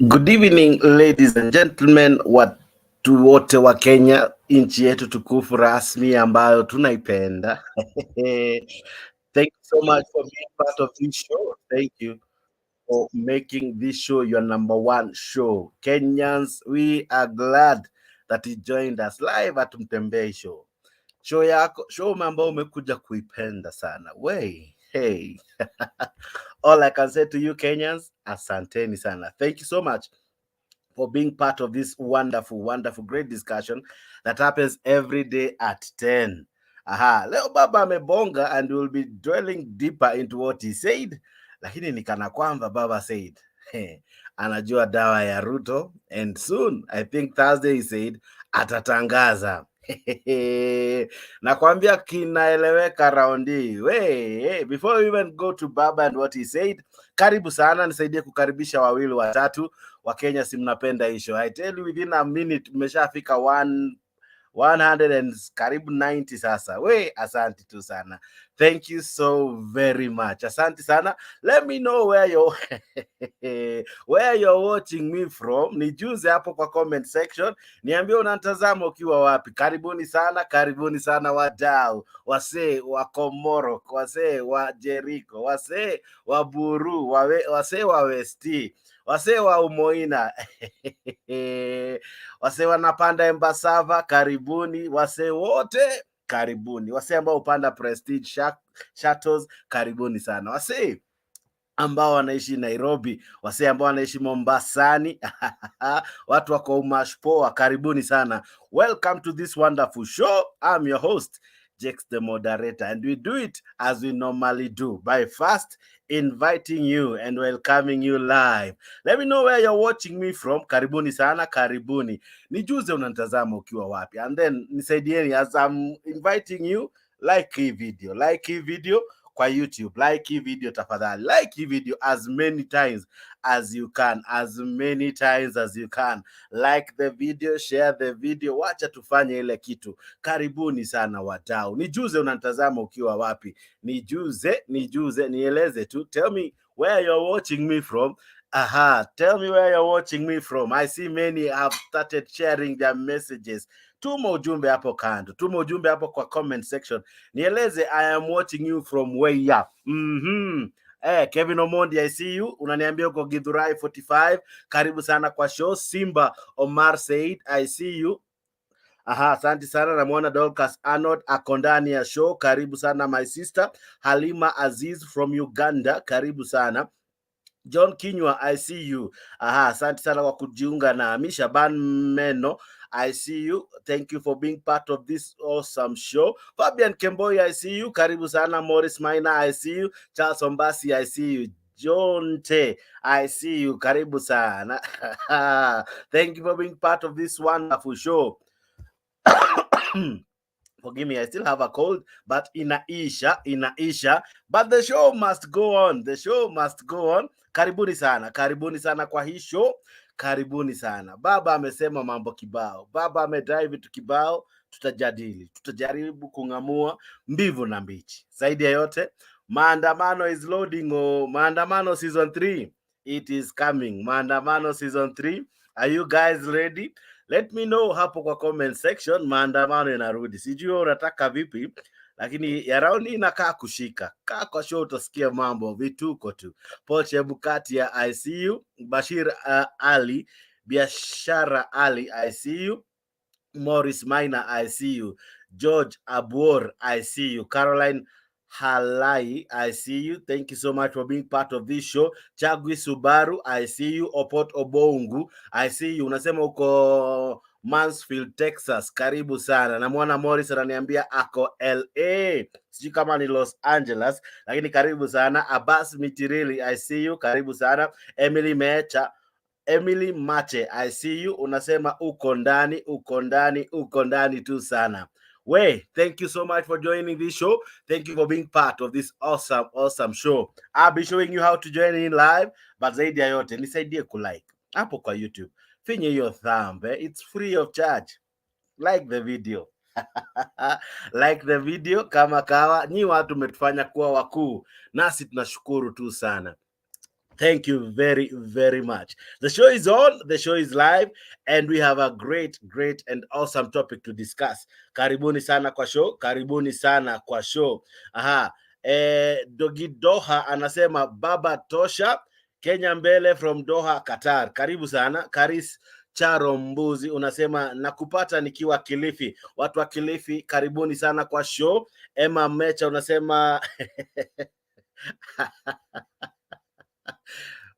Good evening, ladies and gentlemen, watu wote wa Kenya, nchi yetu tukufu rasmi ambayo tunaipenda. Thank you so much for being part of this show. Thank you for making this show your number one show. Kenyans, we are glad that you joined us live at Mutembei show. Show ambao umekuja kuipenda sana. Hey. All I can say to you Kenyans, asanteni sana. Thank you so much for being part of this wonderful, great discussion that happens every day at 10. Leo baba amebonga and we'll be dwelling deeper into what he said. Lakini ni kana kwamba baba said, anajua dawa ya Ruto, and soon, I think Thursday he said, atatangaza. Nakwambia kinaeleweka raundi. Before we even go to baba and what he said, karibu sana, nisaidie kukaribisha wawili watatu. Wakenya si mnapenda hisho. I tell you, within a minute umeshafika 100 and karibu 90 sasa. Asante tu sana. Thank you so very much. Asante sana. Let me know where you're watching me from. Nijuze hapo kwa comment section. Niambie unatazama ukiwa wapi. Karibuni sana wadau. Wasee wa Komoro, wasee wa Jericho, wasee wa Buru, wasee wa Westi, wasee wa Umoina, wasee wanapanda Embasava, karibuni. Wasee wote karibuni. Wasee ambao upanda Prestige Shuttles, karibuni sana. Wasee ambao wanaishi Nairobi, wasee ambao wanaishi Mombasani, watu wako Umashpoa, karibuni sana. Welcome to this wonderful show. I'm your host, Jex the moderator, and we do it as we normally do, by first inviting you and welcoming you live. Let me know where you're watching me from. Karibuni sana, karibuni. Nijuze unantazama ukiwa wapi. And then nisaidieni as I'm inviting you, like hii video kwa YouTube. Like hii video tafadhali. Like hii video as many times as you can. Like the video, share the video. Wacha tufanye ile kitu. Karibuni sana wadau. Nijuze unatazama ukiwa wapi. Nijuze, nieleze tu. Tell me where you're watching me from. Tell me where you're watching me from. I see many have started sharing their messages. Tuma ujumbe hapo kando. Tuma ujumbe hapo kwa comment section. Nieleze I am watching you from where. Kevin Omondi, I see you. Unaniambia uko Githurai 45. Karibu sana kwa show. Simba Omar Said, I see you. Asante sana. Namuona Dorcas Arnold ako ndani ya show. Karibu sana my sister. Halima Aziz from Uganda. Karibu sana. John Kinywa, I see you. Asante sana kwa kujiunga na Misha Ban Meno, I see you. Thank you for being part of this awesome show. Fabian Kemboi, I see you. Karibu sana. Morris Maina, I see you. Charles Ombasi, I see you. John Te, I see you. Karibu sana. Thank you for being part of this wonderful show. Forgive me, I still have a cold, but inaisha. But the show must go on. Karibuni sana kwa hii show. Karibuni sana. Baba amesema mambo kibao. Baba amedrive vitu kibao. Tutajadili. Tutajaribu kungamua mbivu na mbichi. Zaidi ya yote, Maandamano is loading. Maandamano season 3. It is coming. Maandamano season 3. Are you guys ready? Let me know hapo kwa comment section. Maandamano inarudi. Sijui unataka vipi, lakini ya round inakaa kushika. Kaa kwa show utasikia mambo vituko tu. Poche Bukatia, I see you. Bashir Ali, Biashara Ali, I see you. Morris Maina, I see you. George Abuor, I see you. Caroline Halai, I see you. Thank you so much for being part of this show. Chagui Subaru, I see you. Opot Obongu, I see you. Unasema uko Mansfield, Texas. Karibu sana. Namuona Morris ananiambia ako LA. Sijui kama ni Los Angeles, lakini karibu sana. Abbas Mitirili, I see you. Karibu sana. Emily Mache, I see you. Unasema uko ndani tu sana. Thank you so much for joining this show. Thank you for being part of this awesome show. I'll be showing you how to join in live, but zaidi ya yote nisaidie kulike hapo kwa YouTube. Finye your thumb, it's free of charge. Like the video. Like the video kama kawa. Nyi watu metufanya kuwa wakuu, nasi tunashukuru tu sana. Thank you very, very much. The show is on, the show is live, and we have a great, great and awesome topic to discuss. Karibuni sana kwa show, karibuni sana kwa show. Aha, Dogi Doha anasema baba tosha, Kenya mbele from Doha, Qatar. Karibu sana. Karis Charo Mbuzi unasema nakupata nikiwa Kilifi. Watu wa Kilifi, karibuni sana kwa show. Emma Mecha unasema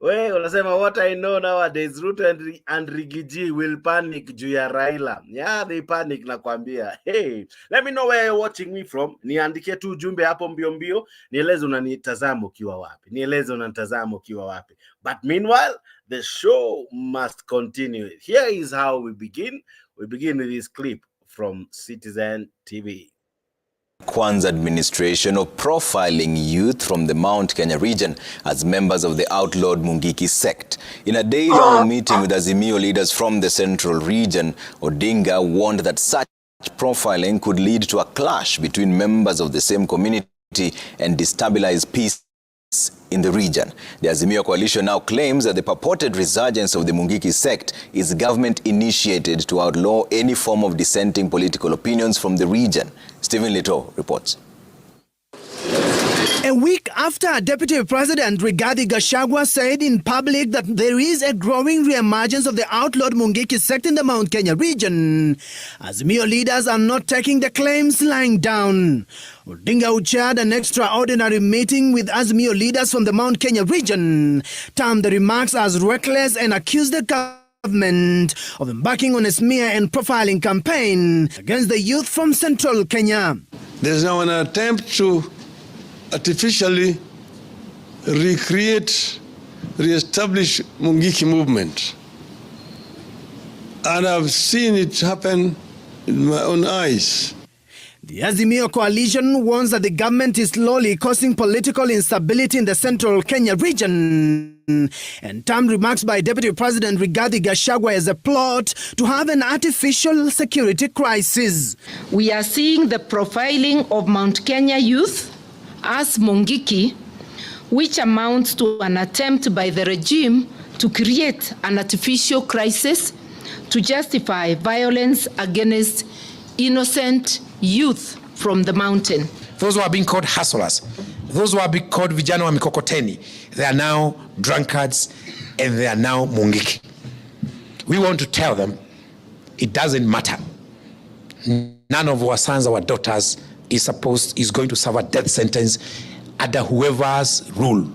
we unasema what I know nowadays Ruto and Rigiji will panic juu ya Raila. Yeah, they panic nakwambia. Hey, let me know where you're watching me from. Niandikie tu ujumbe hapo mbio mbio. Nieleze unanitazama ukiwa wapi. Nieleze unanitazama ukiwa wapi. But meanwhile, the show must continue. Here is how we begin. We begin with this clip from Citizen TV. Kwan's administration of profiling youth from the Mount Kenya region as members of the outlawed Mungiki sect. In a day-long meeting with Azimio leaders from the central region, Odinga warned that such profiling could lead to a clash between members of the same community and destabilize peace in the region. The Azimio coalition now claims that the purported resurgence of the Mungiki sect is government-initiated to outlaw any form of dissenting political opinions from the region. Stephen Leto reports. A week after Deputy President Rigathi Gachagua said in public that there is a growing re-emergence of the outlawed Mungiki sect in the Mount Kenya region, Azimio leaders are not taking the claims lying down. Odinga chaired an extraordinary meeting with Azimio leaders from the Mount Kenya region, termed the remarks as reckless and accused the government of embarking on a smear and profiling campaign against the youth from central Kenya. There's now an attempt to artificially re-establish Mungiki movement. And I've seen it happen in my own eyes. The Azimio coalition warns that the government is slowly causing political instability in the central Kenya region, and termed remarks by Deputy President Rigathi Gachagua as a plot to have an artificial security crisis. We are seeing the profiling of Mount Kenya youth as Mungiki, which amounts to an attempt by the regime to create an artificial crisis to justify violence against innocent youth from the mountain. Those who are being called hustlers, those who are being called vijana wa mikokoteni, they are now drunkards and they are now Mungiki. We want to tell them it doesn't matter. None of our sons, our daughters is going to serve a death sentence under whoever's rule.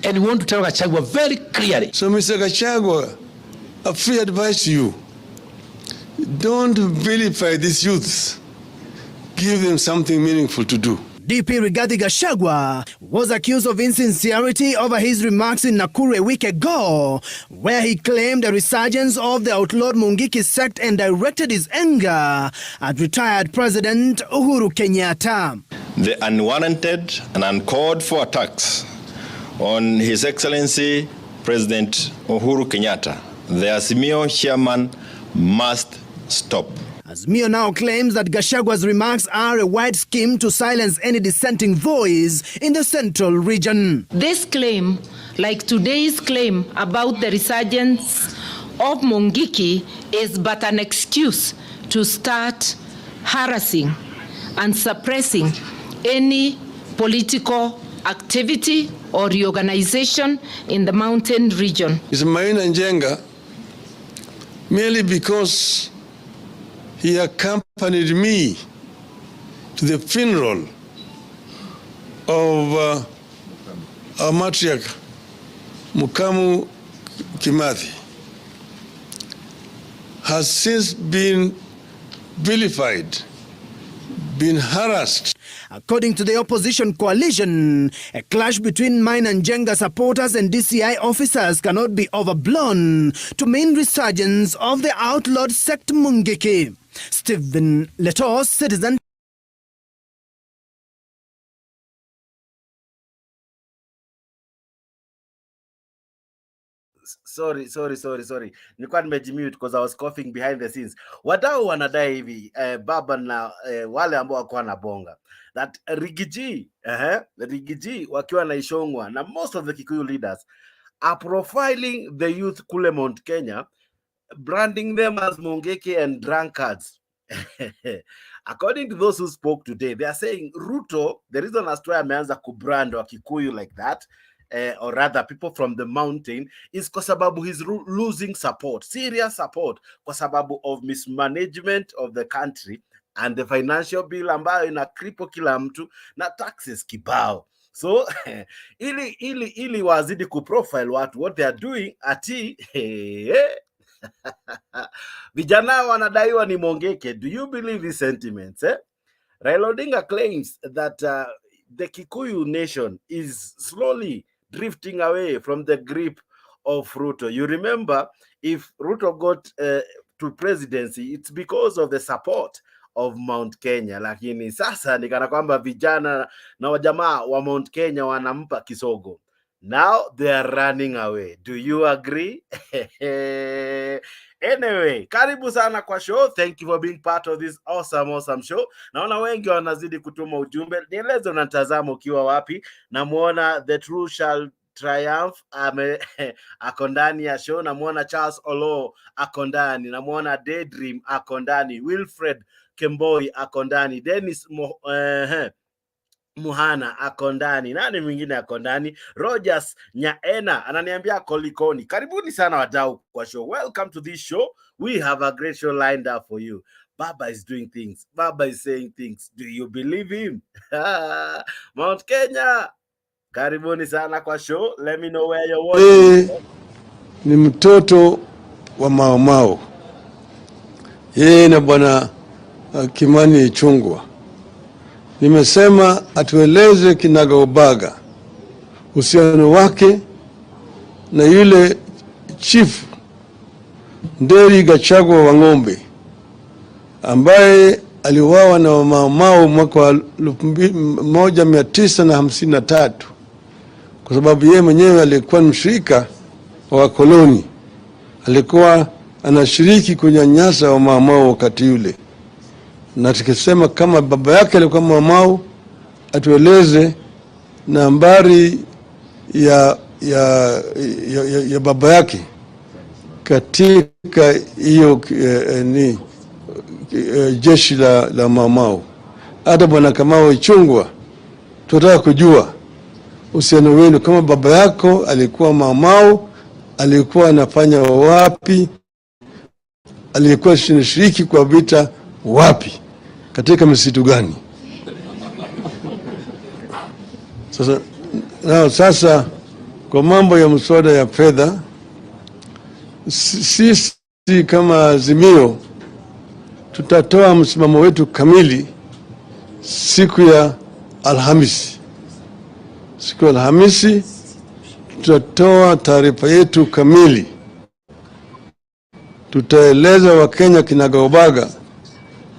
And we want to tell Gachagua very clearly. So Mr. Gachagua, a free advice to you. Don't vilify these youths. Give them something meaningful to do. DP Rigathi Gachagua was accused of insincerity over his remarks in Nakuru a week ago, where he claimed a resurgence of the outlawed Mungiki sect and directed his anger at retired President Uhuru Kenyatta. The unwarranted and uncalled for attacks on His Excellency President Uhuru Kenyatta, the Azimio chairman, must stop. Azimio now claims that Gachagua's remarks are a wide scheme to silence any dissenting voice in the central region. This claim, like today's claim about the resurgence of Mungiki, is but an excuse to start harassing and suppressing any political activity or reorganization in the mountain region. It's Maina Njenga merely because he accompanied me to the funeral of our matriarch, Mukamu Kimathi, has since been vilified, been harassed. According to the opposition coalition, a clash between Maina Njenga supporters and DCI officers cannot be overblown to mean resurgence of the outlawed sect Mungiki. Stephen Leto, Citizen. Sorry. Nilikuwa nimejimute because I was coughing behind the scenes. Wadau wanadai hivi baba na wale ambao wako wanabonga that Rigiji wakiwa na Ichungwa na most of the Kikuyu leaders are profiling the youth kule Mount Kenya, branding them as Mungiki and drunkards. According to those who spoke today, they are saying Ruto, the reason as to why ameanza kubrand wa Kikuyu like that, or rather people from the mountain, is kwa sababu he's losing support, serious support, kwa sababu of mismanagement of the country and the financial bill ambayo ina kripo kila mtu na taxes kibao. So ili wazidi kuprofile watu, what they are doing ati vijana wanadaiwa ni mongeke. Do you believe these sentiments? Raila Odinga claims that the Kikuyu nation is slowly drifting away from the grip of Ruto. You remember, if Ruto got to presidency, it's because of the support of Mount Kenya. Lakini sasa ni kana kwamba vijana na wajamaa wa Mount Kenya wanampa kisogo. Now they are running away. Do you agree? Anyway, karibu sana kwa show. Thank you for being part of this awesome show. Naona wengi wanazidi kutuma ujumbe. Nieleze unatazama ukiwa wapi. Namuona The True Shall Triumph ako ndani ya show. Namuona Charles Olo ako ndani. Namuona Daydream ako ndani. Wilfred Kemboi ako ndani. Dennis Muhana ako ndani. Nani mwingine ako ndani? Rogers Nyaena ananiambia kolikoni. Karibuni sana wadau kwa show. Welcome to this show. We have a great show lined up for you. Baba is doing things. Baba is saying things. Do you believe him? Mount Kenya. Karibuni sana kwa show. Let me know where you're watching. Ni mtoto wa Mau Mau. Yeye na bwana Kimani Ichungwa. Nimesema atueleze kinagaubaga uhusiano wake na yule chief Nderi Gachagua wa Ng'ombe ambaye aliuawa na Mau Mau mwaka wa 1953 kwa sababu yeye mwenyewe alikuwa mshirika wa koloni. Alikuwa anashiriki kunyanyasa wa Mau Mau wakati yule. Na tukisema kama baba yake alikuwa Mau Mau, atueleze nambari ya baba yake katika hiyo jeshi la Mau Mau. Hata bwana kama Ichungwa, tunataka kujua uhusiano wenu, kama baba yako alikuwa Mau Mau, alikuwa anafanya wapi, alikuwa shiriki kwa vita wapi, katika msitu gani? Sasa kwa mambo ya mswada ya fedha, sisi kama Azimio tutatoa msimamo wetu kamili siku ya Alhamisi. Siku ya Alhamisi tutatoa taarifa yetu kamili. Tutaeleza Wakenya kinagaubaga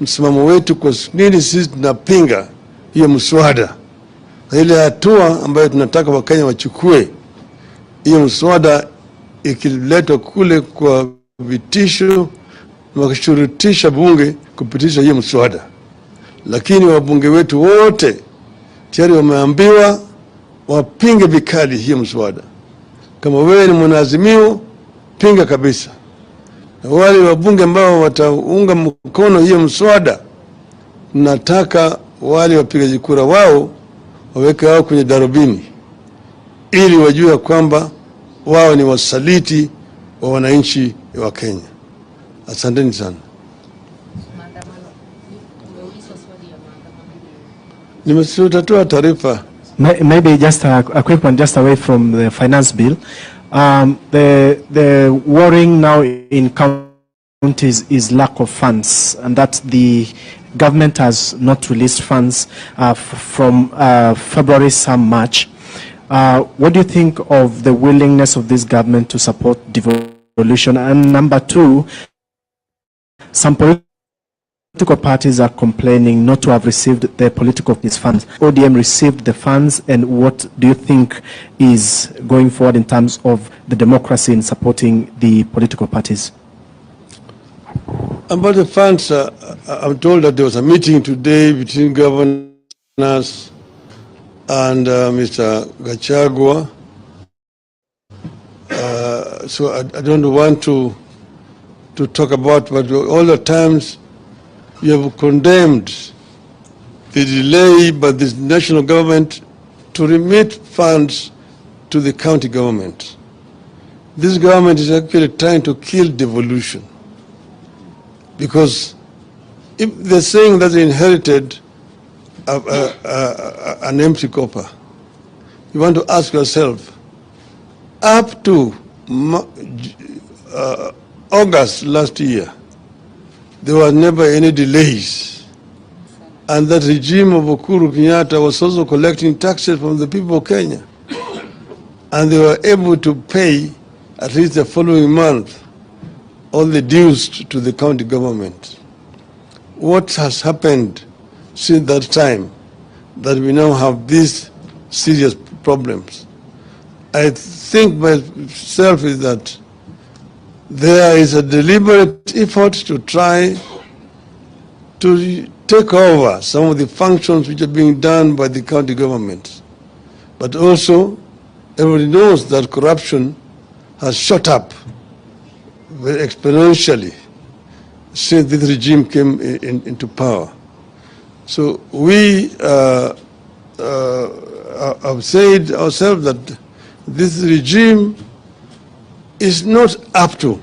msimamo wetu kwa nini sisi tunapinga hiyo mswada, na ile hatua ambayo tunataka Wakenya wachukue hiyo mswada ikiletwa kule kwa vitisho na wakishurutisha bunge kupitisha hiyo mswada. Lakini wabunge wetu wote tayari wameambiwa wapinge vikali hiyo mswada. Kama wewe ni mwanaazimio, pinga kabisa. Na wale wabunge ambao wataunga mkono hiyo mswada, nataka wale wapigaji kura wao waweke wao kwenye darubini ili wajue kwamba wao ni wasaliti wa wananchi wa Kenya. Asanteni sana. Nimesutatoa taarifa. Maybe just a quick one, just away from the finance bill. The worrying now in counties is lack of funds, and that the government has not released funds from February, some March. What do you think of the willingness of this government to support devolution? And number two, some political parties are complaining not to have received the political funds. ODM received the funds, and what do you think is going forward in terms of the democracy in supporting the political parties? About the funds, I'm told that there was a meeting today between governors and Mr. Gachagua, So I don't want to talk about, but all the times you have condemned the delay by the national government to remit funds to the county government. This government is actually trying to kill devolution, because if they're saying that they inherited an empty copper, you want to ask yourself, up to August last year, there were never any delays. And that regime of Uhuru Kenyatta was also collecting taxes from the people of Kenya. And they were able to pay, at least the following month, all the dues to the county government. What has happened since that time that we now have these serious problems? I think myself is that there is a deliberate effort to try to take over some of the functions which are being done by the county government. But also, everybody knows that corruption has shot up very exponentially since this regime came into power. So we have said ourselves that this regime is not up to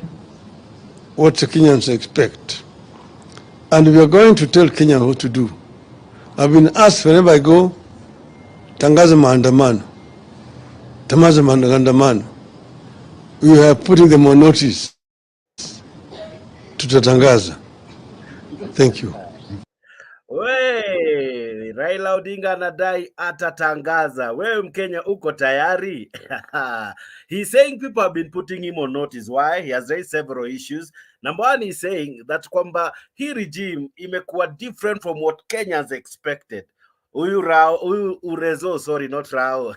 what the Kenyans expect. And we are going to tell Kenya what to do. I've been asked wherever I go, tangaza maandamano, tamaza maandamano. We are putting them on notice. Tutatangaza. Thank you. We, Raila Odinga anadai atatangaza. Wewe Mkenya uko tayari? He's saying people have been putting him on notice. Why? He has raised several issues. Number one, he's saying that kwamba hii regime imekuwa different from what Kenyans expected. Huyu Urezo, sorry, not Rao.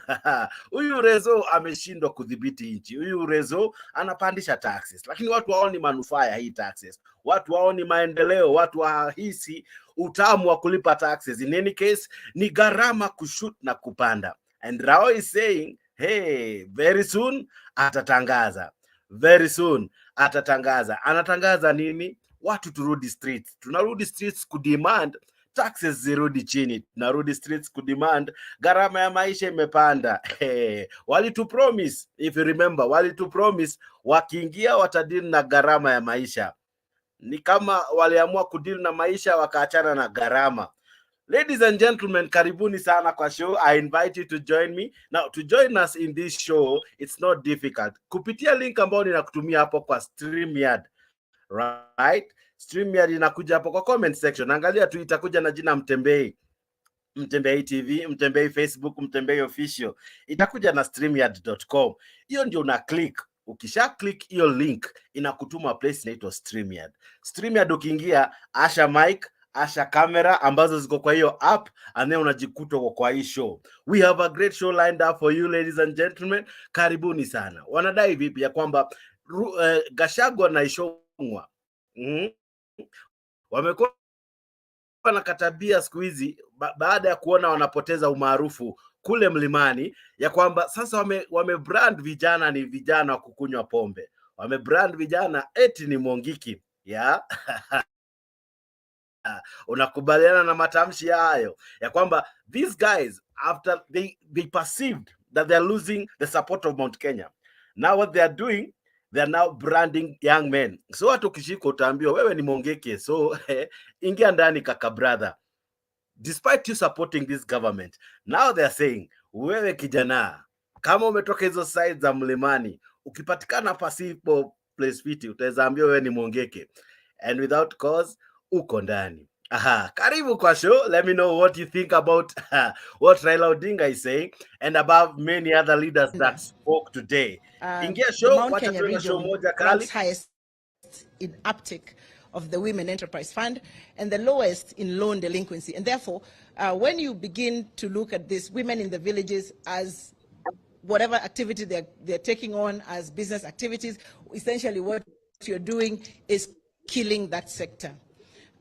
Huyu Urezo ameshindwa kudhibiti nchi. Huyu Urezo anapandisha taxes. Lakini watu waoni manufaa ya hii taxes. Watu waoni maendeleo, watu wahisi utamu wa kulipa taxes. In any case, ni gharama kushut na kupanda. And Rao is saying, hey, very soon atatangaza. Very soon atatangaza. Anatangaza nini? Watu turudi streets. Tunarudi streets kudemand taxes zirudi chini. Tunarudi streets kudemand gharama ya maisha imepanda. Hey, walitu promise, if you remember, walitu promise wakiingia watadili na gharama ya maisha. Ni kama waliamua kudili na maisha wakaachana na gharama. Ladies and gentlemen, karibuni sana kwa show. I invite you to join me. Now, to join us in this show, it's not difficult. Kupitia link ambayo ninakutumia hapo kwa StreamYard. Right? StreamYard inakuja hapo kwa comment section. Angalia tu itakuja na jina Mutembei. Mutembei TV, Mutembei Facebook, Mutembei Official. Itakuja na streamyard.com. Hiyo ndio una click. Ukisha click hiyo link, inakutuma place inaitwa StreamYard. StreamYard ukiingia, asha mic, asha camera ambazo ziko kwa hiyo app, and then unajikuta kwa hii show. We have a great show lined up for you, ladies and gentlemen. Karibuni sana. Wanadai vipi ya kwamba Gachagua na Ichungwa wamekuwa na katabia siku hizi baada ya kuona wanapoteza umaarufu kule mlimani, ya kwamba sasa wamebrand vijana ni vijana wa kukunywa pombe. Wamebrand vijana eti ni Mungiki. Yeah. Unakubaliana na matamshi hayo ya kwamba these guys, after they perceived that they are losing the support of Mount Kenya, now what they are doing, they are now branding young men. So hata ukishika utaambiwa wewe ni Mungiki, so ingia ndani kaka brother. Despite you supporting this government, now they are saying, wewe kijana, kama umetoka hizo sides za mlimani, ukipatikana pasipo place fiti, utaweza ambiwa wewe ni Mungiki. And without cause, uko ndani. Aha, karibu kwa show. Let me know what you think about what Raila Odinga is saying, and about many other leaders that spoke today. Ingia show, Mount Kenya region ranks highest in uptake of the Women Enterprise Fund and the lowest in loan delinquency. And therefore, when you begin to look at this, women in the villages as whatever activity they're taking on as business activities, essentially what you're doing is killing that sector.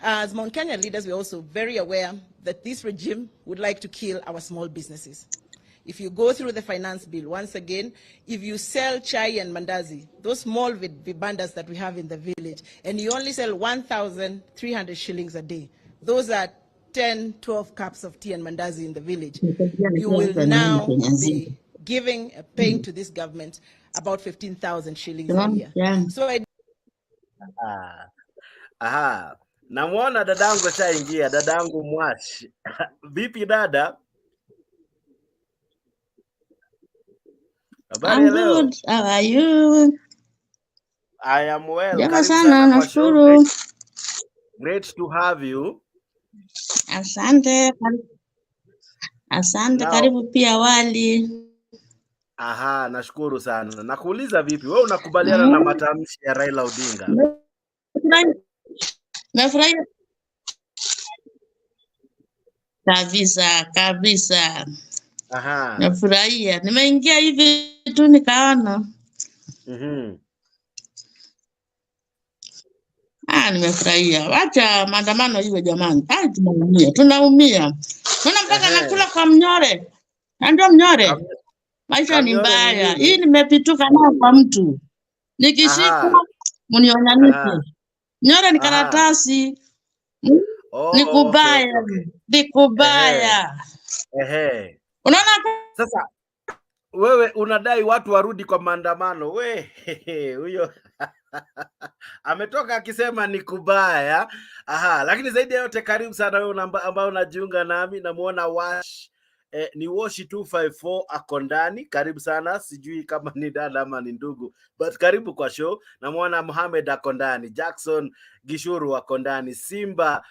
As Mount Kenya leaders, we're also very aware that this regime would like to kill our small businesses. If you go through the finance bill, once again, if you sell chai and mandazi, those small vibandas that we have in the village, and you only sell 1,300 shillings a day, those are 10, 12 cups of tea and mandazi in the village. You will now be paying to this government about 15,000 shillings a year. So Namuona dadangu shaingia, dadangu Mwash. Vipi dada? Habari ya leo? Good. How are you? I am well. Jema Karibu sana, sana kwa show. nashukuru. Great to have you. Asante. Asante, Now, karibu pia wali. nashukuru sana. Nakuuliza vipi? Wewe unakubaliana na matamshi ya Raila Odinga? Nafurahi kabisa. Nafurahia. Nimeingia hivi tu nikaona. Nimefurahia. Wacha maandamano iwe jamani. Tunaumia. Kuna mpaka nakula kwa mnyore. Ndio mnyore. Maisha ni mbaya. Hii nimepituka nao kwa mtu. Nikishika mnionyeshe. Mnyore ni karatasi. Ni kubaya. Ni kubaya. Unaona sasa wewe unadai watu warudi kwa maandamano. Huyo ametoka akisema ni kubaya. Lakini zaidi ya yote karibu sana wewe ambao unajiunga nami. Namuona Wash ni Washi 254 ako ndani. Karibu sana, sijui kama ni dada ama ni ndugu, but karibu kwa show. Namuona Mohamed ako ndani, Jackson Gishuru ako ndani, Simba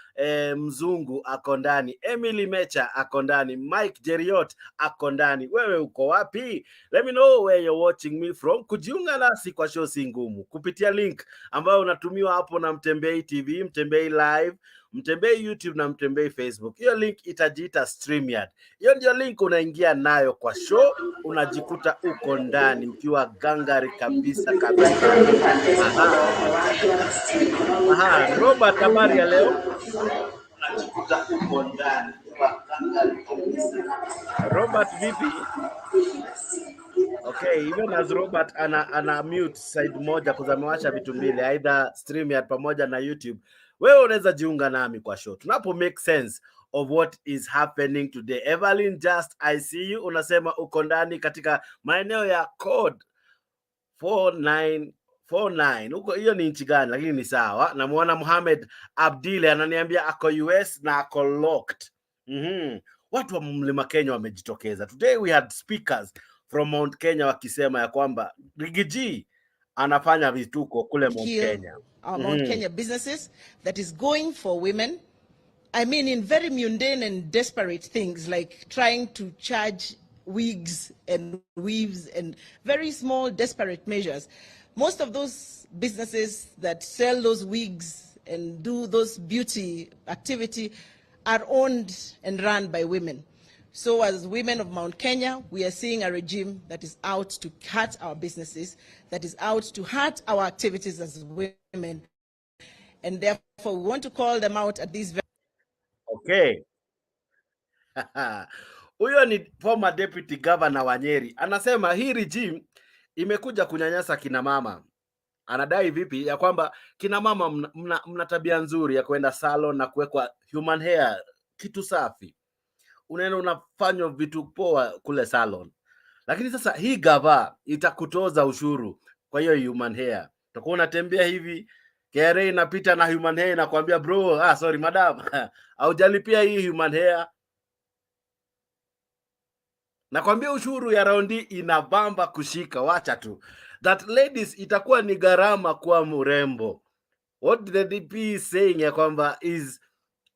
Mzungu ako ndani, Emily Mecha ako ndani, Mike Jeriot ako ndani. Wewe uko wapi? Let me know where you're watching me from. Kujiunga nasi kwa show si ngumu, kupitia link ambayo unatumiwa hapo na Mutembei TV, Mutembei Live, Mutembei YouTube na Mutembei Facebook. Hiyo link itajiita StreamYard. Hiyo ndio link unaingia nayo kwa show, unajikuta uko ndani ukiwa gangari kabisa. Robert, habari ya leo? Unajikuta uko ndani ukiwa gangari kabisa. Robert, vipi? Okay, even as Robert ana mute side moja kuzamewasha vitu mbili, either StreamYard pamoja na YouTube. Wewe unaweza jiunga nami kwa show tunapo make sense of what is happening today. Evelyn, just I see you, unasema uko ndani katika maeneo ya code 4949. Huko hiyo ni nchi gani? Lakini ni sawa. Namuona Mohamed Abdile ananiambia ako US na ako locked. Watu wa Mlima Kenya wamejitokeza. Today we had speakers from Mount Kenya wakisema ya kwamba Rigiji anafanya vituko kule Mount Kenya. Mount Kenya businesses that is going for women. I mean, in very mundane and desperate things like trying to charge wigs and weaves and very small desperate measures. Most of those businesses that sell those wigs and do those beauty activity are owned and run by women. So as women of Mount Kenya, we are seeing a regime that is out to cut our businesses, that is out to hurt our activities as women. And therefore, we want to call them out at these very... Okay. Huyo ni former deputy governor wa Nyeri. Anasema hii regime imekuja kunyanyasa kina mama. Anadai vipi ya kwamba kina mama mna tabia nzuri ya kwenda salon na kuwekwa human hair, kitu safi. Unaenda unafanywa vitu poa kule salon. Lakini sasa hii gava itakutoza ushuru kwa hiyo human hair. Utakuwa unatembea hivi, KRA inapita na human hair na kuambia bro, sorry madam, haujalipia hii human hair. Nakwambia ushuru ya raundi inabamba kushika, wacha tu. That ladies itakuwa ni gharama kwa mrembo. What the DP is saying ya kwamba is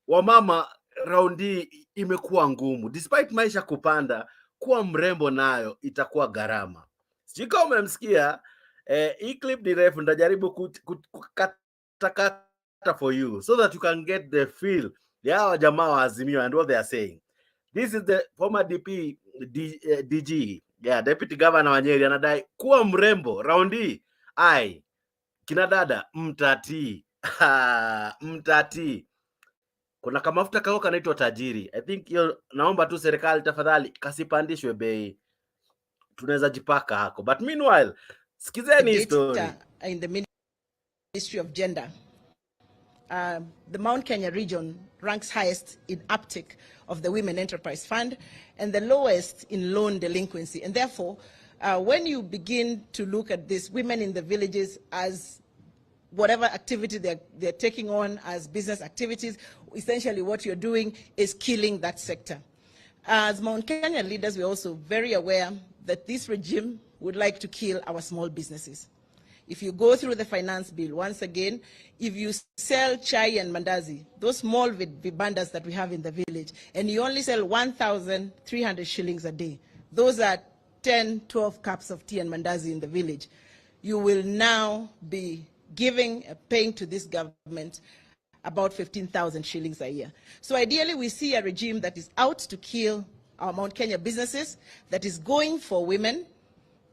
wamama raundi imekuwa ngumu. Despite maisha kupanda, kuwa mrembo nayo itakuwa gharama. Sijui kama umemsikia, hii clip ni refu, ndajaribu kukatakata for you so that you can get the feel ya hawa jamaa wa Azimio and what they are saying. This is the former DP DG, deputy governor wa Nyeri, anadai kuwa mrembo raundi kina dada mtati. Mtati. kuna kama mafuta kao kanaitwa tajiri. I think hiyo naomba tu serikali tafadhali kasipandishwe bei. Tunaweza jipaka hako. But meanwhile, sikizeni story. In the Ministry of Gender, the Mount Kenya region ranks highest in uptake of the Women Enterprise Fund and the lowest in loan delinquency. And therefore, when you begin to look at this, women in the villages as whatever activity they're taking on as business activities, essentially what you're doing is killing that sector. As Mount Kenya leaders, we're also very aware that this regime would like to kill our small businesses. If you go through the finance bill, once again, if you sell chai and mandazi, those small vibandas that we have in the village, and you only sell 1,300 shillings a day, those are 10, 12 cups of tea and mandazi in the village, you will now be paying to this government about 15,000 shillings a year. So ideally, we see a regime that is out to kill our Mount Kenya businesses, that is going for women,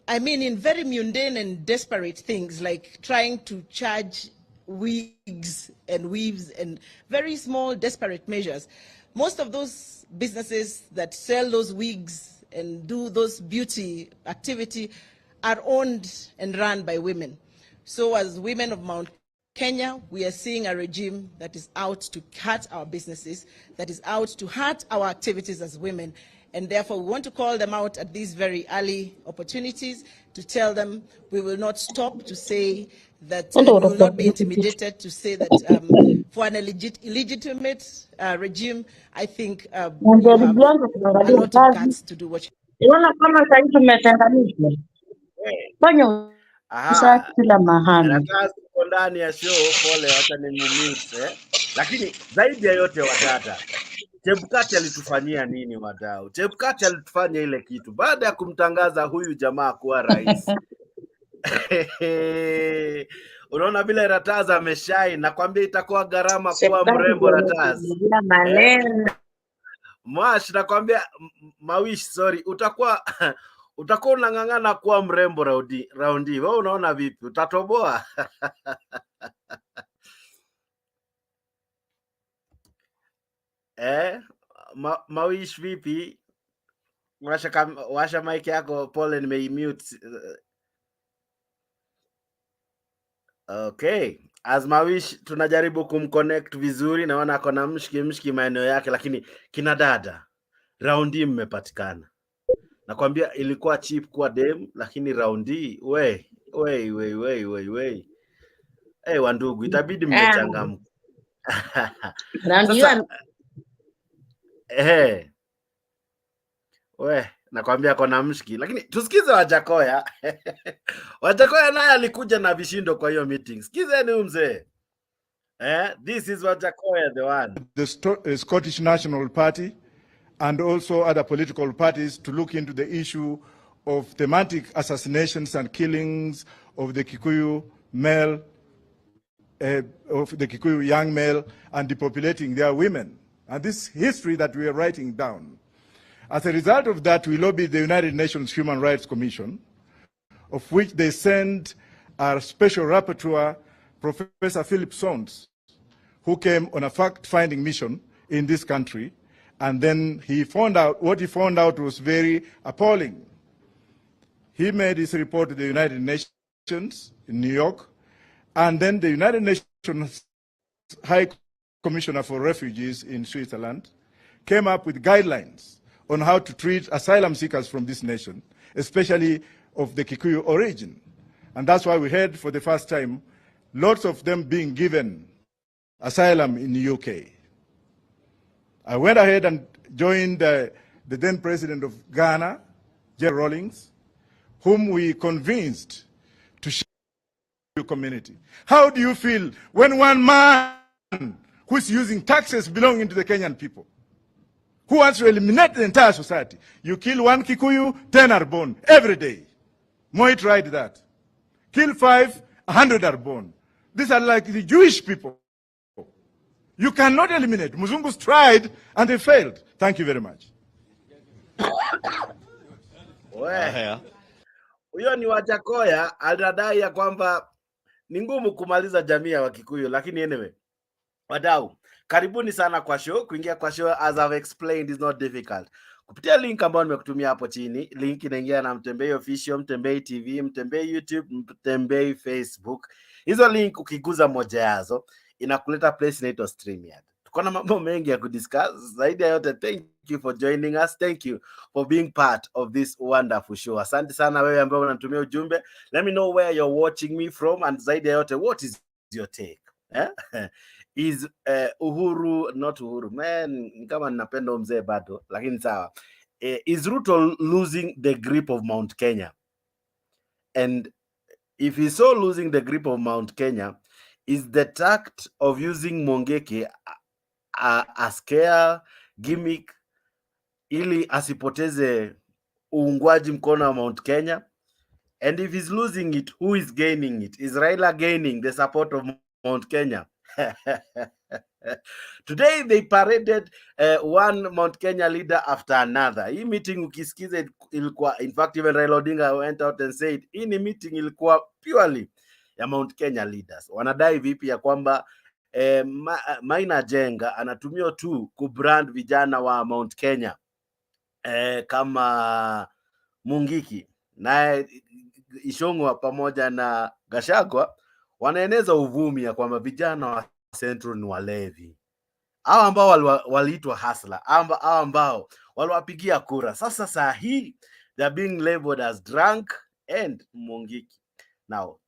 I mean, in very mundane and desperate things like trying to charge wigs and weaves and very small desperate measures. Most of those businesses that sell those wigs and do those beauty activity are owned and run by women. So as women of Mount Kenya, we are seeing a regime that is out to cut our businesses, that is out to hurt our activities as women. And therefore, we want to call them out at these very early opportunities to tell them we will not stop to say that we will not be intimidated to say that for an illegitimate regime, I think you have a lot of guts to do what you ndani ya show. Pole, wacha nimumute lakini zaidi ya yote wadada, Chebukati alitufanyia nini wadau? Chebukati alitufanya ile kitu baada ya kumtangaza huyu jamaa kuwa rais. Unaona vile Rataza ameshai, nakwambia itakuwa gharama kuwa mrembo Rataza. Mwash, nakwambia Mawish, sorry, utakuwa unang'ang'ana kuwa mrembo raundi. Wewe unaona vipi? Utatoboa? Mawish vipi? Washa mic yako. Pole, nimeimute. Okay. As Mawish tunajaribu kumconnect vizuri, naona ako na mshiki maeneo yake, lakini kina dada raundi mmepatikana. Nakwambia ilikuwa cheap kwa dem, lakini raundi we. Wandugu, itabidi mmechangamka. Sasa nakwambia kona mshiki, lakini tusikize Wajakoya. Wajakoya naye alikuja na vishindo kwa hiyo meeting. Sikizeni huyu mzee. This is Wajakoya, the one. The Scottish National Party and also other political parties to look into the issue of thematic assassinations and killings of the Kikuyu male, of the Kikuyu young male, and depopulating their women. And this history that we are writing down. As a result of that, we lobbied the United Nations Human Rights Commission, of which they sent our special rapporteur, Professor Philip Sons, who came on a fact-finding mission in this country. And then what he found out was very appalling. He made his report to the United Nations in New York, and then the United Nations High Commissioner for Refugees in Switzerland came up with guidelines on how to treat asylum seekers from this nation, especially of the Kikuyu origin. And that's why we heard for the first time lots of them being given asylum in the UK. I went ahead and joined the then president of Ghana, Jerry Rawlings, whom we convinced to share the community. How do you feel when one man who is using taxes belonging to the Kenyan people, who wants to eliminate the entire society, you kill one Kikuyu, 10 are born every day. Moi tried that. Kill 5, 100 are born. These are like the Jewish people. You cannot eliminate. Muzungus tried and they failed. Thank you very much. Huyo ni Wajakoya, alidai ya kwamba ni ngumu kumaliza jamii ya Wakikuyu, lakini anyway, wadau, karibuni sana kwa show. Kuingia kwa show, as I've explained, is not difficult. Kupitia link ambayo nimekutumia hapo chini, link inaingia na Mtembei Official, Mtembei TV, Mtembei YouTube, Mtembei Facebook. Hizo link ukiguza moja yazo, inakuleta place inaitwa StreamYard. Tuko na mambo mengi ya kudiscuss. Zaidi ya yote, thank you for joining us. Thank you for being part of this wonderful show. Asante sana wewe ambao unatumia ujumbe. Let me know where you're watching me from, and zaidi ya yote, what is your take? Is Uhuru, not Uhuru, man, kama ninapenda mzee bado, lakini sawa. Is Ruto losing the grip of Mount Kenya? And if he's so losing the grip of Mount Kenya, is the tact of using Mungiki a scare gimmick ili asipoteze uungwaji mkono wa Mount Kenya? And if he's losing it, who is gaining it? Is Raila gaining the support of Mount Kenya? Today they paraded one Mount Kenya leader after another. Hii meeting ukisikiza ilikuwa, in fact even Raila Odinga went out and said hii ni meeting ilikuwa purely ya Mount Kenya leaders. Wanadai vipi ya kwamba Maina Jenga anatumia tu kubrand vijana wa Mount Kenya kama Mungiki, naye Ichungwa pamoja na Gachagua wanaeneza uvumi ya kwamba vijana wa Central ni walevi. Hao ambao waliitwa hustler, hao ambao waliwapigia kura. Sasa saa hii they are being labeled as drunk and Mungiki. Now,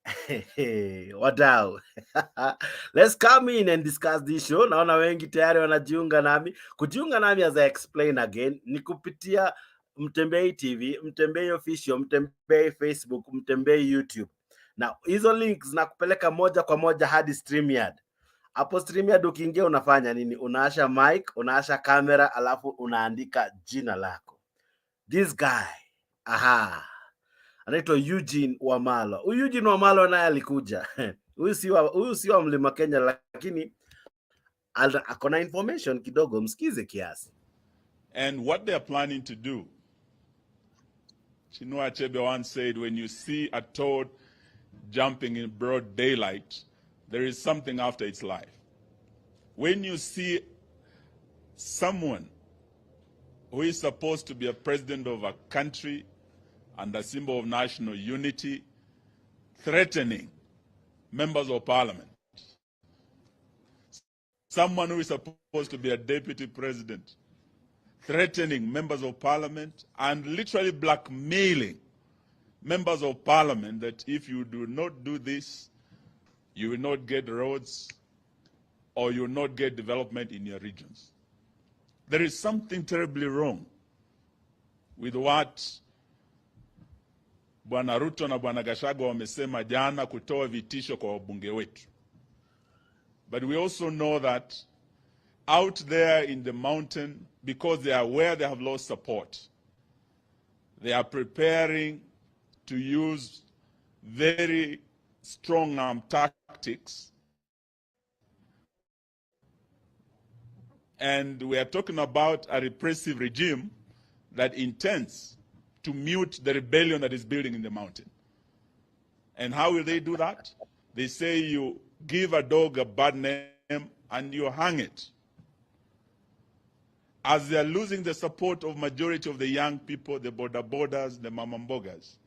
wadau, let's come in and discuss this show. Naona wengi tayari wanajiunga nami. Kujiunga nami, as I explain again, ni kupitia Mtembei TV, Mtembei Official, Mtembei Facebook, Mtembei YouTube. Na hizo links zinakupeleka moja kwa moja hadi StreamYard. Hapo StreamYard ukiingia unafanya nini? Unaasha mic, unaasha kamera, alafu unaandika jina lako. This guy, anaitwa Eugene Wamalwa. Huyu Eugene Wamalwa naye alikuja. Huyu si wa Mlima Kenya, lakini akona information kidogo, msikize kiasi. And what they are planning to do, Chinua Achebe once said, when you see a toad jumping in broad daylight, there is something after its life. When you see someone who is supposed to be a president of a country and a symbol of national unity threatening members of parliament, someone who is supposed to be a deputy president threatening members of parliament and literally blackmailing members of parliament that if you do not do this, you will not get roads or you will not get development in your regions. There is something terribly wrong with what Bwana Ruto na Bwana Gachagua wamesema jana kutoa vitisho kwa wabunge wetu. But we also know that out there in the mountain, because they are aware they have lost support, they are preparing to use very strong arm tactics. And we are talking about a repressive regime that intends to mute the rebellion that is building in the mountain. And how will they do that? They say you give a dog a bad name and you hang it. As they are losing the support of majority of the young people, the boda-bodas, the mamambogas,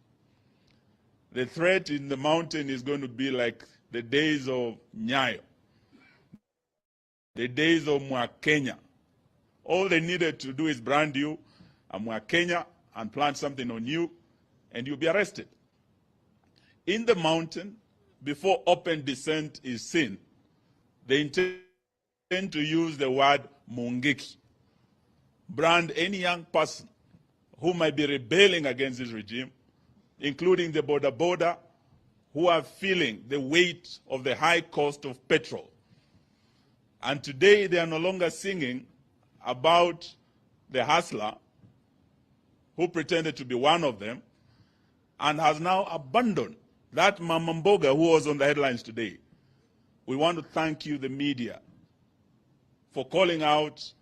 the threat in the mountain is going to be like the days of Nyayo, the days of Mwakenya. All they needed to do is brand you a Mwakenya and plant something on you, and you'll be arrested. In the mountain, before open dissent is seen, they intend to use the word Mungiki. Brand any young person who might be rebelling against this regime, including the boda who are feeling the weight of the high cost of petrol. And today they are no longer singing about the hustler who pretended to be one of them and has now abandoned that mamamboga who was on the headlines today. We want to thank you, the media, for calling out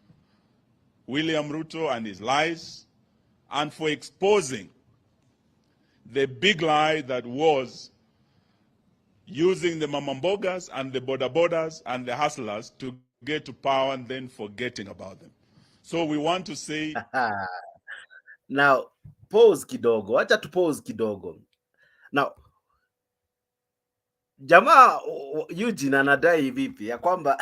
William Ruto and his lies, and for exposing the big lie that was using the mamambogas and the boda and the hustlers to get to power and then forgetting about them. So we want to say... Now, pause kidogo. Acha tu pause kidogo. Now, jamaa Eugene anadai vipi ya kwamba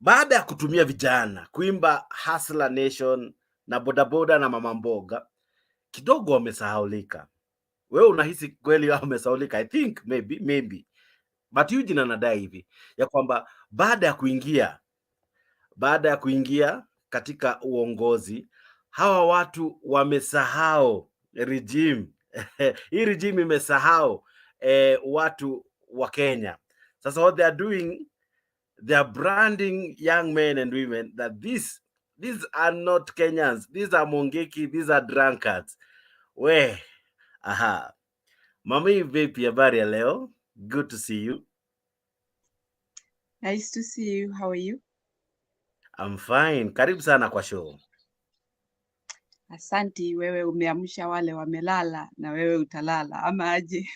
baada ya kutumia vijana kuimba Hustler Nation na bodaboda na mama mboga kidogo wamesahaulika. Wewe unahisi kweli wamesahaulika? I think maybe. But Eugene anadai hivi ya kwamba baada ya kuingia katika uongozi hawa watu wamesahau regime. Hii regime imesahau watu wa Kenya. Sasa what they are doing, they are branding young men and women that these are not Kenyans, these are Mungiki, these are drunkards. Mami, vipi, habari ya leo? Good to see you. Nice to see you. How are you? I'm fine. Karibu sana kwa show. Asanti, wewe umeamsha wale wamelala na wewe utalala ama aje?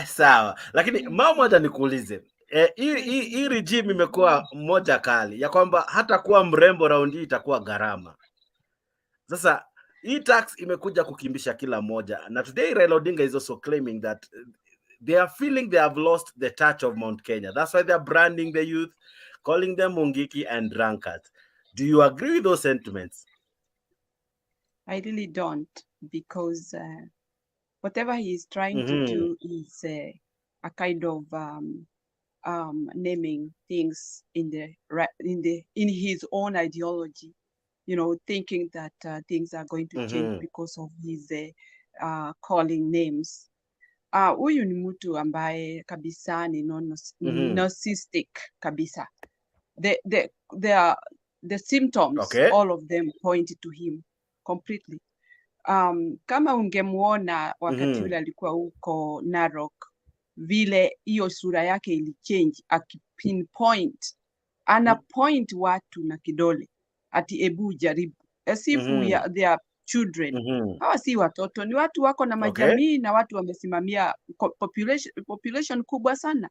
Sawa. Lakini mama, hata nikuulize. Hii regime imekuwa mmoja kali ya kwamba hata kuwa mrembo raundi itakuwa gharama. Sasa hii tax imekuja kukimbisha kila moja. Na today Raila Odinga is also claiming that they are feeling they have lost the touch of Mount Kenya. That's why they are branding the youth, calling them Mungiki and drunkards. Do you agree with those sentiments? I really don't, because whatever he is trying to do is a kind of naming things in his own ideology. You know, thinking that things are going to change because of his calling names. Huyu ni mtu ambaye kabisa ni narcissistic kabisa. The symptoms, all of them pointed to him completely. Kama ungemuona wakati ule alikuwa huko Narok, vile hiyo sura yake ilichange, akipinpoint, ana point watu na kidole, ati ebu jaribu, as if they are children. Hawa si watoto, ni watu wako na majamii na watu wamesimamia population kubwa sana.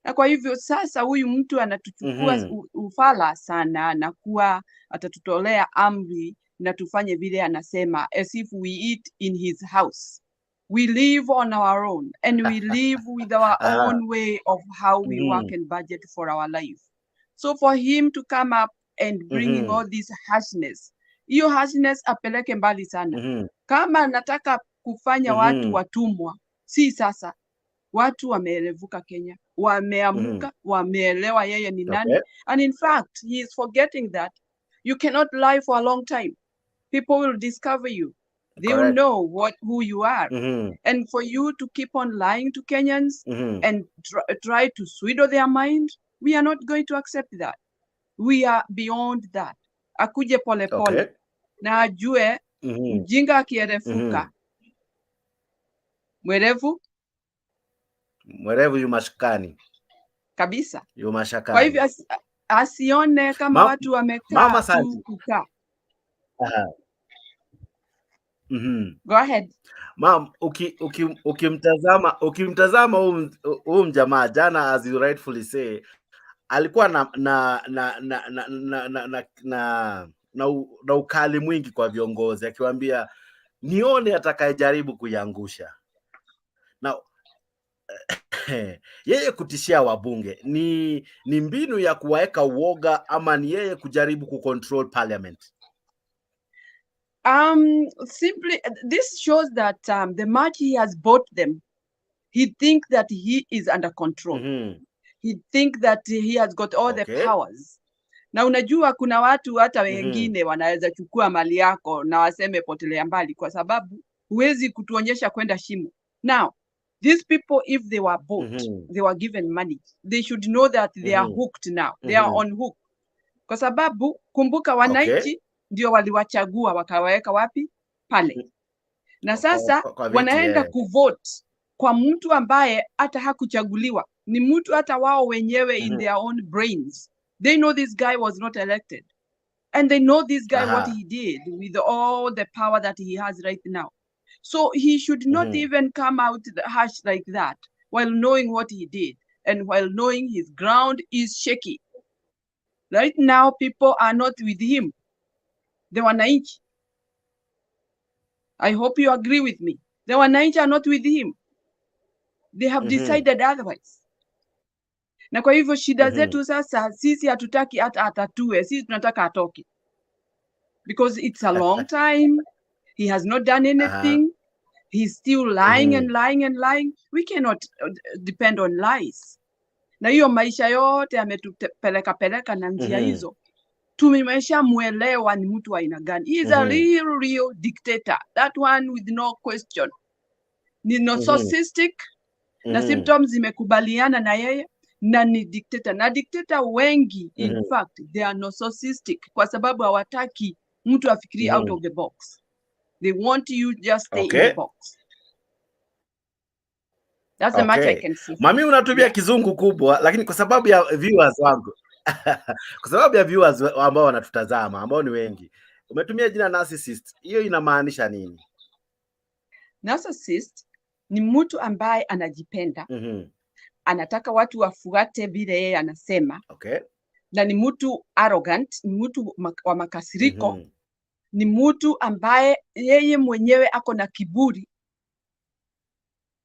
Na kwa hivyo sasa huyu mtu anatuchukua ufala sana, na kuwa atatutolea amri na tufanye vile anasema, as if we eat in his house. We live on our own, and we live with our own way of how we work and budget for our life. So for him to come up and bringing all this harshness, hiyo harshness apeleke mbali sana. Kama anataka kufanya watu watumwa, si sasa. Watu wameelevuka Kenya, wameamuka, wameelewa yeye ni nani. And in fact, he is forgetting that you cannot lie for a long time. People will discover you. They will know who you are. And for you to keep on lying to Kenyans and try to swindle their mind, we are not going to accept that. We are beyond that. Akuje pole pole. Na ajue, mjinga akierefuka. Mwerevu yumashakani. Kabisa. Yumashakani. Kwa hivyo asione kama watu wamekaa tu kukaa. Go ahead. Ma'am, ukimtazama huyu mjamaa jana, as you rightfully say, alikuwa na ukali mwingi kwa viongozi, akiwaambia nione atakayejaribu kuiangusha. Na yeye kutishia wabunge ni mbinu ya kuwaeka uoga, ama ni yeye kujaribu kucontrol parliament? Simply, this shows that the much he has bought them, he thinks that he is under control. He thinks that he has got all the powers. Na unajua kuna watu hata wengine wanaweza chukua mali yako na waseme potelea mbali, kwa sababu huwezi kutuonyesha kwenda shimo. Now, these people, if they were bought, they were given money, they should know that they are hooked now. They are on hook. Kwa sababu, kumbuka wananchi ndio waliwachagua wakawaweka wapi? Pale. Na sasa wanaenda kuvote kwa mtu ambaye hata hakuchaguliwa. Ni mtu hata wao wenyewe in their own brains. They know this guy was not elected. And they know this guy what he did with all the power that he has right now. So he should not even come out harsh like that while knowing what he did and while knowing his ground is shaky. Right now, people are not with him. The wananchi. I hope you agree with me. The wananchi are not with him. They have decided otherwise. Na kwa hivyo shida zetu sasa, sisi hatutaki hata atatue, sisi tunataka atoke. Because it's a long time. He has not done anything. He's still lying and lying and lying. We cannot depend on lies. Na hiyo maisha yote ametupeleka na njia hizo. Tumemesha muelewa ni mtu wa aina gani. He is a real dictator. That one with no question. Ni narcissistic. Na symptoms zimekubaliana na yeye. Na ni dictator. Na dictator wengi, in fact, they are narcissistic. Kwa sababu hawataki mtu afikiri out of the box. They want you just stay in the box. That's the much I can see. Mami unatumia kizungu kubwa, lakini kwa sababu ya viewers wangu kwa sababu ya viewers ambao wanatutazama ambao ni wengi, umetumia jina narcissist. Hiyo inamaanisha nini? Narcissist ni mtu ambaye anajipenda. Anataka watu wafuate vile yeye anasema. Na ni mtu arrogant, ni mtu wa makasiriko. Ni mtu ambaye yeye mwenyewe ako na kiburi.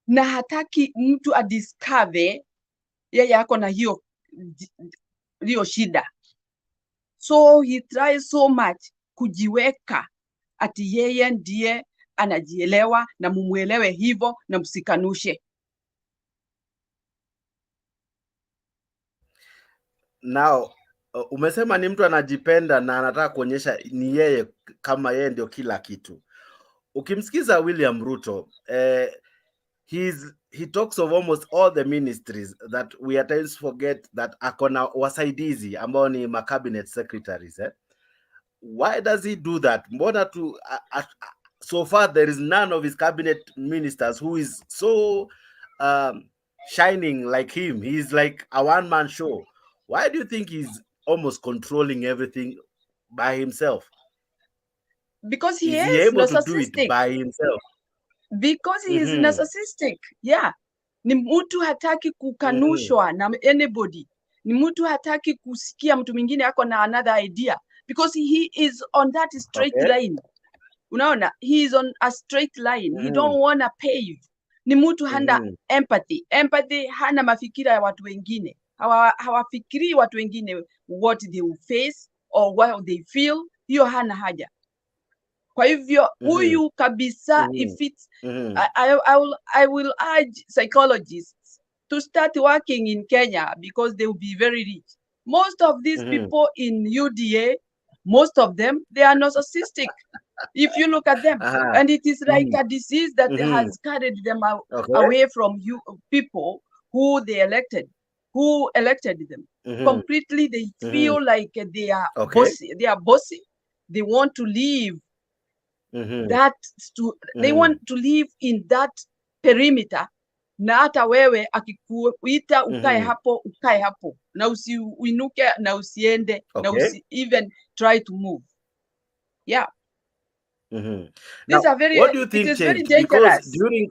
Na hataki mtu adiscover yeye ako na hiyo shida. So he tries so much kujiweka ati yeye ndiye anajielewa na mumuelewe hivyo na msikanushe. Now, umesema ni mtu anajipenda na anataka kuonyesha ni yeye kama yeye ndio kila kitu. Ukimsikiza William Ruto, he talks of almost all the ministries that we at times forget that akona wasaidizi ambao ni cabinet secretaries. Why does he do that? Mbona so far there is none of his cabinet ministers who is so shining like him. He's like a one-man show. Why do you think he's almost controlling everything by himself? Because he is is he able narcissistic. To do it by himself? Because he is narcissistic. Yeah. Ni mtu hataki kukanushwa na anybody. Ni mtu hataki kusikia mtu mwingine ako na another idea. Because he is on that straight line. Unaona? He is on a straight line. He don't want to pave. Ni mtu hana empathy. Empathy hana mafikira ya watu wengine. Hawafikiri watu wengine what they will face or what they feel. Hiyo hana haja. Kwa hivyo huyu kabisa, if it's I will urge psychologists to start working in Kenya because they will be very rich. Most of these people in UDA, most of them, they are narcissistic. If you look at them, and it is like a disease that has carried them away from people who they elected, who elected them. Completely, they feel like they are bossy. They are bossy. They want to live. They want to live in that perimeter. Na hata wewe akikuita ukae hapo na usiinuke na usiende na even try to move. Yeah. These are very, what do you think it is changed? very dangerous. Because during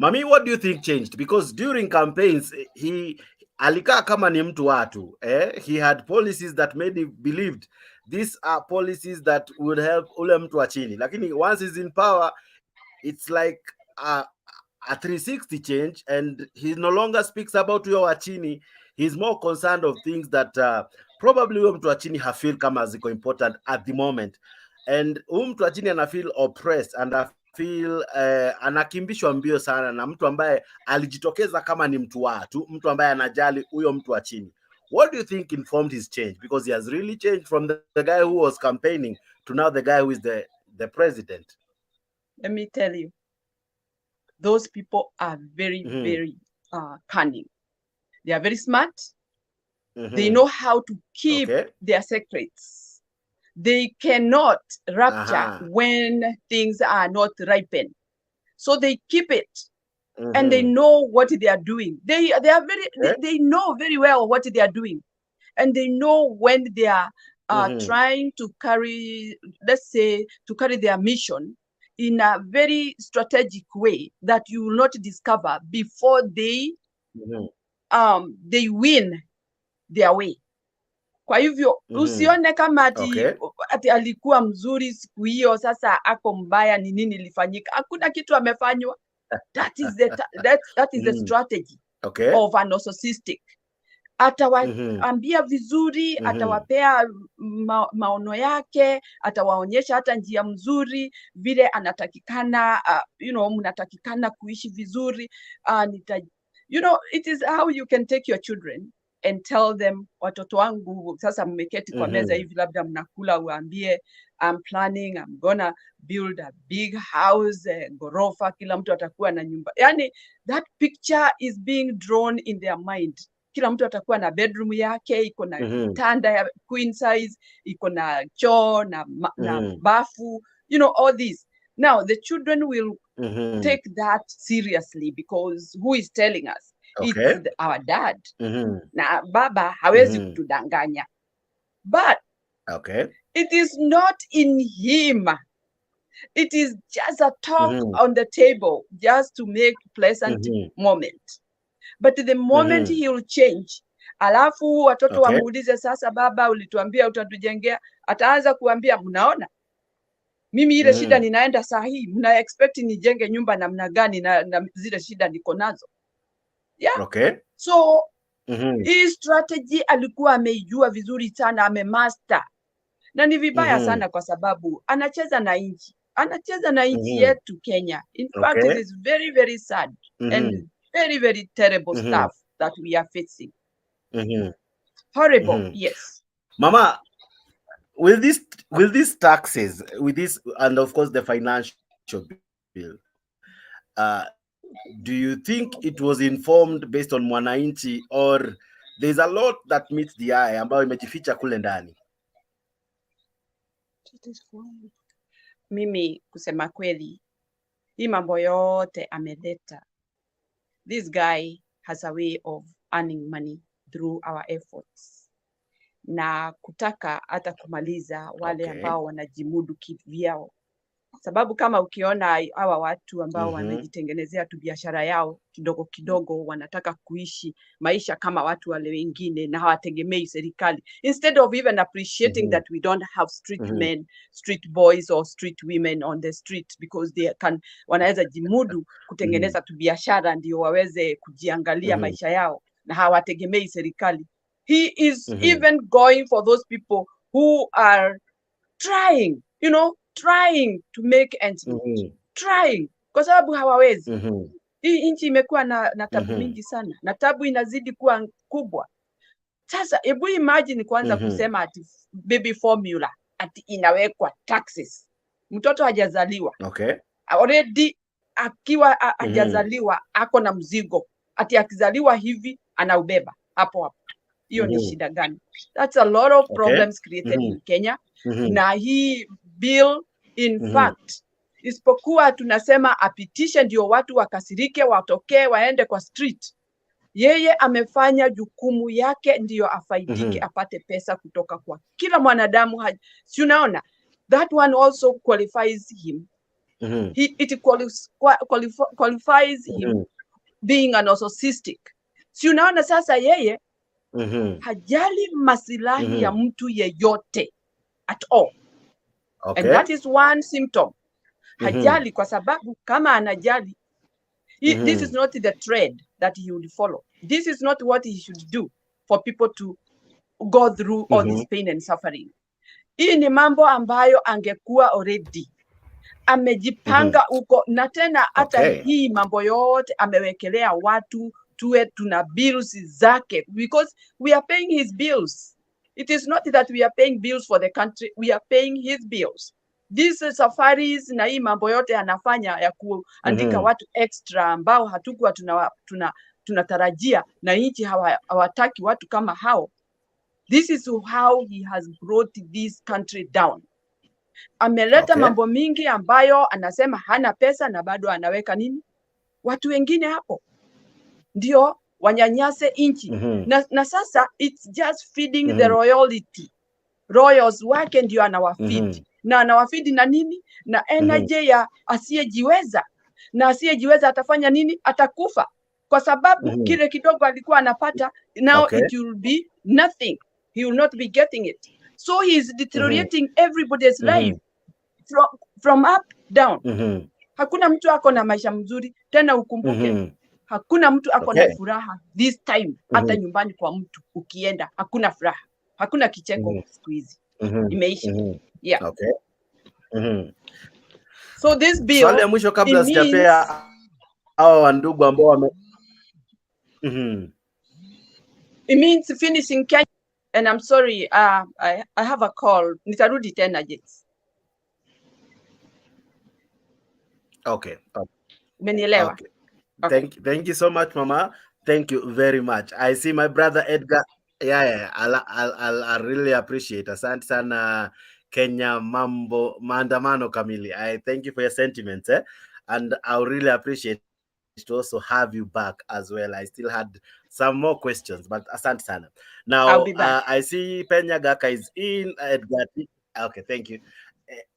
Mami, what do you think changed? Because during campaigns he alikaa kama ni mtu watu. He had policies that made him believed these are policies that would help ule mtu wa chini. Lakini once he's in power, it's like a 360 change, and he no longer speaks about huyo wa chini. He's more concerned of things that probably huyo mtu wa chini hafeel kama ziko important at the moment. And huyo mtu wa chini ana feel oppressed and feel anakimbishwa mbio sana na mtu ambaye alijitokeza kama ni mtu watu, mtu ambaye anajali huyo mtu wa chini. What do you think informed his change? Because he has really changed from the guy who was campaigning to now the guy who is the president. Let me tell you, those people are very, very cunning. They are very smart. They know how to keep their secrets. They cannot rupture when things are not ripened. So they keep it. And they know what they are doing. They know very well what they are doing. And they know when they are are trying to carry, let's say, to carry their mission in a very strategic way that you will not discover before they win their way. Kwa hivyo usione kama ati alikuwa mzuri siku hiyo sasa ako mbaya, ni nini ilifanyika? Hakuna kitu amefanywa. That is the strategy of a narcissistic. Atawaambia vizuri, atawapea maono yake, atawaonyesha hata njia mzuri vile anatakikana, mnatakikana kuishi vizuri. It is how you can take your children and tell them, watoto wangu sasa mmeketi kwa meza hivi, labda mnakula, uambie I'm planning, I'm gonna build a big house, gorofa, kila mtu atakuwa na nyumba. Yani that picture is being drawn in their mind. Kila mtu atakuwa na bedroom yake, iko na kitanda ya queen size, iko na choo na bafu, all this. Now the children will take that seriously because who is telling us? It's our dad. Na baba hawezi kutudanganya. But it is not in him. It is just a talk on the table just to make pleasant moment. But the moment he will change, alafu watoto wamuulize, sasa baba ulituambia utatujengea, ataanza kuambia, mnaona mimi ile shida ninaenda saa hii, mna expect nijenge nyumba namna gani na zile shida niko nazo? Yeah. So hii strategy alikuwa ameijua vizuri sana, amemaster. Na ni vibaya sana kwa sababu anacheza na nchi. Anacheza na nchi yetu Kenya. In fact, it is very, very sad and very, very terrible stuff that we are facing. Horrible, yes. Mama, with these taxes, with this, and of course the financial bill, do you think it was informed based on mwananchi, or there's a lot that meets the eye ambayo imejificha kule ndani? Mimi kusema kweli, hii mambo yote ameleta. This guy has a way of earning money through our efforts. Na kutaka hata kumaliza wale ambao wanajimudu kivyao. Sababu kama ukiona hawa watu ambao wanajitengenezea tu biashara yao kidogo kidogo, wanataka kuishi maisha kama watu wale wengine na hawategemei serikali. Instead of even appreciating that we don't have street men, street boys or street women on the street because they wanaweza jimudu kutengeneza tu biashara ndio waweze kujiangalia maisha yao na hawategemei serikali. He is even going for those people who are trying, trying to make ends meet. Trying. Kwa sababu hawawezi. Hii nchi imekuwa na tabu mingi sana. Na tabu inazidi kuwa kubwa. Sasa, hebu imagine kwanza kusema ati baby formula, ati inawekwa taxes. Mtoto hajazaliwa. Already, akiwa hajazaliwa, ako na mzigo. Ati akizaliwa hivi, anaubeba. Hapo. Hiyo ni shida gani? That's a lot of problems created in Kenya. Na hii bill, in fact, isipokuwa tunasema apitishe ndio watu wakasirike, watokee, waende kwa street. Yeye amefanya jukumu yake ndio afaidike, apate pesa kutoka kwa kila mwanadamu. Si unaona? That one also qualifies him. It qualifies him being a narcissistic. Si unaona sasa yeye hajali masilahi ya mtu yeyote at all. And that is one symptom. Hajali kwa sababu kama anajali, this is not the trend that he would follow. This is not what he should do for people to go through all this pain and suffering. Hii ni mambo ambayo angekuwa already amejipanga huko, na tena hata hii mambo yote amewekelea watu tuwe tuna bills zake, because we are paying his bills. It is not that we are paying bills for the country, we are paying his bills. These safaris na hii mambo yote anafanya ya kuandika watu extra ambao hatukuwa tunatarajia, na nchi hawataki watu kama hao. This is how he has brought this country down. Ameleta mambo mingi ambayo anasema hana pesa na bado anaweka nini? Watu wengine hapo. Ndio wanyanyase nchi. Na sasa it's just feeding the royalty. royals wake ndio anawafeed. Na anawafeed na nini? Na energy ya asiyejiweza. Na asiyejiweza atafanya nini? Atakufa. Kwa sababu kile kidogo alikuwa anapata, now it will be nothing. He will not be getting it. So he is deteriorating everybody's life from up down. Hakuna mtu ako na maisha mzuri tena, ukumbuke hakuna mtu ako na furaha this time. Hata nyumbani kwa mtu ukienda hakuna furaha, hakuna kicheko siku hizi, imeisha. Yeah. So this bill, swali ya mwisho kabla sijapea hao ndugu ambao wame it means finishing Kenya. And I'm sorry, I have a call. Nitarudi tena Jets. Okay. Umenielewa? Okay. Thank you so much, Mama. Thank you very much. I see my brother Edgar. Yeah. I really appreciate. Asante sana Kenya Maandamano Kamili. I thank you for your sentiments, and I really appreciate to also have you back as well. I still had some more questions, but asante sana. Now I see Penya Gaka is in. Edgar. Okay, thank you.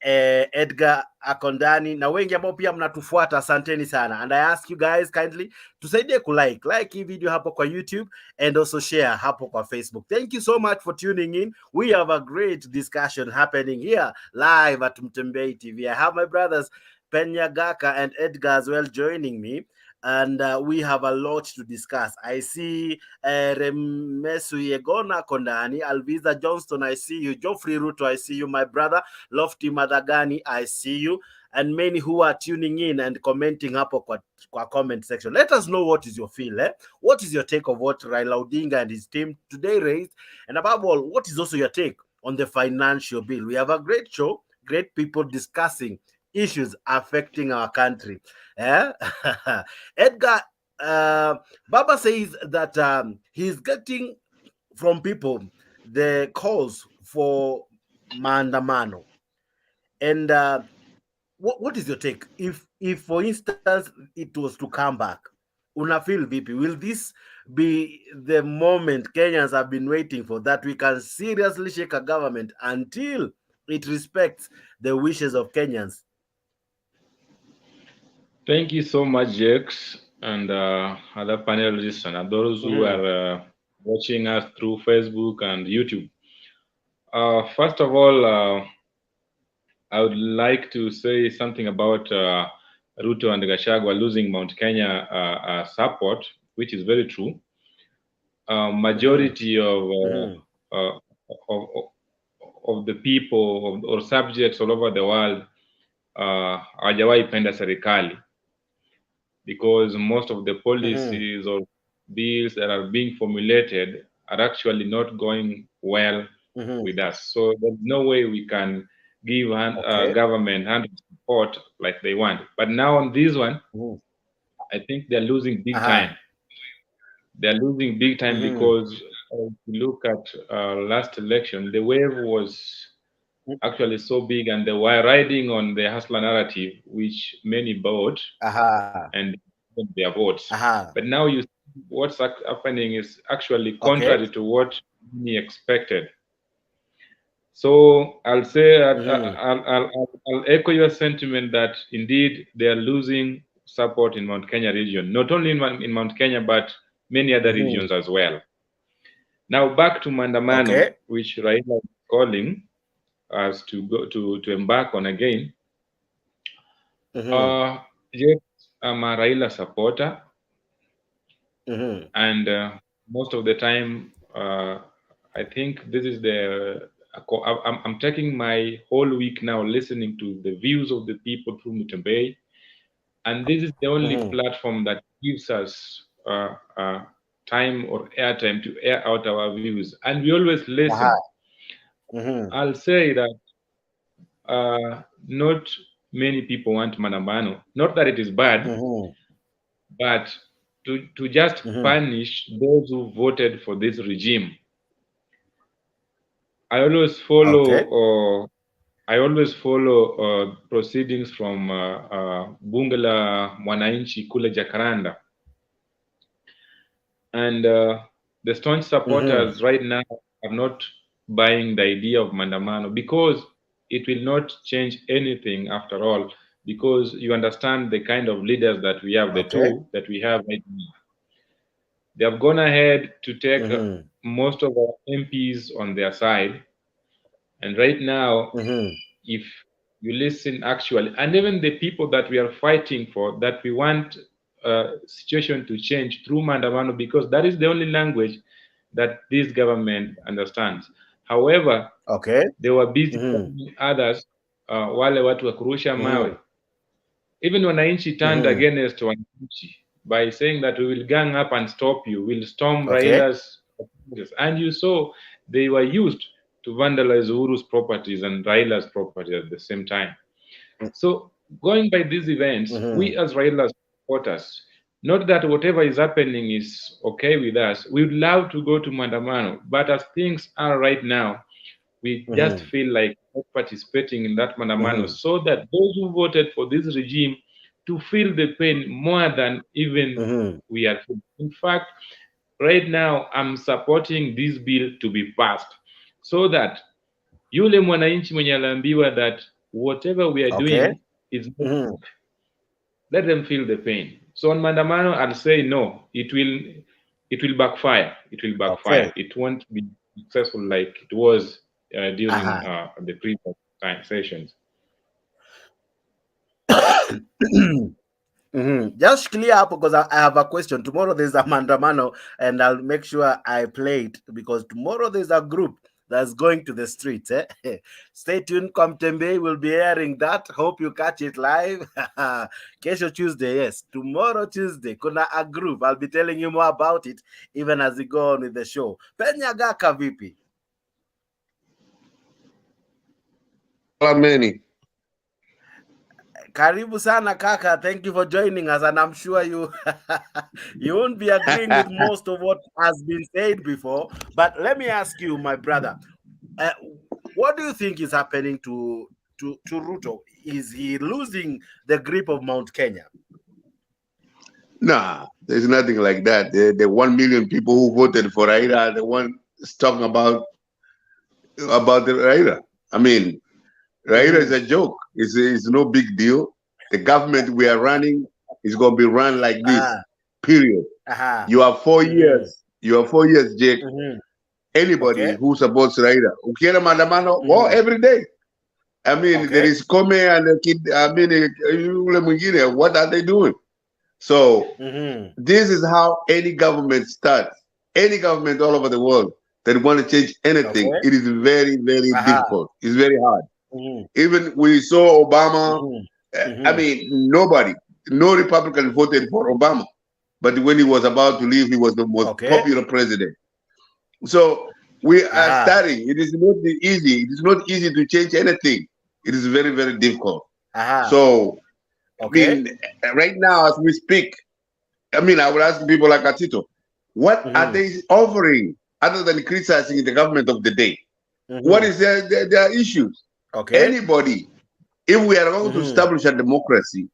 Edgar akondani na wengi ambao pia mnatufuata, asanteni sana. And I ask you guys kindly tusaidie like hii video hapo kwa YouTube and also share hapo kwa Facebook. Thank you so much for tuning in. We have a great discussion happening here live at Mutembei TV. I have my brothers Penya Gaka and Edgar as well joining me, and we have a lot to discuss. I see Remesu Yegona Kondani, Alviza Johnston, I see you. Geoffrey Ruto, I see you. My brother Lofty Madagani, I see you. And many who are tuning in and commenting hapo kwa comment section. Let us know what is your feel. What is your take of what Raila Odinga and his team today raised? And above all, what is also your take on the financial bill? We have a great show, great people discussing issues affecting our country. Edgar, Baba says that he's getting from people the calls for Maandamano. And what is your take? If for instance it was to come back, una feel vipi? Will this be the moment Kenyans have been waiting for, that we can seriously shake a government until it respects the wishes of Kenyans? Thank you so much, Jakes, and other panelists and those who are watching us through Facebook and YouTube. First of all, I would like to say something about Ruto and Gachagua losing Mount Kenya support, which is very true. Majority of the people or subjects all over the world hawajawahi penda serikali, because most of the policies or bills that are being formulated are actually not going well with us. So there's no way we can give government 100% support like they want. But now on this one, I think they're losing big time. They're losing big time because if you look at last election, the wave was actually so big, and they were riding on the hustler narrative, which many bought and their votes. But now you see what's happening is actually contrary to what many expected. So I'll say I'll echo your sentiment that indeed they are losing support in Mount Kenya region, not only in Mount Kenya but many other regions as well. Now back to Maandamano, which Raila is calling us to go to embark on again. Yes, I'm a Raila supporter, and most of the time, I think this is I'm taking my whole week now listening to the views of the people through Mutembei, and this is the only platform that gives us time or airtime to air out our views, and we always listen. I'll say that not many people want Maandamano. Not that it is bad, but to just punish those who voted for this regime. I always follow proceedings from Bunge la Mwananchi kule Jakaranda, and the staunch supporters right now are not buying the idea of Maandamano, because it will not change anything after all, because you understand the kind of leaders that we have, the two that we have right now. They have gone ahead to take most of our MPs on their side. And right now, if you listen actually, and even the people that we are fighting for, that we want situation to change through Maandamano, because that is the only language that this government understands. However, they were busy telling others, wale watu wa kurusha mawe. Even wananchi turned against wananchi by saying that we will gang up and stop you, we'll storm Raila's properties. And you saw they were used to vandalize Uhuru's properties and Raila's property at the same time. So going by these events, we as Raila's supporters, not that whatever is happening is okay with us, we would love to go to Maandamano, but as things are right now, we just feel like not participating in that Maandamano, so that those who voted for this regime to feel the pain more than even we are. In fact, right now, I'm supporting this bill to be passed, so that yule mwananchi mwenye aliambiwa that whatever we are doing is not, let them feel the pain. So on Maandamano, I'll say no, it will backfire. It will backfire. It won't be successful like it was during the previous sessions. Just clear up, because I have a question. Tomorrow there's a Maandamano, and I'll make sure I play it, because tomorrow there's a group that's going to the streets. Stay tuned. Mutembei will be airing that. Hope you catch it live. Kesho Tuesday, yes. Tomorrow Tuesday, kuna a group. I'll be telling you more about it even as we go on with the show. Penyagaka vipi? Many. Karibu sana kaka. Thank you for joining us, and I'm sure you you won't be agreeing with most of what has been said before. But let me ask you, my brother, what do you think is happening to Ruto? Is he losing the grip of Mount Kenya? Nah, there's nothing like that. The 1 million people who voted for Raila are the one talking about the Raila. I mean, Raila is a joke. It's no big deal. The government we are running is going to be run like this, period. You have 4 years. You have 4 years, Jake. Anybody who supports Raila, ukienda Maandamano, go every day. I mean, there is Kome and the kid, I mean, what are they doing? So this is how any government starts. Any government all over the world that want to change anything, it is very, very difficult. It's very hard. Even we saw Obama, I mean, no Republican voted for Obama. But when he was about to leave, he was the most popular president. So we are starting. It is not easy. It is not easy to change anything. It is very, very difficult. So, I mean, right now as we speak, I mean, I would ask people like Atito, what are they offering other than criticizing the government of the day? What is their issues? Anybody, if we are going to establish a democracy,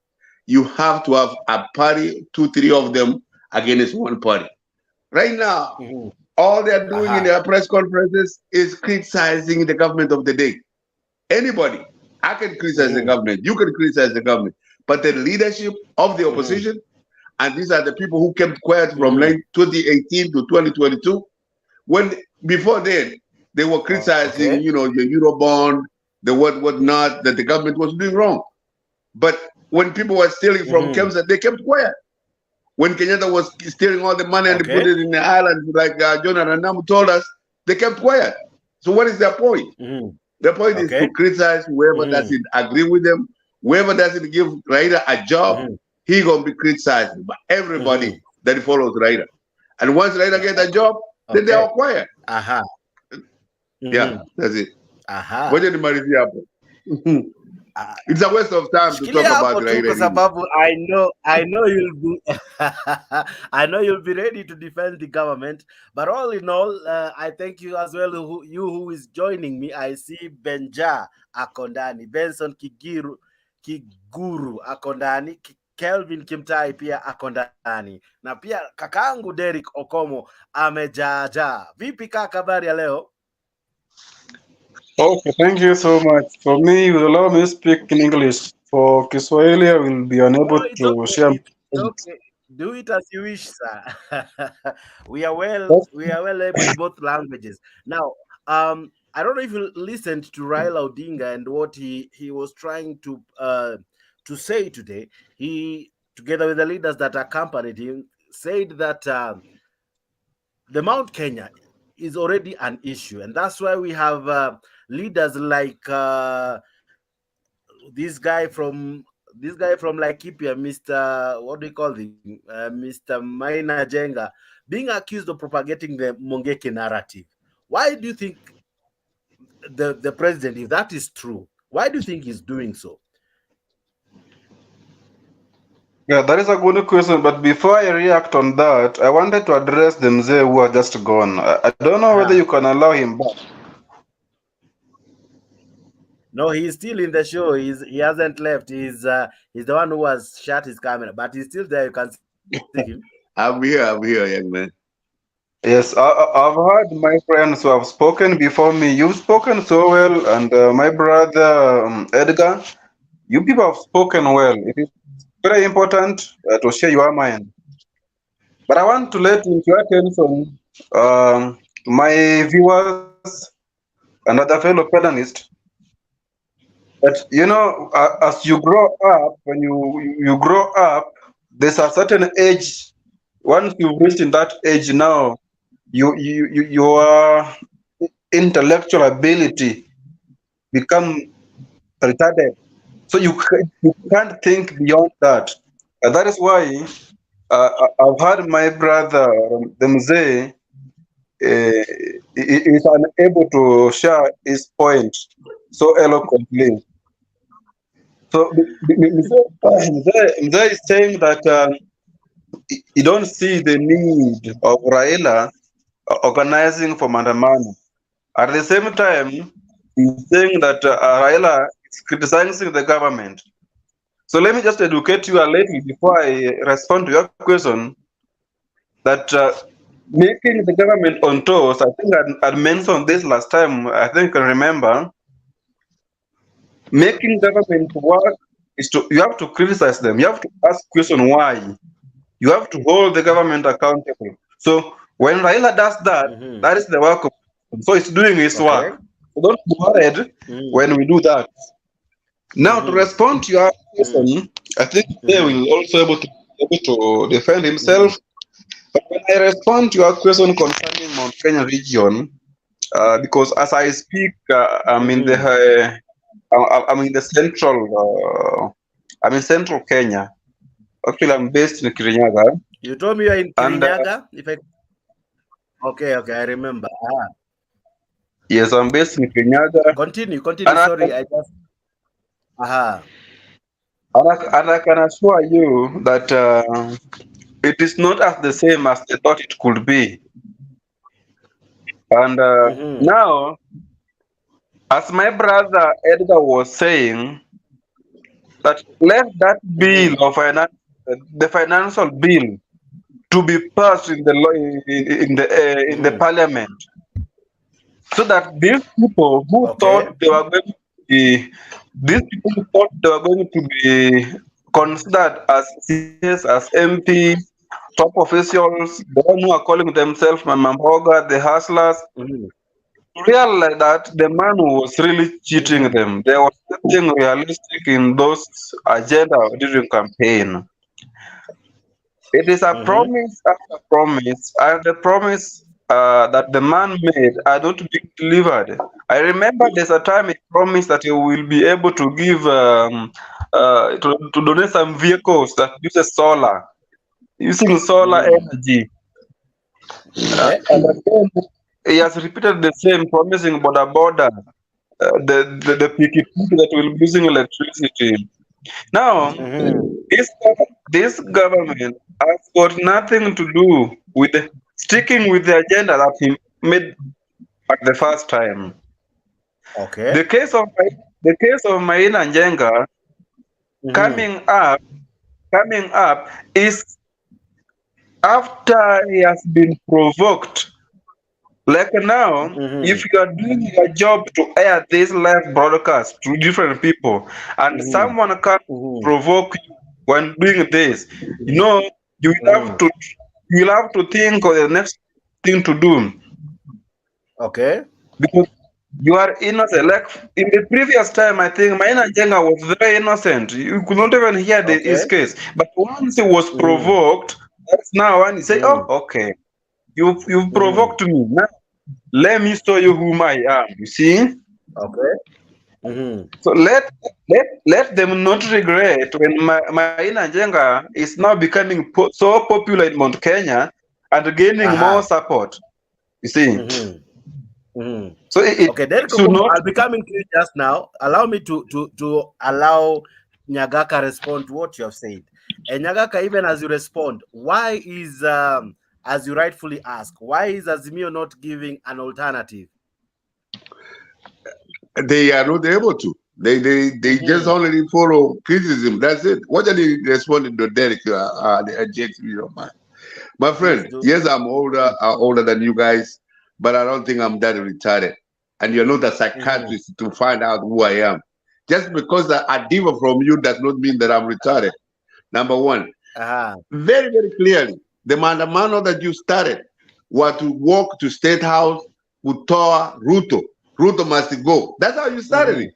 you have to have a party, 2, 3 of them against one party. Right now, all they are doing in their press conferences is criticizing the government of the day. Anybody, I can criticize the government, you can criticize the government, but the leadership of the opposition, and these are the people who kept quiet from 2018 to 2022, when before then, they were criticizing, you know, the Eurobond, the what-not, that the government was doing wrong. But when people were stealing from Kemsa, they kept quiet. When Kenyatta was stealing all the money and put it in the island, like Jonathan Namu told us, they kept quiet. So what is their point? The point is to criticize whoever doesn't agree with them, whoever doesn't give Raila a job, he gonna be criticized by everybody that follows Raila. And once Raila get a job, then they are quiet. Yeah, that's it. What did the happen? It's a waste of time to talk about Raila. I know you'll be I know you'll be ready to defend the government, but all in all, I thank you as well. Who is joining me? I see Benja Akondani, Benson Kiguru Akondani, Kelvin Kimtai pia Akondani, na pia kakangu Derek Okomo amejaja. Vipi kaka, habari ya leo? Okay, thank you so much. For me, you will allow me to speak in English. For Kiswahili, I will be unable No, it's to okay. share. It's okay. Do it as you wish, sir. we are That's well able in both languages. Now, I don't know if you listened to Raila Odinga and what he was trying to say today. He, together with the leaders that accompanied him, said that the Mount Kenya is already an issue, and that's why we have leaders like this guy from Laikipia, Mr. What do you call him, Mr. Maina Jenga, being accused of propagating the Mungeki narrative. Why do you think the president, if that is true, why do you think he's doing so? Yeah, that is a good question. But before I react on that, I wanted to address the Mzee who are just gone. I don't know whether you can allow him back. No, he's still in the show. He hasn't left. He's the one who has shut his camera, but he's still there. You can see him. I'm here, young man. Yes, I've heard my friends who have spoken before me. You've spoken so well, and my brother Edgar, you people have spoken well. It is very important to share your mind. But I want to let into your attention my viewers and other fellow panelists that as you grow up, when you grow up, there's a certain age. Once you've reached in that age now, your intellectual ability become retarded. So you can't think beyond that. That is why I've heard my brother the Mzee is unable to share his point so eloquently. So Mzee is saying that you don't see the need of Raila organizing for Maandamano. At the same time, he's saying that Raila is criticizing the government. So let me just educate you a little before I respond to your question. That making the government on toes, I think I'd mentioned this last time. I think I remember. Making government work is you have to criticize them. You have to ask question why. You have to hold the government accountable. So when Raila does that, that is the work of. So it's doing its work. So don't be worried when we do that. Now to respond to your question, I think they will also able to defend himself. But when I respond to your question concerning Mount Kenya region, because as I speak, I'm in the central. I'm in central Kenya. Actually, I'm based in Kirinyaga. You told me you're in And, Kirinyaga. Okay, I remember. Yes, I'm based in Kirinyaga. Continue. Sorry, I just. And I can assure you that it is not as the same as they thought it could be. And now, as my brother Edgar was saying, that let that bill of the financial bill to be passed in the in the parliament, so that these people who thought they were going to be considered as CS, as MP, top officials, the one who are calling themselves Mamamboga, the hustlers, realize that the man was really cheating them. There was nothing realistic in those agenda during campaign. It is a promise after promise, and the promise that the man made are not being delivered. I remember there's a time he promised that he will be able to give to donate some vehicles that uses solar, using solar energy. And again, he has repeated the same, promising border, the piki that will be using electricity. Now, this government has got nothing to do with sticking with the agenda that he made at the first time. Okay. The case of Maina Njenga coming up is after he has been provoked Like now, if you are doing your job to air this live broadcast to different people, and someone can provoke you when doing this, you know, you will have to think of the next thing to do. Okay. Because you are innocent. Like in the previous time, I think Maina Jenga was very innocent. You could not even hear his case. But once he was provoked, that's now when he say, "Oh, okay, you provoked me. Now let me show you whom I am." You see? Okay. So let them not regret when Maina Jenga is now becoming so popular in Mount Kenya and gaining more support. You see? So Okay, then I'll be coming to you just now. Allow me to allow Nyagaka respond to what you have said. And Nyagaka, even as you respond, why is as you rightfully ask, why is Azimio not giving an alternative? They are not able to. They just only follow criticism. That's it. What are they responding to Derek? My friend, yes, I'm older than you guys, but I don't think I'm that retarded. And you're not a psychiatrist to find out who I am. Just because I differ from you does not mean that I'm retarded. Number one, very, very clearly, the Maandamano that you started was to walk to State House with Ruto. Ruto must go. That's how you started it.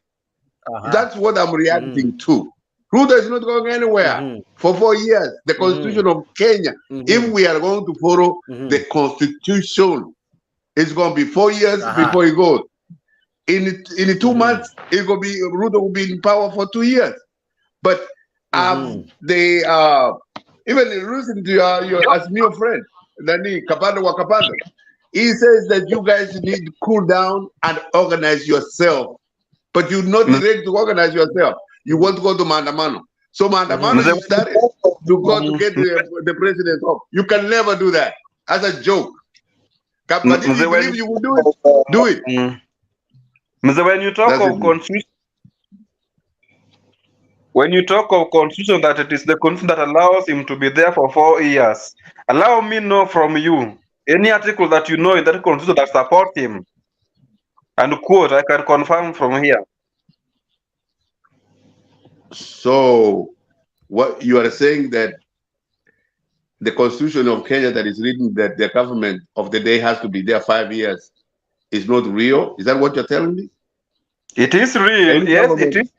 That's what I'm reacting to. Ruto is not going anywhere for 4 years. The Constitution of Kenya, if we are going to follow the Constitution, it's going to be 4 years before he goes. In 2 months, Ruto will be in power for 2 years. But they even listen to your Azimio friend, Nani Kapanda Wakapanda. He says that you guys need to cool down and organize yourself. But you're not ready to organize yourself. You want to go to Maandamano. So Maandamano you started to go to get the president off. You can never do that. As a joke. But if you believe you will do it, do it. When you talk of constitution, that it is the constitution that allows him to be there for 4 years, allow me know from you any article that you know in that constitution that support him. And quote, I can confirm from here. So, what you are saying that the Constitution of Kenya that is written that the government of the day has to be there 5 years is not real? Is that what you're telling me? It is real. Yes, it is.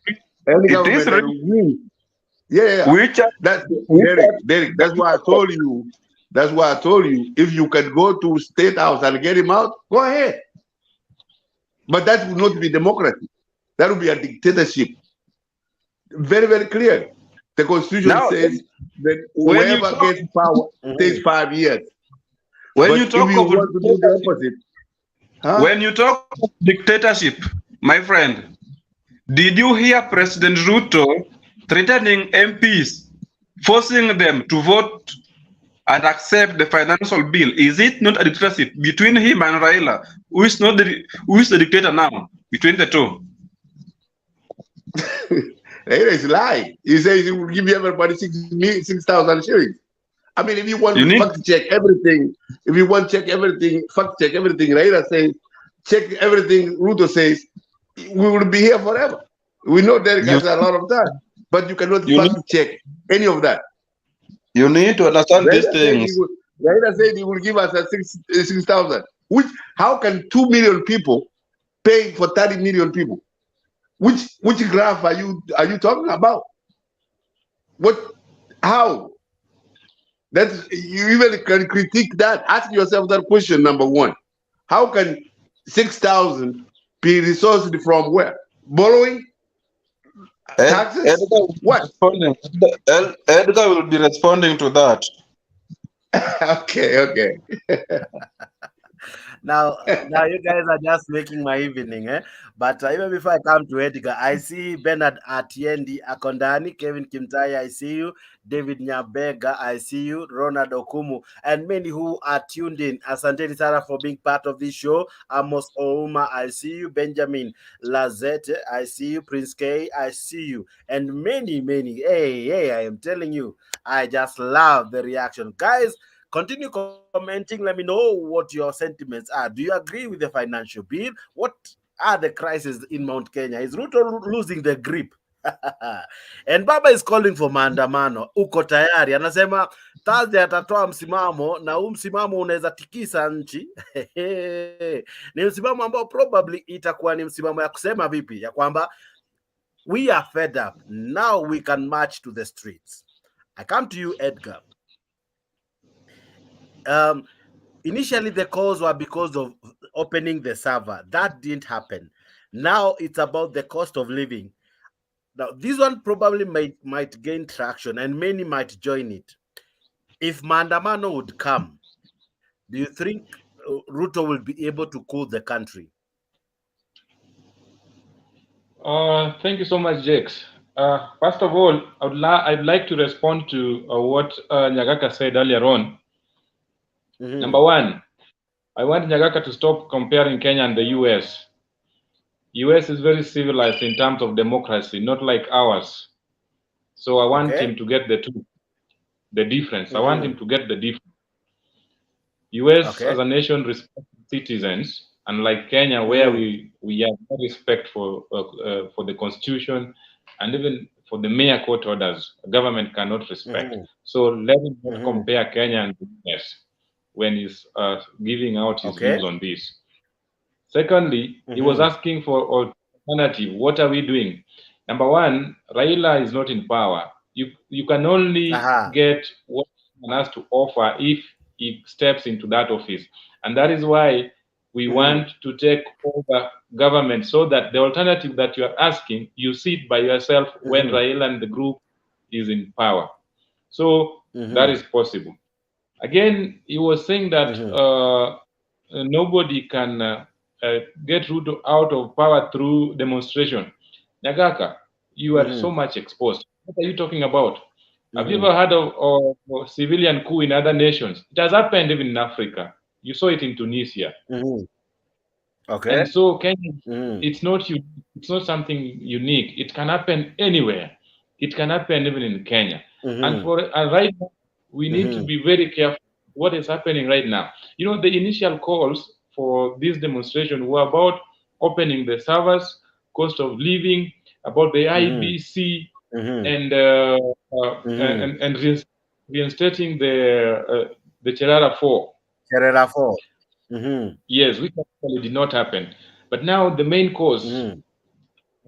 It is real. Yeah. Derek, that's why I told you. That's why I told you. If you can go to State House and get him out, go ahead. But that would not be democracy. That would be a dictatorship. Very, very clear. The Constitution says that whoever gets power takes 5 years. When but you talk if you want to do the opposite, when you talk of dictatorship, my friend, did you hear President Ruto threatening MPs, forcing them to vote and accept the financial bill? Is it not a dictatorship between him and Raila? Who is the dictator now between the two? Raila is lying. He says he will give everybody 6,000 shillings. I mean, if you want to fact check everything, fact check everything, Raila says, check everything Ruto says, we will be here forever. We know Derek has a lot of time, but you cannot fact check any of that. You need to understand these things. Raila said he will give us a 6,000. How can 2 million people pay for 30 million people? Which graph are you talking about? How? That you even can critique that. Ask yourself that question, number one. How can 6,000 be resourced from where? Borrowing? Taxes? What? Edgar will be responding to that. Okay. Now you guys are just making my evening, eh? But even before I come to Edgar, I see Bernard Atiendi Akondani, Kevin Kimtai, I see you, David Nyabega, I see you, Ronald Okumu, and many who are tuned in. Asante Sarah for being part of this show. Amos Ouma, I see you, Benjamin Lazette, I see you, Prince K, I see you, and many. Hey, I am telling you, I just love the reaction. Guys, Continue commenting. Let me know what your sentiments are. Do you agree with the financial bill? What are the crises in Mount Kenya? Is Ruto losing the grip? And Baba is calling for maandamano. Uko tayari? Anasema Thursday atatoa msimamo na msimamo unaweza tikisa nchi. Ni msimamo ambao probably itakuwa ni msimamo ya kusema vipi ya kwamba we are fed up. Now we can march to the streets. I come to you, Edgar. Initially the calls were because of opening the server. That didn't happen. Now it's about the cost of living. Now this one probably might gain traction and many might join it. If Maandamano would come, do you think Ruto will be able to cool the country? Thank you so much, Jakes. First of all, I'd like to respond to what Nyagaka said earlier on. Number one, I want Nyagaka to stop comparing Kenya and the US. US is very civilized in terms of democracy, not like ours. So I want him to get the difference. I want him to get the difference. US as a nation respects citizens, unlike Kenya, where we have no respect for the constitution and even for the mayor court orders. Government cannot respect. So let him not compare Kenya and the US when he's giving out his views on this. Secondly, he was asking for alternative. What are we doing? Number one, Raila is not in power. You can only get what he has to offer if he steps into that office. And that is why we want to take over government, so that the alternative that you are asking, you see it by yourself when Raila and the group is in power. So that is possible. Again, he was saying that nobody can get Ruto out of power through demonstration. Nyagaka, you are so much exposed. What are you talking about? Have you ever heard of civilian coup in other nations? It has happened even in Africa. You saw it in Tunisia. And so Kenya, it's not something unique. It can happen anywhere. It can happen even in Kenya. And right now, we need to be very careful what is happening right now. You know, the initial calls for this demonstration were about opening the servers, cost of living, about the IBC, and reinstating the Cherara 4. Cherara 4. Yes, which actually did not happen. But now the main cause,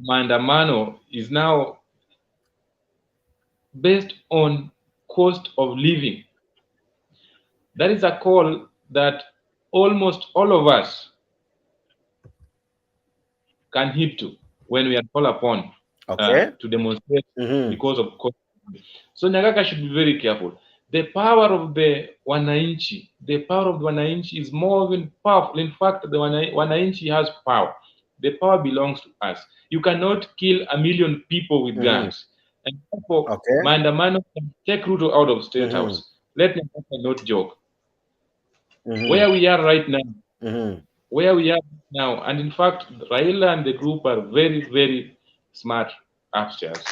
Maandamano, is now based on cost of living. That is a call that almost all of us can heed to when we are called upon to demonstrate because of cost. So Nyagaka should be very careful. The power of the Wananchi, is more than powerful. In fact, the Wananchi has power. The power belongs to us. You cannot kill 1 million people with guns. And therefore, Maandamano can take Ruto out of State House. Let me not joke. Where we are right now, and in fact, Raila and the group are very, very smart upstairs.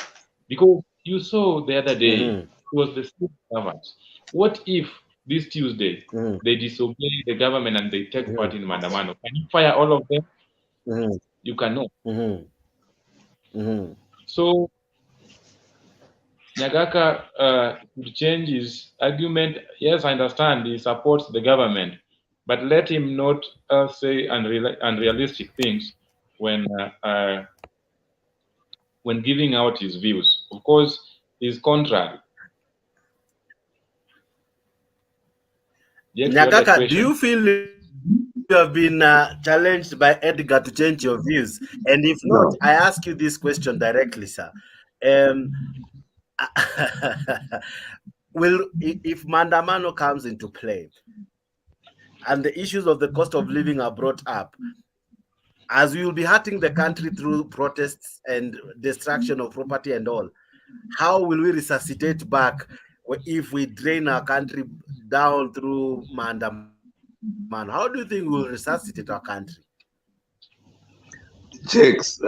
Because you saw the other day, it was the state government. What if this Tuesday they disobey the government and they take part in Maandamano? Can you fire all of them? You cannot. So Nyagaka to change his argument. Yes, I understand he supports the government, but let him not say unrealistic things when giving out his views. Of course, he's contrary. Nyagaka, do you feel you have been challenged by Edgar to change your views? And if not, I ask you this question directly, sir. If Maandamano comes into play and the issues of the cost of living are brought up, as we will be hurting the country through protests and destruction of property and all, how will we resuscitate back if we drain our country down through Maandamano? How do you think we will resuscitate our country? Checks,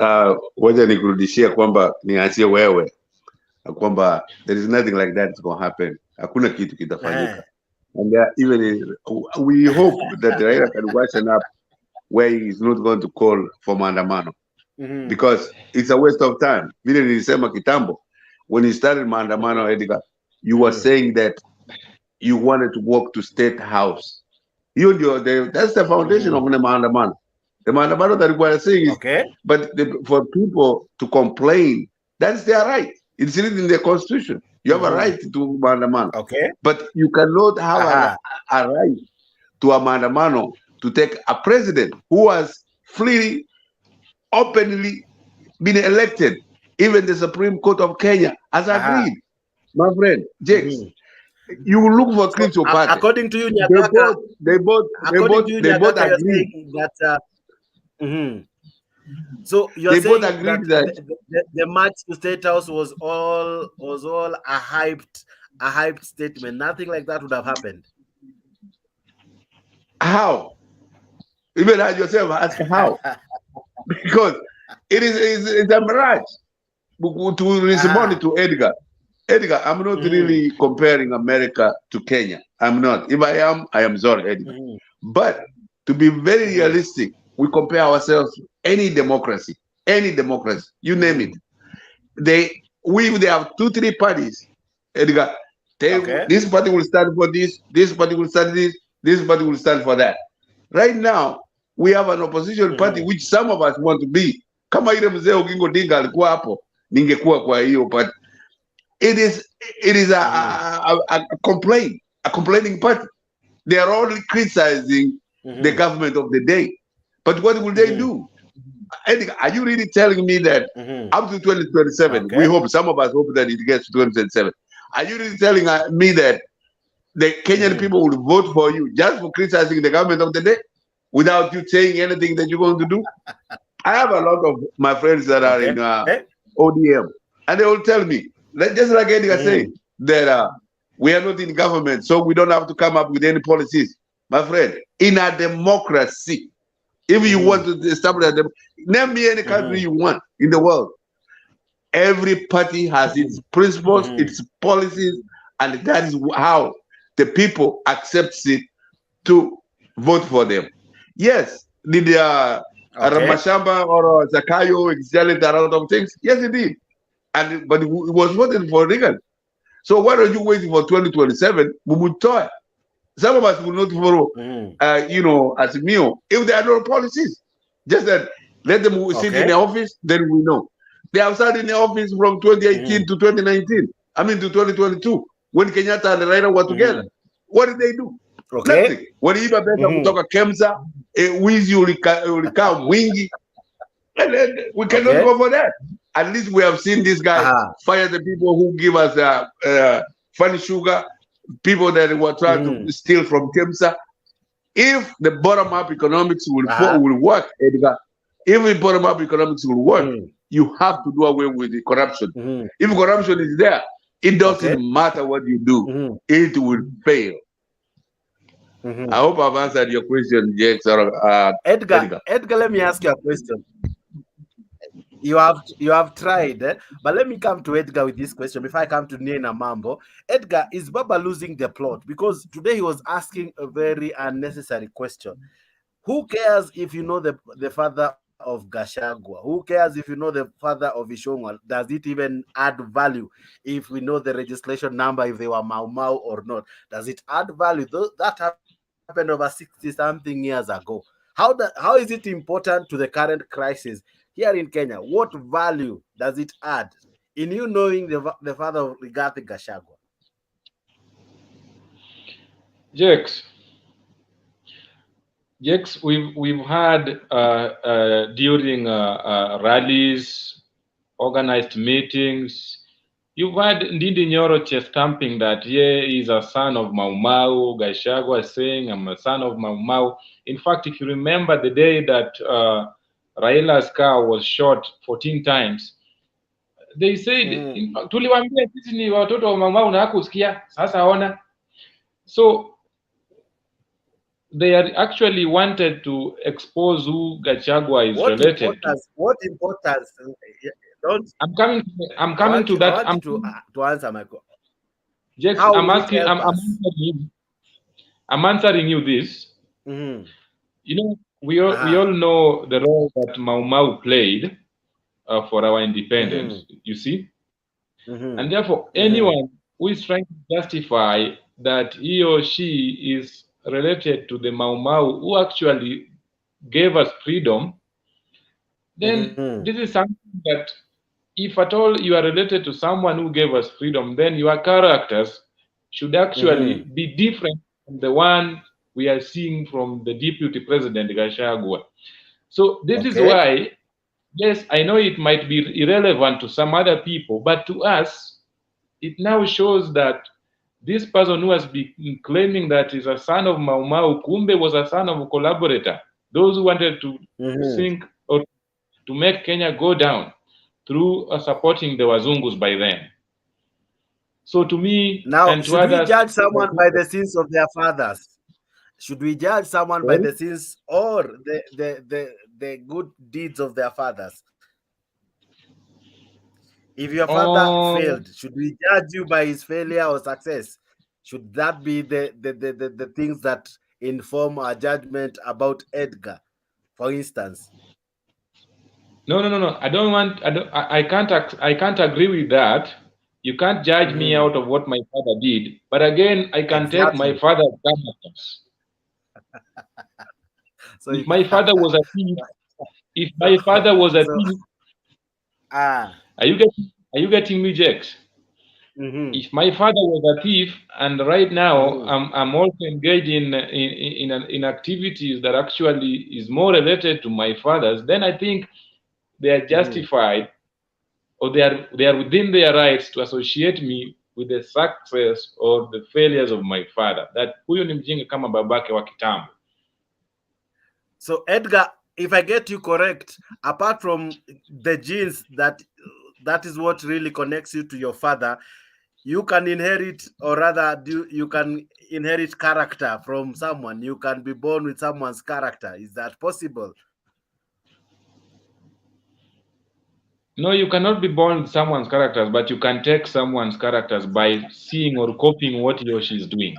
wacha nikurudishia kwamba niachie wewe kwamba there is nothing like that is going to happen. Hakuna kitu kitafanyika. And even we hope that Raila can wisen up where he is not going to call for Maandamano. Because it's a waste of time. Vile nilisema kitambo, when he started Maandamano, Edgar, you were saying that you wanted to walk to State House. That's the foundation of the Maandamano. The Maandamano that we are saying is, but for people to complain, that's their right. It's written in the Constitution. You have a right to Maandamano. But you cannot have a right to a Maandamano to take a president who has freely, openly been elected. Even the Supreme Court of Kenya has agreed. My friend, Jakes, you will look for Chris Opate. According to you, they both agreed that. So you're saying that the march to State House was all a hyped statement. Nothing like that would have happened. How? Even as yourself ask how? Because it's a mirage. To respond to Edgar, I'm not really comparing America to Kenya. I'm not. If I am sorry, Edgar. But to be very realistic, we compare ourselves to any democracy, you name it. They have 2-3 parties, Edgar. This party will stand for this party will stand this party will stand for that. Right now, we have an opposition party which some of us want to be. Kama ile mzee Oginga Odinga alikuwa hapo, ningekuwa kwa hiyo party. It is a complaining party. They are only criticizing the government of the day. But what will they do? Edgar, are you really telling me that up to 2027, we hope, some of us hope that it gets to 2027. Are you really telling me that the Kenyan people will vote for you just for criticizing the government of the day without you saying anything that you're going to do? I have a lot of my friends that are in ODM, and they will tell me, just like Edgar said, that we are not in government, so we don't have to come up with any policies. My friend, in a democracy, if you want to establish name me any country you want in the world. Every party has its principles, its policies, and that is how the people accepts it to vote for them. Yes, did Ramashamba or Zakayo excel a lot of things? Yes, it did. But it was voted for Reagan. So why are you waiting for 2027? Some of us will not follow, as Mio, if there are no policies. Just that let them sit in the office, then we know. They have sat in the office from 2018 to 2019. I mean to 2022, when Kenyatta and Raila were together. What did they do? Nothing. When Iba Beka kutoka Kemsa, wizi ulikaa mwingi. We cannot go for that. At least we have seen this guy fire the people who give us funny sugar, people that were trying to steal from Kemsa. If the bottom-up economics will work, Edgar, if the bottom-up economics will work, you have to do away with the corruption. If corruption is there, it doesn't matter what you do, it will fail. I hope I've answered your question, Jakes. Edgar, let me ask you a question. You have tried, but let me come to Edgar with this question before I come to Nena Mambo. Edgar, is Baba losing the plot? Because today he was asking a very unnecessary question. Who cares if you know the father of Gachagua? Who cares if you know the father of Ichungwa? Does it even add value if we know the registration number, if they were Mau Mau or not? Does it add value? That happened over 60-something years ago. How is it important to the current crisis here in Kenya? What value does it add in you knowing the father of Rigathi Gachagua? Jakes, we've had during rallies, organized meetings, you've had Ndindi Nyoro chest stamping that he's a son of Mau Mau. Gachagua saying, I'm a son of Mau Mau. In fact, if you remember the day that Raila's car was shot 14 times, they said, tuliwaambia sisi ni watoto wa Mau Mau na hakusikia, sasa ona. So they had actually wanted to expose who Gachagua is related to. What importance? I'm coming to that. To answer my question. Jackson, I'm asking you. I'm answering you this. You know, we all know the role that Mau Mau played for our independence, you see? And therefore, anyone who is trying to justify that he or she is related to the Mau Mau who actually gave us freedom, then this is something that if at all you are related to someone who gave us freedom, then your characters should actually be different from the one we are seeing from the Deputy President Gachagua. So this is why, yes, I know it might be irrelevant to some other people, but to us, it now shows that this person who has been claiming that is a son of Mau Mau, kumbe was a son of a collaborator. Those who wanted to sink or to make Kenya go down through supporting the Wazungus by then. So to me, now, and to should others, we judge someone by the sins of their fathers? Should we judge someone by the sins or the good deeds of their fathers? If your father failed, should we judge you by his failure or success? Should that be the things that inform our judgment about Edgar, for instance? No. I can't agree with that. You can't judge me out of what my father did. But again, I can take my father's characters. So if my father was a thief, are you getting me, Jax? If my father was a thief, and right now I'm also engaged in activities that actually is more related to my father's, then I think they are justified, or they are within their rights to associate me with the success or the failures of my father. That huyo ni mjinga kama babake wa kitambo. So Edgar, if I get you correct, apart from the genes that is what really connects you to your father, you can inherit, or rather you can inherit character from someone. You can be born with someone's character. Is that possible? No, you cannot be born with someone's characters, but you can take someone's characters by seeing or copying what he or she is doing.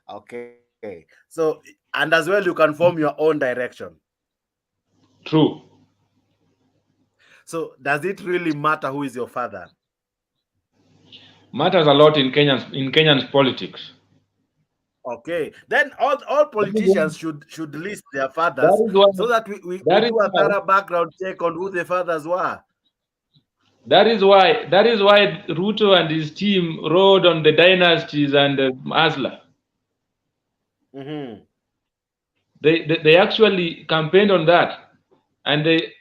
Okay. So, and as well, you can form your own direction. True. So, does it really matter who is your father? Matters a lot in Kenyan's politics. Okay, then all politicians should list their fathers so that we do a thorough background check on who the fathers were. That is why Ruto and his team rode on the dynasties and Asla. They actually campaigned on that, and they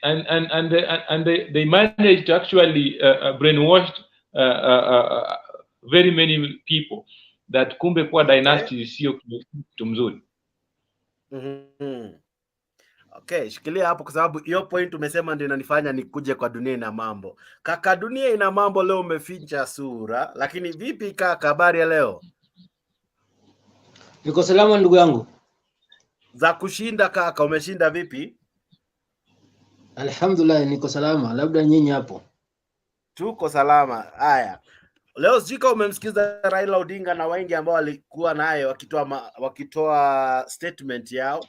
managed to actually brainwash very many people that kumbe kuwa dynasty sio kitu mzuri. Okay, shikilia hapo kwa sababu hiyo point umesema ndio inanifanya nikuje kwa Dunia Ina Mambo. Kaka, Dunia Ina Mambo leo umeficha sura, lakini vipi kaka, habari ya leo? Niko salama ndugu yangu. Za kushinda kaka, umeshinda vipi? Alhamdulillah niko salama, labda nyinyi hapo. Tuko salama. Haya. Leo sika umemsikiza Raila Odinga na wengi ambao walikuwa naye wakitoa statement yao.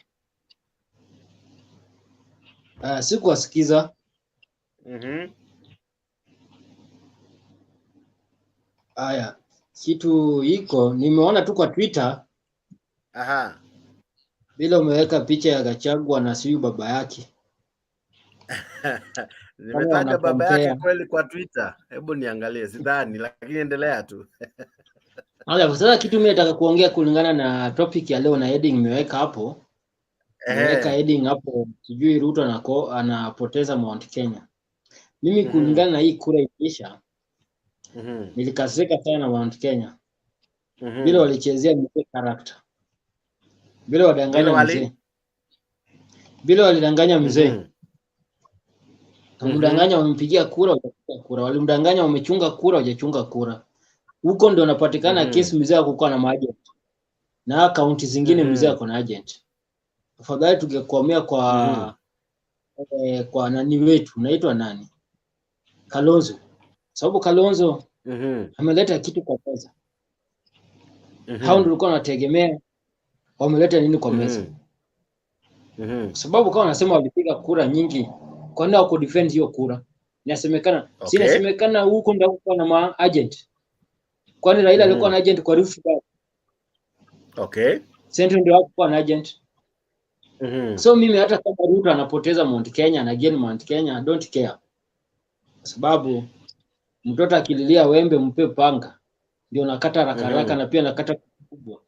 Sikuwasikiza. Haya, kitu iko nimeona tu kwa Twitter. Bila umeweka picha ya Gachagua na siyo baba yake. Nimetaja baba yake kweli kwa Twitter. Hebu niangalie, sidhani, lakini endelea tu. Haya, sasa kitu mimi nataka kuongea kulingana na topic ya leo na heading nimeweka hapo. Nimeweka heading hapo, sijui Ruto anapoteza Mount Kenya. Mimi kulingana na hii kura ikiisha, nilikasirika sana na Mount Kenya. Bila walichezea mzee character. Bila wadanganya mzee. Bila walidanganya mzee. Wamdanganya wamempigia kura hajapiga kura. Walimdanganya wamechunga kura hajachunga kura. Huko ndio unapatikana kesi mzee akukuwa na agent. Na akaunti zingine mzee ako na agent. Afadhali tungekomea kwa kwa nani wetu, unaitwa nani? Kalonzo. Sababu Kalonzo ameleta kitu kwa pesa. Hao ndio walikuwa wanategemea wameleta nini kwa meza. Sababu kama wanasema walipiga kura nyingi, kwa nini wako defend hiyo kura? Inasemekana, si inasemekana huko ndio kwa na ma agent. Kwani Raila alikuwa na agent kwa Rift Valley? Central ndio hapo na agent. So mimi hata kama Ruto anapoteza Mount Kenya na gain Mount Kenya, I don't care. Kwa sababu mtoto akililia wembe mpe panga. Ndio nakata haraka na pia nakata kubwa.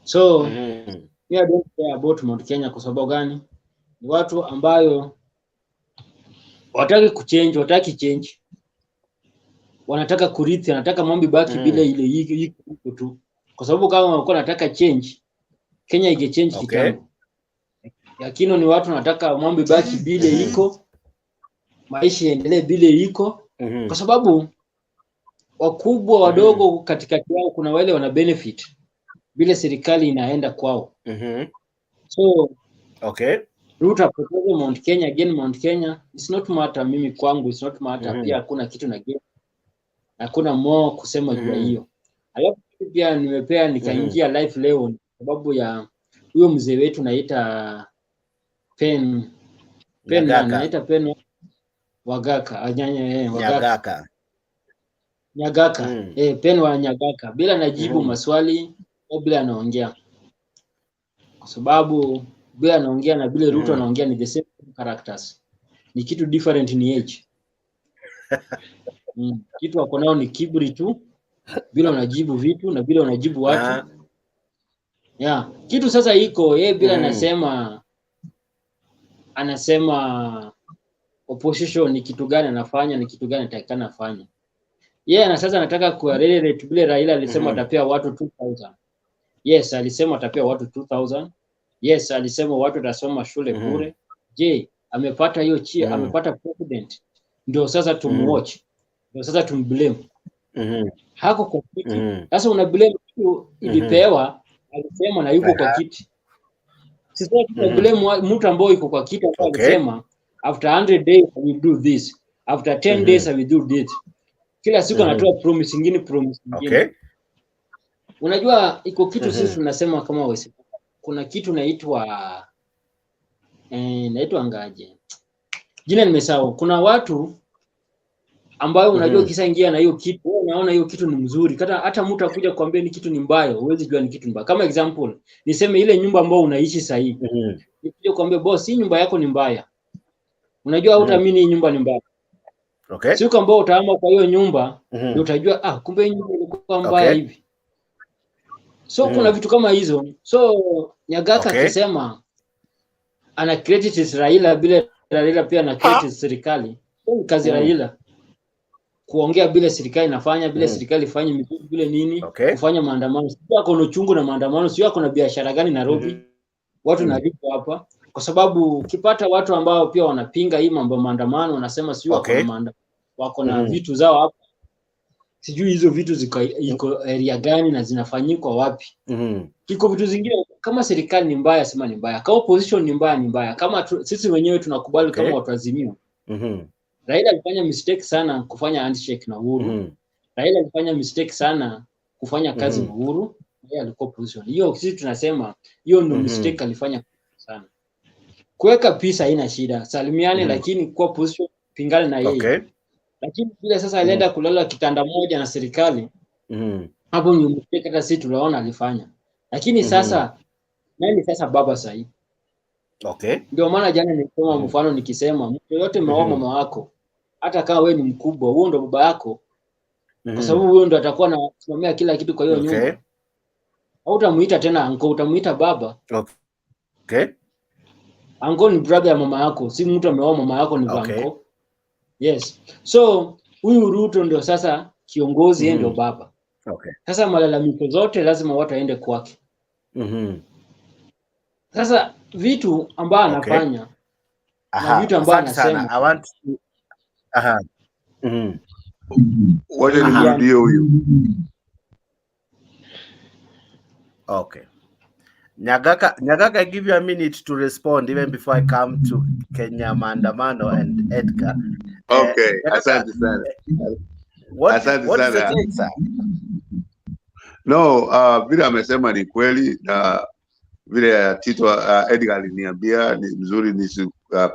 So I don't care about Mount Kenya kwa sababu gani? Ni watu ambayo wataki change. Wanataka kurithi, wanataka mambo baki bila ile iko tu. Kwa sababu kama wanakuwa wanataka change, Kenya ige change kitambo. Lakini ni watu wanataka mambo baki bila iko, maisha yaendelee bila iko. Kwa sababu wakubwa wadogo katikati yao kuna wale wana benefit bila serikali inaenda kwao. So Ruto apoteze Mount Kenya, again Mount Kenya, it's not matter mimi kwangu, it's not matter pia hakuna kitu na game. Hakuna more kusema juu hiyo. Alafu pia nimepea nikaingia live leo sababu ya huyo mzee wetu naita naita Pen Wagaka, Nyagaka. Pen wa Nyagaka bila najibu maswali au bila anaongea. Kwa sababu bila anaongea na bila Ruto anaongea ni the same characters. Ni kitu different ni age. Kitu wako nao ni kiburi tu, bila unajibu vitu na bila unajibu watu. Kitu sasa iko yeye bila anasema opposition ni kitu gani anafanya, ni kitu gani atakana afanye. Yeye sasa anataka kuarelate bila Raila alisema atapea watu 2000. Yes, alisema atapea watu 2000. Yes, alisema watu watasoma shule bure. Je, amepata hiyo amepata president? Ndio sasa tumwatch. Ndio sasa tumblame. Hako kwa kiti. Sasa una blame ilipewa alisema na yuko kwa kiti. Sisi blame mtu ambaye yuko kwa kiti alisema after 100 days I will do this. After 10 days I will do this. Kila siku anatoa promise nyingine. Unajua iko kitu sisi tunasema kama wewe. Kuna kitu naitwa ngaje. Jina nimesahau. Kuna watu ambao unajua kisa ingia na hiyo kitu, unaona hiyo kitu ni mzuri. Hata mtu akuja kuambia ni kitu ni mbaya, huwezi jua ni kitu mbaya. Kama example, niseme ile nyumba ambayo unaishi sasa hivi. Nikija kuambia boss, hii nyumba yako ni mbaya. Unajua hutaamini hii nyumba ni mbaya. Siku ambao utaama kwa hiyo nyumba, ndio utajua kumbe hii nyumba ilikuwa mbaya hivi. So kuna vitu kama hizo. So Nyagaka akisema ana credit Raila bila Raila pia ana credit serikali. Kwa kazi Raila kuongea bila serikali inafanya, bila serikali ifanye mipango bila nini, kufanya maandamano. Sio ako na uchungu na maandamano, sio ako na biashara gani Nairobi. Watu nalipo hapa kwa sababu ukipata watu ambao pia wanapinga hii mambo maandamano wanasema sio wako na vitu zao hapa. Sijui hizo vitu iko area gani na zinafanyikwa wapi. Kiko vitu zingine kama serikali ni mbaya sema ni mbaya. Kama opposition ni mbaya. Kama sisi wenyewe tunakubali kama watu Azimio. Raila alifanya mistake sana kufanya handshake na Uhuru. Raila alifanya mistake sana kufanya kazi na Uhuru. Yeye alikuwa opposition. Hiyo sisi tunasema hiyo ndio mistake alifanya sana. Kuweka peace haina shida. Salimiane lakini kwa opposition pingane na yeye. Lakini bila sasa alienda kulala kitanda moja na serikali. Hapo ni mistake hata sisi tunaona alifanya. Lakini sasa nani sasa baba sahi? Ndio maana jana nilisema mfano nikisema mtu yote mama wako hata kama wewe ni mkubwa huo ndo baba yako. Kwa sababu huyo ndo atakuwa anasimamia kila kitu kwa hiyo nyumba. Au utamuita tena uncle, utamuita baba. Uncle ni brother ya mama yako, si mtu ameoa mama yako ni uncle. Yes. So huyu Ruto ndio sasa kiongozi yeye ndio baba. Sasa malalamiko zote lazima watu waende kwake. Sasa vitu ambao anafanya na vitu ambao anasema Wacha nimrudie huyu. Nyagaka, I give you a minute to respond even before I come to Kenya Maandamano and Edgar. Asante sana. What is the take, sir? No, vile amesema ni kweli, na vile Tito Edgar aliniambia ni mzuri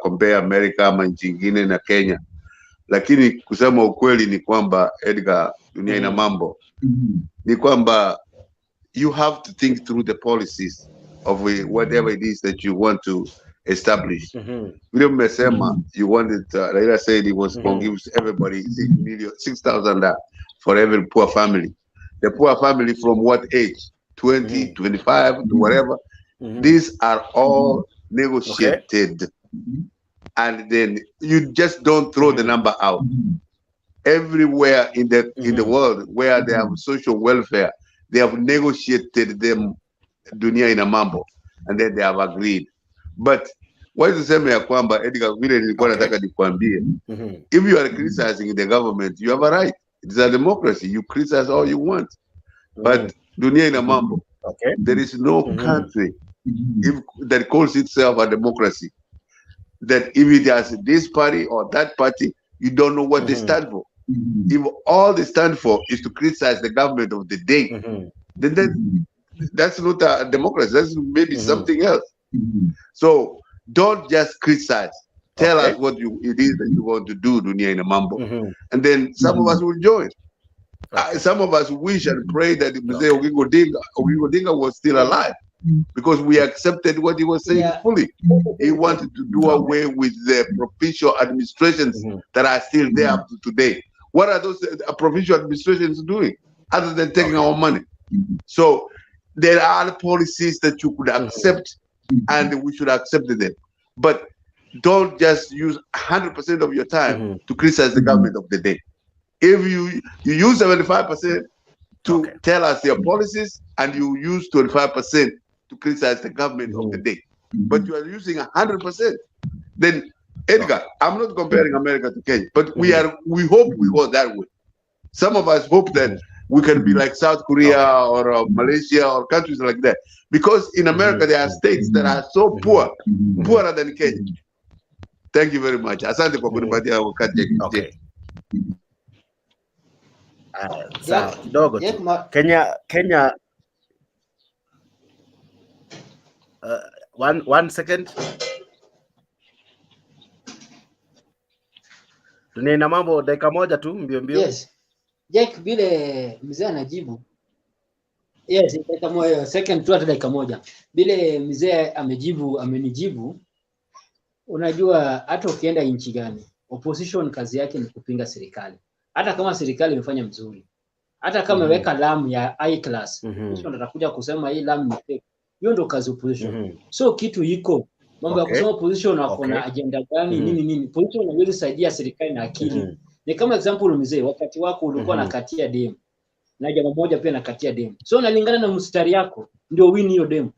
compare America ama nchi nyingine na Kenya, lakini kusema ukweli ni kwamba Edgar, dunia ina mambo, ni kwamba you have to think through the policies of whatever it is that you want to establish. Vile mmesema, you wanted, Raila said he was going to give everybody 6,000 for every poor family. The poor family from what age? 20, 25, to whatever. These are all negotiated. And then you just don't throw the number out. Everywhere in the world where they have social welfare, they have negotiated them dunia ina mambo, and then they have agreed. But why is the ya kwamba Edgar, vile nilikuwa nataka nikwambie, if you are criticizing the government, you have a right. It's a democracy. You criticize all you want. But dunia ina mambo. There is no country that calls itself a democracy that if it has this party or that party, you don't know what they stand for. If all they stand for is to criticize the government of the day, then that's not a democracy. That's maybe something else. So don't just criticize. Tell us what it is that you want to do, dunia ina mambo, and then some of us will join. Some of us wish and pray that Oginga Odinga was still alive, because we accepted what he was saying fully. He wanted to do away with the provincial administrations that are still there up to today. What are those provincial administrations doing other than taking our money? So there are policies that you could accept, and we should accept them. But don't just use 100% of your time to criticize the government of the day. If you use 75% to tell us your policies, and you use 25% to criticize the government of the day, but you are using 100%, then Edgar, I'm not comparing America to Kenya, but we hope we go that way. Some of us hope that we can be like South Korea or Malaysia or countries like that, because in America there are states that are so poor, poorer than Kenya. Thank you very much. Asante kwa kunipatia wakati. Sawa kidogo tu. Kenya one second. Tunaina mambo dakika moja tu mbio mbio. Yes. Jack, bile mzee anajibu. Yes, dakika moja, second tu hata dakika moja. Bile mzee amenijibu. Unajua hata ukienda nchi gani, opposition kazi yake ni kupinga serikali. Hata kama serikali imefanya mzuri. Hata kama imeweka lam ya high class, opposition atakuja kusema hii lam ni fake. Hiyo ndio kazi opposition. So kitu iko mambo ya kusema opposition wako na agenda gani nini. Opposition inaweza saidia serikali na akili. Ni kama example mzee, wakati wako ulikuwa na katia dem. Na jamaa mmoja pia na katia dem. So unalingana na mstari yako ndio win hiyo dem.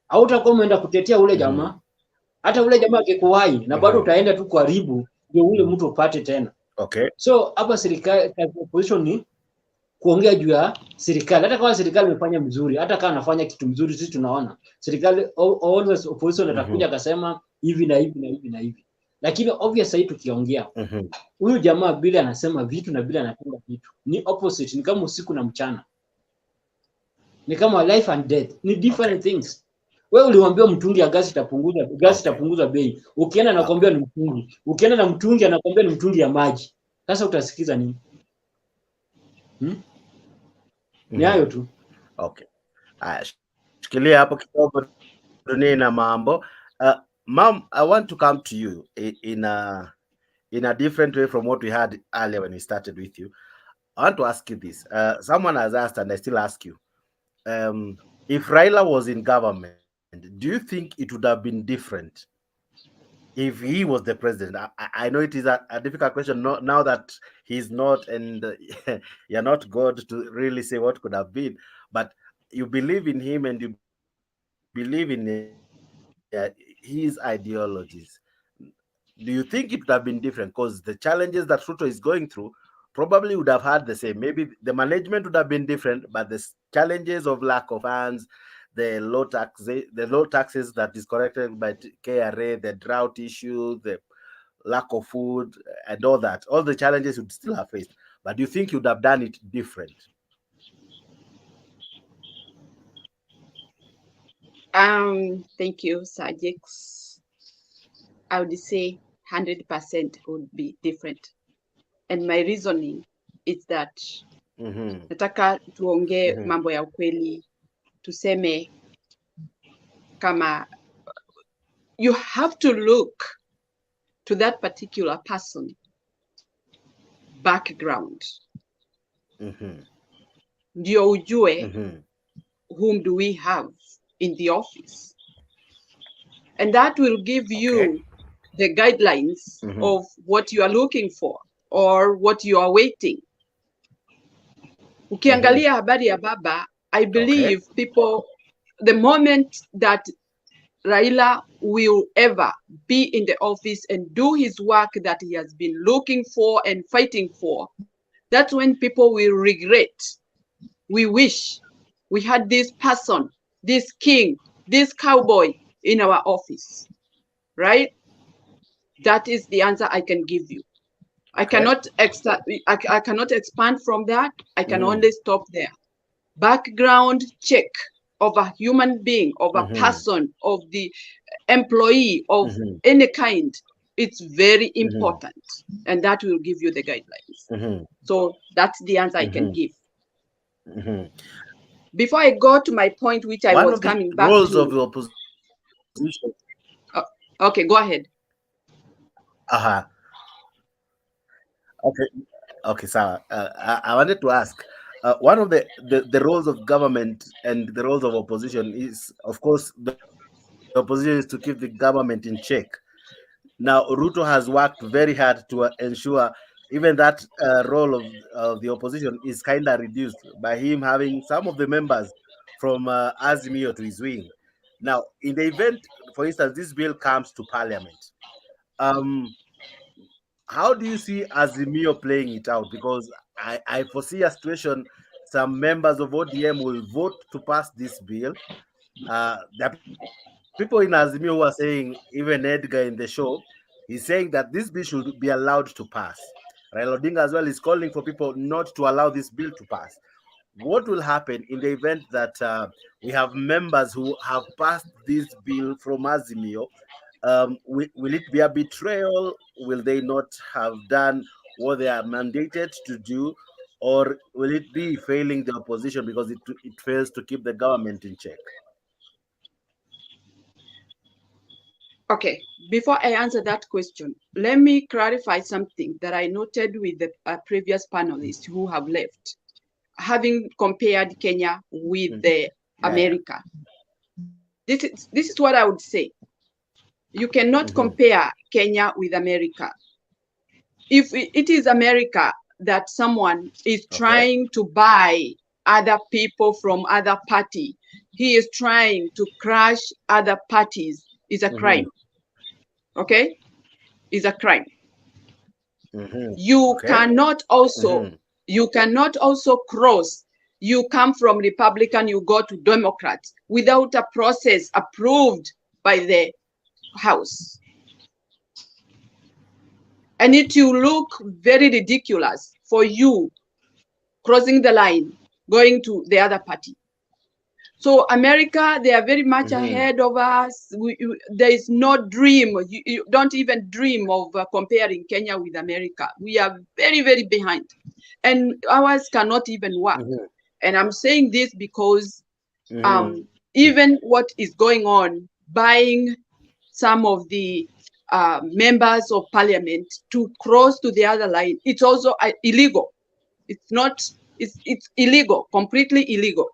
Hautakuwa umeenda kutetea ule jamaa. Hata ule jamaa akikuwahi na bado utaenda tu kuharibu ndio ule mtu upate tena. So hapa serikali opposition ni kuongea juu ya serikali. Hata kama serikali imefanya mzuri, hata kama anafanya kitu mzuri, sisi tunaona serikali always opposition atakuja akasema hivi na hivi na hivi na hivi. Lakini obviously tukiongea huyu jamaa bila anasema vitu na bila anatenda vitu ni opposite, ni kama usiku na mchana, ni kama life and death, ni different things. Wewe uliwaambia mtungi ya gasi itapunguza bei, ukienda nakwambia ni mtungi, ukienda na mtungi anakwambia ni mtungi ya maji. Sasa utasikiza nini? Ni hayo tu. Shikilia hapo kidogo, dunia ina mambo. Mom, I want to come to you in a different way from what we had earlier when we started with you. I want to ask you this. Someone has asked, and I still ask you, if Raila was in government, do you think it would have been different if he was the president? I know it is a difficult question now that he's not, and you're not God to really say what could have been, but you believe in him and you believe in his ideologies. Do you think it would have been different? Because the challenges that Ruto is going through probably would have had the same. Maybe the management would have been different, but the challenges of lack of funds, the low taxes that is corrected by KRA, the drought issue, the lack of food, and all that, all the challenges would still have faced. But do you think you would have done it different? Thank you, Sajix. I would say 100% would be different. And my reasoning is that nataka tuongee mambo ya ukweli, tuseme kama you have to look to that particular person background. Ndio ujue whom do we have in the office. And that will give you the guidelines of what you are looking for or what you are waiting. Ukiangalia habari ya baba, I believe people, the moment that Raila will ever be in the office and do his work that he has been looking for and fighting for, that's when people will regret. We wish we had this person, this king, this cowboy in our office, right? That is the answer I can give you. I cannot expand from that. I can only stop there. Background check of a human being, of a person, of the employee of any kind, it's very important. And that will give you the guidelines. So that's the answer I can give. Before I go to my point, which I was coming back to. Roles of the opposition. Okay, go ahead. Okay, so I wanted to ask, one of the roles of government and the roles of opposition is, of course, the opposition is to keep the government in check. Now, Ruto has worked very hard to ensure even that role of the opposition is kind of reduced by him having some of the members from Azimio to his wing. Now, in the event, for instance, this bill comes to parliament, how do you see Azimio playing it out? Because I foresee a situation, some members of ODM will vote to pass this bill. There are people in Azimio who are saying, even Edgar in the show, he's saying that this bill should be allowed to pass. Raila Odinga as well is calling for people not to allow this bill to pass. What will happen in the event that we have members who have passed this bill from Azimio? Will it be a betrayal? Will they not have done what they are mandated to do? Or will it be failing the opposition because it fails to keep the government in check? Okay, before I answer that question, let me clarify something that I noted with the previous panelists who have left, having compared Kenya with America. This is what I would say. You cannot compare Kenya with America. If it is America that someone is trying to buy other people from other party, he is trying to crush other parties, is a crime. Okay? Is a crime. You cannot also cross. You come from Republican, you go to Democrats without a process approved by the House. And it will look very ridiculous for you crossing the line, going to the other party. So America, they are very much ahead of us. There is no dream. You don't even dream of comparing Kenya with America. We are very, very behind. And ours cannot even work. And I'm saying this because even what is going on, buying some of the members of parliament to cross to the other line, it's also illegal. It's not, it's illegal, completely illegal.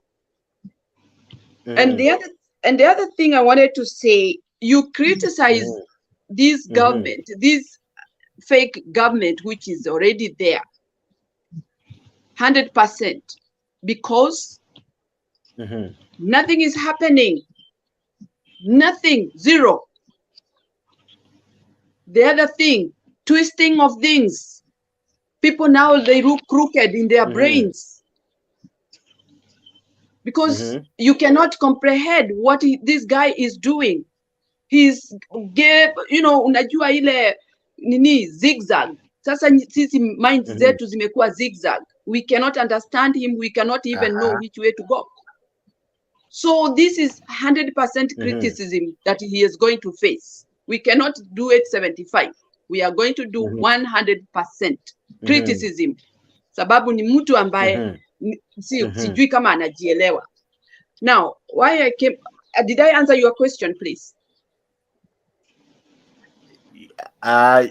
And the other thing I wanted to say, you criticize this government, this fake government, which is already there, 100%, because nothing is happening. Nothing, zero. The other thing, twisting of things. People now, they look crooked in their brains. Because you cannot comprehend what this guy is doing. He's gave, unajua ile nini zigzag. Sasa sisi minds zetu zimekuwa zigzag. We cannot understand him. We cannot even know which way to go. So this is 100% criticism that he is going to face. We cannot do it 75. We are going to do 100% criticism. Sababu ni mtu ambaye sijui kama anajielewa. Now, why I came, did I answer your question, please?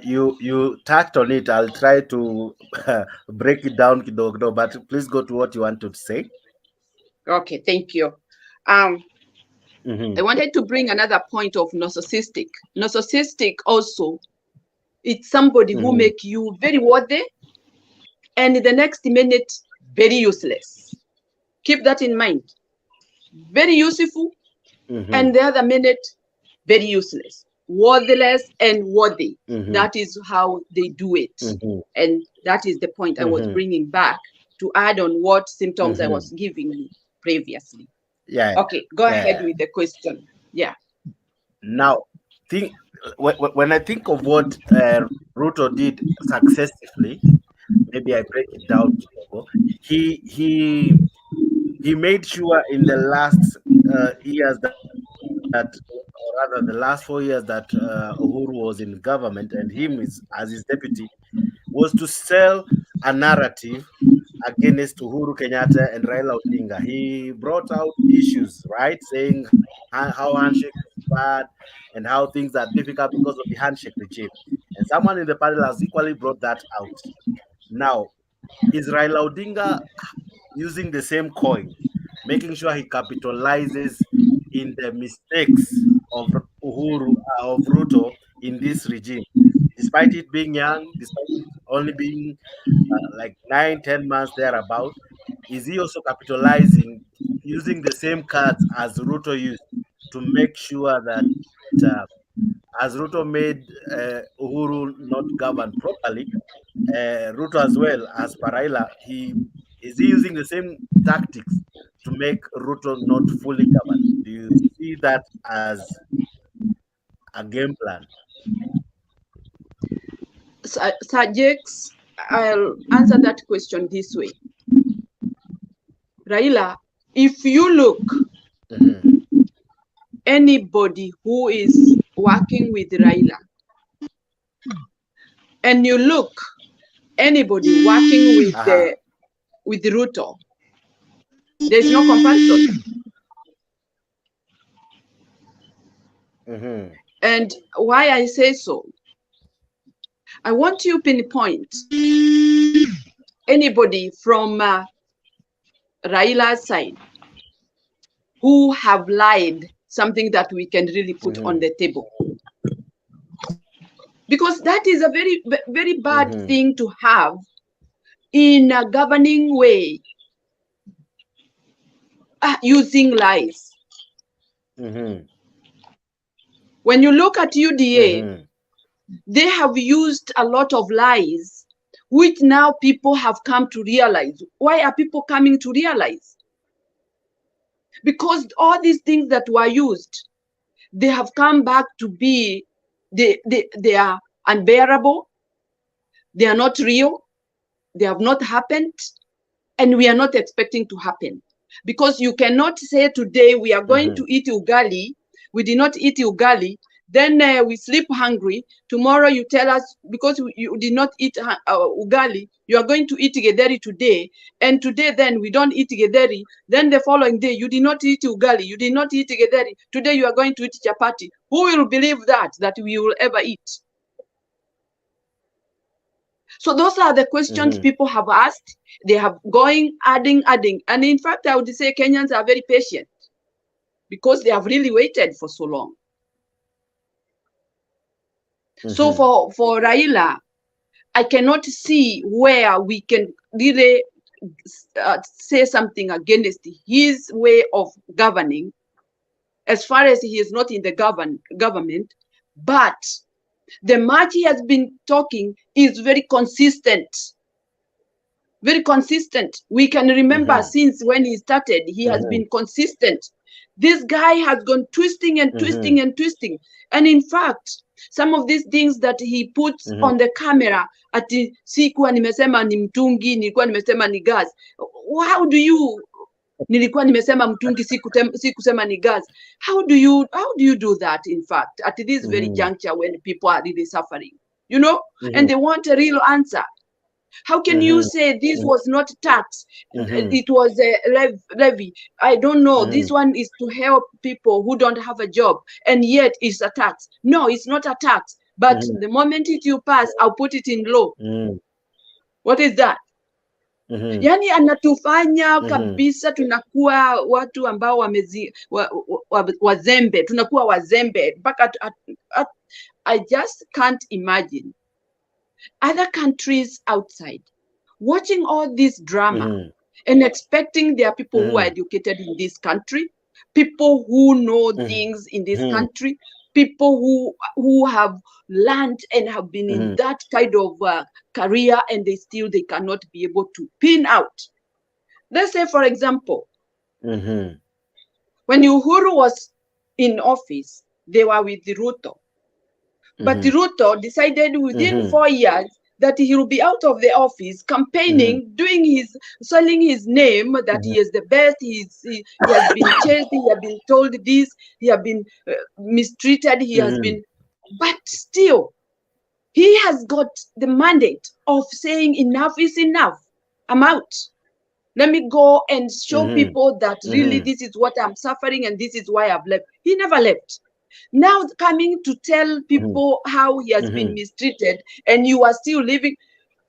You touched on it. I'll try to break it down kidogo, but please go to what you want to say. Okay, thank you. I wanted to bring another point of narcissistic. Narcissistic also, it's somebody who make you very worthy and the next minute very useless. Keep that in mind. Very useful and the other minute very useless. Worthless and worthy. That is how they do it. And that is the point I was bringing back to add on what symptoms I was giving you previously. Yeah. Okay, go ahead with the question. Yeah. Now, when I think of what Ruto did successfully, maybe I break it down. He made sure in the last years that, or rather the last 4 years that Uhuru was in government and him as his deputy, was to sell a narrative against Uhuru Kenyatta and Raila Odinga. He brought out issues, right, saying how handshake is bad and how things are difficult because of the handshake regime. And someone in the panel has equally brought that out. Now, is Raila Odinga using the same coin, making sure he capitalizes in the mistakes of Uhuru, of Ruto in this regime, despite it being young, despite it only being like 9-10 months thereabout? Is he also capitalizing using the same cards as Ruto used to make sure that as Ruto made Uhuru not govern properly, Ruto as well as Raila, is he using the same tactics to make Ruto not fully govern? Do you see that as a game plan? Sajeks, I'll answer that question this way. Raila, if you look, anybody who is working with Raila, and you look, anybody working with Ruto, there's no comparison. And why I say so, I want you to pinpoint anybody from Raila's side who have lied, something that we can really put on the table. Because that is a very, very bad thing to have in a governing way, using lies. When you look at UDA, they have used a lot of lies, which now people have come to realize. Why are people coming to realize? Because all these things that were used, they have come back to be, they are unbearable, they are not real, they have not happened, and we are not expecting to happen. Because you cannot say today we are going to eat ugali, we did not eat ugali, then we sleep hungry. Tomorrow you tell us, because you did not eat ugali, you are going to eat githeri today. And today then we don't eat githeri. Then the following day you did not eat ugali, you did not eat githeri. Today you are going to eat chapati. Who will believe that we will ever eat? So those are the questions people have asked. They have going, adding. And in fact, I would say Kenyans are very patient because they have really waited for so long. So for Raila, I cannot see where we can really say something against his way of governing, as far as he is not in the government. But the much he has been talking is very consistent. Very consistent. We can remember since when he started, he has been consistent. This guy has gone twisting and twisting and twisting. And in fact, some of these things that he puts on the camera, ati sikuwa nimesema ni mtungi, nilikuwa nimesema ni gas. How do you Nilikuwa nimesema mtungi, si kusema ni gas. How do you do that, in fact, at this very juncture when people are really suffering, you know, and they want a real answer? How can you say this was not tax? It was a levy. I don't know. This one is to help people who don't have a job, and yet it's a tax. No, it's not a tax. But the moment you pass, I'll put it in law. What is that? Yani anatufanya kabisa tunakuwa watu ambao wazembe, tunakuwa wazembe mpaka I just can't imagine other countries outside watching all this drama and expecting there are people who are educated in this country, people who know things in this country, people who have learned and have been in that kind of career, and they cannot be able to pin out. Let's say, for example, when Uhuru was in office, they were with the Ruto. But Ruto decided within 4 years that he will be out of the office, campaigning, selling his name that he is the best. He has been chased. He has been told this. He has been mistreated. He has been, but still, he has got the mandate of saying enough is enough. I'm out. Let me go and show people that really this is what I'm suffering and this is why I've left. He never left. Now coming to tell people how he has been mistreated and you are still living.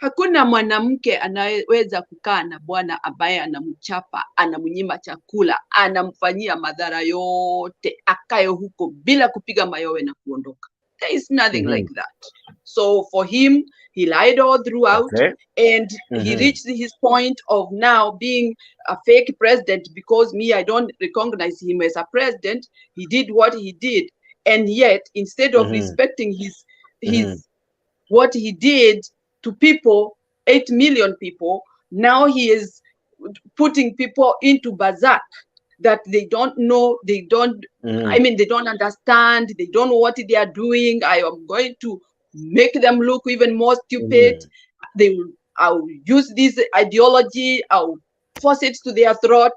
Hakuna mwanamke anaweza kukaa na bwana ambaye anamchapa, anamnyima chakula, anamfanyia madhara yote, akae huko bila kupiga mayowe na kuondoka. There is nothing like that. So for him, he lied all throughout, and he reached his point of now being a fake president because I don't recognize him as a president. He did what he did, and yet instead of respecting his what he did to people, 8 million people, now he is putting people into berserk that they don't know, they don't, they don't understand, they don't know what they are doing. I am going to make them look even more stupid. I'll use this ideology, I'll force it to their throat.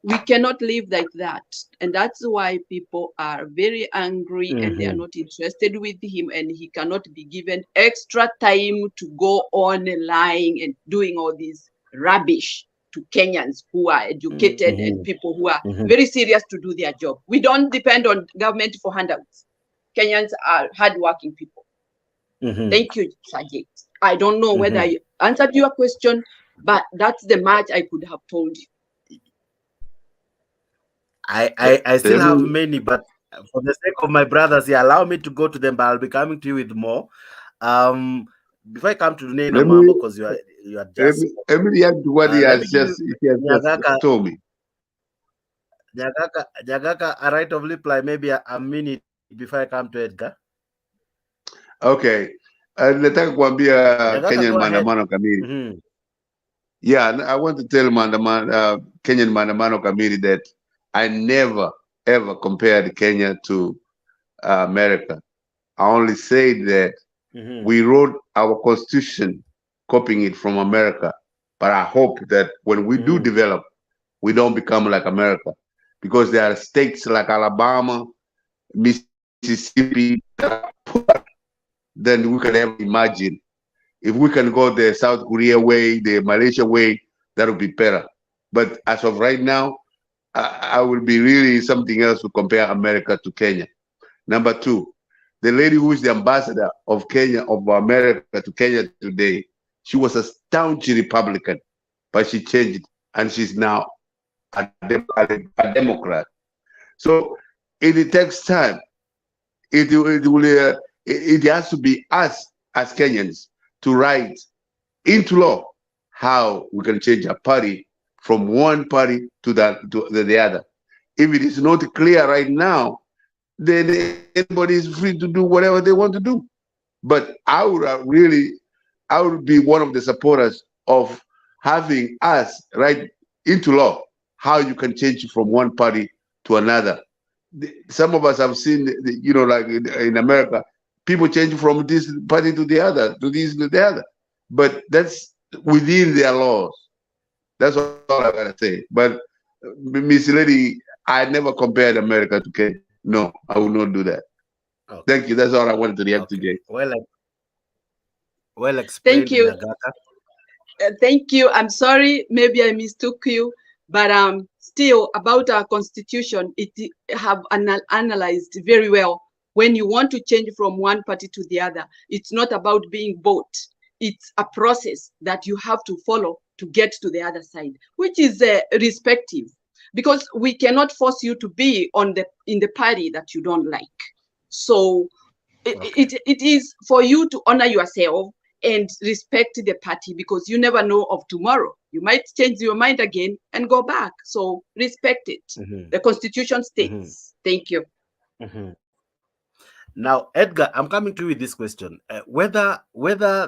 We cannot live like that. And that's why people are very angry and they are not interested with him, and he cannot be given extra time to go on lying and doing all this rubbish to Kenyans who are educated and people who are very serious to do their job. We don't depend on government for handouts. Kenyans are hardworking people. Thank you, Sajid. I don't know whether I answered your question, but that's the much I could have told you. I still have many, but for the sake of my brothers here, allow me to go to them, but I'll be coming to you with more. Before I come to the name, because you are just let me react to what he has just told me. Jagaka, a right of reply, maybe a minute before I come to Edgar. Okay. Nataka kuambia Kenyan Maandamano Kamili. Yeah, I want to tell Kenyan Maandamano Kamili that I never ever compared Kenya to America. I only said that we wrote our constitution copying it from America, but I hope that when we do develop, we don't become like America, because there are states like Alabama, Mississippi that are poorer than we can ever imagine. If we can go the South Korea way, the Malaysia way, that would be better. But as of right now, I will be really something else to compare America to Kenya. Number two, the lady who is the ambassador of Kenya, of America to Kenya today, she was a staunch Republican, but she changed and she's now a Democrat. So it takes time. It has to be us as Kenyans to write into law how we can change a party from one party to the other. If it is not clear right now, then anybody is free to do whatever they want to do. But I would be one of the supporters of having us write into law how you can change from one party to another. Some of us have seen, like in America, people change from this party to the other, to this to the other. But that's within their laws. That's all I gotta say. But misleading. I never compared America to Kenya. No, I will not do that. Okay. Thank you. That's all I wanted to react to, Jay. Well explained. Thank you. Thank you. I'm sorry, maybe I mistook you, but still about our constitution, it have analyzed very well. When you want to change from one party to the other, it's not about being bought. It's a process that you have to follow to get to the other side, which is respective, because we cannot force you to be in the party that you don't like. So it is for you to honor yourself and respect the party, because you never know of tomorrow. You might change your mind again and go back. So respect it. The constitution states. Thank you. Now, Edgar, I'm coming to you with this question. Whether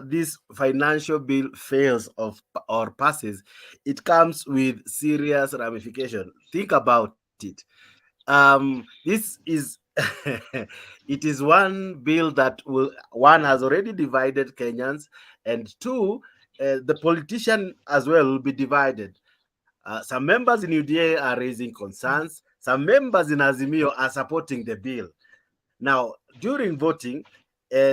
this financial bill fails or passes, it comes with serious ramification. Think about it. This is it is one bill that one has already divided Kenyans, and two, the politician as well will be divided. Some members in UDA are raising concerns. Some members in Azimio are supporting the bill. Now, during voting,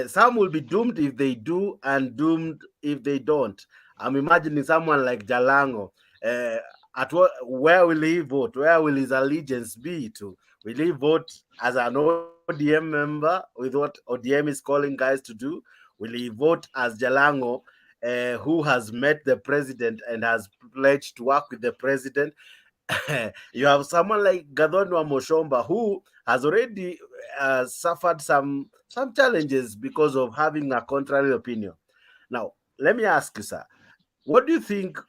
some will be doomed if they do and doomed if they don't. I'm imagining someone like Jalango. Where will he vote? Where will his allegiance be to? Will he vote as an ODM member with what ODM is calling guys to do? Will he vote as Jalango, who has met the president and has pledged to work with the president? You have someone like Gadonwa Moshomba, who has already suffered some challenges because of having a contrary opinion. Now, let me ask you, sir, what do you think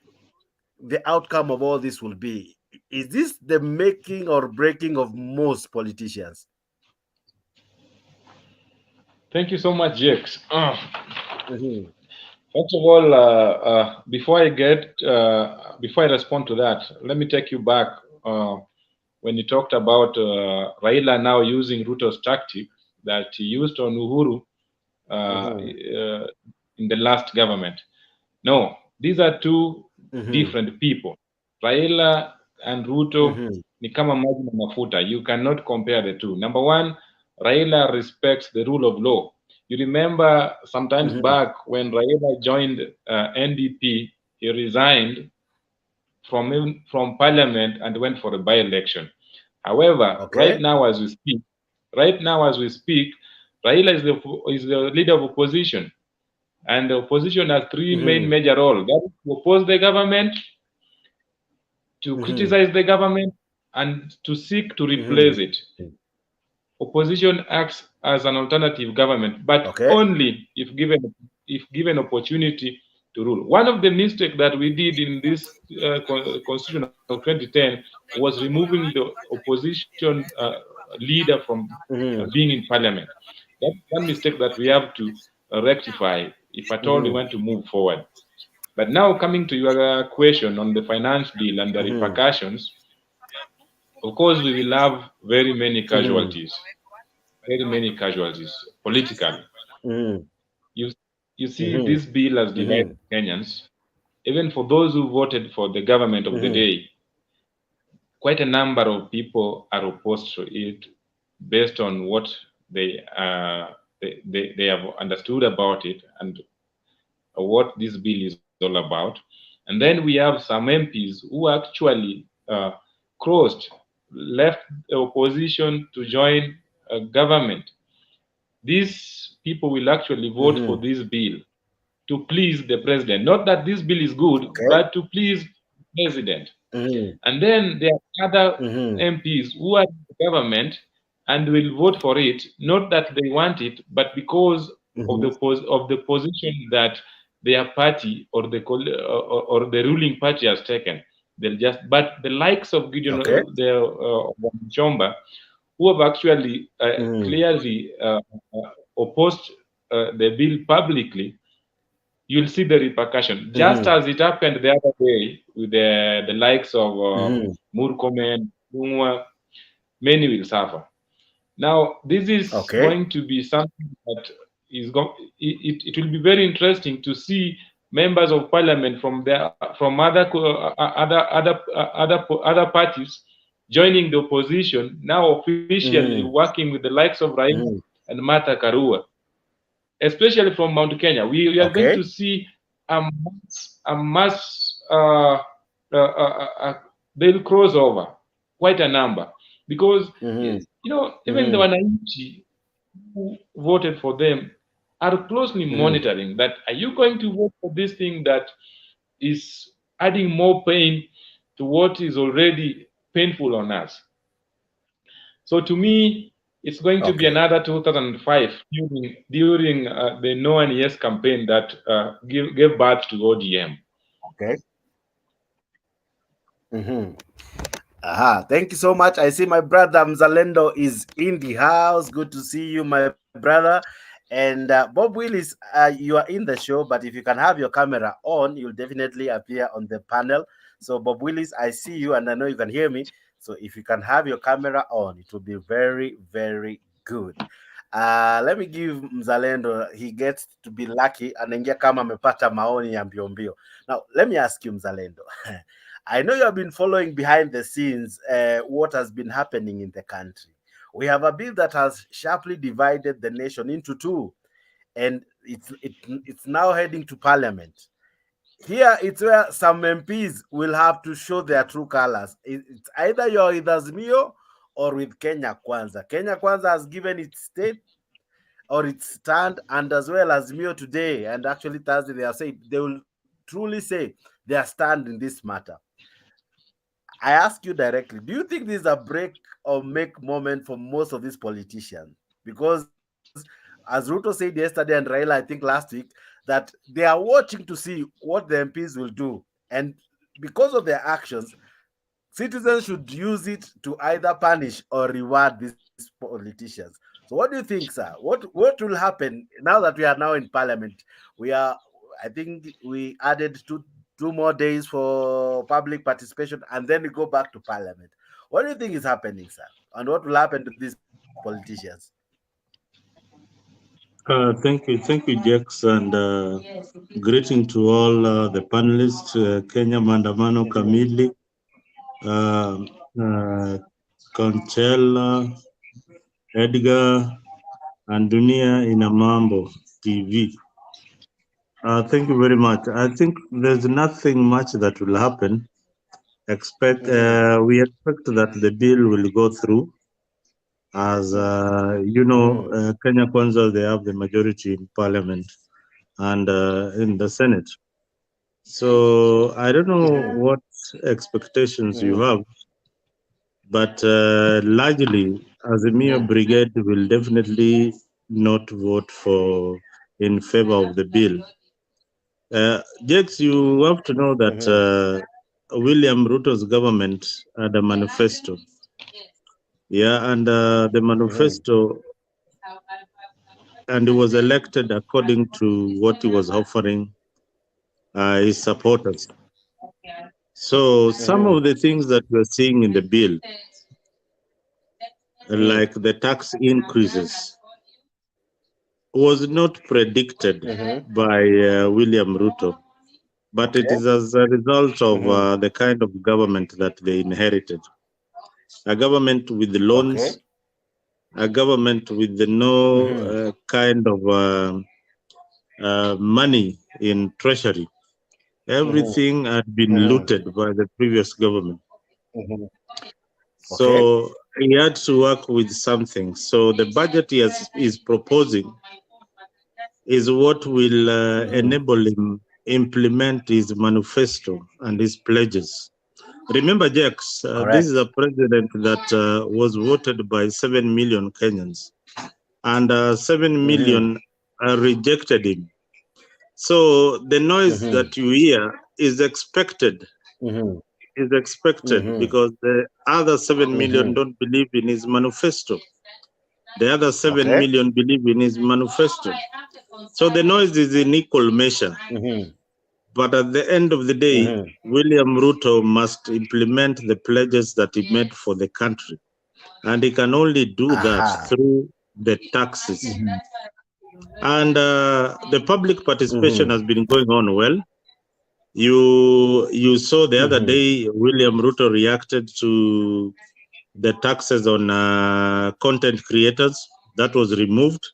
the outcome of all this will be? Is this the making or breaking of most politicians? Thank you so much, Jakes. First of all, before I respond to that, let me take you back when you talked about Raila now using Ruto's tactic that he used on Uhuru in the last government. No, these are two different people. Raila and Ruto ni kama maji na mafuta. You cannot compare the two. Number one, Raila respects the rule of law. You remember sometimes back when Raila joined NDP, he resigned from parliament and went for a by-election. However, right now as we speak, Raila is the leader of opposition, and the opposition has three main major roles: that is to oppose the government, to criticize the government, and to seek to replace it. Opposition acts as an alternative government, but only if given opportunity to rule. One of the mistakes that we did in this constitution of 2010 was removing the opposition leader from being in parliament. That's one mistake that we have to rectify if at all we want to move forward. But now coming to your question on the finance bill and the repercussions, of course we will have very many casualties. Politically. You see, this bill has divided Kenyans. Even for those who voted for the government of the day, quite a number of people are opposed to it based on what they have understood about it and what this bill is all about. And then we have some MPs who actually left the opposition to join a government. These people will actually vote for this bill to please the president. Not that this bill is good, but to please the president. And then there are other MPs who are in the government and will vote for it, not that they want it, but because of the position that their party or the ruling party has taken. But the likes of Gideon Chomba, who have actually clearly opposed the bill publicly, you'll see the repercussion. Just as it happened the other day with the likes of Murkomen, Ichungwa, many will suffer. Now, this is going to be something that it will be very interesting to see members of parliament from other parties joining the opposition, now officially working with the likes of Raila and Martha Karua, especially from Mount Kenya. We are going to see a mass they'll cross over quite a number, because you know, even the wananchi who voted for them are closely monitoring that. Are you going to vote for this thing that is adding more pain to what is already painful on us? So to me, it's going to be another 2005 during the No and Yes campaign that gave birth to ODM. Thank you so much. I see my brother Mzalendo is in the house. Good to see you, my brother. And Bob Willis, you are in the show, but if you can have your camera on, you'll definitely appear on the panel. So Bob Willis, I see you and I know you can hear me. So if you can have your camera on, it will be very, very good. Let me give Mzalendo, he gets to be lucky, anaingia kama amepata maoni ya mbio mbio. Now, let me ask you, Mzalendo. I know you have been following behind the scenes what has been happening in the country. We have a bill that has sharply divided the nation into two, and it's now heading to parliament. Here, it's where some MPs will have to show their true colors. It's either you're with Azimio or with Kenya Kwanza. Kenya Kwanza has given its state or its stand, and as well as Azimio today, and actually Thursday, they will truly say their stand in this matter. I ask you directly, do you think this is a break or make moment for most of these politicians? Because as Ruto said yesterday and Raila, I think last week, that they are watching to see what the MPs will do. And because of their actions, citizens should use it to either punish or reward these politicians. So what do you think, sir? What will happen now that we are now in parliament? I think we added two more days for public participation, and then we go back to parliament. What do you think is happening, sir? And what will happen to these politicians? Thank you, Jax, and greeting to all the panelists, Kenya Maandamano Kamili, Conchella, Edgar, and Dunia Inamambo TV. Thank you very much. I think there's nothing much that will happen. We expect that the bill will go through. As you know, Kenya Kwanza, they have the majority in parliament and in the Senate. So I don't know what expectations you have, but largely, Azimio Brigade will definitely not vote in favor of the bill. Jax, you have to know that William Ruto's government had a manifesto. Yeah, and the manifesto, and he was elected according to what he was offering his supporters. So some of the things that we're seeing in the bill, like the tax increases, was not predicted by William Ruto, but it is as a result of the kind of government that they inherited. A government with loans, a government with no kind of money in treasury. Everything had been looted by the previous government. So he had to work with something. So the budget he is proposing is what will enable him implement his manifesto and his pledges. Remember, Jax, this is a president that was voted by 7 million Kenyans, and 7 million rejected him. So the noise that you hear is expected. Because the other 7 million don't believe in his manifesto. The other 7 million believe in his manifesto. So the noise is in equal measure. But at the end of the day, William Ruto must implement the pledges that he made for the country. And he can only do that through the taxes. And the public participation has been going on well. You saw the other day, William Ruto reacted to the taxes on content creators. That was removed.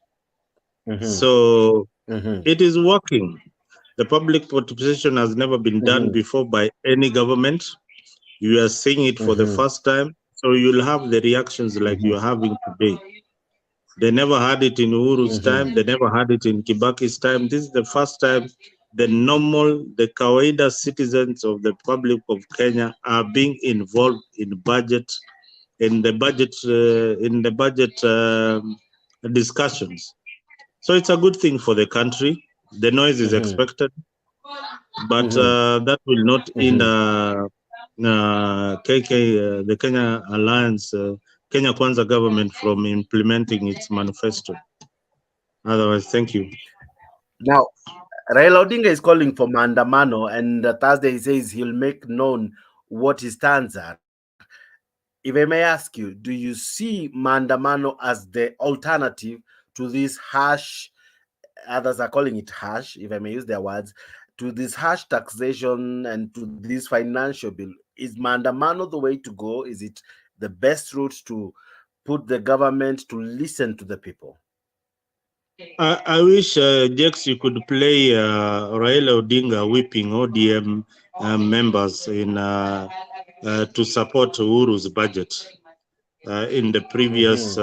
So it is working. The public participation has never been done before by any government. You are seeing it for the first time. So you'll have the reactions like you're having today. They never had it in Uhuru's time. They never had it in Kibaki's time. This is the first time the kawaida citizens of the Republic of Kenya are being involved in the budget discussions. So it's a good thing for the country. The noise is expected, but that will not hinder the Kenya Alliance, Kenya Kwanza government from implementing its manifesto. Otherwise, thank you. Now, Raila Odinga is calling for Maandamano, and Thursday he says he'll make known what he stands at. If I may ask you, do you see Maandamano as the alternative to this harsh, others are calling it harsh, if I may use their words, to this harsh taxation and to this financial bill? Is Maandamano the way to go? Is it the best route to put the government to listen to the people? I wish, Jex, you could play Raila Odinga whipping ODM members to support Uhuru's budget in the previous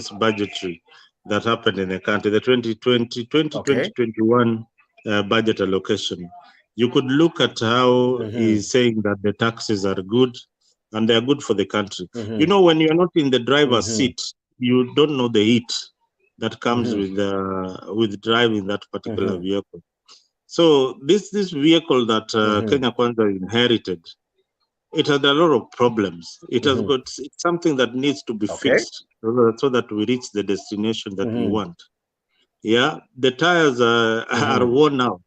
budgetary that happened in the country, the 2020-2021 budget allocation. You could look at how he's saying that the taxes are good and they are good for the country. You know, when you're not in the driver's seat, you don't know the heat that comes with driving that particular vehicle. So this vehicle that Kenya Kwanza inherited, it had a lot of problems. It has got something that needs to be fixed so that we reach the destination that we want. Yeah, the tires are worn out.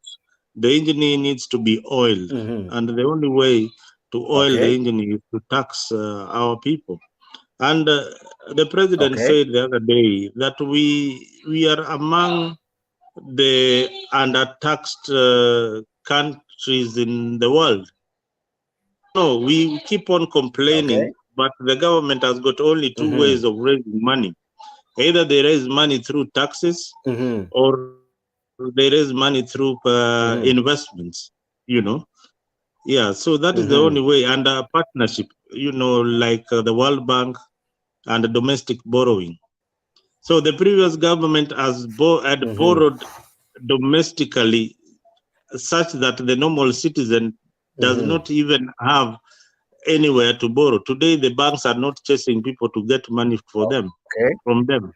The engine needs to be oiled, and the only way to oil the engine is to tax our people. And the president said the other day that we are among the undertaxed countries in the world. No, we keep on complaining, but the government has got only two ways of raising money. Either they raise money through taxes or they raise money through investments, you know. Yeah, so that is the only way. And a partnership, you know, like the World Bank and the domestic borrowing. So the previous government has borrowed domestically such that the normal citizen does not even have anywhere to borrow. Today, the banks are not chasing people to get money from them.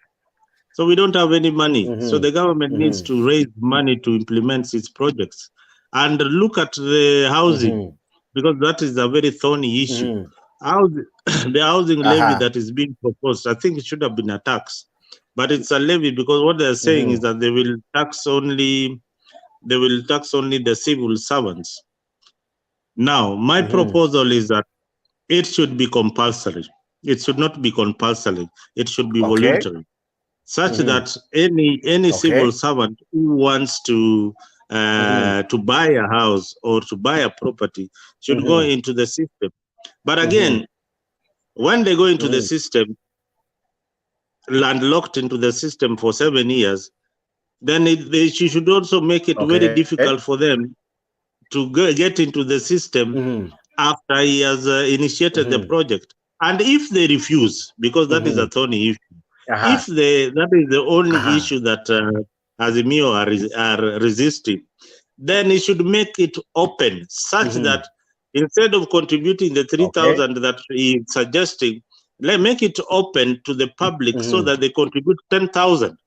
So we don't have any money. So the government needs to raise money to implement its projects. And look at the housing, because that is a very thorny issue. The housing levy that is being proposed, I think it should have been a tax, but it's a levy because what they're saying is that they will tax only the civil servants. Now, my proposal is that it should be compulsory. It should not be compulsory. It should be voluntary, such that any civil servant who wants to buy a house or to buy a property should go into the system. But again, when they go into the system, landlocked into the system for 7 years, then she should also make it very difficult for them to get into the system after he has initiated the project. And if they refuse, because that is a thorny issue, if that is the only issue that Azimio are resisting, then he should make it open such that instead of contributing the 3,000 that he is suggesting, make it open to the public so that they contribute 10,000.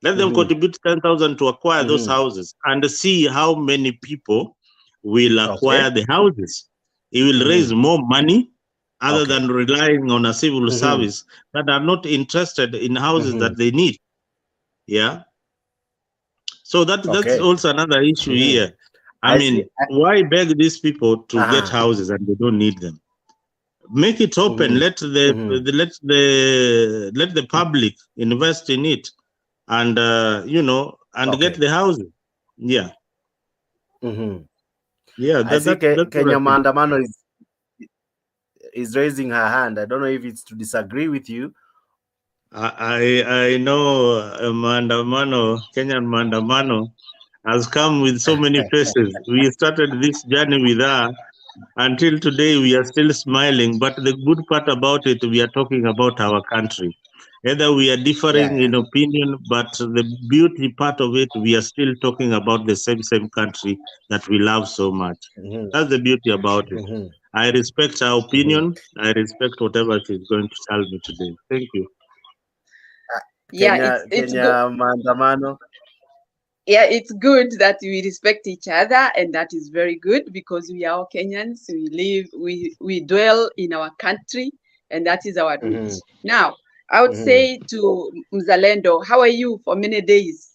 Let them contribute 10,000 to acquire those houses and see how many people will acquire the houses. It will raise more money other than relying on a civil service that are not interested in houses that they need. Yeah. So that's also another issue here. I mean, why beg these people to get houses and they don't need them? Make it open. Let the public invest in it. and and get the housing. Yeah. Yeah, I see that's Kenya what I think. Maandamano is raising her hand. I don't know if it's to disagree with you. I know Maandamano, Kenyan Maandamano has come with so many faces. We started this journey with her. Until today, we are still smiling. But the good part about it, we are talking about our country. Either we are differing in opinion, but the beauty part of it, we are still talking about the same country that we love so much. That's the beauty about it. I respect her opinion. I respect whatever she's going to tell me today. Thank you. Yeah, it's Kenya good. Maandamano. Yeah, it's good that we respect each other, and that is very good because we are all Kenyans. We live, we dwell in our country, and that is our roots. Now, I would say to Mzalendo, how are you for many days?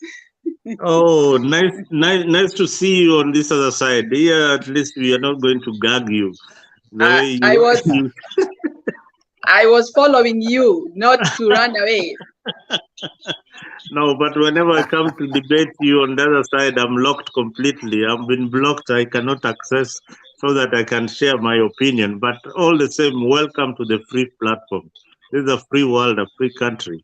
Oh, nice to see you on this other side. Here, at least we are not going to gag you. The way you, I was following you, not to run away. No, but whenever I come to debate you on the other side, I'm locked completely. I've been blocked. I cannot access so that I can share my opinion. But all the same, welcome to the free platform. This is a free world, a free country.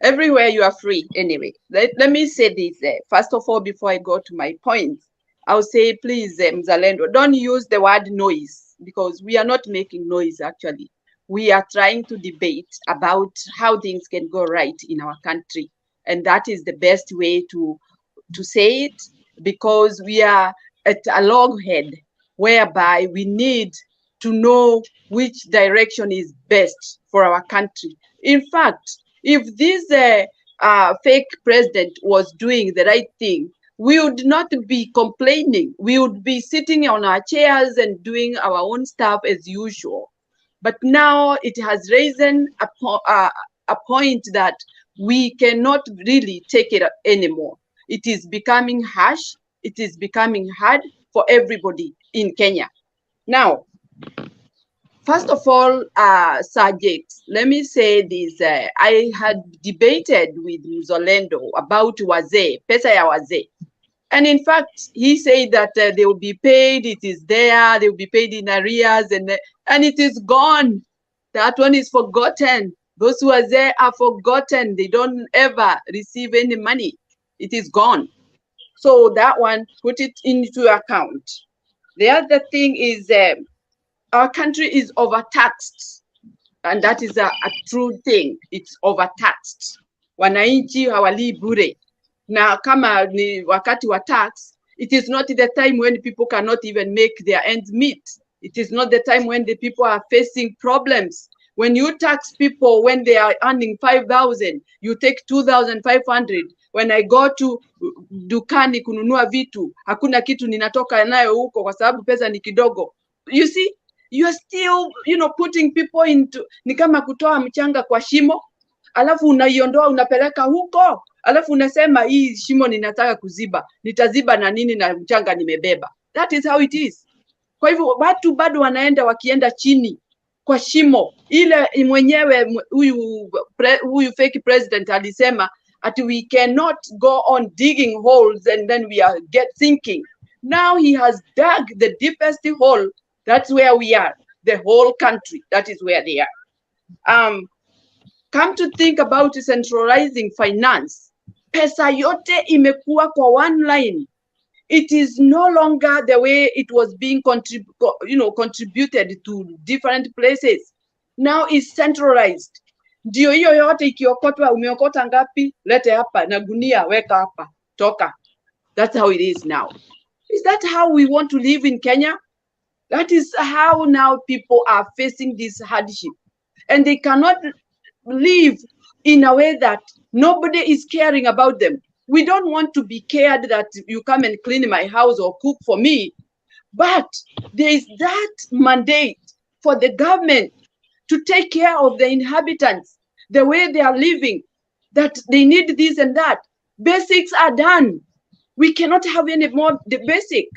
Everywhere you are free, anyway. Let me say this. First of all, before I go to my points, I'll say, please, Mzalendo, don't use the word noise, because we are not making noise, actually. We are trying to debate about how things can go right in our country. And that is the best way to say it, because we are at a loghead whereby we need to know which direction is best for our country. In fact, if this fake president was doing the right thing, we would not be complaining. We would be sitting on our chairs and doing our own stuff as usual. But now it has risen a point that we cannot really take it anymore. It is becoming harsh. It is becoming hard for everybody in Kenya. Now, first of all, Sajik, let me say this. I had debated with Mzalendo about wazee, pesa ya wazee. And in fact, he said that they will be paid, it is there, they will be paid in arrears, and it is gone. That one is forgotten. Those who are there are forgotten. They don't ever receive any money. It is gone. So that one, put it into account. The other thing is our country is overtaxed. And that is a true thing. It's overtaxed. Wananchi hawalii bure. Na kama ni wakati wa tax, it is not the time when people cannot even make their ends meet. It is not the time when the people are facing problems. When you tax people when they are earning 5,000, you take 2,500. When I go to dukani kununua vitu, hakuna kitu ninatoka nayo huko kwa sababu pesa ni kidogo. You see, you are still, putting people into, ni kama kutoa mchanga kwa shimo, alafu unaiondoa unapeleka huko, alafu unasema hii shimo ninataka kuziba, nitaziba na nini na mchanga nimebeba. That is how it is. Kwa hivyo watu bado wanaenda wakienda chini kwa shimo ile mwenyewe huyu fake president alisema ati we cannot go on digging holes and then we are sinking. Now he has dug the deepest hole. That's where we are. The whole country, that is where they are. Come to think about centralizing finance. Pesa yote imekuwa kwa one line. It is no longer the way it was being contributed to different places. Now it's centralized. Ndio hiyo yote ikiokotwa, umeokota ngapi? Lete hapa na gunia weka hapa. Toka. That's how it is now. Is that how we want to live in Kenya? That is how now people are facing this hardship. And they cannot live in a way that nobody is caring about them. We don't want to be cared that you come and clean my house or cook for me. But there is that mandate for the government to take care of the inhabitants, the way they are living, that they need this and that. Basics are done. We cannot have any more the basic,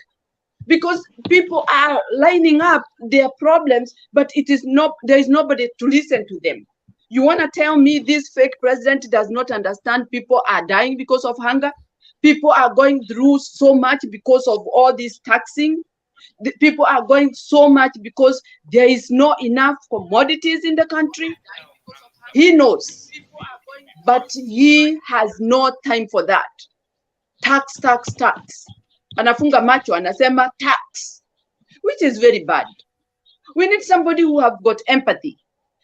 because people are lining up their problems, but there is nobody to listen to them. You want to tell me this fake president does not understand people are dying because of hunger? People are going through so much because of all this taxing. The people are going so much because there is not enough commodities in the country. He knows, but he has no time for that. Tax, tax, tax. Anafunga macho, anasema tax, which is very bad. We need somebody who have got empathy,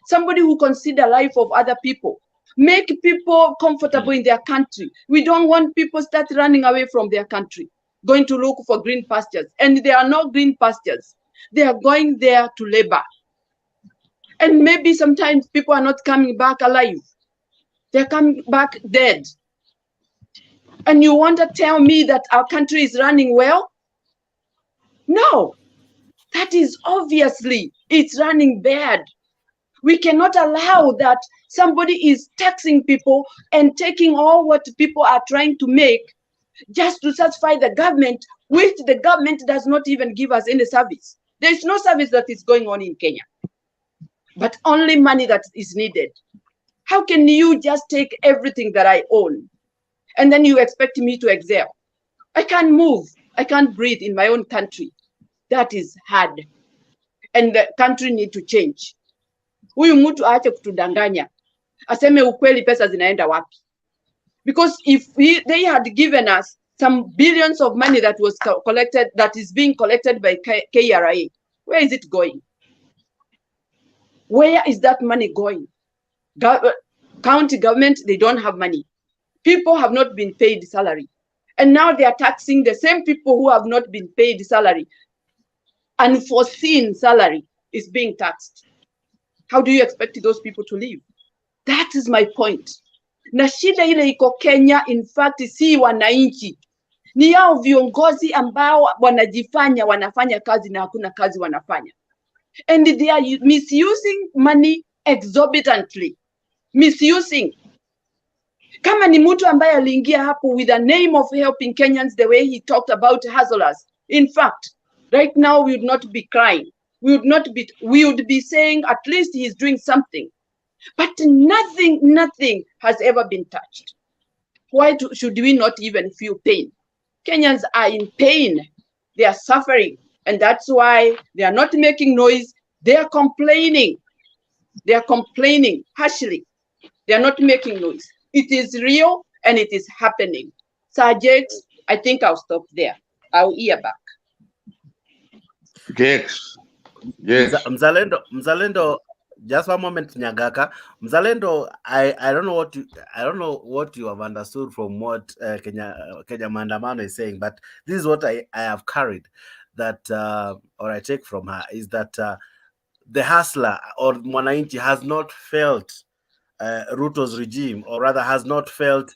somebody who consider life of other people, make people comfortable in their country. We don't want people start running away from their country, going to look for green pastures. And there are no green pastures. They are going there to labor. And maybe sometimes people are not coming back alive. They're coming back dead. And you want to tell me that our country is running well? No, that is obviously, it's running bad. We cannot allow that somebody is taxing people and taking all what people are trying to make just to satisfy the government, which the government does not even give us any service. There is no service that is going on in Kenya, but only money that is needed. How can you just take everything that I own and then you expect me to excel? I can't move. I can't breathe in my own country. That is hard. And the country need to change. Huyu mtu aache kutudanganya. Aseme ukweli pesa zinaenda wapi. Because if they had given us some billions of money that was collected, that is being collected by KRA, where is it going? Where is that money going? County government, they don't have money. People have not been paid salary. And now they are taxing the same people who have not been paid salary. Unforeseen salary is being taxed. How do you expect those people to live? That is my point. Na shida ile iko Kenya, in fact, si wananchi. Ni hao viongozi ambao wanajifanya wanafanya kazi na hakuna kazi wanafanya. And they are misusing money exorbitantly. Misusing. Kama ni mtu ambaye aliingia hapo with the name of helping Kenyans, the way he talked about hustlers. In fact, right now we would not be crying. We would be saying at least he's doing something. But nothing has ever been touched. Why should we not even feel pain? Kenyans are in pain. They are suffering. And that's why they are not making noise. They are complaining. They are complaining harshly. They are not making noise. It is real and it is happening. Subjects, I think I'll stop there. I'll hear back. Yes. Yes. Mzalendo, just one moment, Nyagaka. Mzalendo, I don't know what you have understood from what Kenya Maandamano is saying, but this is what I have carried, that or I take from her, is that the hustler or Mwananchi has not felt Ruto's regime, or rather has not felt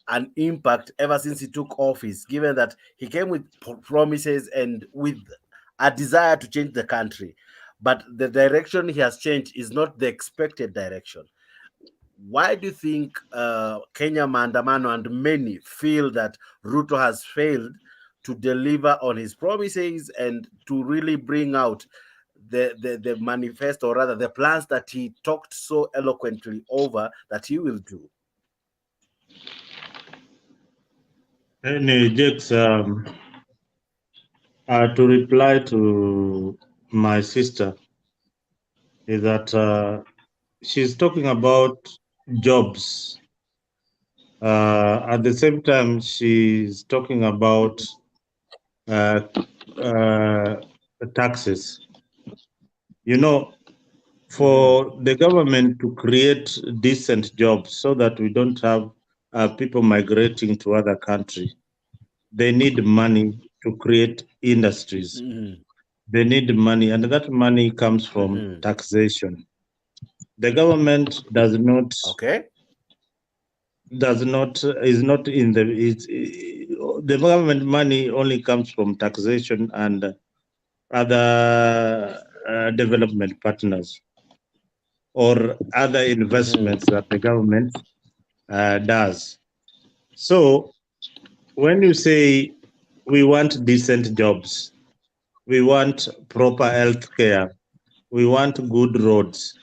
an impact ever since he took office, given that he came with promises and with a desire to change the country. But the direction he has changed is not the expected direction. Why do you think Kenya Maandamano and many feel that Ruto has failed to deliver on his promises and to really bring out the manifesto, or rather the plans that he talked so eloquently over that he will do? Anyway, Jakes, to reply to my sister is that she's talking about jobs. At the same time, she's talking about taxes. You know, for the government to create decent jobs so that we don't have people migrating to other countries, they need money to create industries. They need money, and that money comes from taxation. The government is not in the government money only comes from taxation and other development partners or other investments that the government does. So when you say we want decent jobs, we want proper health care, we want good roads,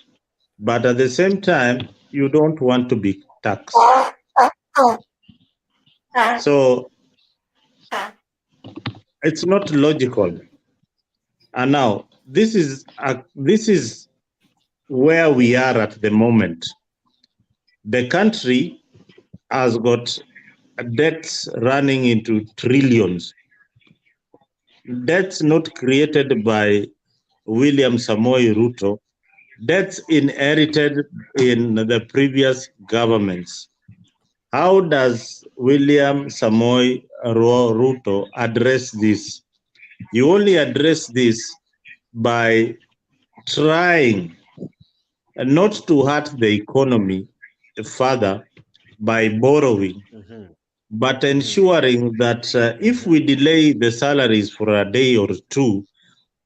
but at the same time, you don't want to be taxed. So it's not logical. And now this is where we are at the moment. The country has got debts running into trillions. Debts not created by William Samoei Ruto, debts inherited in the previous governments. How does William Samoei Ruto address this? You only address this by trying not to hurt the economy further by borrowing, but ensuring that if we delay the salaries for a day or two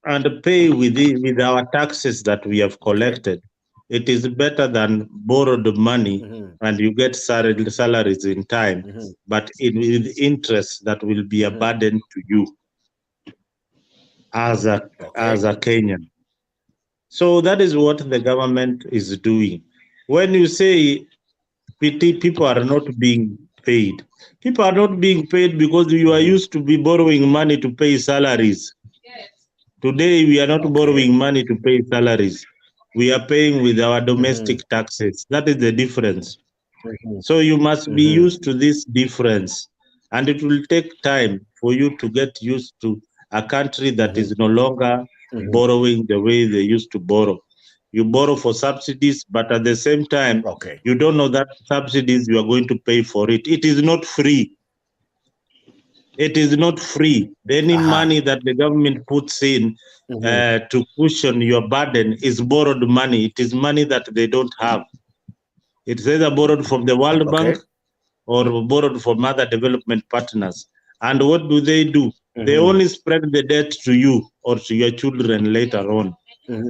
and pay with our taxes that we have collected, it is better than borrowed money and you get salaries in time, but with interest that will be a burden to you as a Kenyan. So that is what the government is doing. When you say people are not being paid, people are not being paid because you are used to be borrowing money to pay salaries. Today, we are not borrowing money to pay salaries. We are paying with our domestic taxes. That is the difference. So you must be used to this difference. And it will take time for you to get used to a country that is no longer borrowing the way they used to borrow. You borrow for subsidies, but at the same time, you don't know that subsidies you are going to pay for it. It is not free. It is not free. Any money that the government puts in to cushion your burden is borrowed money. It is money that they don't have. It's either borrowed from the World Bank or borrowed from other development partners. And what do? They only spread the debt to you or to your children later on.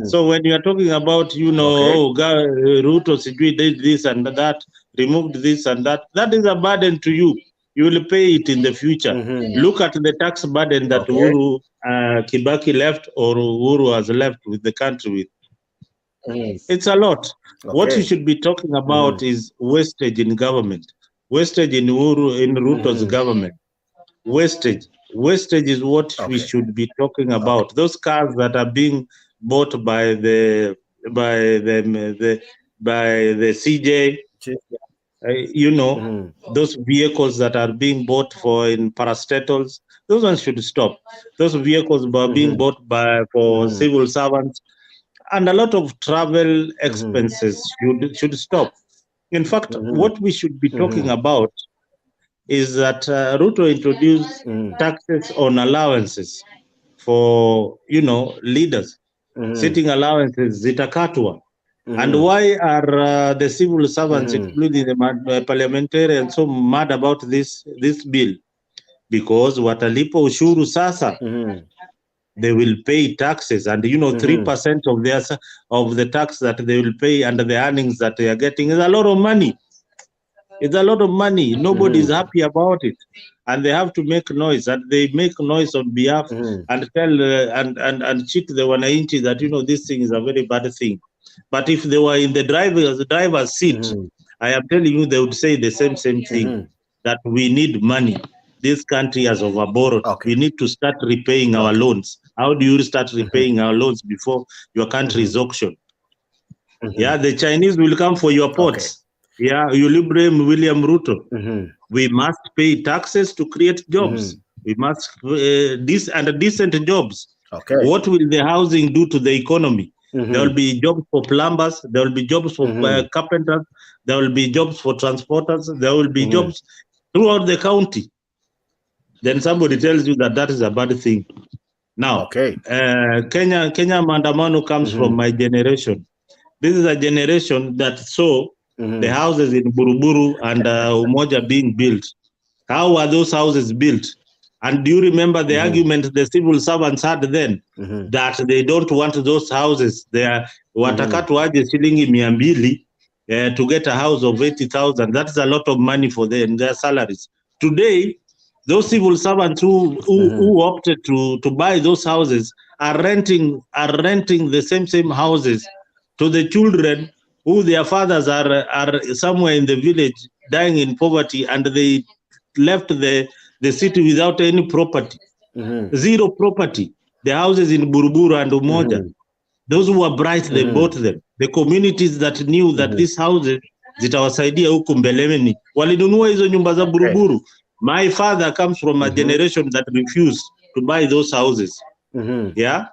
So when you are talking about, Ruto did this and that, removed this and that, that is a burden to you. You will pay it in the future. Look at the tax burden that Uhuru Kibaki left or Uhuru has left with the country with. It's a lot. What you should be talking about is wastage in government, wastage in Ruto's government. Wastage is what we should be talking about. Those cars that are being bought by the CJ, those vehicles that are being bought for in parastatals, those ones should stop. Those vehicles are being bought for civil servants, and a lot of travel expenses should stop. In fact, what we should be talking about is that Ruto introduced taxes on allowances for, leaders. Sitting allowances, zitakatwa. And why are the civil servants, including the parliamentarians, so mad about this bill? Because watalipo ushuru sasa, they will pay taxes, and 3% of the tax that they will pay under the earnings that they are getting is a lot of money. It's a lot of money. Nobody is happy about it, and they have to make noise. And they make noise on behalf and tell and cheat the wananchi that this thing is a very bad thing. But if they were in the driver's seat, I am telling you, they would say the same thing, that we need money. This country has overborrowed. We need to start repaying our loans. How do you start repaying our loans before your country is auctioned? Yeah, the Chinese will come for your ports. Yeah, you will blame William Ruto. We must pay taxes to create jobs. We must decent jobs. What will the housing do to the economy? There will be jobs for plumbers. There will be jobs for carpenters. There will be jobs for transporters. There will be jobs throughout the county. Then somebody tells you that is a bad thing. Now, Kenya Maandamano comes from my generation. This is a generation that saw the houses in Buruburu and Umoja being built. How were those houses built? And do you remember the argument the civil servants had then, that they don't want those houses? They are watakatwaje shilingi 200 to get a house of 80,000. That's a lot of money for them, their salaries. Today, those civil servants who opted to buy those houses are renting the same houses to the children who their fathers are somewhere in the village dying in poverty, and they left the city without any property, zero property. The houses in Buruburu and Umoja, those who were bright, they bought them. The communities that knew that these houses zitawasaidia huku mbeleni walinunua hizo nyumba za Buruburu. My father comes from a generation that refused to buy those houses. Yeah.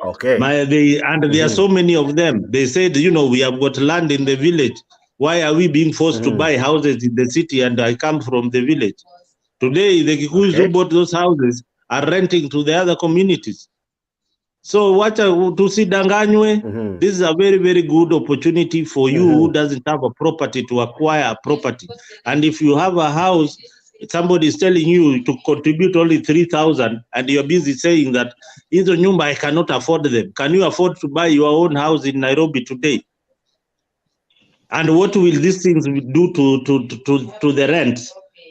Okay. There are so many of them. They said, you know, we have got land in the village. Why are we being forced to buy houses in the city? And I come from the village. Today, the Kikuyus who bought those houses are renting to the other communities. So tusidanganywe. This is a very, very good opportunity for you who doesn't have a property to acquire a property. And if you have a house, somebody is telling you to contribute only 3,000, and you're busy saying that hizo nyumba, I cannot afford them. Can you afford to buy your own house in Nairobi today? And what will these things do to the rent?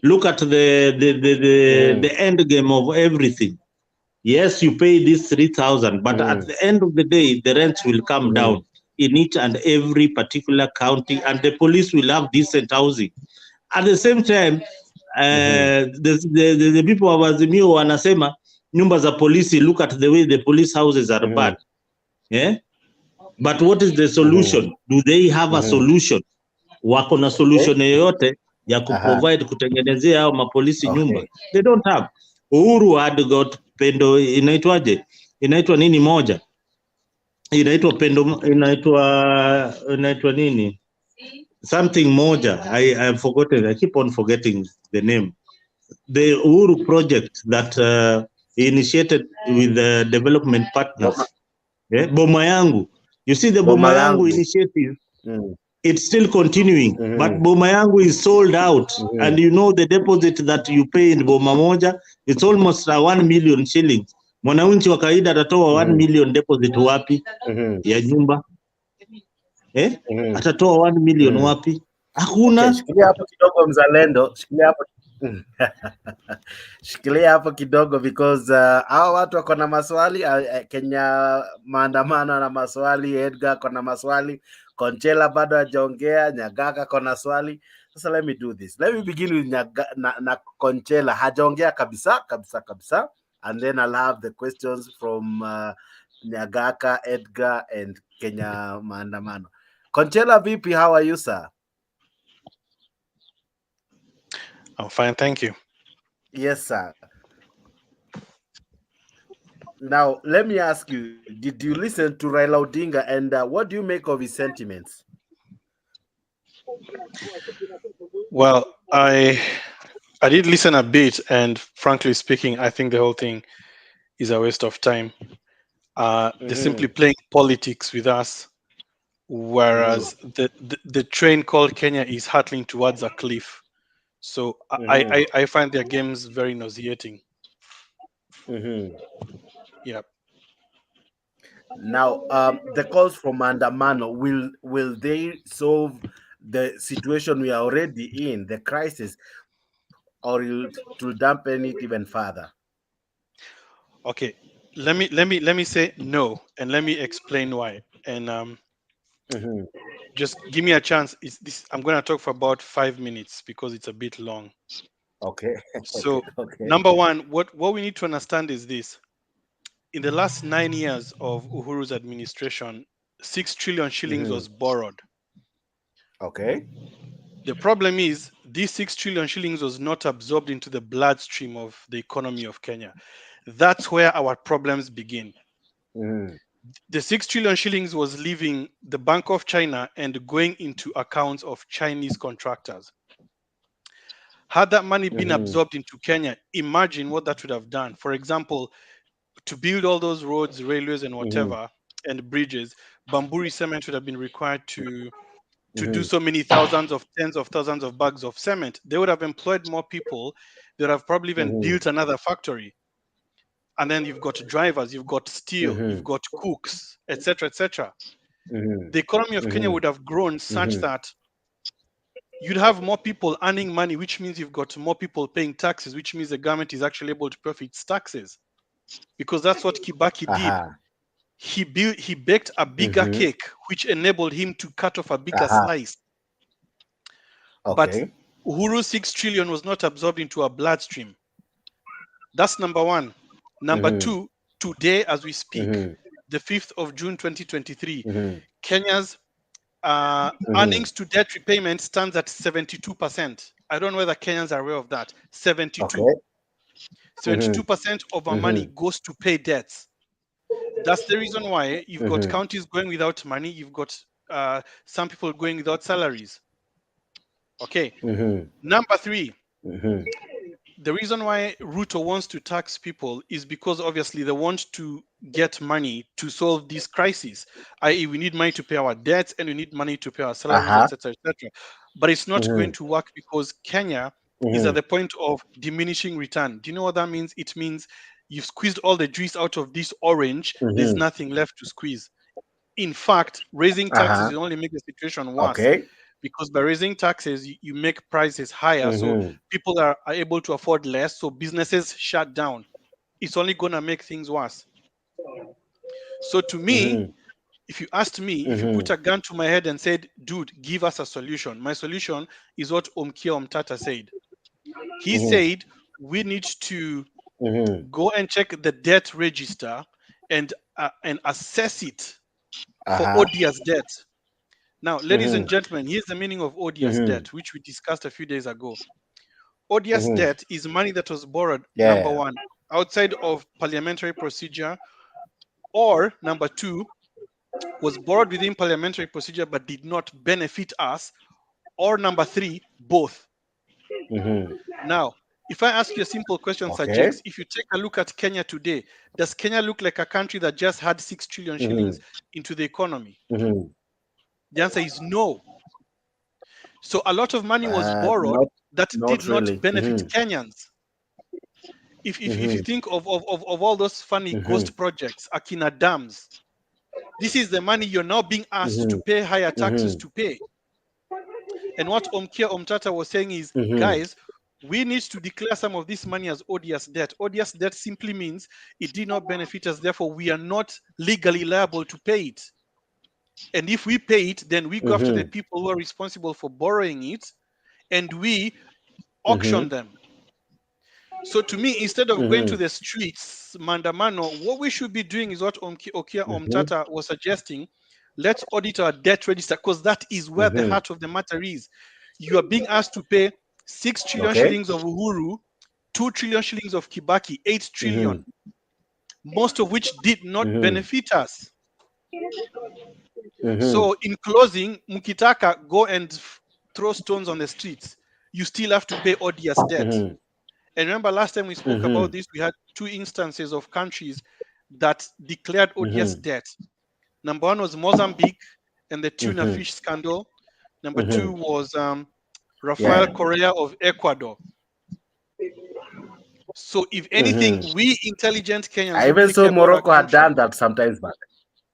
Look at the end game of everything. Yes, you pay this 3,000, but at the end of the day, the rents will come down in each and every particular county, and the police will have decent housing. At the same time, the people of Azimio wanasema nyumba za polisi, look at the way the police houses are bad. Yeah? But what is the solution? Do they have a solution? Wako na solution yoyote ya kuprovide kutengenezea hao mapolisi nyumba? They don't have. Uhuru had got pendo, inaitwaje? Inaitwa nini moja? Inaitwa pendo, inaitwa nini? Something moja. I have forgotten. I keep on forgetting the name. The Uhuru project that initiated with the development partners. Boma yangu. You see the Boma yangu initiative. It's still continuing, but Boma yangu is sold out. And you know the deposit that you pay in Boma moja, it's almost 1 million shillings. Mwananchi wa kawaida atatoa 1 million deposit wapi ya nyumba? Atatoa 1 million wapi? Hakuna. Okay, shikilia hapo kidogo mzalendo, shikilia hapo. Shikilia hapo kidogo because hao watu wako na maswali. Kenya maandamano na maswali, Edgar kona maswali, Konchela bado hajaongea, Nyagaka kona swali. Sasa let me do this. Let me begin with na Konchela, hajaongea kabisa, and then I'll have the questions from Nyagaka, Edgar and Kenya maandamano. Konchela vipi, how are you, sir? I'm fine, thank you. Yes, sir. Now, let me ask you, did you listen to Raila Odinga, and what do you make of his sentiments? Well, I did listen a bit, and frankly speaking, I think the whole thing is a waste of time. They're simply playing politics with us, whereas the train called Kenya is hurtling towards a cliff. So I find their games very nauseating. Yeah. Now, the calls from Maandamano, will they solve the situation we are already in, the crisis, or to dampen it even further? Okay, let me say no, and let me explain why. And just give me a chance. I'm going to talk for about 5 minutes because it's a bit long. Okay. So okay. Number one, what we need to understand is this. In the last 9 years of Uhuru's administration, 6 trillion shillings was borrowed. Okay. The problem is these 6 trillion shillings was not absorbed into the bloodstream of the economy of Kenya. That's where our problems begin. The 6 trillion shillings was leaving the Bank of China and going into accounts of Chinese contractors. Had that money been absorbed into Kenya, imagine what that would have done. For example, to build all those roads, railways, and whatever, and bridges, Bamburi cement would have been required to do so many tens of thousands of bags of cement. They would have employed more people. They would have probably even built another factory. And then you've got drivers, you've got steel, you've got cooks, etc., etc. The economy of Kenya would have grown such that you'd have more people earning money, which means you've got more people paying taxes, which means the government is actually able to profit its taxes. Because that's what Kibaki did. he baked a bigger cake, which enabled him to cut off a bigger slice. But Uhuru's 6 trillion was not absorbed into our bloodstream. That's number one. Number two, today as we speak, the 5th of June 2023, Kenya's earnings to debt repayment stands at 72%. I don't know whether Kenyans are aware of that. 72. 72% of our money goes to pay debts. That's the reason why you've got counties going without money. You've got some people going without salaries. Okay. Number three, the reason why Ruto wants to tax people is because obviously they want to get money to solve this crisis, i.e. we need money to pay our debts and we need money to pay our salaries, etc., etc. But it's not going to work because Kenya is at the point of diminishing return. Do you know what that means? It means you've squeezed all the juice out of this orange. There's nothing left to squeeze. In fact, raising taxes will only make the situation worse. Because by raising taxes, you make prices higher, so people are able to afford less, so businesses shut down. It's only going to make things worse. So to me, if you asked me, if you put a gun to my head and said, dude, give us a solution, my solution is what Omkia Omtata said. He said, we need to go and check the debt register and assess it for odious debt. Now, ladies and gentlemen, here's the meaning of odious debt, which we discussed a few days ago. Odious debt is money that was borrowed, number one, outside of parliamentary procedure, or number two, was borrowed within parliamentary procedure but did not benefit us, or number three, both. Now, if I ask you a simple question, Sir Jakes, if you take a look at Kenya today, does Kenya look like a country that just had 6 trillion shillings into the economy? The answer is no. So a lot of money was borrowed that did not benefit Kenyans. If you think of all those funny ghost projects, Akina dams, this is the money you're now being asked to pay higher taxes to pay. And what Omkia Omtata was saying is, guys, we need to declare some of this money as odious debt. Odious debt simply means it did not benefit us, therefore we are not legally liable to pay it. And if we pay it, then we go after the people who are responsible for borrowing it, and we auction them. So to me, instead of going to the streets, Maandamano, what we should be doing is what Okia Omtata was suggesting. Let's audit our debt register, because that is where the heart of the matter is. You are being asked to pay 6 trillion shillings of Uhuru, 2 trillion shillings of Kibaki, 8 trillion, most of which did not benefit us. So in closing, Mukitaka, go and throw stones on the streets. You still have to pay odious debt. And remember last time we spoke about this, we had 2 instances of countries that declared odious debt. Number one was Mozambique and the tuna fish scandal. Number two was Rafael Correa of Ecuador. So if anything, we intelligent Kenyans... I even saw Morocco had done that sometimes back.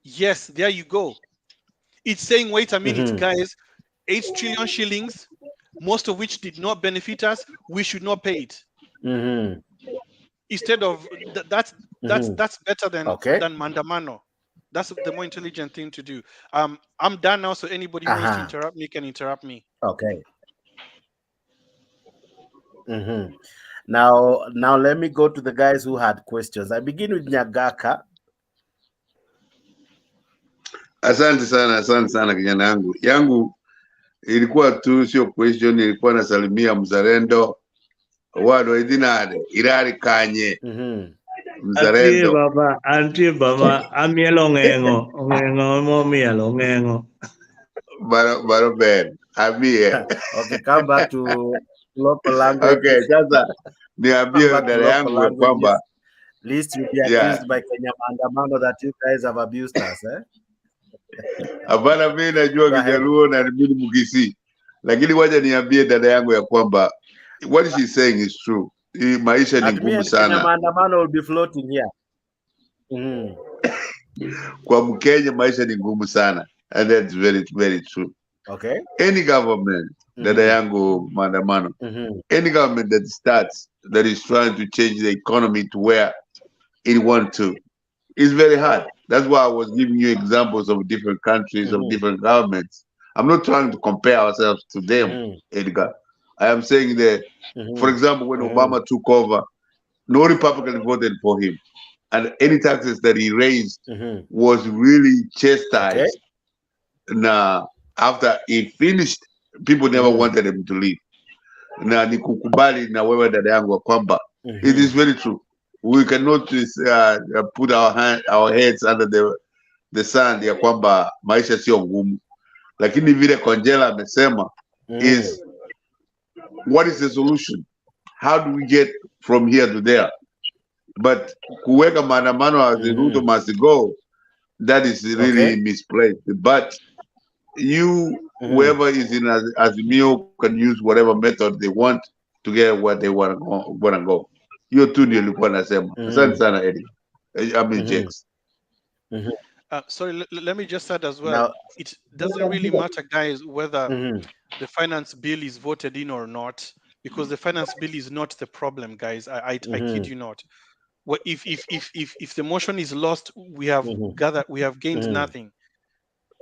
Yes, there you go. It's saying, wait a minute, guys, 8 trillion shillings, most of which did not benefit us, we should not pay it. Instead of that's better than Maandamano. That's the more intelligent thing to do. I'm done now, so anybody who wants to interrupt me can interrupt me. Okay. Now let me go to the guys who had questions. I begin with Nyagaka. Asante sana kijana yangu ilikuwa tu sio question, ilikuwa nasalimia mzalendo wado idinade irari kanye mzalendo anti baba amielo ngengo mo mielo ngengo baro ben amie. Okay, come back to local language. Okay, sasa niambie dada yangu kwamba least you be accused by Kenya Maandamano that you guys have abused us, eh? Hapana, mimi najua Kijaluo na mimi Mugisi, lakini wacha niambie dada yangu ya kwamba what she saying is true. Maisha ni ngumu sana. Kenya Maandamano will be floating here. Kwa Mkenya maisha ni ngumu sana, and that's very very true. Okay. Any government, dada yangu Maandamano, any government that starts, that is trying to change the economy to where it wants to, is very hard. That's why I was giving you examples of different countries, of different governments. I'm not trying to compare ourselves to them, Edgar. I am saying that, for example, when Obama took over, no Republican voted for him. And any taxes that he raised was really chastised. Now, after he finished, people never wanted him to leave. Na ni kukubali na wewe dada yangu kwamba it is very true. We cannot put our heads under the sand ya kwamba maisha sio ngumu, lakini vile Konjela amesema is what is the solution? How do we get from here to there? But kuweka maandamano as the Ruto must go, that is really misplaced. But you, whoever is in Azimio, can use whatever method they want to get where they want to go. Hiyo tu ndio nilikuwa nasema. Asante sana Eddie. I mean Jakes. Sorry, let me just add as well. It doesn't really matter, guys, whether the finance bill is voted in or not, because the finance bill is not the problem, guys. I kid you not. Well, if the motion is lost, we have gained nothing,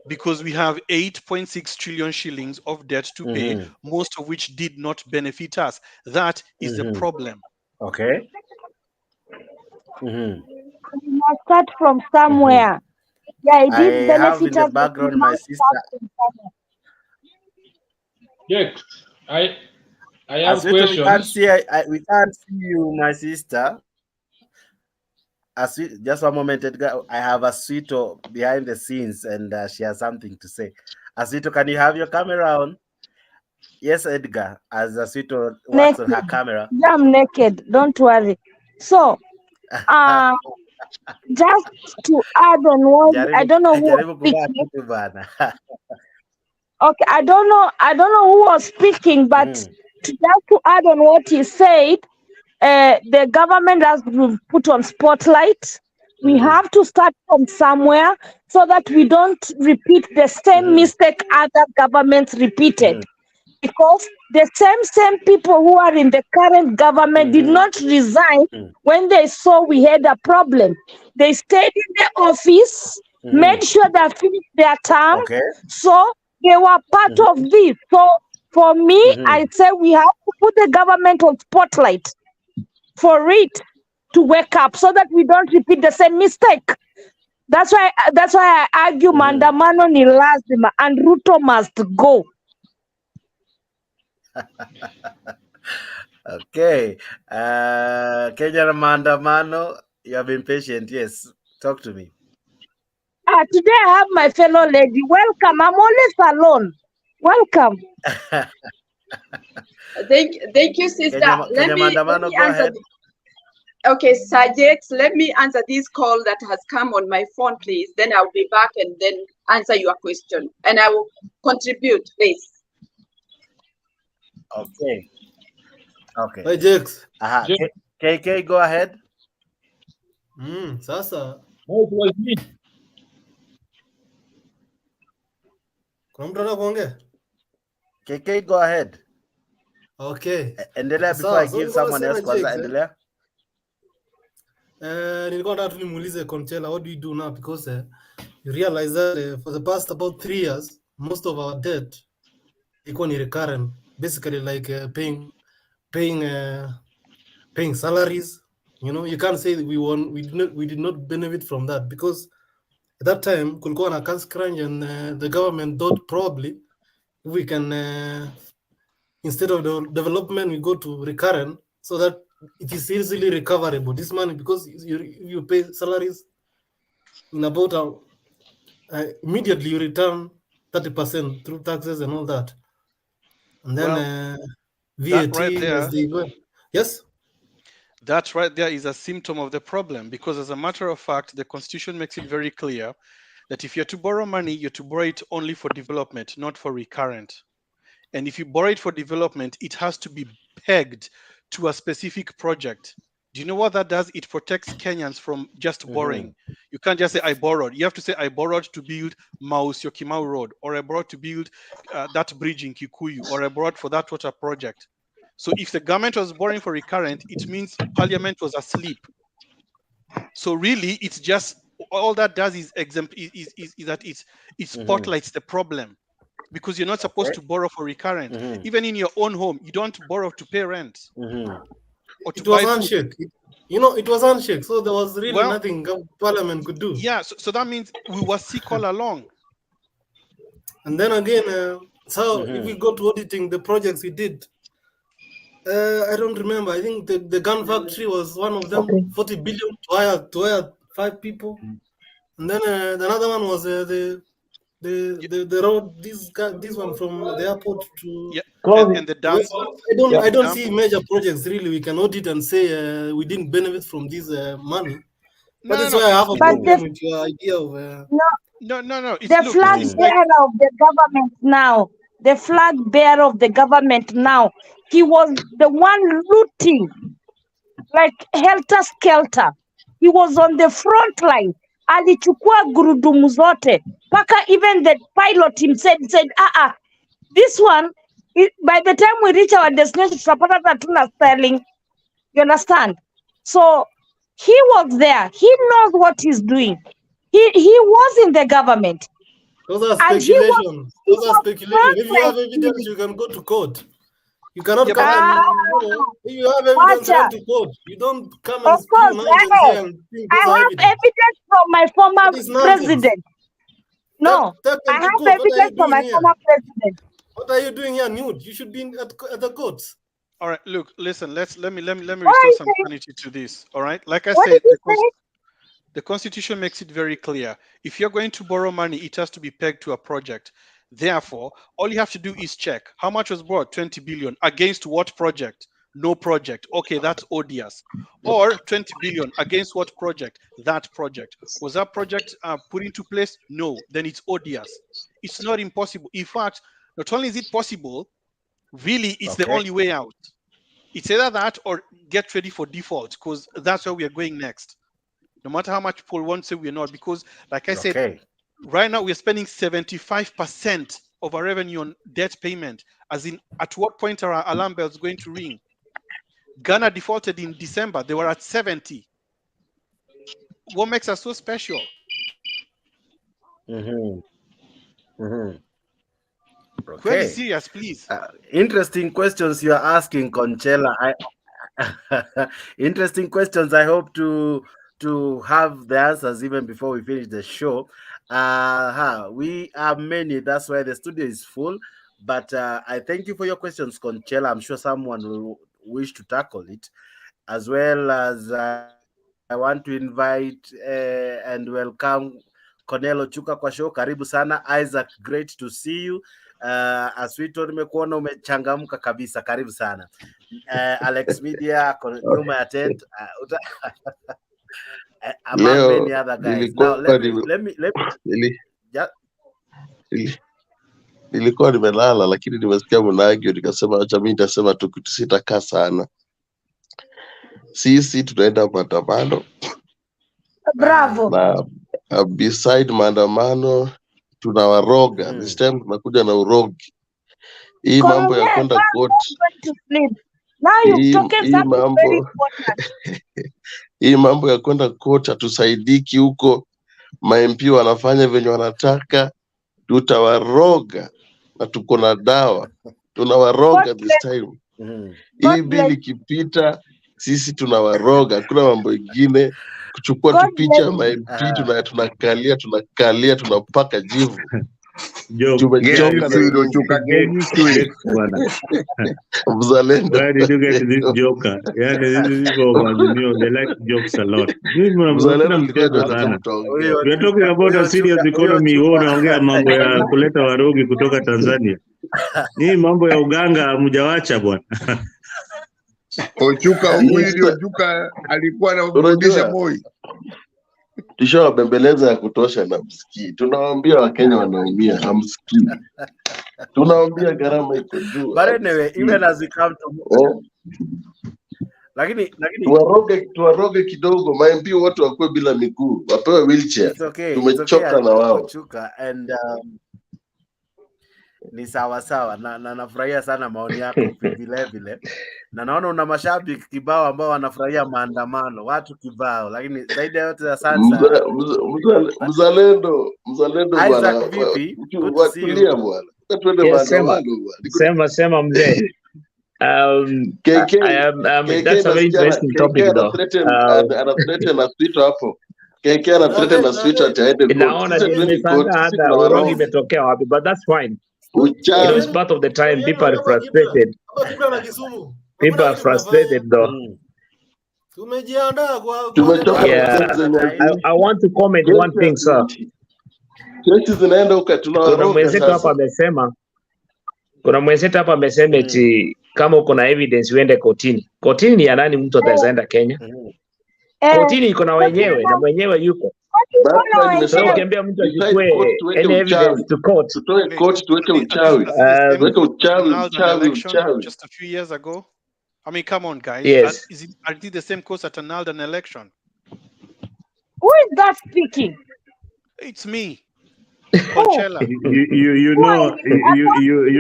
because we have 8.6 trillion shillings of debt to pay, most of which did not benefit us. That is the problem. Okay. We must start from somewhere. Yeah, it did benefit in us. the background my sister. Yes, I have questions. We can't see you, my sister. Just one moment, Edgar. I have Aswito behind the scenes, and she has something to say. Aswito, can you have your camera on? Yes, Edgar. As Aswito works on her camera. Yeah, I'm naked. Don't worry. So, just to add on what I don't know who was speaking. Okay, I don't know who was speaking, but just to add on what he said, the government has been put on spotlight. We have to start from somewhere so that we don't repeat the same mistake other governments repeated. Because the same people who are in the current government did not resign when they saw we had a problem. They stayed in the office, made sure they finished their term, so they were part of this. So for me, I say we have to put the government on spotlight for it to wake up so that we don't repeat the same mistake. That's why I argue Maandamano ni lazima and Ruto must go. Okay. Kenya Maandamano, you have been patient. Yes. Talk to me. Today I have my fellow lady. Welcome. I'm always alone. Welcome. Thank you, sister. Let me answer. Okay, Sajeks, let me answer this call that has come on my phone, please. Then I'll be back and then answer your question. And I will contribute, please. Okay. Okay. Hey, Jakes. KK, go ahead. Sasa. No, it was me. Kuna mtu anakuongea? KK, go ahead. Okay. Endelea before I give someone else kwanza. Endelea. Nilikuwa nataka tu nimuulize Konchela, what do we do now? Because you realize that for the past about 3 years, most of our debt ilikuwa ni recurrent, basically like paying salaries. You know, you can't say that we did not benefit from that, because at that time kulikuwa na cash crunch, and the government thought probably if we can instead of the development we go to recurrent, so that it is easily recoverable, this money, because you pay salaries in about immediately you return 30% through taxes and all that, and then VAT right there, as they go. Yes. That right there is a symptom of the problem, because as a matter of fact, the Constitution makes it very clear that if you're to borrow money, you're to borrow it only for development, not for recurrent. And if you borrow it for development, it has to be pegged to a specific project. Do you know what that does? It protects Kenyans from just borrowing. You can't just say, I borrowed. You have to say, I borrowed to build Maus-Syokimau Road, or I borrowed to build that bridge in Kikuyu, or I borrowed for that water project. So if the government was borrowing for recurrent, it means Parliament was asleep. So really, it's just all that does is that it spotlights the problem, because you're not supposed to borrow for recurrent. Even in your own home, you don't borrow to pay rent or to buy food. It was handshake, so there was really nothing Parliament could do. Yeah, so that means we were sick all along. And then again, if we go to auditing the projects we did, I don't remember. I think the gun factory was one of them. 40 billion to hire 5 people, and then another one was the road. This one from the airport to and the dams. I don't see major projects really we can audit and say we didn't benefit from this money. But that's why I have a problem with your idea of no. The flag bearer of the government now. The flag bearer of the government now. He was the one looting, like helter-skelter. He was on the front line. Alichukua gurudumu zote. Paka even the pilot himself said, this one, by the time we reach our destination, tutapata tatuna sterling. You understand? So he was there. He knows what he's doing. He was in the government. Those are speculations. If you have evidence, you can go to court. You cannot come and if you have evidence, run to court. You don't come and spew nonsense. I have evidence from my former president. No, I have evidence from my former president. What are you doing here, nude? You should be at the courts. All right, look, listen. Let me restore some sanity to this. All right, like I said, the Constitution makes it very clear. If you're going to borrow money, it has to be pegged to a project. Therefore, all you have to do is check how much was borrowed, 20 billion, against what project? No project. Okay, that's odious. Or 20 billion against what project? That project. Was that project put into place? No, then it's odious. It's not impossible. In fact, not only is it possible, really, it's the only way out. It's either that or get ready for default, because that's where we are going next. No matter how much people want to say we're not, because like I said, right now we're spending 75% of our revenue on debt payment, as in at what point are our alarm bells going to ring? Ghana defaulted in December. They were at 70. What makes us so special? Very serious, please. Interesting questions you are asking, Conchela. Interesting questions. I hope to have the answers even before we finish the show. We are many, that's why the studio is full. But I thank you for your questions, Conchela. I'm sure someone will wish to tackle it, as well as I want to invite and welcome Cornelo Chuka kwa show. Karibu sana. Isaac, great to see you. Aswito, nimekuona umechangamka kabisa. Karibu sana. Alex Media nyuma ya tent. Among many other guys. Now let me nilikuwa nimelala lakini nimesikia mnagio, nikasema acha mimi nitasema tu kitu, sitakaa sana. Sisi tunaenda maandamano. Bravo. Na beside maandamano tunawaroga. This time tunakuja na urogi. Hii mambo ya kwenda court. Hii mambo ya kwenda court hatusaidiki huko. Ma-MP wanafanya venye wanataka, tutawaroga na tuko na dawa. Tunawaroga this time. Hii bili ikipita sisi tunawaroga. Kuna mambo ingine kuchukua tu picha ma-MP tunakalia tunapaka jivu. Tumechoka na chuka bwana. Mzalendo. Where did you get this joker? Yeah, this is they like jokes a lot. We are talking about a serious economy. Unaongea mambo ya kuleta warogi kutoka Tanzania. Hii mambo ya uganga mjawacha bwana. Ochuka huyu Ochuka alikuwa anarudisha boy. Tisho bembeleza ya kutosha na msikii. Tunawaambia Wakenya wanaumia, hamsikii. Tunawaambia gharama iko juu. But anyway, even as we come to lakini tuwaroge kidogo, ma-MP wote wakuwe bila miguu, wapewe wheelchair. It's okay. Tumechoka na wao. And Ni sawa sawa na nafurahia sana maoni yako vile vile, na naona una mashabiki kibao ambao wanafurahia maandamano, watu kibao, lakini zaidi ya yote asante sana. Mzalendo bwana. Isaac, vipi? Good to see you. Bwana. Twende maandamano bwana. Sema mzee. That's a very interesting topic though. Anathreaten na Twitter hapo. KK anathreaten na Twitter ataende court. Naona nimeshangaa hata urongo imetokea wapi, but that's fine. It's part of the time. People are frustrated. People are frustrated though. Yeah, I want to comment one thing, sir. Kuna mwenzetu hapa amesema eti kama uko na evidence uende kotini. Kotini ni ya nani mtu ataenda Kenya? Kotini iko na wenyewe na mwenyewe yuko. Sasa ukiambia mtu achukue any evidence to court. Tutoe court tuweke uchawi. Tuweke uchawi. Just a few years ago. I mean, come on, guys. Yes. Are these the same courts that annulled an election? Who is that speaking? It's me. Conchella. You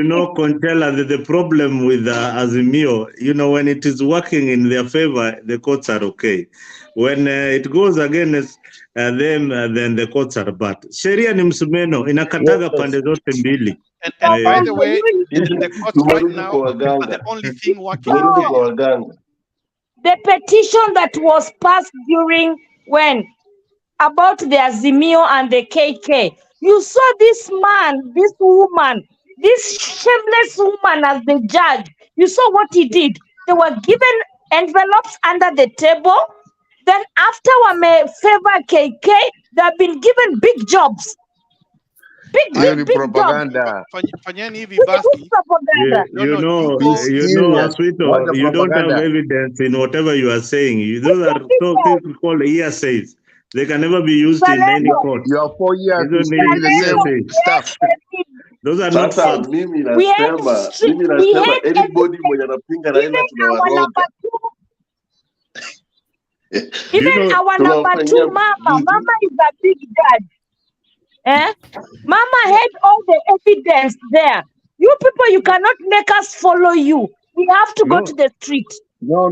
know, Conchella, the problem with Azimio, you know, when it is working in their favor, the courts are okay. When it goes against them, then the courts are bad. Sheria ni msumeno, inakataga pande zote mbili. And by the way, the courts right now are the only thing working in Kenya. The petition that was passed during when about the Azimio and the KK. You saw this man, this woman, this shameless woman as the judge. You saw what he did. They were given envelopes under the table. Then after wame favor KK, they have been given big jobs. Big propaganda. Fanyeni hivi basi. You know, Aswito, you don't have evidence in whatever you are saying. Those are things called hearsays. They can never be used in any court. You are 4 years to speak the same stuff. Those are not facts. Mimi nasema anybody mwenye anapinga Raila tunawaroga. Even our number 2 mama is a big judge. Mama had all the evidence there. You people, you cannot make us follow you. We have to go to the street. No.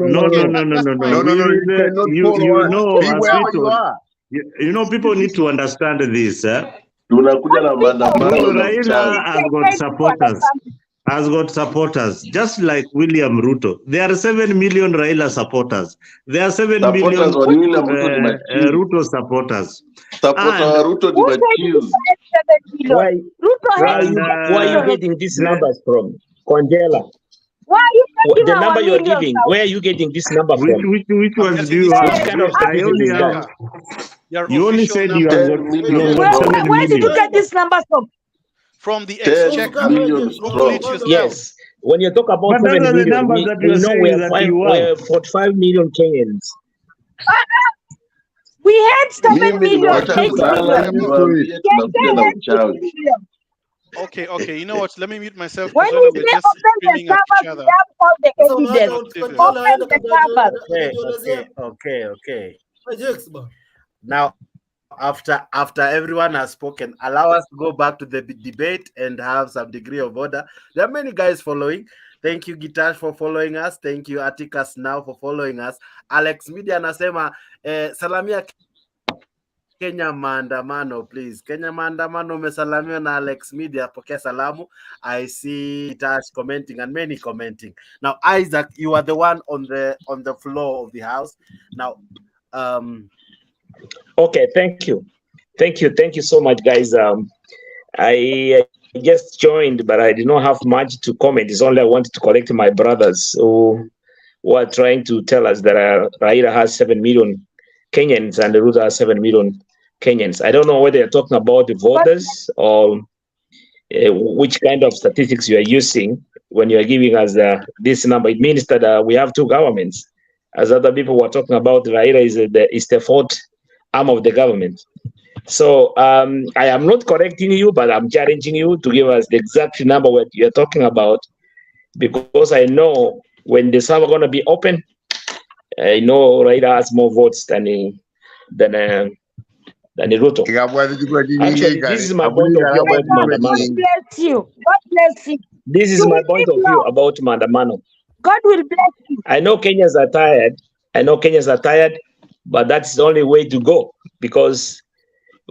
You know, people need to understand this. Raila has got supporters, just like William Ruto. There are 7 million Raila supporters. There are 7 million Ruto supporters. Why are you getting these numbers from? Conjela. Why are you getting the number you're giving? Where are you getting this number from? Which ones do you have? Kind of you only said you have got 7 million. Where did you get this number from? From the exchequer. Yes. When you talk about 7 million, we know we're 45 million Kenyans. We had 7 million. Okay. You know what? Let me mute myself. When we say open the covers, we have all the evidence. Okay. Now, after everyone has spoken, allow us to go back to the debate and have some degree of order. There are many guys following. Thank you, Gitash, for following us. Thank you, Atticus, now for following us. Alex Media anasema salamia Kenya Maandamano, please. Kenya Maandamano umesalamiwa na Alex Media, pokea salamu. I see Gitash commenting and many commenting. Now, Isaac, you are the one on the floor of the house. Now, okay, thank you so much, guys. I just joined, but I did not have much to comment. It's only I wanted to collect my brothers who are trying to tell us that Raila has 7 million Kenyans and the Ruto has 7 million Kenyans. I don't know whether you're talking about the voters or which kind of statistics you are using when you are giving us this number. It means that we have 2 governments. As other people were talking about, Raila is the fourth arm of the government. So I am not correcting you, but I'm challenging you to give us the exact number what you're talking about, because I know when the server going to be open, I know Raila has more votes than than Ruto. Actually, this is my point of view about Maandamano. God bless you. God bless you. This is my point of view about Maandamano. God will bless you. I know Kenyans are tired. But that's the only way to go, because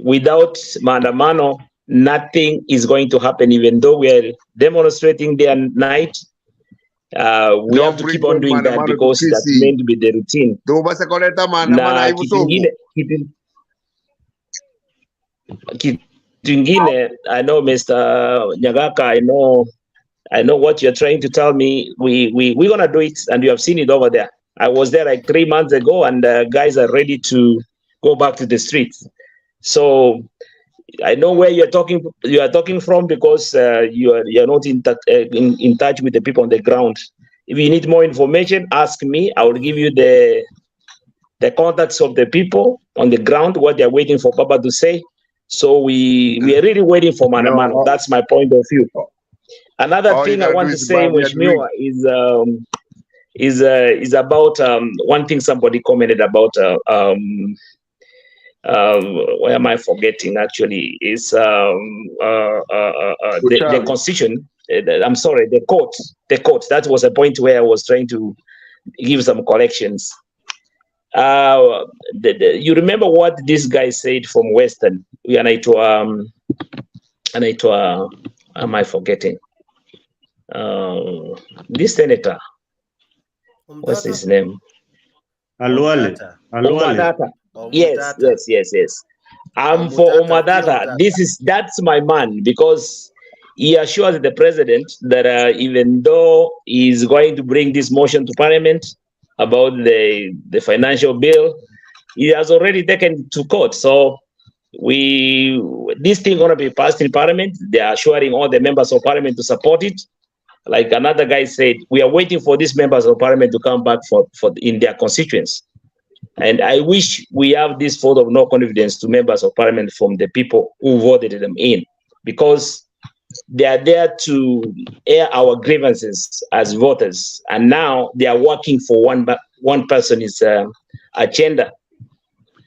without Maandamano, nothing is going to happen. Even though we are demonstrating day and night, we have to keep on doing that because that's meant to be the routine. Na kitu ingine, I know Mr. Nyagaka, I know what you're trying to tell me. We're gonna do it, and you have seen it over there. I was there like 3 months ago, and guys are ready to go back to the streets. So I know where you are talking from, because you are not in touch with the people on the ground. If you need more information, ask me. I will give you the contacts of the people on the ground, what they're waiting for Papa to say. So we are really waiting for Maandamano. That's my point of view. Another thing I want to say, Mheshimiwa, is about one thing somebody commented about. Why am I forgetting? Actually, is the constitution. I'm sorry, the court. The court. That was a point where I was trying to give some corrections. You remember what this guy said from Western? Am I forgetting? This senator. What's his name? Aluale. Omadata. Yes. I'm for Omadata. That's my man, because he assures the president that even though he's going to bring this motion to parliament about the financial bill, he has already taken to court. So this thing gonna be passed in parliament. They are assuring all the members of parliament to support it. Like another guy said, we are waiting for these members of parliament to come back for in their constituents. And I wish we have this vote of no confidence to members of parliament from the people who voted them in, because they are there to air our grievances as voters. And now they are working for one person's agenda.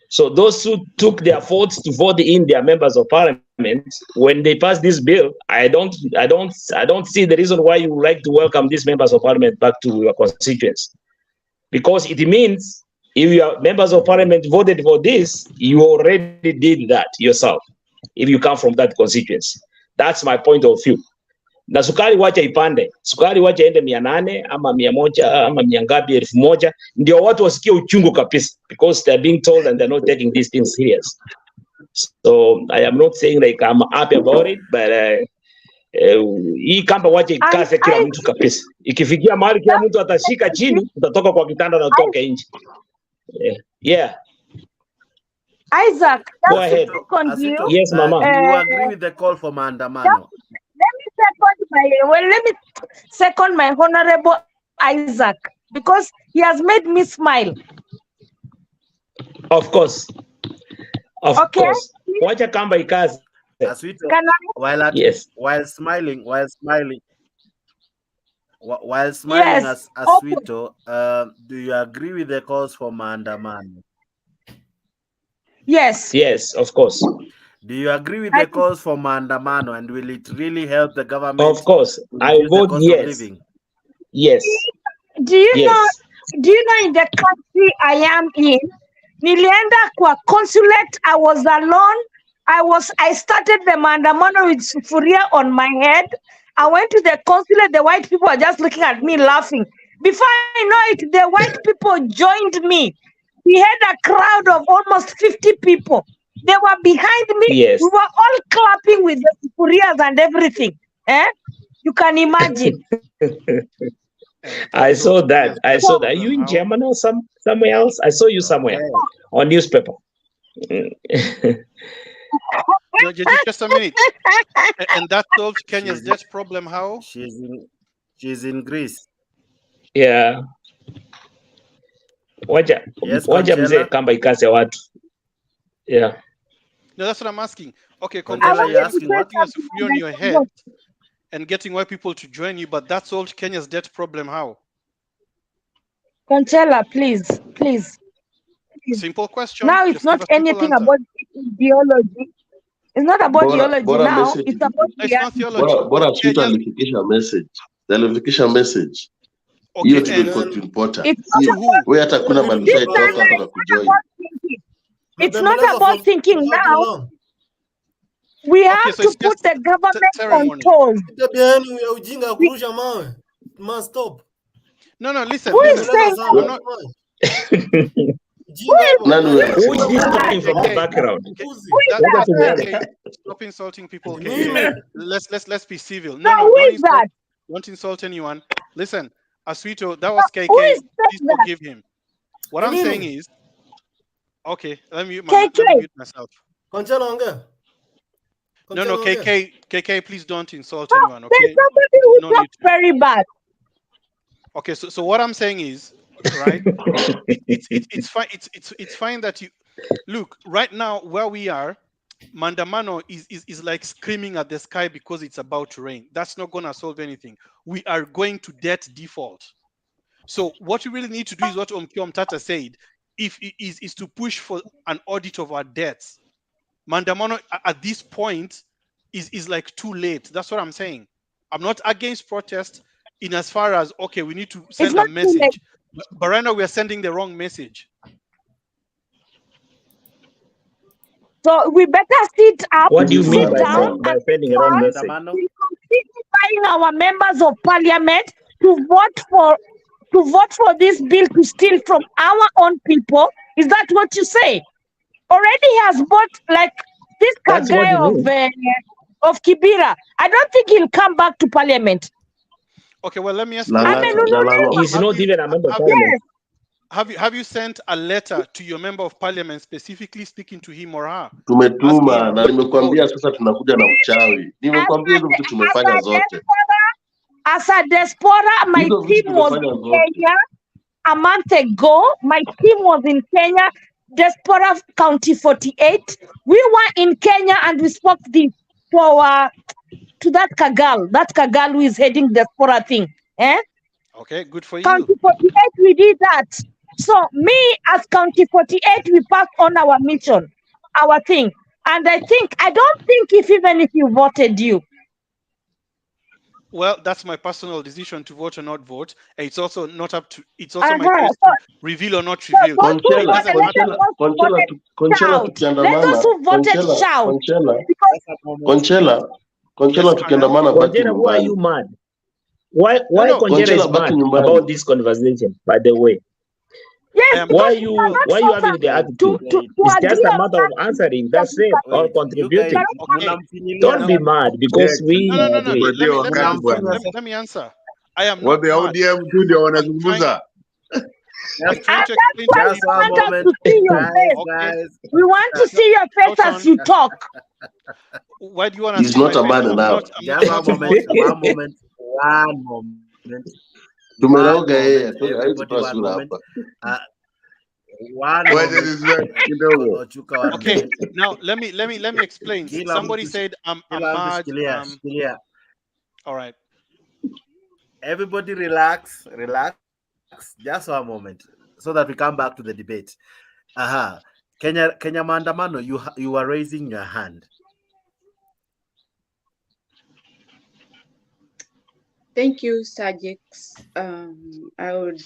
So those who took their votes to vote in their members of parliament, when they pass this bill, I don't see the reason why you would like to welcome these members of parliament back to your constituents, because it means if your members of parliament voted for this, you already did that yourself. If you come from that constituency, that's my point of view. Na sukari wacha ipande, sukari wacha ende 800 ama 100 ama miangapi 1000, ndio watu wasikie uchungu kabisa, because they're being told and they're not taking these things serious. So I am not saying like I'm happy about it, but hii kamba wacha ikase kila mtu kabisa. Ikifikia mahali kila mtu atashika chini, utatoka kwa kitanda na utoke nje. Yeah. Isaac, go ahead. Yes, Mama. Do you agree with the call for Maandamano? Let me second my honorable Isaac, because he has made me smile. Of course. Of course. Wacha kamba ikaze. While smiling, yes. Aswito, do you agree with the calls for Maandamano? Yes. Yes, of course. Do you agree with the calls for Maandamano, and will it really help the government? Of course. I vote yes. Yes. Do you know in the country I am in, nilienda kwa consulate, I was alone. I started the Maandamano with sufuria on my head. I went to the consulate, the white people are just looking at me laughing. Before I know it, the white people joined me. We had a crowd of almost 50 people. They were behind me. Yes. We were all clapping with the sufurias and everything. You can imagine. I saw that. Are you in Germany or somewhere else? I saw you somewhere on newspaper. No, just a minute. And that solves Kenya's debt problem. How? She's in Greece. Yeah. Waja mzee kamba ikase watu. Yeah. No, that's what I'm asking. Okay, congratulations on putting a sufuria on your head and getting white people to join you, but that solved Kenya's debt problem. How? Conchella, please. Simple question. Now it's not anything about ideology. It's not about theology bora now. message It's about It's not reality. theology. bora Okay, Twitter alifikisha message. Alifikisha message. okay, Hiyo ndio and iko important. It's Si not about, wewe hata kuna Let mali him this talk toka Nana, hapa alone. it's not kujoin. about thinking. It's not Mutembei about thinking talk now. alone. We okay, have so to it's put just the government on ceremony. toes. Tabia yenu ya ujinga ya kurusha mawe. It must stop. No, listen, Who is listen. Mnabeleza saying sana. I'm not. who is Nani wewe Who is anasema? this talking from the KK, background? Upuzi. who is that, Ngoja that? tumuone. KK, stop insulting people, Ni KK. mimi. Let's be civil. So No, who don't is insult. that? Don't insult anyone. Listen, Aswito, that So was who KK. is Please that? forgive him. What Ni I'm saying mimi. is, okay, let me KK. mute myself. Konchana ongea. No, Konchana ongea. KK, please don't insult Oh, anyone, there's okay? somebody who No need talks to. very bad. Okay, so what I'm saying is, right? It's fine. It's fine that you look right now where we are. Maandamano is like screaming at the sky because it's about to rain. That's not gonna solve anything. We are going to debt default. So what we really need to do is what Omkiom Tata said. Is to push for an audit of our debts. Maandamano at this point is like too late. That's what I'm saying. I'm not against protest in as far as okay, we need to It's send a not too late. message. But right now we are sending the wrong message. So we better sit up, What do you mean sit by down, by and sending a wrong message? we're completely buying our members of parliament to vote for this bill to steal from our own people. Is that what you say? Already he has bought like this That's what guy you mean. of Kibera. I don't think he'll come back to parliament. Okay, well let me ask you. He's not even a member of Yes. parliament. Have you sent a letter to your member of parliament specifically speaking to him or her? Tumetuma na nimekwambia sasa tunakuja na uchawi. Nimekwambia hizo vitu tumefanya zote. As a diaspora, my Hizo vitu team was tumefanya in zote. Kenya a month ago. My team was in Kenya, Diaspora County 48. We were in Kenya and we spoke to that Kagal who is heading Diaspora thing. Okay, good for County you. 48, we did that. So me as County 48, we passed on our mission, our thing. And I don't think even if you voted you. Well, that's my personal decision to vote or not vote. It's also not up to. It's also my choice to reveal or not reveal. Conchela tukiandamana. Yes, tukiandamana baki Conchela, who are you nyumbani. mad? Why No. Conchela is mad about this conversation, by the way? Yes, why you having the attitude? It's just a matter of answering. That's it, or contributing. Don't be mad because we agree. Let me answer. I am what not the mad. ODM studio wanazungumza. I'm trying to explain That's why we want us to see your face. We want to see your face as you talk. Why do you want to He's see not my a man face? now. Just one moment. Tumeroga yeye. Everybody, one moment. Okay, now let me explain. Somebody said I'm mad. All right. Everybody relax. Just one moment, so that we come back to the debate. Kenya Maandamano, you are raising your hand. Thank you, Sajix. I would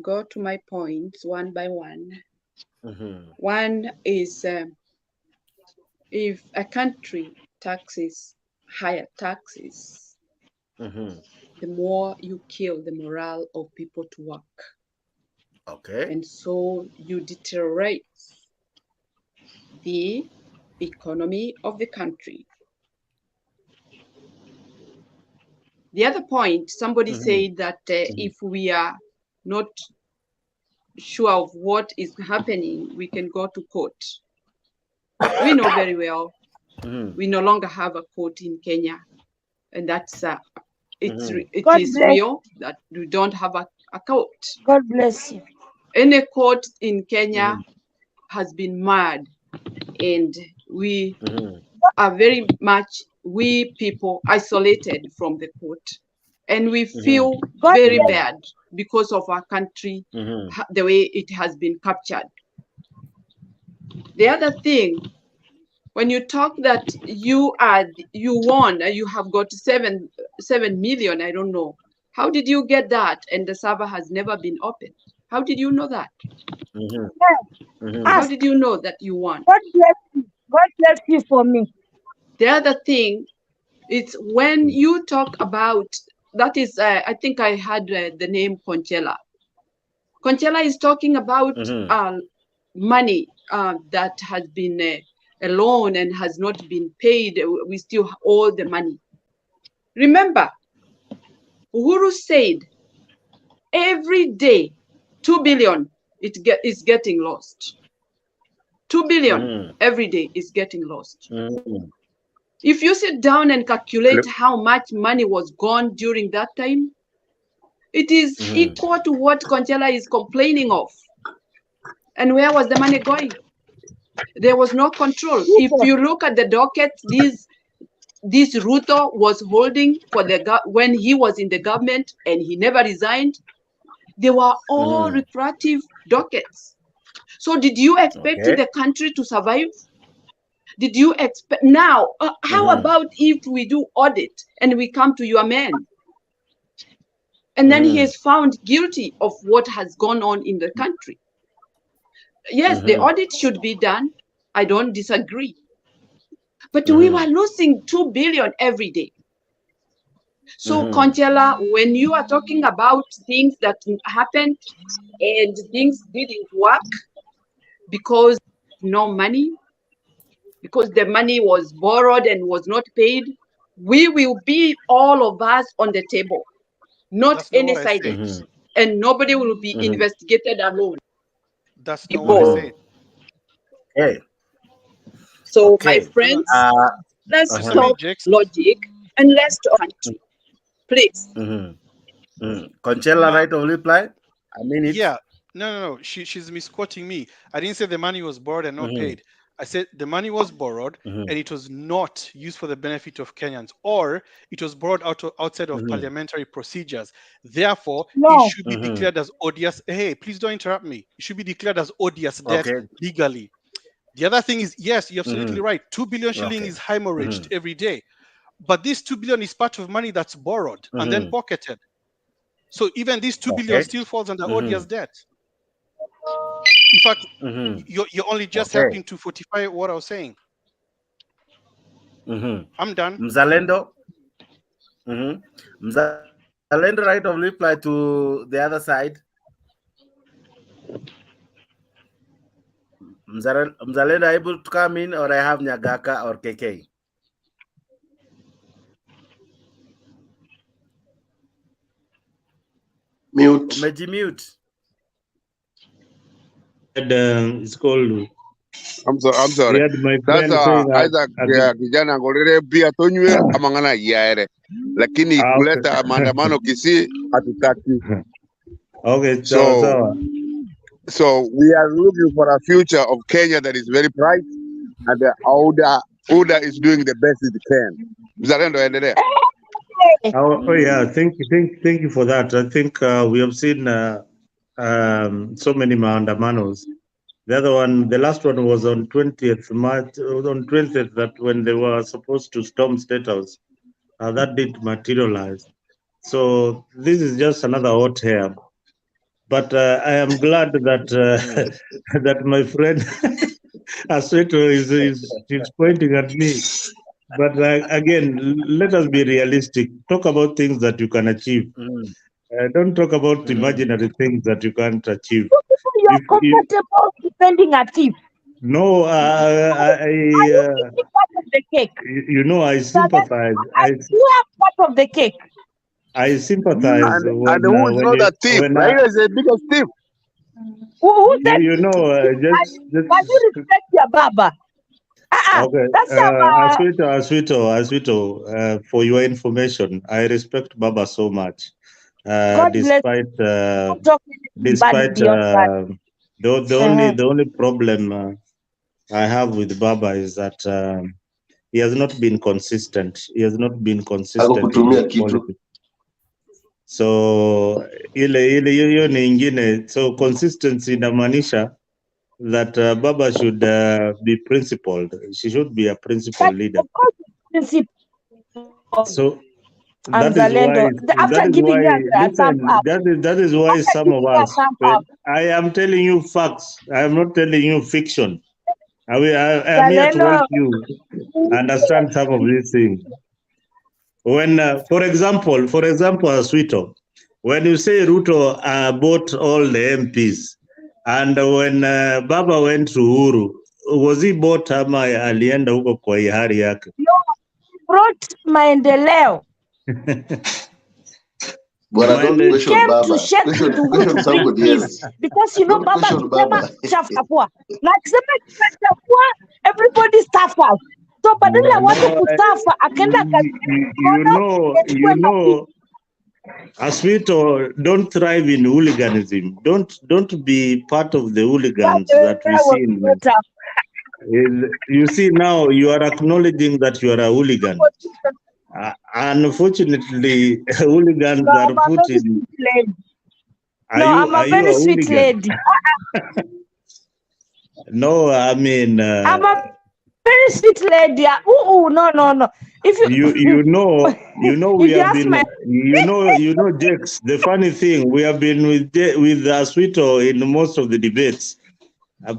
go to my points one by one. One is if a country taxes higher taxes, the more you kill the morale of people to work. Okay. And so you deteriorate the economy of the country. The other point, somebody said that if we are not sure of what is happening, we can go to court. We know very well we no longer have a court in Kenya, and that's it is real that we don't have a court. God bless you. Any court in Kenya has been mad, and we are very much, we people, isolated from the court, and we feel very bad because of our country, the way it has been captured. The other thing when you talk that you won, you have got 7 million, I don't know. How did you get that? And the server has never been opened. How did you know that? How did you know that you won? God bless you. God bless you for me. The other thing is when you talk about, that is, I think I had the name Conchela. Conchela is talking about money that has been a loan and has not been paid. We still owe the money. Remember, Uhuru said every day 2 billion is getting lost. 2 billion every day is getting lost. If you sit down and calculate how much money was gone during that time, it is equal to what Conchela is complaining of. And where was the money going? There was no control. If you look at the docket, this Ruto was holding for when he was in the government and he never resigned, they were all lucrative dockets. So did you expect the country to survive? Did you expect now? How about if we do audit and we come to your man, and then he is found guilty of what has gone on in the country? Yes, the audit should be done. I don't disagree. But we were losing 2 billion every day. So, Conchela, when you are talking about things that happened and things didn't work because no money, because the money was borrowed and was not paid, we will be all of us on the table, not any side, and nobody will be investigated alone. That's not what I said. Okay. So, my friends, let's talk logic and let's talk country, please. Conchela, right of reply? I mean it. Yeah. No. She's misquoting me. I didn't say the money was borrowed and not paid. I said the money was borrowed and it was not used for the benefit of Kenyans, or it was borrowed outside of parliamentary procedures. Therefore, it should be declared as odious. Hey, please don't interrupt me. It should be declared as odious debt legally. The other thing is, yes, you're absolutely right. 2 billion shilling is hemorrhaged every day. But this 2 billion is part of money that's borrowed and then pocketed. So even this 2 billion still falls under odious debt. In fact, you're only just helping to fortify what I was saying. I'm done. Mzalendo. Mzalendo, right of reply to the other side. Mzalendo able to come in, or I have Nyagaka or KK? Mute. Mute. It's called. I'm sorry. That's Isaac kijana ngolere pia tonywe amangana yaere. Lakini kuleta maandamano kisi hatutaki. Okay, so we are looking for a future of Kenya that is very bright, and the Oda is doing the best it can. Mzalendo endelea. Oh yeah, thank you for that. I think we have seen so many maandamanos. The last one was on 20th March, on 20th, that when they were supposed to storm State House, that didn't materialize. So this is just another hot air. But I am glad that that my friend Asweto is pointing at me. But again, let us be realistic. Talk about things that you can achieve. Don't talk about imaginary things that you can't achieve. You're comfortable defending a thief. No, part of the cake. You know, I sympathize. You have part of the cake. I sympathize. And who is not a thief? Raila is the biggest thief. Who said you know, just can you respect your baba? Okay. Aswito, for your information, I respect Baba so much. Despite the only problem I have with Baba is that he has not been consistent. He has not been consistent in his policy. So ile hiyo ni ingine. So consistency inamaanisha that Baba should be principled. She should be a principal leader. Of course, principle. So that is why. After giving you a thumb up. That is why some of us. I am telling you facts. I am not telling you fiction. I am here to help you understand some of these things. When, for example, Sweeto, when you say Ruto bought all the MPs, and when Baba went to Uhuru, was he bought ama alienda huko kwa hiari yake? No, he brought maendeleo. But I don't question came Baba. to shake Question somebody else. Because you know Baba akisema chafua. Na akisema chafua, everybody suffers. So badala ya watu kusafa, akenda you know, Aswito, don't thrive in hooliganism. Don't be part of the hooligans that we see. You see now, you are acknowledging that you are a hooligan. Unfortunately, hooligans are put in. I'm a very sweet lady. No, I mean. I'm a very sweet lady. No. If you know, we have been. You know, Jex. The funny thing, we have been with Aswito in most of the debates,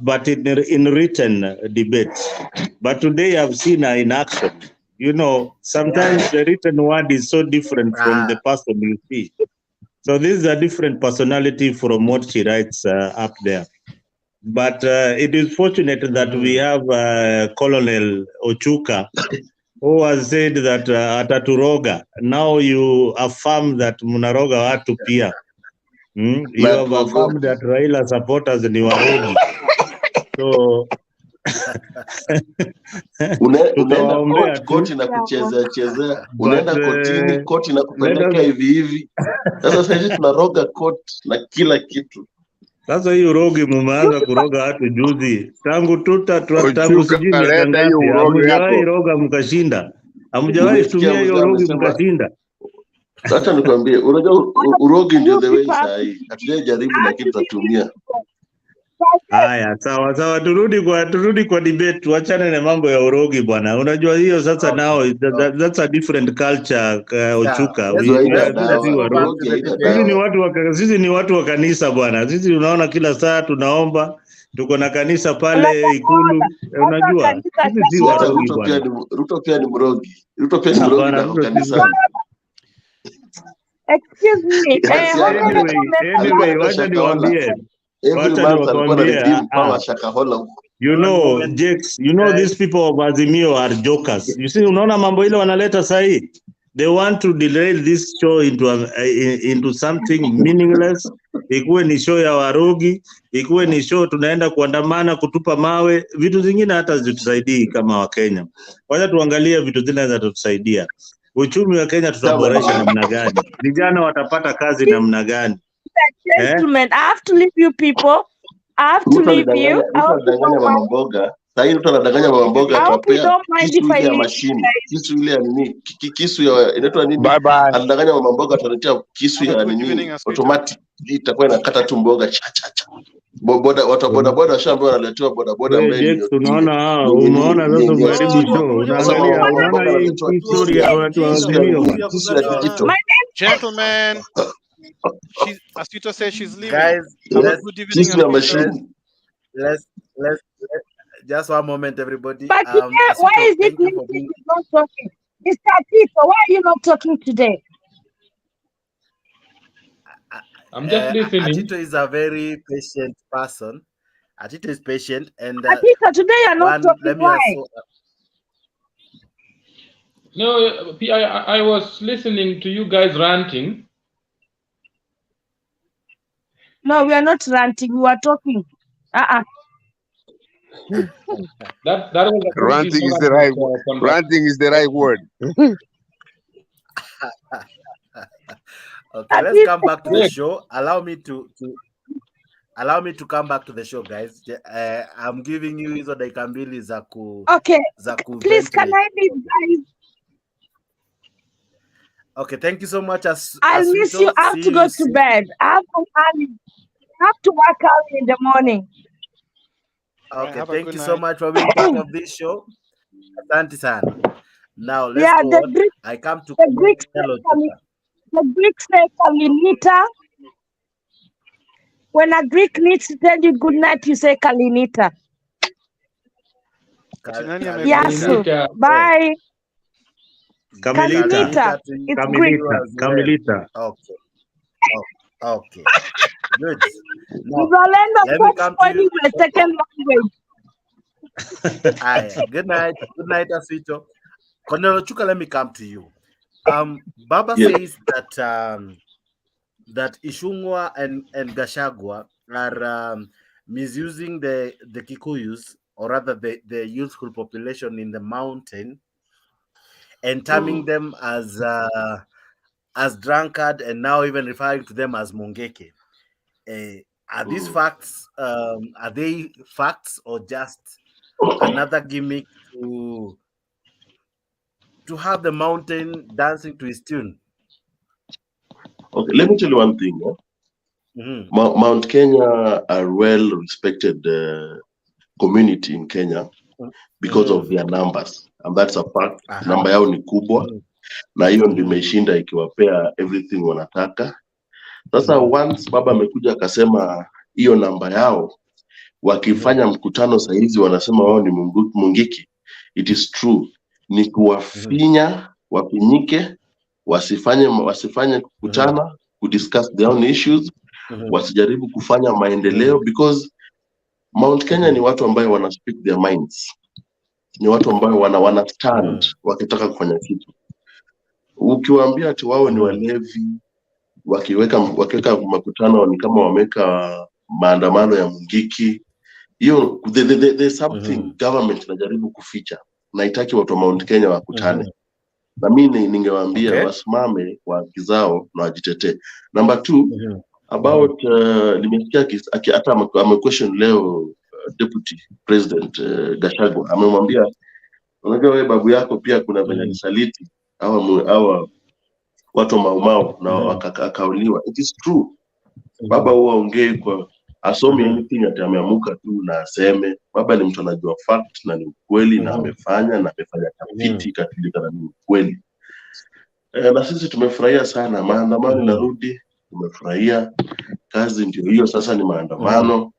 but in written debates. But today I've seen her in action. You know, sometimes the written word is so different from the person you see. So this is a different personality from what she writes up there. But it is fortunate that we have Colonel Ochuka, who has said that ataturoga. Now you affirm that munaroga watu pia. You have affirmed that Raila supporters ni warogi. So unaenda koti na kuchezea, unaenda kotini, koti na kupeleka hivi. Sasa hivi tunaroga koti na kila kitu. Sasa hiyo rogi mumeanza kuroga hatu juzi. Tangu sijui miaka ngapi. Hamujawahi roga mkashinda. Hamujawahi tumia hiyo rogi mkashinda. Acha nikwambie, unajua urogi ndio the way sahi. Hatujajaribu lakini tutatumia. Haya, sawa, turudi kwa debate, tuachane na mambo ya urogi bwana. Unajua hiyo sasa nao that's a different culture. Ochuka. Sisi ni watu wa kanisa bwana. Sisi tunaona kila saa tunaomba, tuko na kanisa pale Ikulu. Unajua sisi si warogi bwana. Ruto pia ni mrogi. Ruto pia ni mrogi na kanisa. Excuse me. Anyway, wacha niwaambie. You know, Jakes, you know these people of Azimio are jokers. You see, unaona mambo ile wanaleta sahi. They want to derail this show into something meaningless. Ikuwe ni show ya warogi, ikuwe ni show tunaenda kuandamana kutupa mawe, vitu zingine hata zitusaidii kama wa Kenya. Wacha tuangalie vitu zile za tutusaidia. Uchumi wa Kenya tutaboresha namna gani? Vijana watapata kazi namna gani? Gentlemen, I have to leave you people. I have to leave you. Sasa mtu anadanganya mama mboga atapea kisu ya mashine. Kisu ile ya nini? Kisu ya inaitwa nini? Anadanganya mama mboga ataletea kisu ya nini? Automatic itakuwa inakata tu mboga cha. Boda shamba wanaletewa boda mbele. Umeona sasa umeharibu show. Unaangalia hii historia watu wa kisu ya digital. Gentlemen, Aswito says she's leaving. Guys, let's just one moment, everybody. But why is it Lindsay not talking? Mr. Tito, why are you not talking today? I'm just listening. Atito is a very patient person. Atito is patient, and Atito, today you're not talking. Why? No, I was listening to you guys ranting. No, we are not ranting. We are talking. That was ranting is the right word. Ranting is the right word. Okay, let's come back to the show. Allow me to come back to the show, guys. I'm giving you hizo dakika mbili za ku. Okay. Please, can I leave, guys? Okay, thank you so much. I'll miss you. I have to go to bed. I have to work early in the morning. Okay, thank you so much for being part of this show. Asante sana. Now let's Yeah, go the on. Greek, I come to the Greeks say the Greeks say kalinita. When a Greek needs to tell you good night, you say kalinita. Yasu. Bye. Kalinita. It's Greek. Kamilita. Okay. Okay. Good. Now, Uzalendo let me come to when you. you were second language. Good night. Good night, Asito. Colonel Chuka, let me come to you. Baba Yes. says that that Ichungwa and Gachagua are misusing the Kikuyus, or rather the youthful population in the mountain, and terming them as drunkard, and now even referring to them as mongeke. Are these facts? Are they facts or just another gimmick to have the mountain dancing to his tune? Okay, let me tell you one thing. Mount Kenya are well respected community in Kenya because of their numbers, and that's a fact. Namba yao ni kubwa na hiyo ndio imeshinda ikiwapea everything wanataka. Sasa once baba amekuja akasema hiyo namba yao wakifanya mkutano saizi wanasema wao ni mungiki. It is true, ni kuwafinya wafinyike, wasifanye kukutana kudiscuss their own issues, wasijaribu kufanya maendeleo because Mount Kenya ni watu ambayo wana speak their minds, ni watu ambayo wana stand wakitaka kufanya kitu. Ukiwaambia ati wao ni walevi, wakiweka makutano ni kama wameka maandamano ya mungiki, hiyo there's something government inajaribu kuficha na itaki watu wa Mount Kenya wakutane. Na mimi ningewaambia wasimame kwa haki zao na wajitetee. Number 2, about nimesikia hata question leo deputy president Gachagua amemwambia, unajua wewe babu yako pia kuna venye alisaliti hawa watu maumau na wakakauliwa. It is true, baba huwa ongei kwa asome anything ati ameamuka tu na aseme. Baba ni mtu anajua fact na ni ukweli na amefanya tafiti ikajulikana ni ukweli. Na sisi tumefurahia sana maandamano narudi, tumefurahia. Kazi ndio hiyo sasa, ni maandamano.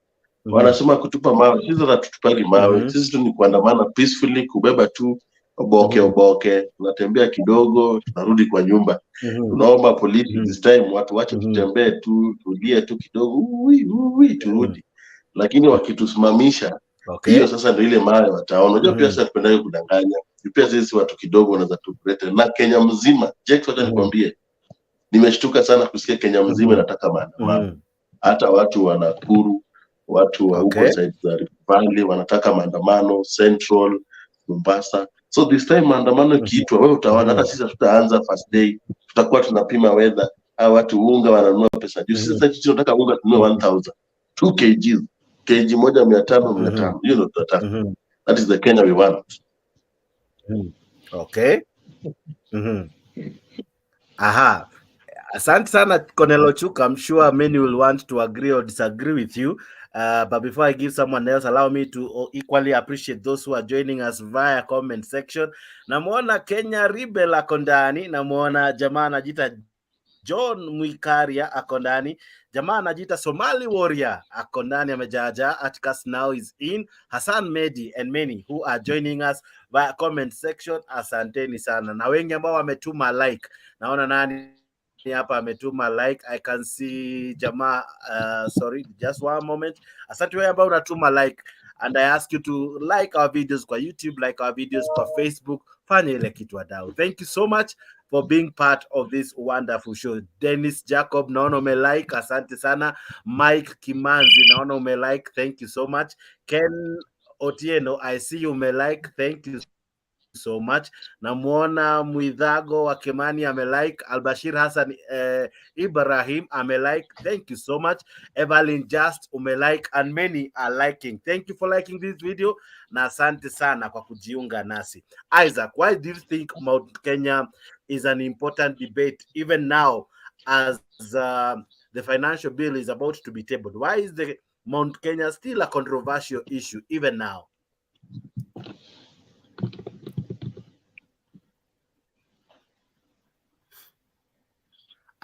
Wanasema kutupa mawe, sisi hatutupagi mawe. Sisi tu ni kuandamana peacefully, kubeba tu oboke, tunatembea kidogo, tunarudi kwa nyumba. Tunaomba polisi this time watu wache tutembee tu, tulie tu kidogo, turudi. Lakini wakitusimamisha, hiyo sasa ndio ile mawe wataona. Unajua pia sasa tupendayo kudanganya. Pia sisi watu kidogo wanaweza tukulete na Kenya mzima. Jack, wacha nikwambie, nimeshtuka sana kusikia Kenya mzima nataka maandamano. Hata watu wa Nakuru, watu wa huko side za Rift Valley wanataka maandamano, Central, Mombasa. So this time maandamano ikiitwa, wewe utaona hata sisi tutaanza first day, tutakuwa tunapima weather. Hao watu unga wananunua pesa juu. Sisi sasa tunataka unga tununue 1000, 2 kg, kg moja 500. Hiyo ndio tunataka. That is the Kenya we want. Okay. Aha. Asante sana Colonel Chuka. I'm sure many will want to agree or disagree with you. But before I give someone else, allow me to equally appreciate those who are joining us via comment section. Namuona Kenya Rebel ako ndani, namuona jamaa anajita John Mwikaria ako ndani, jamaa anajita Somali Warrior ako ndani amejaja. Atkas now is in, Hassan Medi and many who are joining us via comment section. Asanteni sana. Na wengi ambao wametuma like. Naona nani hapa ametuma like, I can see jamaa sorry, just one moment. Asante wewe ambao unatuma like, and I ask you to like our videos kwa YouTube, like our videos kwa Facebook, fanya ile kitu wadau. Thank you so much for being part of this wonderful show. Dennis Jacob, naona ume like, asante sana. Mike Kimanzi, naona ume like, thank you so much. Ken Otieno, I see you ume like, thank you so much. Namuona Mwidhago wa Kimani amelike. Albashir Hassan Ibrahim amelike, thank you so much. Evelyn Just umelike, and many are liking. Thank you for liking this video na asante sana kwa kujiunga nasi. Isaac, why do you think Mount Kenya is an important debate even now as the financial bill is about to be tabled? Why is the Mount Kenya still a controversial issue even now?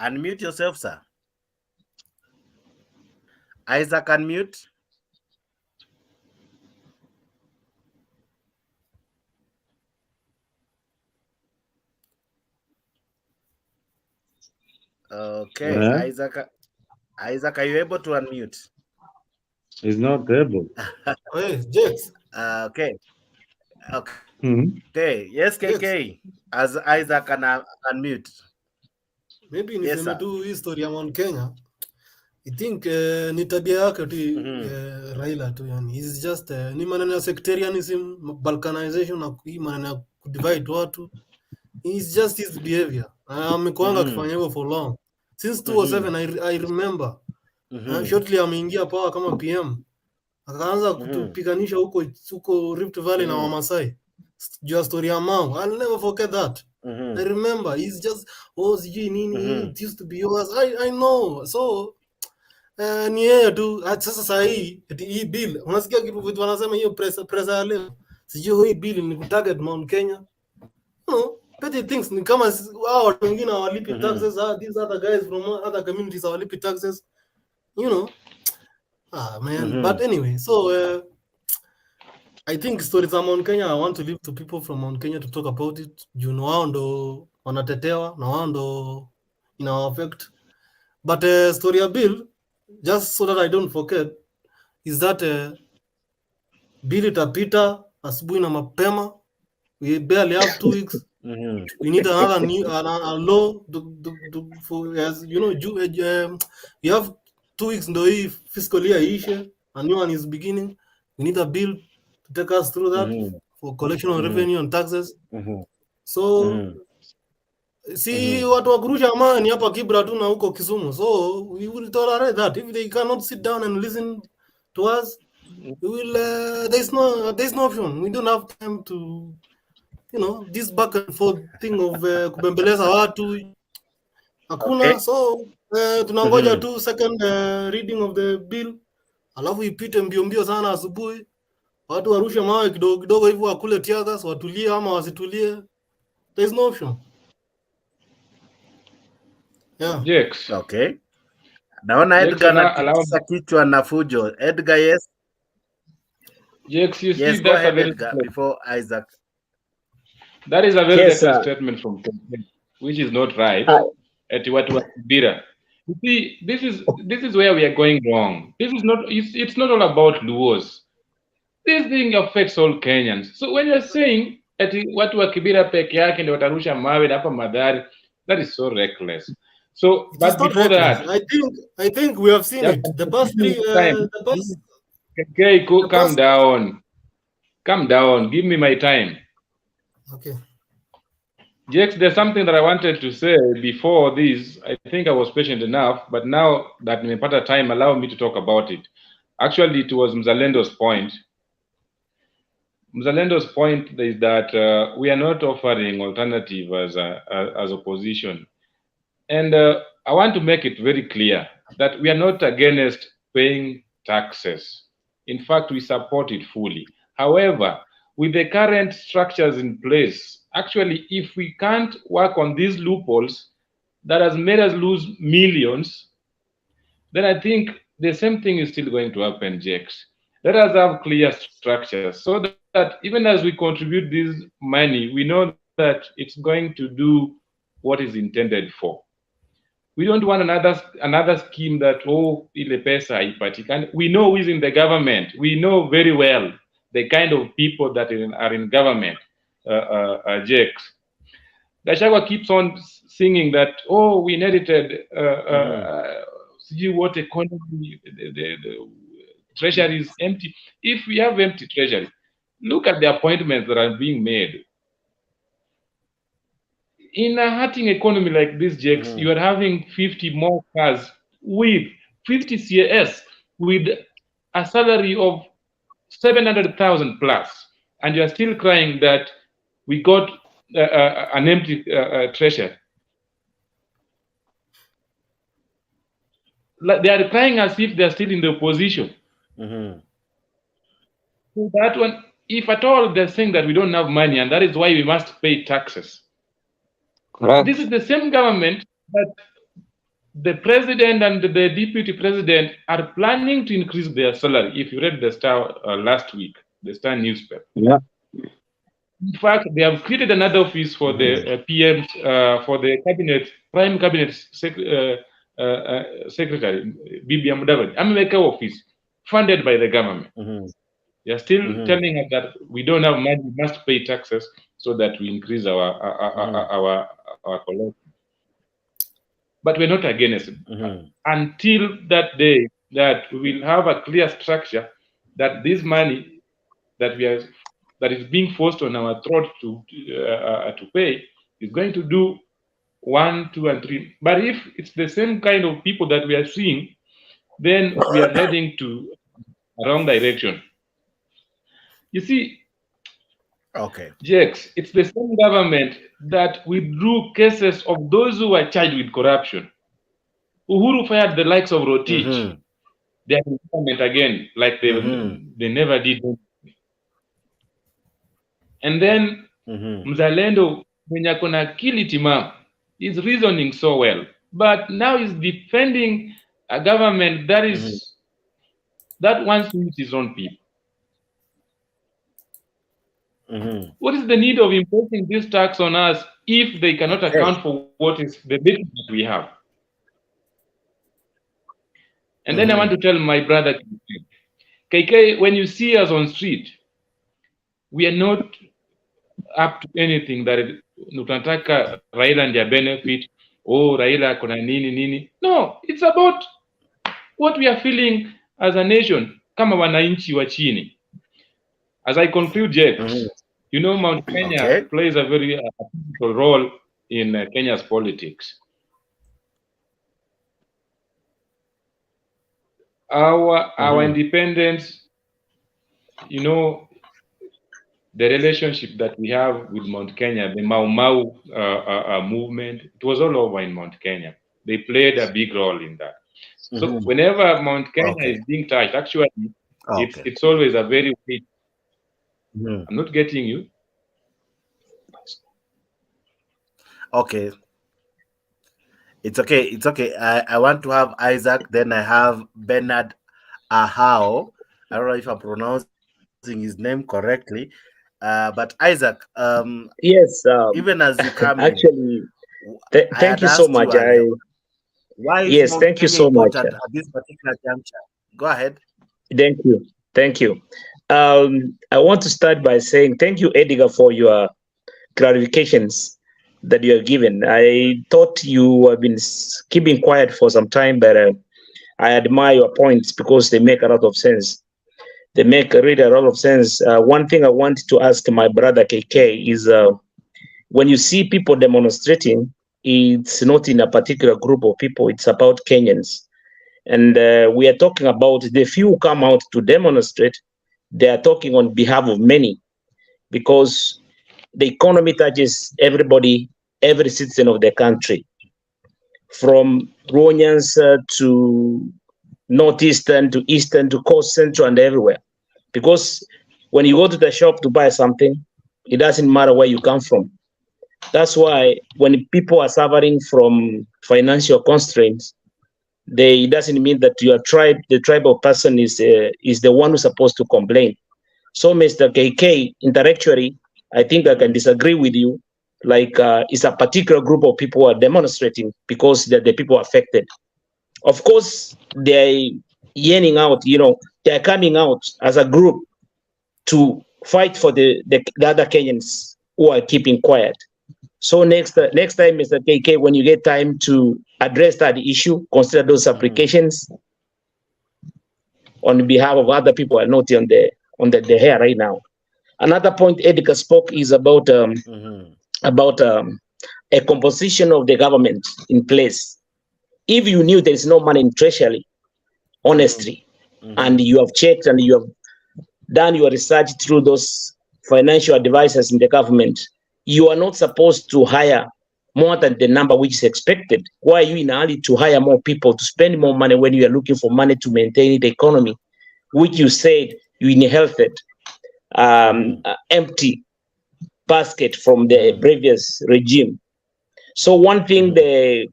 Unmute yourself, sir. Isaac, unmute. Okay, Yeah. Isaac, are you able to unmute? He's not able. Hey, James. Okay. Mm-hmm. Okay. Yes, KK. As Isaac can unmute. Maybe Yes, niseme sir. tu history ya Mount Kenya. I think ni tabia yake tu Raila tu yani. He's just ni maneno ya sectarianism, balkanization na hii maneno ya kudivide watu. It's just his behavior. Amekuanga akifanya hivyo for long. Since 2007 I remember. Shortly ameingia power kama PM. Akaanza kutupiganisha huko Rift Valley na Wamasai. Juu ya story ya Mau. I'll never forget that. I remember. He's just sijui nini. It used to be yours. I know. So ni yeye tu. Sasa saa hii bill. Unasikia kitu wanasema hiyo presa ya leo. Sijui hii bill ni kutarget Mount Kenya. No. Petty things ni kama watu wengine hawalipi taxes. These other guys from other communities hawalipi taxes. You know. Man. But anyway, so I think stories za Mount Kenya, I want to leave to people from Mount Kenya to talk about it. You know, wao ndo wanatetewa na wao ndo ina affect. But story ya bill, just so that I don't forget, is that bill itapita asubuhi na mapema. We barely have 2 weeks. We need another new law for, as you know, you have 2 weeks ndo hii fiscal year ishe. A new one is beginning. We need a bill to take us through that for collection of revenue and taxes. So see watu wa kurusha amani hapa Kibra tu na huko Kisumu. So we will tolerate that. If they cannot sit down and listen to us, we will there's no option. We don't have time to, you know, this back and forth thing of kubembeleza watu hakuna. So tunangoja tu second reading of the bill, alafu ipite mbio sana asubuhi, watu warushe mawe kidogo hivyo, wakule tiagas, watulie ama wasitulie. There's no option. Yeah. Jex. Okay. Naona Edgar anatikisa kichwa na fujo. Edgar, yes. Jex, you yes, see go that's ahead, a very Edgar, before Isaac. That is a very different statement from Kenya, which is not right. At what was Bira. You see, this is where we are going wrong. This is not. It's not all about Luos. This thing affects all Kenyans. So when you're saying that watu wa Kibira peke yake ndio watarusha mawe na hapa Madhari, that is so reckless. So, but before that, I think we have seen it. The past Okay, calm down. Calm down. Give me my time. Okay. Jex, there's something that I wanted to say before this. I think I was patient enough, but now that nimepata time, allow me to talk about it. Actually, it was Mzalendo's point. Mzalendo's point is that we are not offering alternative as opposition. And I want to make it very clear that we are not against paying taxes. In fact, we support it fully. However, with the current structures in place, actually, if we can't work on these loopholes that has made us lose millions, then I think the same thing is still going to happen, Jex. Let us have clear structures so that even as we contribute this money, we know that it's going to do what is intended for. We don't want another scheme that, ile pesa haipatikani. We know who is in the government. We know very well the kind of people that are in government, Jex. Gachagua keeps on singing that, we inherited what economy, the treasury is empty. If we have empty treasury, look at the appointments that are being made. In a hurting economy like this, Jex, you are having 50 more cars with 50 CAS with a salary of 700,000 plus, and you are still crying that we got an empty treasury. Like they are crying as if they are still in the opposition. So that one, if at all they're saying that we don't have money and that is why we must pay taxes. Correct. This is the same government that the president and the deputy president are planning to increase their salary. If you read the Star last week, the Star newspaper. Yeah. In fact, they have created another office for the PMs, for the cabinet, prime cabinet secretary, BBM Ameka office, funded by the government. They are still telling us that we don't have money, we must pay taxes so that we increase our collection. But we're not against it. Until that day that we will have a clear structure that this money that is being forced on our throat to pay is going to do 1, 2, and 3. But if it's the same kind of people that we are seeing, then we are heading to a wrong direction. You see, Jex, it's the same government that withdrew cases of those who were charged with corruption. Uhuru fired the likes of Rotich. They are in government again, like they never did. And then Mzalendo, mwenye akona akili timamu, is reasoning so well, but now he's defending a government that is that wants to use his own people. What is the need of imposing this tax on us if they cannot account for what is the benefit that we have? And then I want to tell my brother KK, when you see us on street, we are not up to anything that tunataka Raila and their benefit. Oh, Raila kuna nini nini. No, it's about what we are feeling as a nation, kama wananchi wa chini. As I conclude, Jeff, you know, Mount Kenya plays a very critical role in Kenya's politics. Our independence, you know, the relationship that we have with Mount Kenya, the Mau Mau movement, it was all over in Mount Kenya. They played a big role in that. So whenever Mount Kenya is being touched, actually, it's always a very big. I'm not getting you. Okay. It's okay. It's okay. I want to have Isaac. Then I have Bernard Ahao. I don't know if I'm pronouncing his name correctly. But Isaac, yes, even as you come actually, thank you so much. Why is yes, Mount thank you Kenya so much. important at this particular juncture? Go ahead. Thank you. Thank you. I want to start by saying thank you, Edgar, for your clarifications that you have given. I thought you have been keeping quiet for some time, but I admire your points because they make a lot of sense. They make really a lot of sense. One thing I want to ask my brother KK is when you see people demonstrating, it's not in a particular group of people, it's about Kenyans. And we are talking about the few who come out to demonstrate, they are talking on behalf of many because the economy touches everybody, every citizen of the country, from Rwandans to northeastern to eastern to coast central and everywhere. Because when you go to the shop to buy something, it doesn't matter where you come from. That's why when people are suffering from financial constraints, it doesn't mean that your tribe, the tribal person is the one who's supposed to complain. So, Mr. KK, intellectually, I think I can disagree with you. Like, it's a particular group of people who are demonstrating because they're the people affected. Of course, they're yearning out, you know, they're coming out as a group to fight for the other Kenyans who are keeping quiet. So next time, Mr. KK, when you get time to address that issue, consider those applications on behalf of other people who are not on the hair right now. Another point Edgar spoke is about a composition of the government in place. If you knew there is no money in treasury, honestly, and you have checked and you have done your research through those financial advisors in the government, you are not supposed to hire more than the number which is expected. Why are you in a hurry to hire more people, to spend more money when you are looking for money to maintain the economy? which you said you inherited empty basket from the previous regime. So one thing the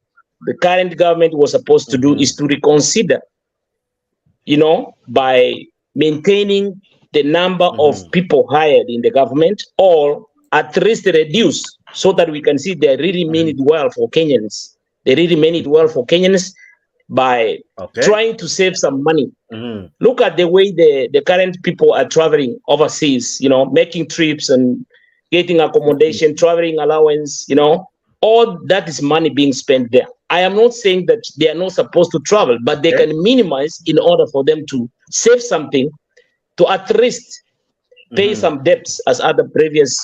current government was supposed to do is to reconsider, you know, by maintaining the number of people hired in the government, or at least reduce, so that we can see they really mean it well for Kenyans. They really mean it well for Kenyans by trying to save some money. Look at the way the current people are traveling overseas, you know, making trips and getting accommodation, traveling allowance, you know, all that is money being spent there. I am not saying that they are not supposed to travel, but they can minimize in order for them to save something, to at least pay some debts, as other previous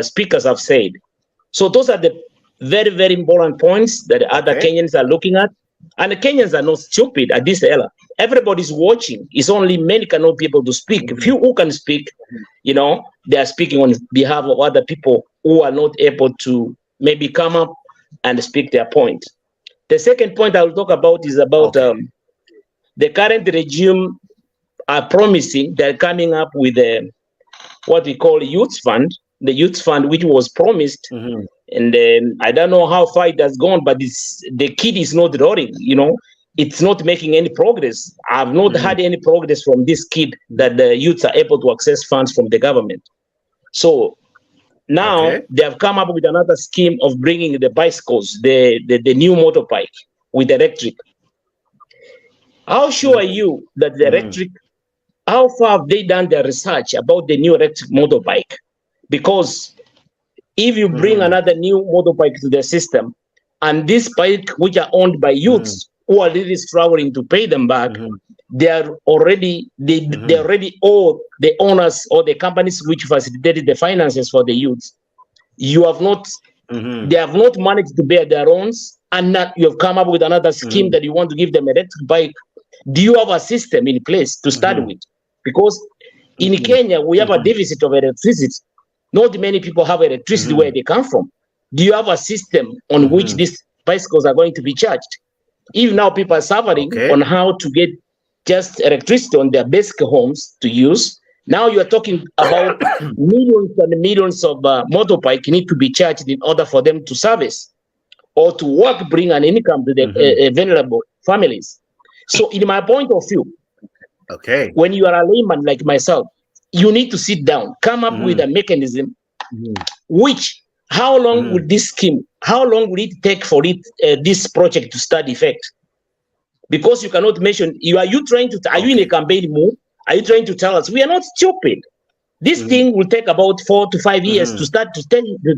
speakers have said. So those are the very, very important points that other Kenyans are looking at. And the Kenyans are not stupid at this era. Everybody's watching. It's only many cannot be able to speak. Few who can speak, you know, they are speaking on behalf of other people who are not able to maybe come up and speak their point. The second point I will talk about is about the current regime are promising, they're coming up with what we call youth fund, the youth fund which was promised. And I don't know how far it has gone, but the kid is not rolling, you know, it's not making any progress. I've not had any progress from this kid that the youths are able to access funds from the government. So now they have come up with another scheme of bringing the bicycles, the new motorbike with electric. How sure are you that the electric, how far have they done their research about the new electric motorbike? Because if you bring another new motorbike to the system, and these bikes which are owned by youths who are really struggling to pay them back, they are already they already owe the owners or the companies which facilitated the finances for the youths. You have not, they have not managed to bear their owns, and not, you have come up with another scheme that you want to give them an electric bike. Do you have a system in place to start with? Because in Kenya we have a deficit of electricity. Not many people have electricity where they come from. Do you have a system on which these bicycles are going to be charged? If now people are suffering on how to get just electricity on their basic homes to use, now you are talking about millions and millions of motorbike need to be charged in order for them to service or to work, bring an income to the vulnerable families. So in my point of view, when you are a layman like myself, you need to sit down, come up with a mechanism which, how long would this scheme, how long will it take for it this project to start effect? Because you cannot mention, are you trying to, are you in a campaign mode? Are you trying to tell us we are not stupid? This thing will take about 4 to 5 years to start to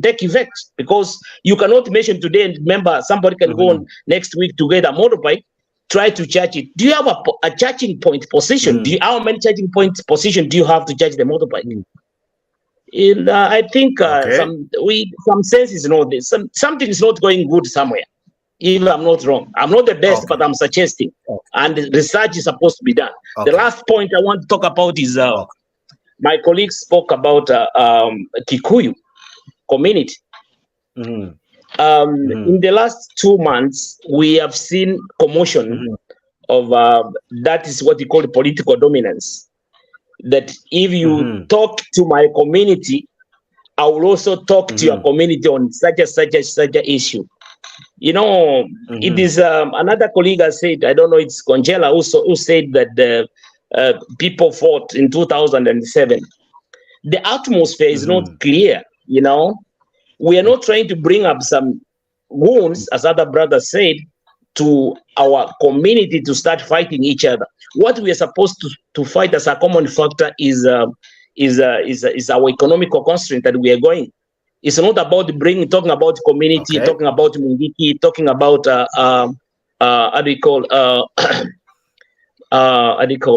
take effect, because you cannot mention today and remember somebody can go on next week to get a motorbike, try to charge it. Do you have a charging point position? Do you, how many charging point position do you have to charge the motorbike? I think some sense is not this. Something is not going good somewhere. If I'm not wrong, I'm not the best, but I'm suggesting, and research is supposed to be done. The last point I want to talk about is my colleagues spoke about Kikuyu community. In the last 2 months, we have seen commotion of that is what we call political dominance. That if you talk to my community, I will also talk to your community on such a issue. You know, it is another colleague has said, I don't know, it's Conchela who said that the people fought in 2007. The atmosphere is not clear, you know. We are not trying to bring up some wounds, as other brothers said, to our community to start fighting each other. What we are supposed to fight as a common factor is our economical constraint that we are going. It's not about talking about community, talking about Mungiki, talking about how do you call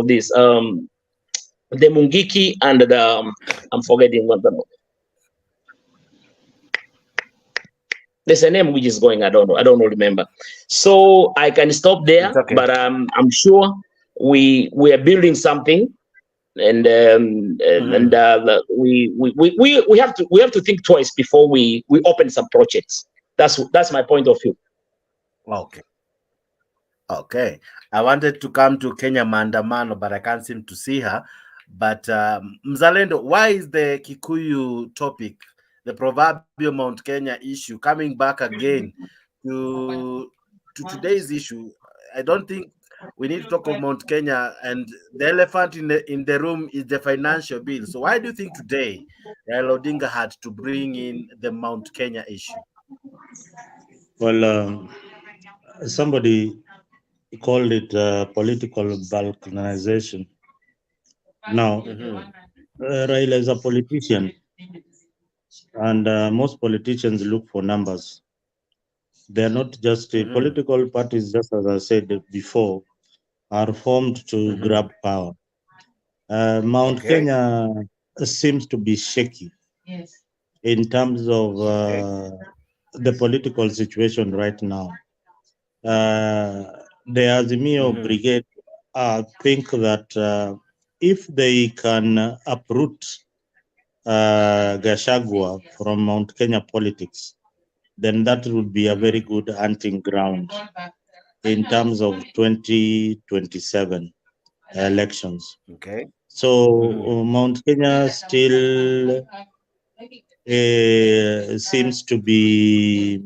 this? The Mungiki and the I'm forgetting what the. There's a name which is going. I don't know. Remember. So I can stop there, but I'm sure we are building something, and we have to think twice before we open some projects. That's my point of view. Okay. I wanted to come to Kenya Maandamano, but I can't seem to see her. But Mzalendo, why is the Kikuyu topic, the proverbial Mount Kenya issue, coming back again to today's issue? I don't think we need to talk of Mount Kenya, and the elephant in the room is the financial bill. So why do you think today Raila Odinga had to bring in the Mount Kenya issue? Well, somebody called it political balkanization. Now, Raila is a politician, and most politicians look for numbers. They're not just political parties, just as I said before, are formed to grab power. Mount Kenya seems to be shaky in terms of the political situation right now. The Azimio Brigade think that if they can uproot Gachagua from Mount Kenya politics, then that would be a very good hunting ground in terms of 2027 elections. Okay. So Mount Kenya still seems to be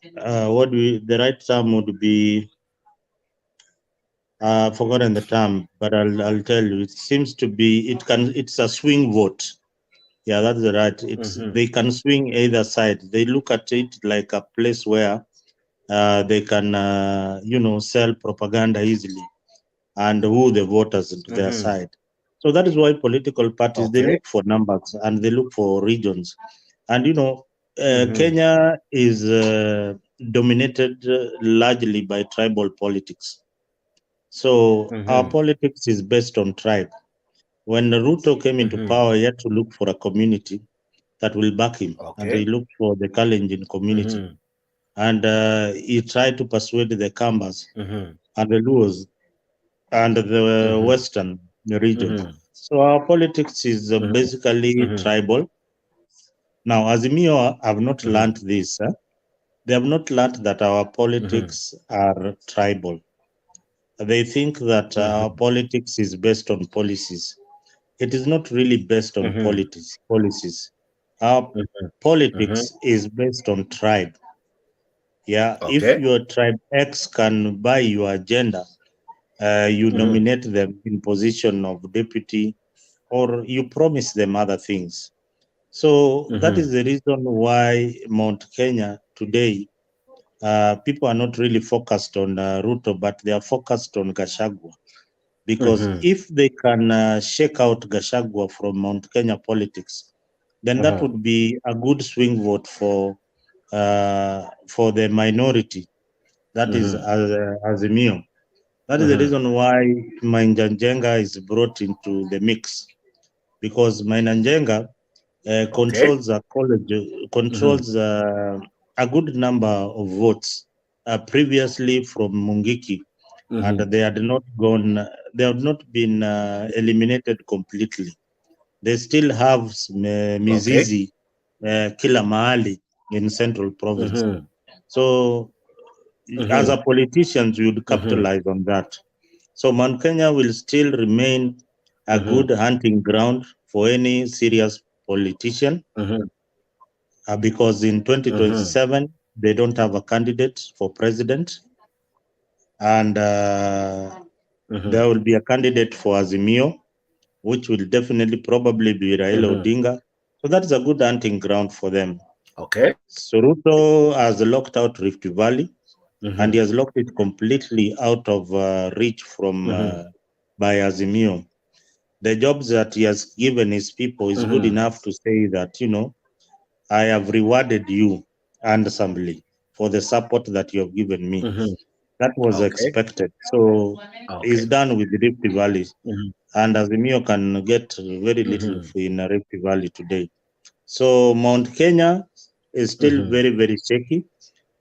the right term would be forgotten the term, but I'll tell you. It seems to be it's a swing vote. Yeah, that's right. They can swing either side. They look at it like a place where they can sell propaganda easily and woo the voters into their side. So that is why political parties they look for numbers and they look for regions. And Kenya is dominated largely by tribal politics. So our politics is based on tribe. When Ruto came into power, he had to look for a community that will back him, and he looked for the Kalenjin community, and he tried to persuade the Kambas and the Luos and the Western region. So our politics is basically tribal. Now, Azimio have not learned this. They have not learned that our politics are tribal. They think that our politics is based on policies. It is not really based on policies. Our politics is based on tribe. Yeah, if your tribe X can buy your agenda, you nominate them in position of deputy, or you promise them other things. So that is the reason why Mount Kenya today, people are not really focused on Ruto, but they are focused on Gachagua. Because if they can shake out Gachagua from Mount Kenya politics, then that would be a good swing vote for the minority. That is Azimio. That is the reason why Mainjanjenga is brought into the mix, because Mainjanjenga controls a college, controls a good number of votes previously from Mungiki, and they had not gone. They have not been eliminated completely. They still have Mizizi, kila mahali in Central Province. So, as a politician, you would capitalize on that. So, Mount Kenya will still remain a good hunting ground for any serious politician, because in 2027 they don't have a candidate for president, and there will be a candidate for Azimio, which will definitely probably be Raila Odinga. So that's a good hunting ground for them. Okay. So Ruto has locked out Rift Valley, and he has locked it completely out of reach from by Azimio. The jobs that he has given his people is good enough to say that, I have rewarded you handsomely for the support that you have given me. That was expected. So he's done with Rift Valley. And Azimio can get very little in Rift Valley today. So Mount Kenya is still very, very shaky.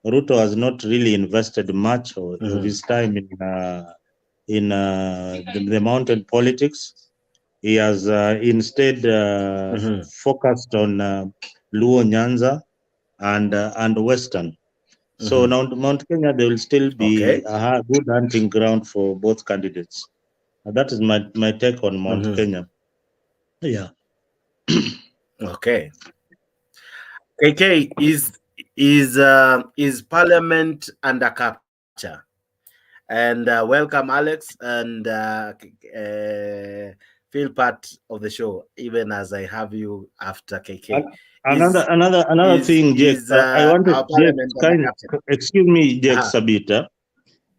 Ruto has not really invested much of his time in the mountain politics. He has instead focused on Luo Nyanza and Western. So now Mount Kenya, there will still be a good hunting ground for both candidates. That is my take on Mount Kenya. Yeah. Okay. KK, is Parliament under capture? And welcome, Alex, and feel part of the show, even as I have you after KK. Another thing, Jake. I wanted excuse me, Jake Sabita.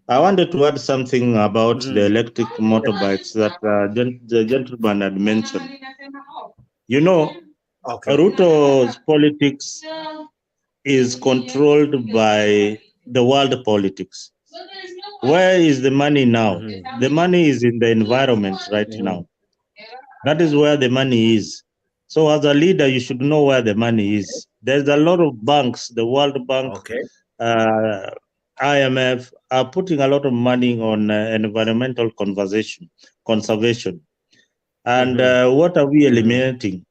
I wanted to add something about the electric motorbikes that the gentleman had mentioned. You know, Ruto's politics is controlled by the world politics. Where is the money now? The money is in the environment right now. That is where the money is. So as a leader, you should know where the money is. There's a lot of banks, the World Bank, IMF, are putting a lot of money on environmental conservation. And what are we eliminating?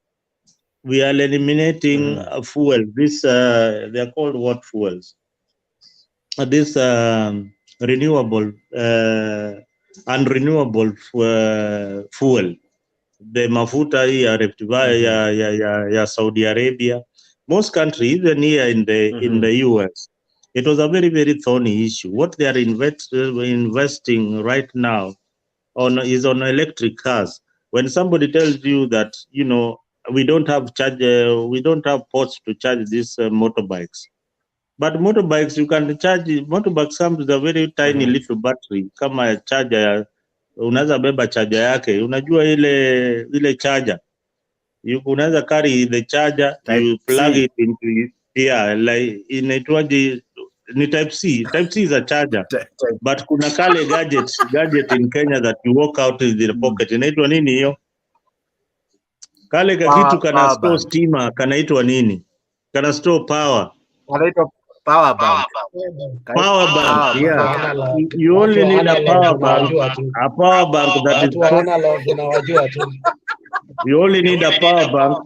We are eliminating fuel. This they're called what fuels? This renewable and renewable fuel. The mafuta ya Saudi Arabia, most countries, even here in the US, it was a very, very thorny issue. What they are investing right now is on electric cars. When somebody tells you that, you know, we don't have ports to charge these motorbikes. But motorbikes, you can charge. Motorbikes comes with a very tiny little battery. Kama charger, unaweza beba charger yake. Unajua ile charger. Unaweza carry the charger, you plug it into like inaitwaje, ni type C. Type C is a charger. But kuna kale gadget in Kenya that you walk out in the pocket. Inaitwa nini hiyo? Kale kitu kana store stima, kanaitwa nini? Kana store power. Power bank. Power bank, yeah. You only need a power bank. A power bank that is you only need a power bank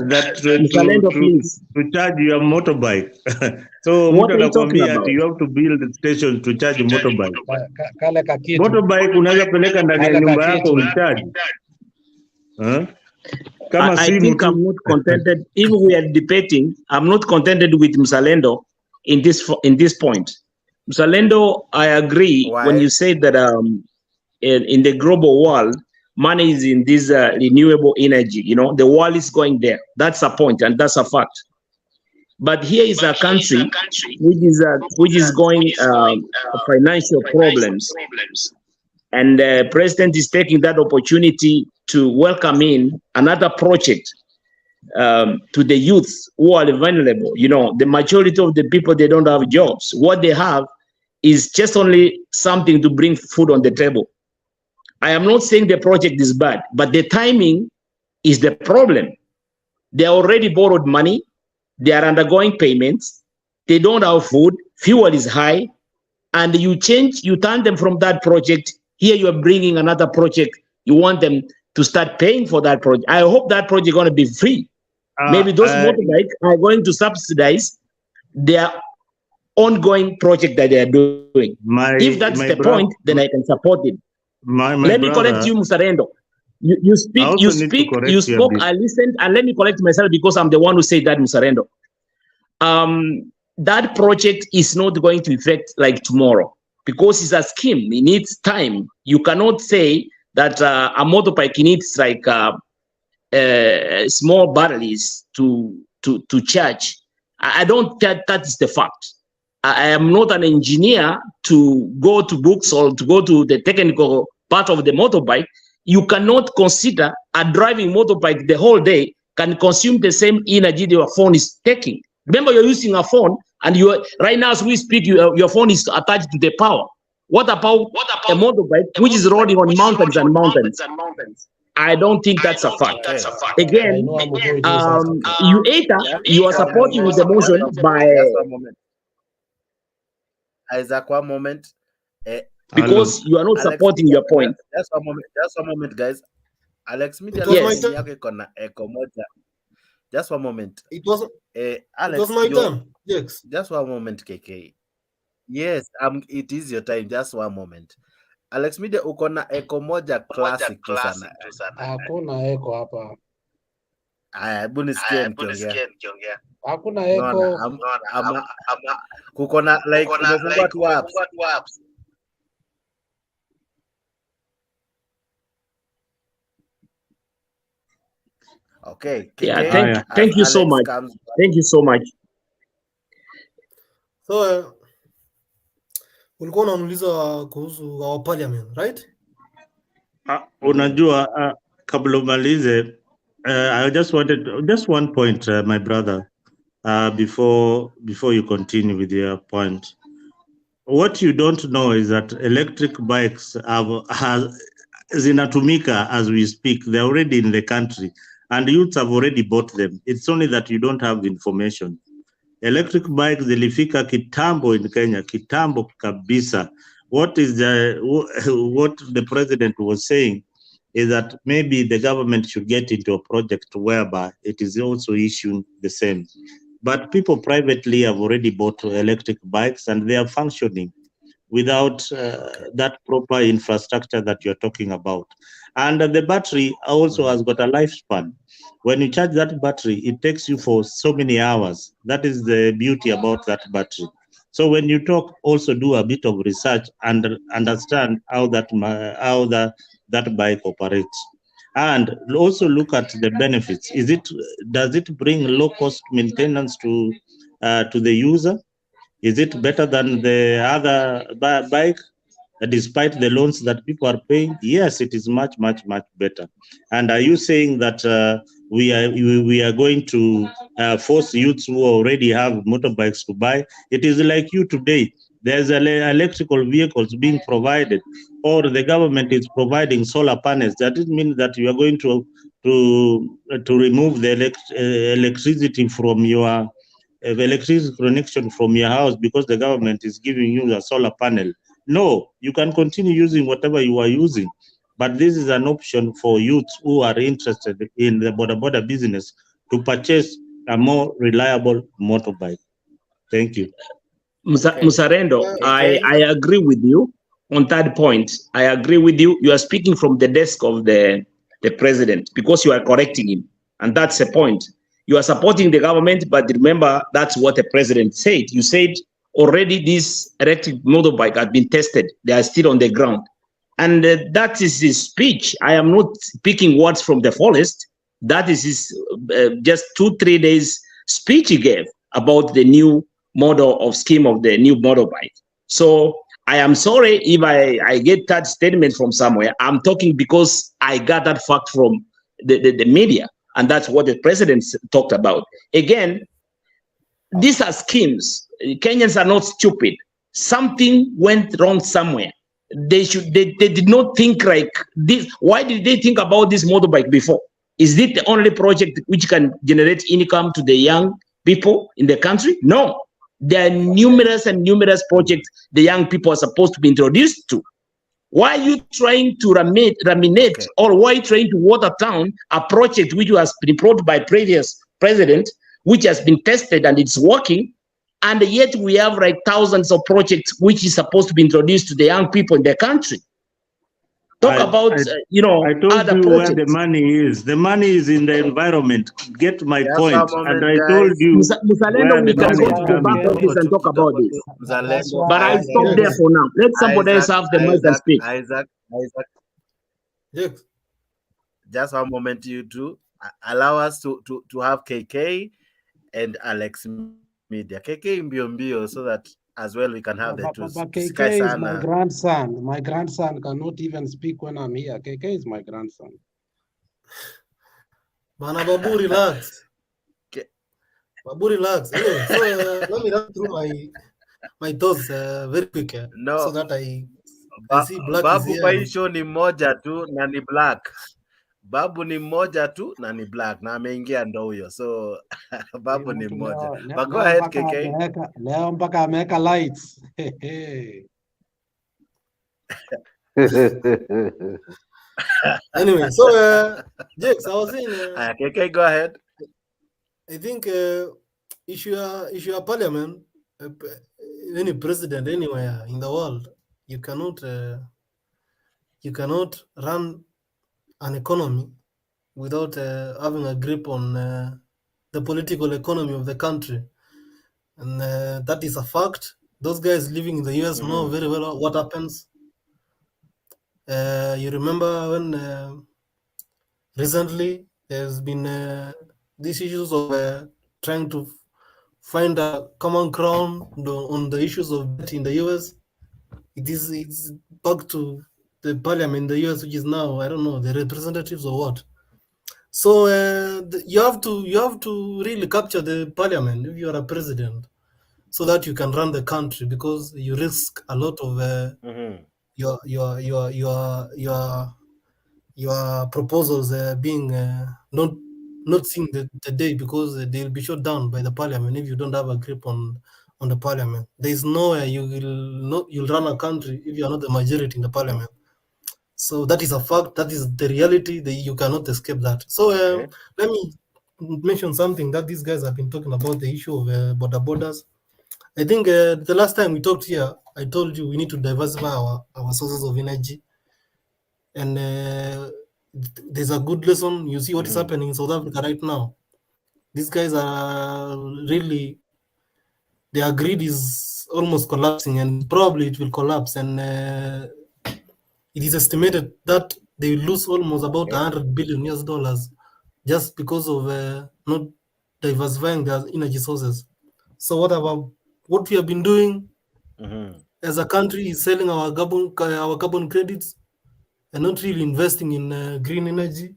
that to charge your motorbike. So what are you talking about? You have to build a station to charge your motorbike. Motorbike unaweza peleka ndani ya nyumba yako ucharge. I think I'm not contented. If we are debating, I'm not contented with Mzalendo in this point. Mzalendo, I agree when you say that in the global world, money is in this renewable energy. You know, the world is going there. That's a point, and that's a fact. But here is a country which is going financial problems, and the president is taking that opportunity to welcome in another project to the youth who are vulnerable. You know, the majority of the people, they don't have jobs. What they have is just only something to bring food on the table. I am not saying the project is bad, but the timing is the problem. They already borrowed money. They are undergoing payments. They don't have food. Fuel is high. And you turn them from that project. Here you are bringing another project. You want them to start paying for that project. I hope that project is going to be free. Maybe those motorbikes are going to subsidize their ongoing project that they are doing. If that's the point, then I can support it. Let me correct you, Mzalendo. You spoke, I listened, and let me correct myself because I'm the one who said that, Mzalendo. That project is not going to effect like tomorrow because it's a scheme. It needs time. You cannot say that a motorbike needs like small batteries to charge. I don't think that is the fact. I am not an engineer to go to books or to go to the technical part of the motorbike. You cannot consider a driving motorbike the whole day can consume the same energy your phone is taking. Remember, you're using a phone, and right now as we speak, your phone is attached to the power. What about a motorbike which is riding on mountains and mountains? I don't think that's a fact. Again, you are supporting with the motion by. Isaac, one moment. Because you are not Alex, supporting your point. Just one moment, guys. Alex, yes. Just one moment. It was Alex, my turn. Yes. Just one moment, KK. Yes, it is your time. Just one moment. Alex Media, uko na echo moja classic tu sana. Hakuna echo hapa. Aya, hebu nisikie nikiongea. Hakuna echo. Unaona, kuko na like umefungua tu apps. Okay. Yeah, thank you so much. Thank you so much. So ulikuwa unauliza kuhusu our parliament, right? Unajua, kabla umalize, I just wanted just one point, my brother, before you continue with your point. What you don't know is that electric bikes have zinatumika as we speak. They're already in the country, and youths have already bought them. It's only that you don't have information. Electric bikes zilifika kitambo in Kenya, kitambo kabisa. What the president was saying is that maybe the government should get into a project whereby it is also issuing the same. But people privately have already bought electric bikes and they are functioning without that proper infrastructure that you're talking about. And the battery also has got a lifespan. When you charge that battery, it takes you for so many hours. That is the beauty about that battery. So when you talk, also do a bit of research and understand how that bike operates. And also look at the benefits. Does it bring low cost maintenance to the user? Is it better than the other bike? Despite the loans that people are paying, yes, it is much, much, much better. And are you saying that we are going to force youths who already have motorbikes to buy? It is like you today. There's electrical vehicles being provided, or the government is providing solar panels. That doesn't mean that you are going to remove the electricity from your electricity connection from your house because the government is giving you a solar panel. No, you can continue using whatever you are using, but this is an option for youths who are interested in the border business to purchase a more reliable motorbike. Thank you. Musarendo, I agree with you on that point. I agree with you. You are speaking from the desk of the president because you are correcting him, and that's the point. You are supporting the government, but remember that's what the president said. You said already this electric motorbike has been tested. They are still on the ground. And that is his speech. I am not picking words from the forest. That is his just 2-3 days speech he gave about the new model of scheme of the new motorbike. So I am sorry if I get that statement from somewhere. I'm talking because I got that fact from the media. And that's what the president talked about. Again, these are schemes. Kenyans are not stupid. Something went wrong somewhere. They did not think like this. Why did they think about this motorbike before? Is it the only project which can generate income to the young people in the country? No. There are numerous and numerous projects the young people are supposed to be introduced to. Why are you trying to laminate or why are you trying to water down a project which has been brought by previous president, which has been tested and it's working, and yet we have like thousands of projects which is supposed to be introduced to the young people in the country? Talk about, I told other you projects. where the money is. The money is in the environment. Get my point. And I told you Musalendo, we can go to the back office and talk about this. But I stop there for now. Let somebody else have the mic and speak. Isaac. Just one moment, you two. Allow us to have KK and Alex Media. KK mbio so that as well we can have the two. But KK is my grandson. My grandson cannot even speak when I'm here. KK is my grandson. Man, Babu, relax. Babu, relax. Anyway, so let me run through my thoughts very quick so that I see black Babu is kwa here. hii show ni mmoja tu na ni black. Babu ni mmoja tu na ni black na ameingia ndo huyo. So Babu ni mmoja. But go ahead, KK. Leo mpaka ameweka lights. Anyway, so Jakes, I was saying KK, go ahead. I think issue of parliament any president anywhere in the world, you cannot run an economy without having a grip on the political economy of the country, and that is a fact. Those guys living in the US know very well what happens. You remember when recently there's been these issues of trying to find a common ground on the issues of debt in the US. It's back to the parliament in the US, which is now, I don't know, the representatives or what. So you have to really capture the parliament if you are a president, so that you can run the country, because you risk a lot of your proposals being not seeing the day, because they'll be shut down by the parliament if you don't have a grip on the parliament. There is nowhere you'll run a country if you are not the majority in the parliament. So that is a fact. That is the reality. That you cannot escape that. So let me mention something that these guys have been talking about, the issue of borders. I think the last time we talked here, I told you we need to diversify our sources of energy. And there's a good lesson. You see what is happening in South Africa right now. These guys are really, their grid is almost collapsing, and probably it will collapse. And it is estimated that they will lose almost about $100 billion just because of not diversifying their energy sources. So what we have been doing as a country is selling our carbon credits and not really investing in green energy.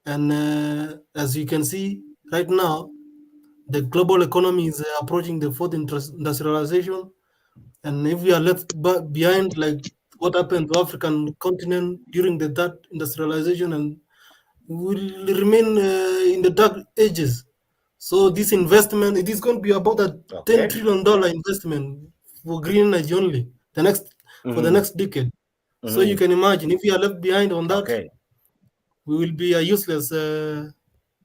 And as you can see right now, the global economy is approaching the fourth industrialization. And if we are left behind, like what happened to African continent during the third industrialization, and we will remain in the dark ages. So this investment, it is going to be about a $10 trillion investment for green energy only for the next decade. So you can imagine, if we are left behind on that, we will be a useless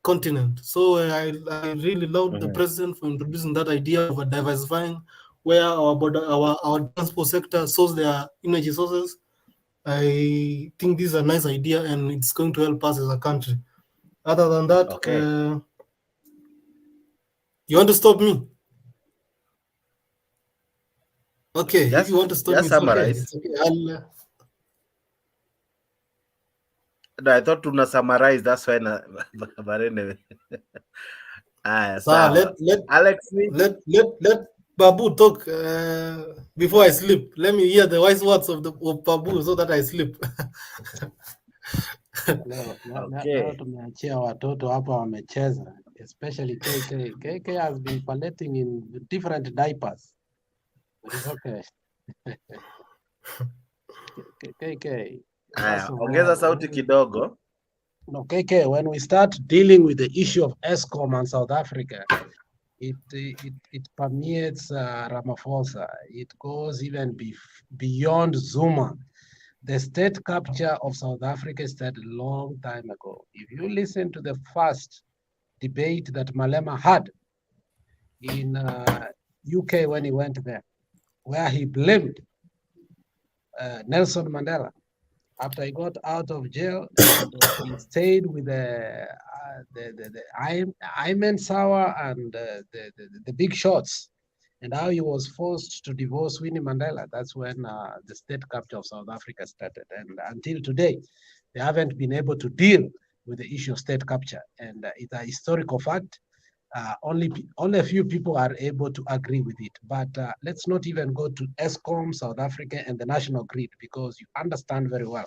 continent. So I really love the president for introducing that idea of diversifying where our transport sector source their energy sources. I think this is a nice idea, and it's going to help us as a country. Other than that, you want to stop me? Okay, if you want to stop me, it's okay. No, I thought to summarize, that's why but anyway. Let Babu talk before I sleep. Let me hear the wise words of Babu so that I sleep. Leo tumeachia watoto hapa wamecheza, especially KK. KK has been palleting in different diapers. But it's okay. KK. Ongeza sauti kidogo. No, KK, when we start dealing with the issue of ESCOM and South Africa, it permeates Ramaphosa. It goes even beyond Zuma. The state capture of South Africa started a long time ago. If you listen to the first debate that Malema had in UK when he went there, where he blamed Nelson Mandela after he got out of jail, and he stayed with the Ayman Sawa and the big shots, and how he was forced to divorce Winnie Mandela. That's when the state capture of South Africa started. And until today, they haven't been able to deal with the issue of state capture. And it's a historical fact. Only a few people are able to agree with it. But let's not even go to ESCOM, South Africa, and the national grid, because you understand very well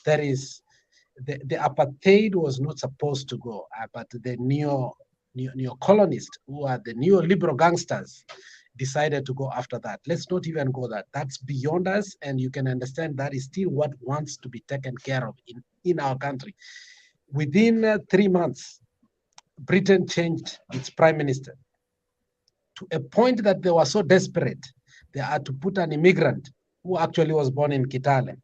there is the apartheid was not supposed to go, but the neo-colonists, who are the neoliberal gangsters, decided to go after that. Let's not even go that. That's beyond us, and you can understand that is still what wants to be taken care of in our country. Within 3 months, Britain changed its prime minister to a point that they were so desperate, they had to put an immigrant who actually was born in Kitale.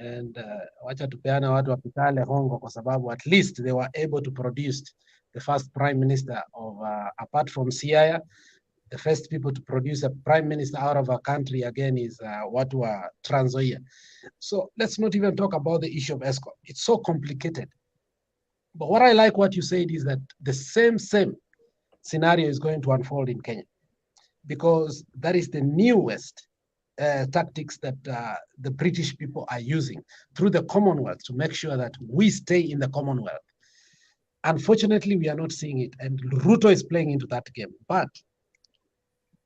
And wacha tupeana watu wa Kitale hongo, kwa sababu at least they were able to produce the first prime minister of, apart from Siaya, The first people to produce a prime minister out of our country again is what were Trans Nzoia. So let's not even talk about the issue of ESCOM. It's so complicated. But what I like what you said is that the same scenario is going to unfold in Kenya, because that is the newest tactics that the British people are using through the Commonwealth to make sure that we stay in the Commonwealth. Unfortunately, we are not seeing it, and Ruto is playing into that game. But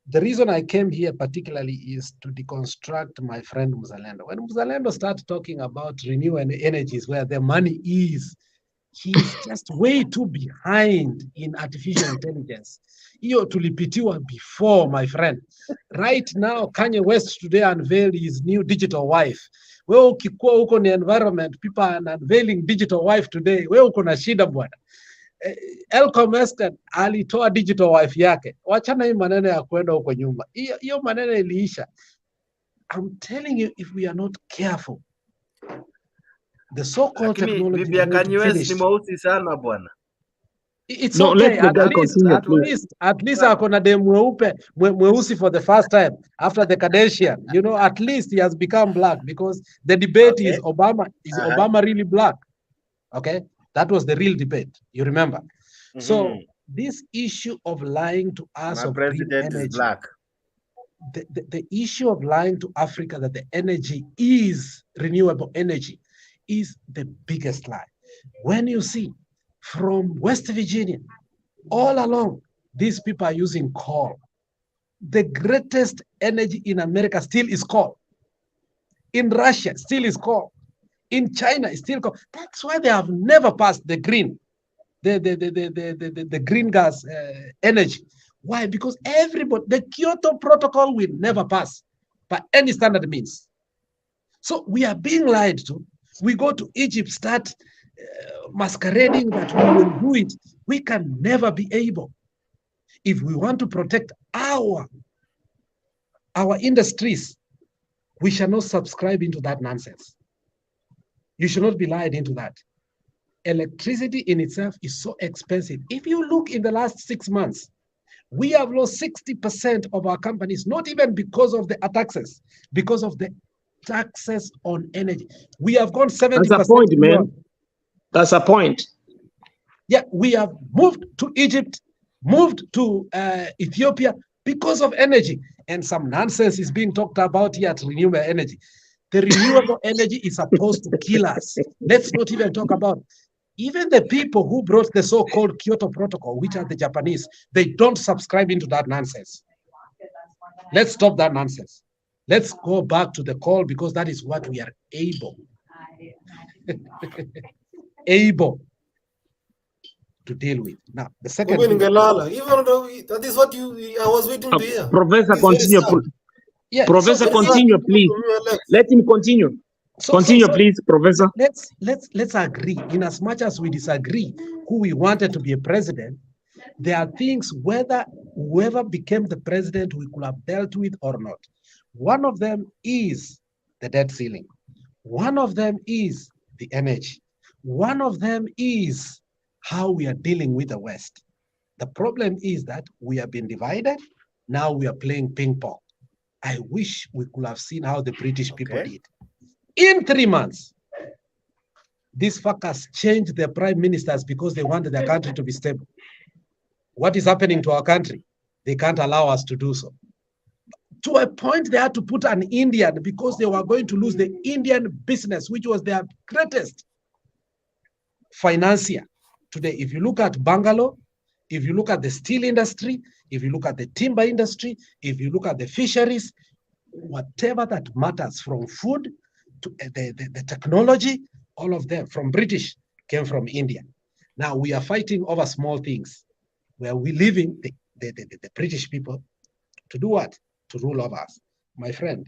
the reason I came here particularly is to deconstruct my friend Mzalendo. When Mzalendo starts talking about renewable energies, where the money is, he's just way too behind in artificial intelligence. Hiyo tulipitiwa before, my friend. Right now, Kanye West today unveiled his new digital wife. Wewe ukikuwa huko ni environment, people are unveiling digital wife today. Wewe uko na shida bwana. Elcom Musk alitoa digital wife yake. Wachana hii maneno ya kwenda huko nyuma. Hiyo maneno iliisha. I'm telling you, if we are not careful, the so-called technology bibi ya Kanye West ni mweusi sana bwana. It's no, okay. At least akona dem mweusi for the first time after the Kardashian. You know, at least he has become black, because the debate is Obama. Is Obama really black? Okay, that was the real debate. You remember? So this issue of lying to us, my president is black. The issue of lying to Africa that the energy is renewable energy is the biggest lie. When you see from West Virginia all along, these people are using coal. The greatest energy in America still is coal. In Russia, still is coal. In China, it's still coal. That's why they have never passed the green, the green gas energy. Why? Because everybody, the Kyoto Protocol will never pass by any standard means. So we are being lied to. We go to Egypt, start masquerading that we will do it. We can never be able. If we want to protect our industries, we shall not subscribe into that nonsense. You should not be lied into that. Electricity in itself is so expensive. If you look in the last 6 months, we have lost 60% of our companies, not even because of the taxes, because of the taxes on energy. We have gone 70%. That's a point, man. That's a point. Yeah, we have moved to Egypt, moved to Ethiopia because of energy. And some nonsense is being talked about here at renewable energy. The renewable energy is supposed to kill us. Let's not even talk about even the people who brought the so-called Kyoto Protocol, which are the Japanese. They don't subscribe into that nonsense. Let's stop that nonsense. Let's go back to the call, because that is what we are able to deal with. Now, the second thing, even though that is what I was waiting to hear. Professor, continue. Yeah, Professor, continue, please. Let him continue. Continue, please, Professor. Let's agree. In as much as we disagree who we wanted to be a president, there are things whether whoever became the president we could have dealt with or not. One of them is the debt ceiling. One of them is the energy. One of them is how we are dealing with the West. The problem is that we have been divided. Now we are playing ping pong. I wish we could have seen how the British people did. In 3 months, these fuckers changed their prime ministers because they wanted their country to be stable. What is happening to our country? They can't allow us to do so. To a point, they had to put an Indian because they were going to lose the Indian business, which was their greatest financier. Today, if you look at Bangalore, if you look at the steel industry, if you look at the timber industry, if you look at the fisheries, whatever that matters, from food to the technology, all of them from British came from India. Now we are fighting over small things where we're leaving the British people to do what? To rule over us. My friend,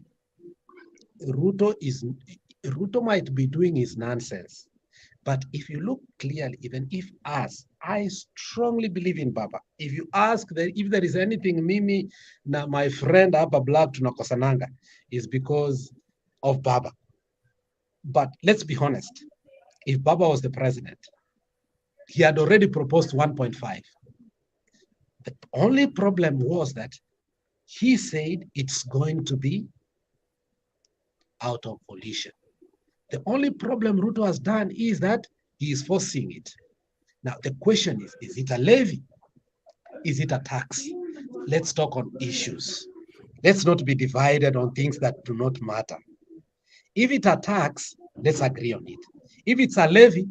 Ruto might be doing his nonsense, but if you look clearly, even if us, I strongly believe in Baba. If you ask if there is anything Mimi, na my friend Abba Black tunakosananga, is because of Baba. But let's be honest, if Baba was the president, he had already proposed 1.5. The only problem was that He said it's going to be out of volition. The only problem Ruto has done is that he is forcing it. Now, the question is it a levy? Is it a tax? Let's talk on issues. Let's not be divided on things that do not matter. If it's a tax, let's agree on it. If it's a levy,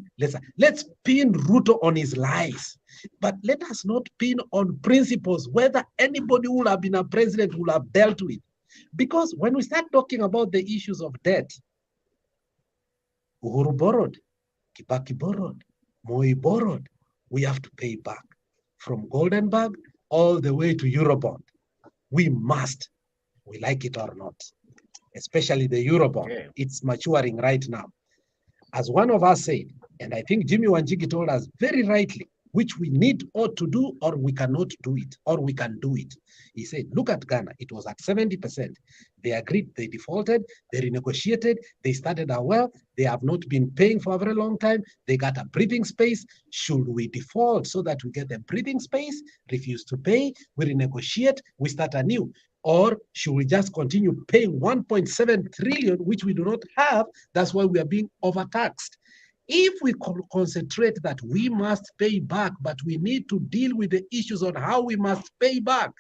let's pin Ruto on his lies. But let us not pin on principles, whether anybody who will have been a president will have dealt with. Because when we start talking about the issues of debt, Uhuru borrowed, Kibaki borrowed, Moi borrowed, we have to pay back. From Goldenberg all the way to Eurobond. We must, we like it or not, especially the Eurobond. Okay. It's maturing right now. As one of us said, and I think Jimmy Wanjigi told us very rightly, which we need or to do or we cannot do it, or we can do it. He said, look at Ghana, it was at 70%. They agreed, they defaulted, they renegotiated, they started out well, they have not been paying for a very long time, they got a breathing space. Should we default so that we get a breathing space, refuse to pay, we renegotiate, we start anew? Or should we just continue paying 1.7 trillion, which we do not have? That's why we are being overtaxed. If we concentrate that we must pay back, but we need to deal with the issues on how we must pay back,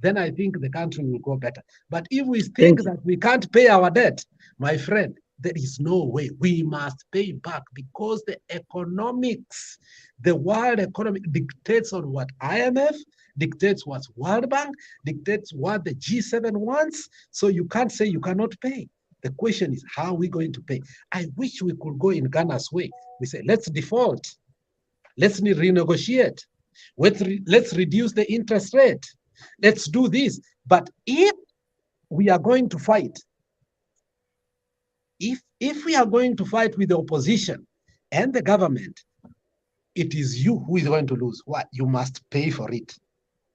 then I think the country will go better. But if we think that we can't pay our debt, my friend, there is no way. We must pay back because the economics, the world economy dictates on what IMF, dictates what World Bank, dictates what the G7 wants. So you can't say you cannot pay. The question is, how are we going to pay? I wish we could go in Ghana's way. We say, let's default. Let's renegotiate. Let's reduce the interest rate. Let's do this. But if we are going to fight, if we are going to fight with the opposition and the government, it is you who is going to lose. What? You must pay for it.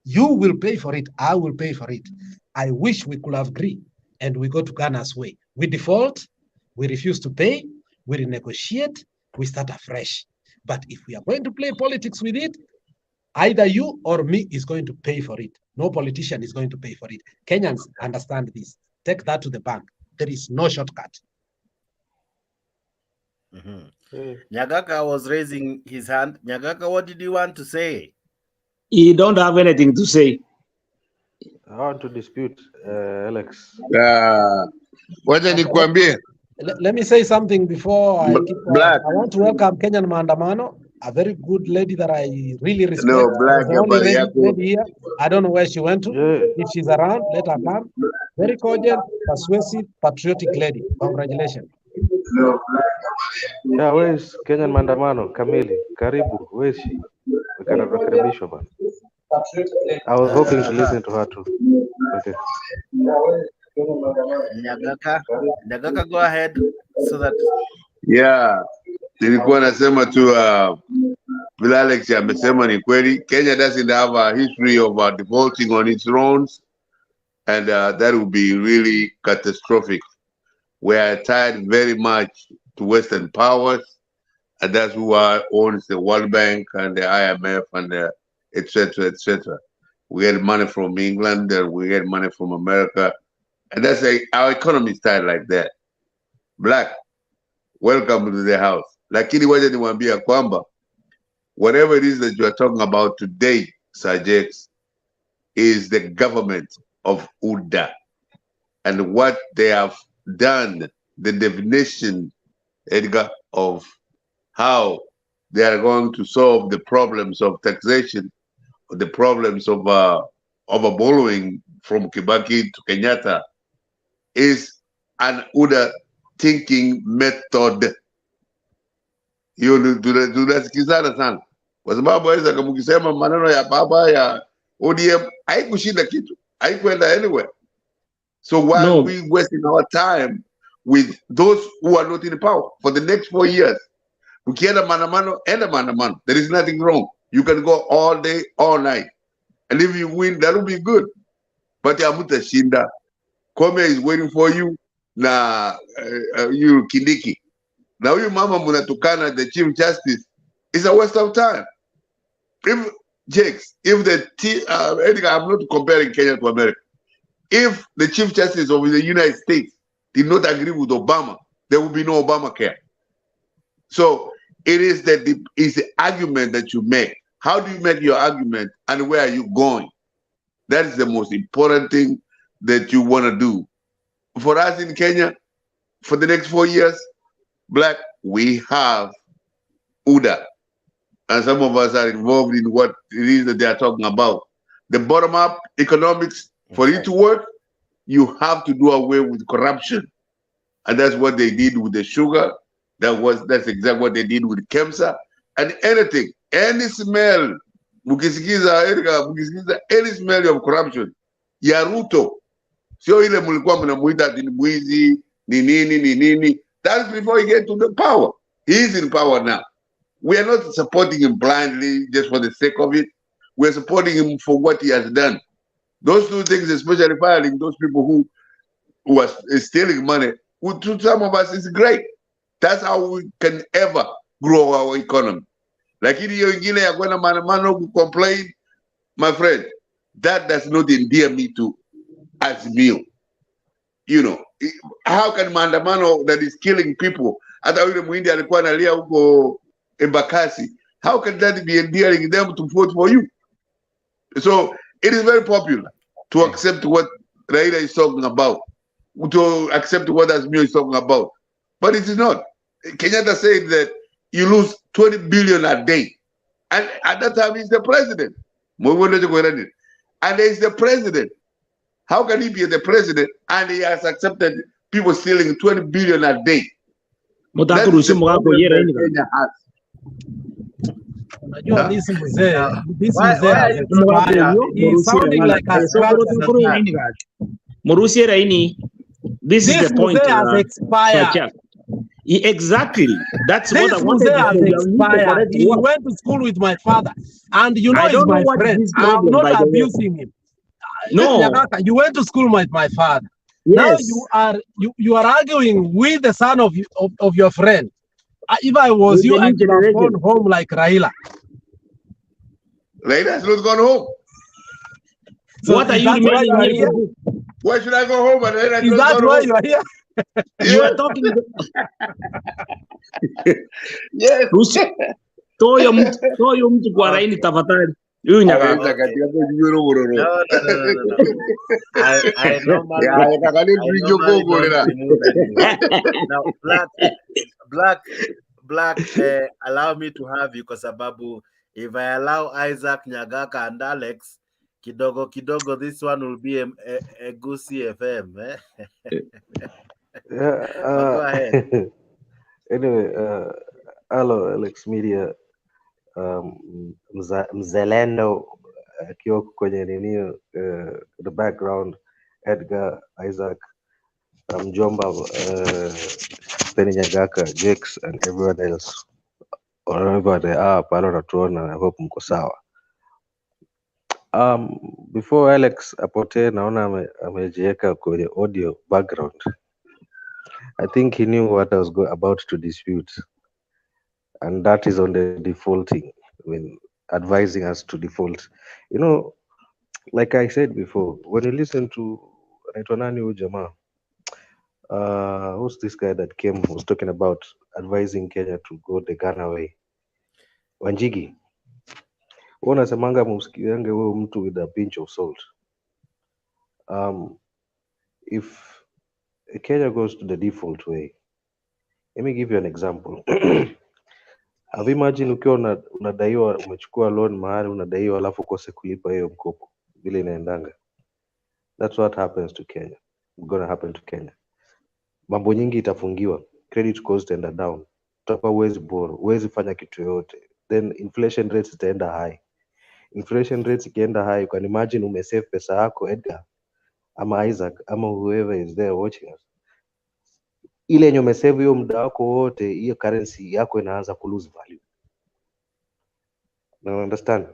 You will pay for it. I will pay for it. I wish we could have agreed and we go to Ghana's way. We default, we refuse to pay, we renegotiate, we start afresh. But if we are going to play politics with it, either you or me is going to pay for it. No politician is going to pay for it. Kenyans understand this. Take that to the bank. There is no shortcut. Nyagaka was raising his hand. Nyagaka, what did you want to say? You don't have anything to say. I want to dispute Alex. Let me say something before I keep quiet. I want to welcome Kenyan Maandamano, a very good lady that I really respect. No, Black, the only lady here. I don't know where she went to. If she's around, let her come. Very cordial, persuasive, patriotic lady. Congratulations. Yeah, where is Kenyan Maandamano? Kamili, Karibu, where is she? We can rekaribishwa bana. I was hoping to listen to her too. Okay. Nyagaka, go ahead so that. Yeah, nilikuwa nasema tu vile Alex amesema ni kweli. Kenya doesn't have a history of defaulting on its loans, and that would be really catastrophic. We are tied very much to Western powers, and that's who owns the World Bank and the IMF and etc., etc. We get money from England and we get money from America, and that's our economy is tied like that. Black, welcome to the house. Lakini waje niwaambia kwamba whatever it is that you are talking about today, Sajex, is the government of UDA and what they have done, the definition, Edgar, of how they are going to solve the problems of taxation, the problems of borrowing from Kibaki to Kenyatta, is an UDA thinking method. Hiyo tunasikizana sana kwa sababu aweza kama ukisema maneno ya baba ya ODM haikushinda kitu, haikuenda anywhere. So why are we wasting our time with those who are not in power for the next 4 years? Ukienda maandamano, enda maandamano. There is nothing wrong. You can go all day, all night. And if you win, that will be good. But hamutashinda. Kome is waiting for you. Na you Kindiki. Now you mama munatukana the Chief Justice. It's a waste of time. If Jakes, if the Edgar, I'm not comparing Kenya to America. If the Chief Justice of the United States did not agree with Obama, there would be no Obamacare. So it is the argument that you make. How do you make your argument and where are you going? That is the most important thing that you want to do. For us in Kenya, for the next 4 years, Black, we have UDA. And some of us are involved in what it is that they are talking about. The bottom-up economics, for it to work, you have to do away with corruption. And that's what they did with the sugar. That's exactly what they did with KEMSA. And anything, any smell, mukisikiza any smell of corruption, ya Ruto, sio ile mulikuwa mnamuita ni mwizi, ni nini. That's before he get to the power. He is in power now. We are not supporting him blindly just for the sake of it. We are supporting him for what he has done. Those two things, especially firing those people who are stealing money, to some of us is great. That's how we can ever grow our economy. Lakini hiyo ingine ya kwenda maandamano ku complain, my friend, that does not endear me to Azimio. You know, how can maandamano that is killing people, hata yule muhindi alikuwa analia huko Embakasi, how can that be endearing them to vote for you? So it is very popular to accept what Raila is talking about, to accept what Azimio is talking about. But it is not. Kenyatta said that you lose 20 billion a day. And at that time, he's the president. And he's the president. How can he be the president and he has accepted people stealing 20 billion a day? That is the problem that Kenya has. This mzee he's sounding like a Murusi Raini, this is the point. Has expired. Exactly. That's this what I wanted to say. He went to school with my father, and you know he's my friend. I'm not abusing him. No, you went to school with my father. Yes. Now you are arguing with the son of your friend. If I was you, I would have gone home like Raila. Raila's not gone home. So what are you remaining here? Why should I go home? And is that why you are here? You are talking. Yes. Toyo mtu kwa Raini tafadhali. No. I normally now black allow me to have you kwa sababu if I allow Isaac Nyagaka and Alex kidogo this one will be a Gusi FM. Go ahead. Anyway, hello Alex Media. Mzelendo akiwa kwenye nini, the background, Edgar, Isaac, Mjomba, Penny Nyagaka, Jakes, and everyone else, wherever they are, pale natuona, I hope mko sawa. Before Alex apotee, naona amejiweka kwenye audio background. I think he knew what I was about to dispute, and that is on the defaulting, advising us to default. You know, like I said before, when you listen to Naitonani Ujama, who's this guy that was talking about advising Kenya to go the Ghana way? Wanjigi. Unasemanga msikiange huyo mtu with a pinch of salt. If Kenya goes to the default way, let me give you an example. Have imagine ukiwa unadaiwa, umechukua loan mahali unadaiwa alafu ukose kulipa hiyo mkopo vile inaendanga. That's what happens to Kenya. It's gonna happen to Kenya. Mambo nyingi itafungiwa, credit scores itaenda down, utakuwa huwezi borrow, huwezi fanya kitu yoyote, then inflation rates itaenda high. Inflation rates ikienda high, you can imagine umesave pesa yako Edgar ama Isaac ama whoever is there watching us, ile yenye umesave hiyo muda wako wote, hiyo currency yako inaanza ku lose value. Now understand?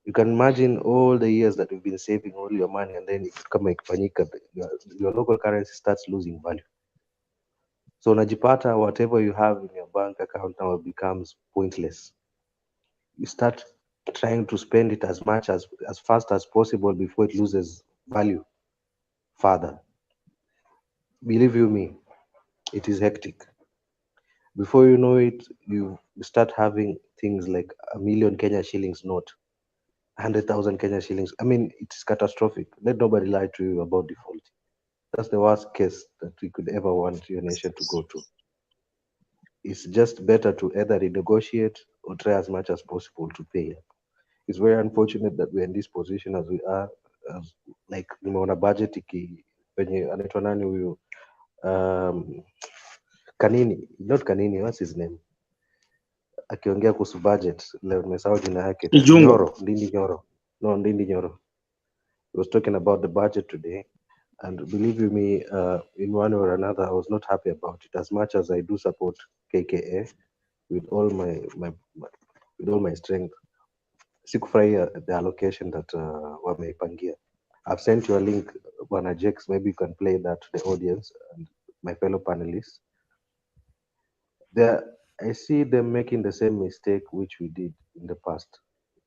You can imagine all the years that you've been saving all your money, and then kama ikifanyika, your local currency starts losing value. So unajipata whatever you have in your bank account now becomes pointless. You start trying to spend it as much as fast as possible before it loses value. further. Believe you me, it is hectic. Before you know it, you start having things like 1 million Kenya shillings note, 100,000 Kenya shillings. I mean, it's catastrophic. Let nobody lie to you about default. That's the worst case that we could ever want your nation to go to. It's just better to either renegotiate or try as much as possible to pay up. It's very unfortunate that we're in this position as we are. Like nimeona budget venye anaitwa nani huyu Kanini, not Kanini, what's his name? Akiongea kuhusu budget, leo nimesahau jina yake. Ichungwa. Ndindi Nyoro. He was talking about the budget today, and believe you me, in one or another, I was not happy about it. As much as I do support KKA with all my strength, sikufurahia the allocation that wameipangia. I've sent you a link, Bwana Jex. Maybe you can play that to the audience and my fellow panelists. I see them making the same mistake which we did in the past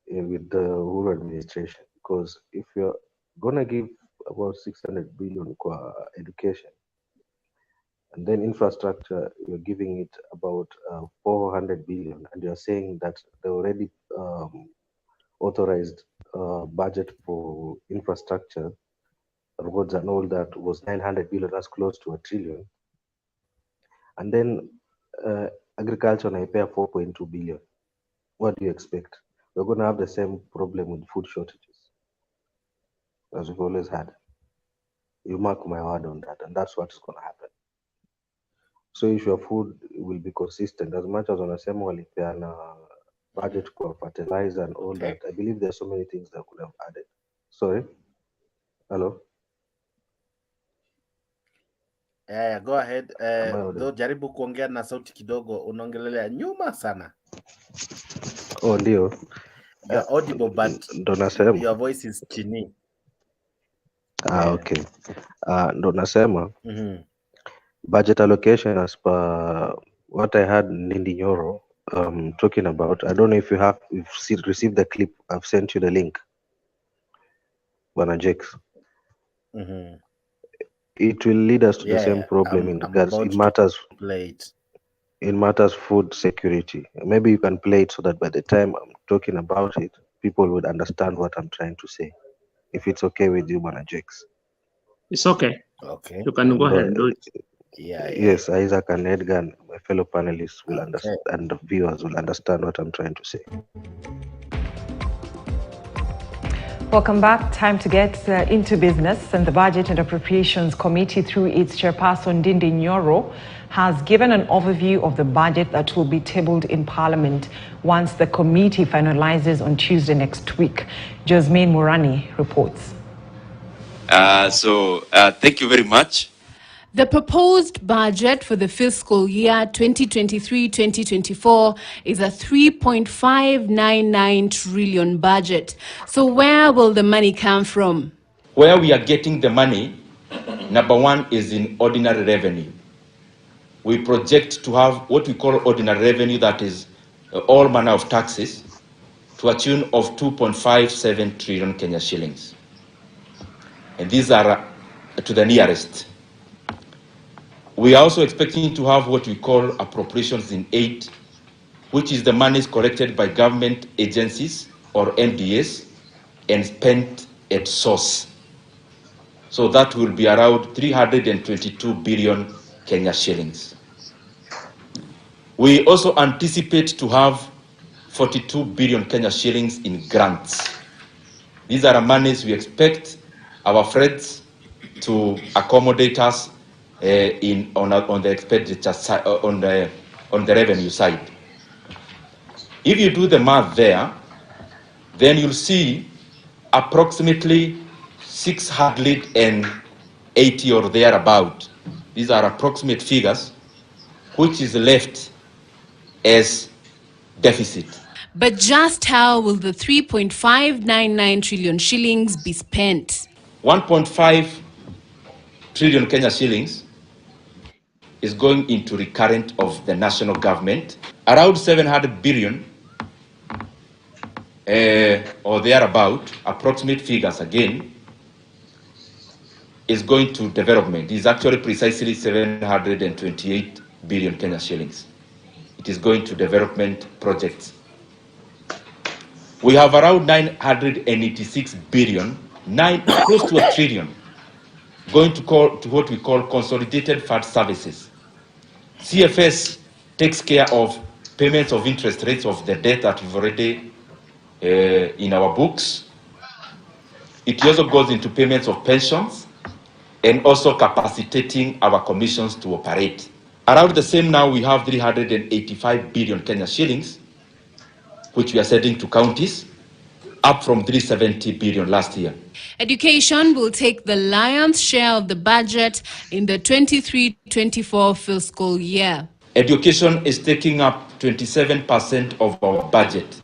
with the Uhuru administration. Because if you're gonna give about 600 billion for education, and then infrastructure, you're giving it about 400 billion, and you're saying that they already authorized budget for infrastructure, roads and all that was 900 billion, that's close to 1 trillion. And then agriculture naipea 4.2 billion. What do you expect? We're going to have the same problem with food shortages as we've always had. You mark my word on that, and that's what's going to happen. So issue of food will be consistent. As much as wanasema walipeana budget for fertilizer and all that, I believe there's so many things that could have added. Sorry? Hello? Yeah, go ahead. Though jaribu kuongea na sauti kidogo, unaongelelea nyuma sana. Oh, ndio. You're audible, but your voice is chini. Okay. Ndo nasema budget allocation as per what I had Ndindi Nyoro talking about. I don't know if you've received the clip. I've sent you the link. Bwana Jex. It will lead us to the same problem in regards in matters food security. Maybe you can play it so that by the time I'm talking about it, people would understand what I'm trying to say. If it's okay with you, Bwana Jex. It's okay. Okay. You can go ahead and do it. Yes, Isaac and Edgar and my fellow panelists will understand, and the viewers will understand what I'm trying to say. Welcome back. Time to get into business. And the Budget and Appropriations Committee, through its chairperson, Ndindi Nyoro, has given an overview of the budget that will be tabled in Parliament once the committee finalizes on Tuesday next week. Jasmine Murani reports. Thank you very much. The proposed budget for the fiscal year 2023-2024 is a 3.599 trillion budget. So where will the money come from? Where we are getting the money, number one is in ordinary revenue. We project to have what we call ordinary revenue, that is all manner of taxes, to a tune of 2.57 trillion Kenya shillings. And these are to the nearest. We are also expecting to have what we call appropriations in aid, which is the monies collected by government agencies or MDAs and spent at source. So that will be around 322 billion Kenya shillings. We also anticipate to have 42 billion Kenya shillings in grants. These are monies we expect our friends to accommodate us on the expenditure side, on the revenue side. If you do the math there, then you'll see approximately 680 or thereabout. These are approximate figures, which is left as deficit. But just how will the 3.599 trillion shillings be spent? 1.5 trillion Kenya shillings is going into recurrent of the national government. Around 700 billion or thereabout, approximate figures again, is going to development. It's actually precisely 728 billion Kenya shillings. It is going to development projects. We have around 986 billion, close to a trillion, going to what we call consolidated fund services. CFS takes care of payments of interest rates of the debt that we've already in our books. It also goes into payments of pensions and also capacitating our commissions to operate. Around the same now, we have 385 billion Kenya shillings, which we are sending to counties, up from 370 billion last year. Education will take the lion's share of the budget in the 23-24 fiscal year. Education is taking up 27% of our budget,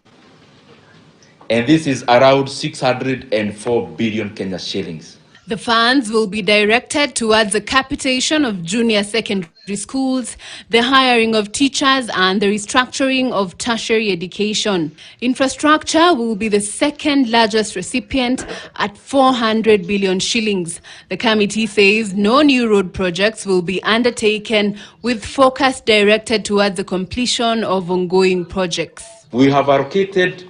and this is around 604 billion Kenya shillings. The funds will be directed towards the capitation of junior secondary schools, the hiring of teachers, and the restructuring of tertiary education. Infrastructure will be the second largest recipient at 400 billion shillings. The committee says no new road projects will be undertaken, with focus directed towards the completion of ongoing projects. We have allocated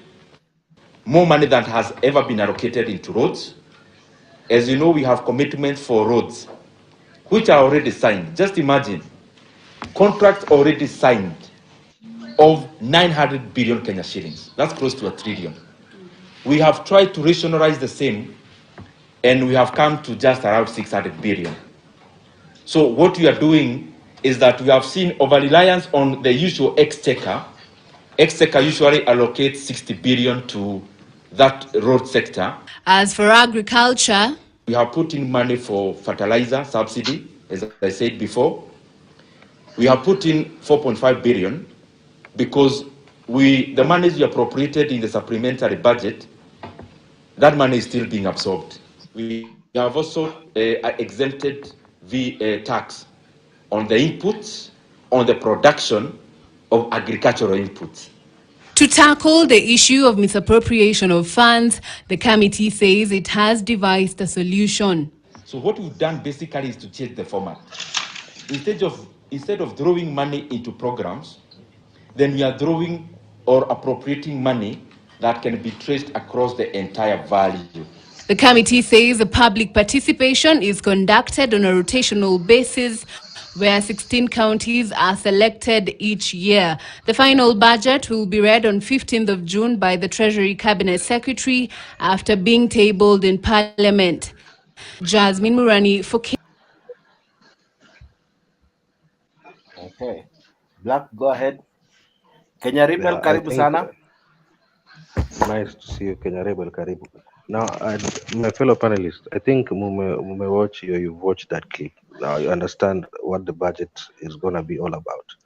more money than has ever been allocated into roads. As you know, we have commitments for roads, which are already signed. Just imagine, contracts already signed of 900 billion Kenya shillings. That's close to a trillion. We have tried to rationalize the same, and we have come to just around 600 billion. So what we are doing is that we have seen over-reliance on the usual exchequer. Exchequer usually allocates 60 billion to that road sector. As for agriculture, we have put in money for fertilizer subsidy, as I said before. We have put in 4.5 billion because the monies we appropriated in the supplementary budget, that money is still being absorbed. We have also exempted the tax on the inputs, on the production of agricultural inputs. To tackle the issue of misappropriation of funds, the committee says it has devised a solution. So what we've done basically is to change the format. Instead of throwing money into programs, then we are throwing or appropriating money that can be traced across the entire value. The committee says the public participation is conducted on a rotational basis, where 16 counties are selected each year. The final budget will be read on 15th of June by the Treasury Cabinet Secretary after being tabled in Parliament. Jasmine Murani for Okay. Black, go ahead. Kenya Rebel, karibu sana. Nice to see you, Kenya Rebel, karibu. Now, my fellow panelists, I think you've watched that clip. Now you understand what the budget is going to be all about.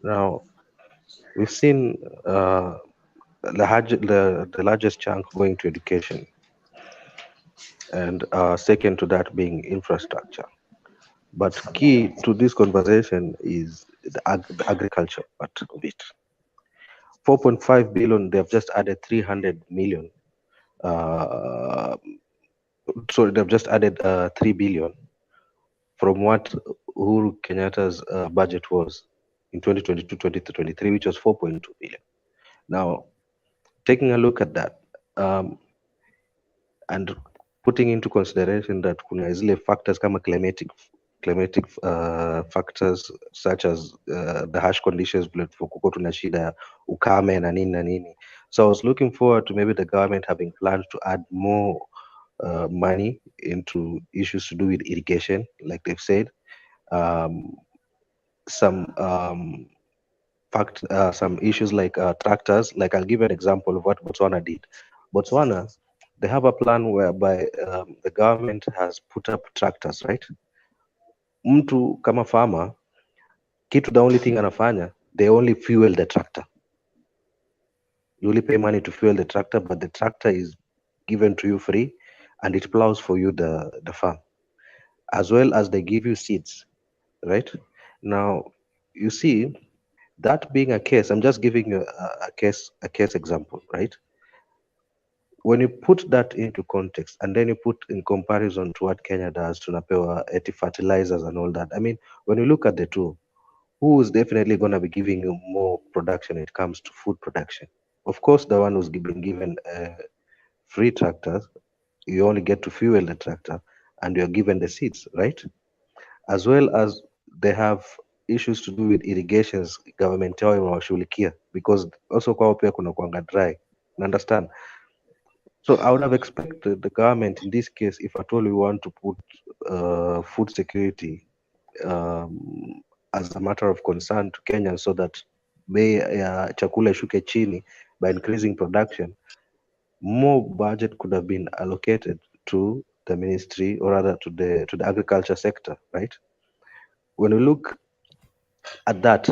Now, we've seen the largest chunk going to education, and second to that being infrastructure. But key to this conversation is the agriculture part of it. 4.5 billion, they've just added 300 million. Sorry, they've just added 3 billion from what Uhuru Kenyatta's budget was in 2022-2023, which was 4.2 billion. Now, taking a look at that and putting into consideration that kuna zile factors kama climatic factors such as the harsh conditions kuko tuna shida ukame na nini. So I was looking forward to maybe the government having planned to add more money into issues to do with irrigation, like they've said. Some issues like tractors. Like I'll give you an example of what Botswana did. Botswana, they have a plan whereby the government has put up tractors, right? Mtu kama farmer, the only thing anafanya, they only fuel the tractor. You only pay money to fuel the tractor, but the tractor is given to you free and it plows for you the farm. As well as they give you seeds, right? Now, you see, that being a case, I'm just giving you a case example, right? when you put that into context and then you put in comparison to what Kenya does to tunapewa fertilizers and all that, I mean, when you look at the two, who is definitely going to be giving you more production when it comes to food production? Of course, the one who's been given free tractors, you only get to fuel the tractor and you're given the seeds, right? As well as they have issues to do with irrigations, government yao imewashughulikia, because also kwao pia kuna kuanga dry, understand? So I would have expected the government in this case, if at all we want to put food security as a matter of concern to Kenyans, so that bei ya chakula ishuke chini by increasing production, more budget could have been allocated to the ministry, or rather to the agriculture sector, right? When we look at that,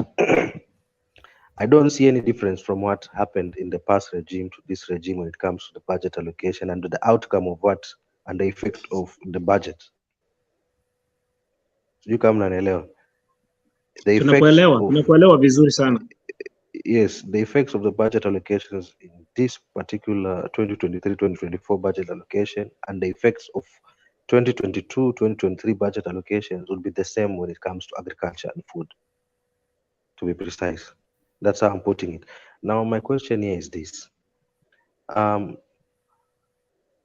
I don't see any difference from what happened in the past regime to this regime when it comes to the budget allocation and to the outcome of what and the effect of the budget. You come unanielewa. The effects Tunakuelewa vizuri sana. Yes, the effects of the budget allocations in this particular 2023-2024 budget allocation and the effects of 2022-2023 budget allocations will be the same when it comes to agriculture and food, to be precise. That's how I'm putting it. Now, my question here is this.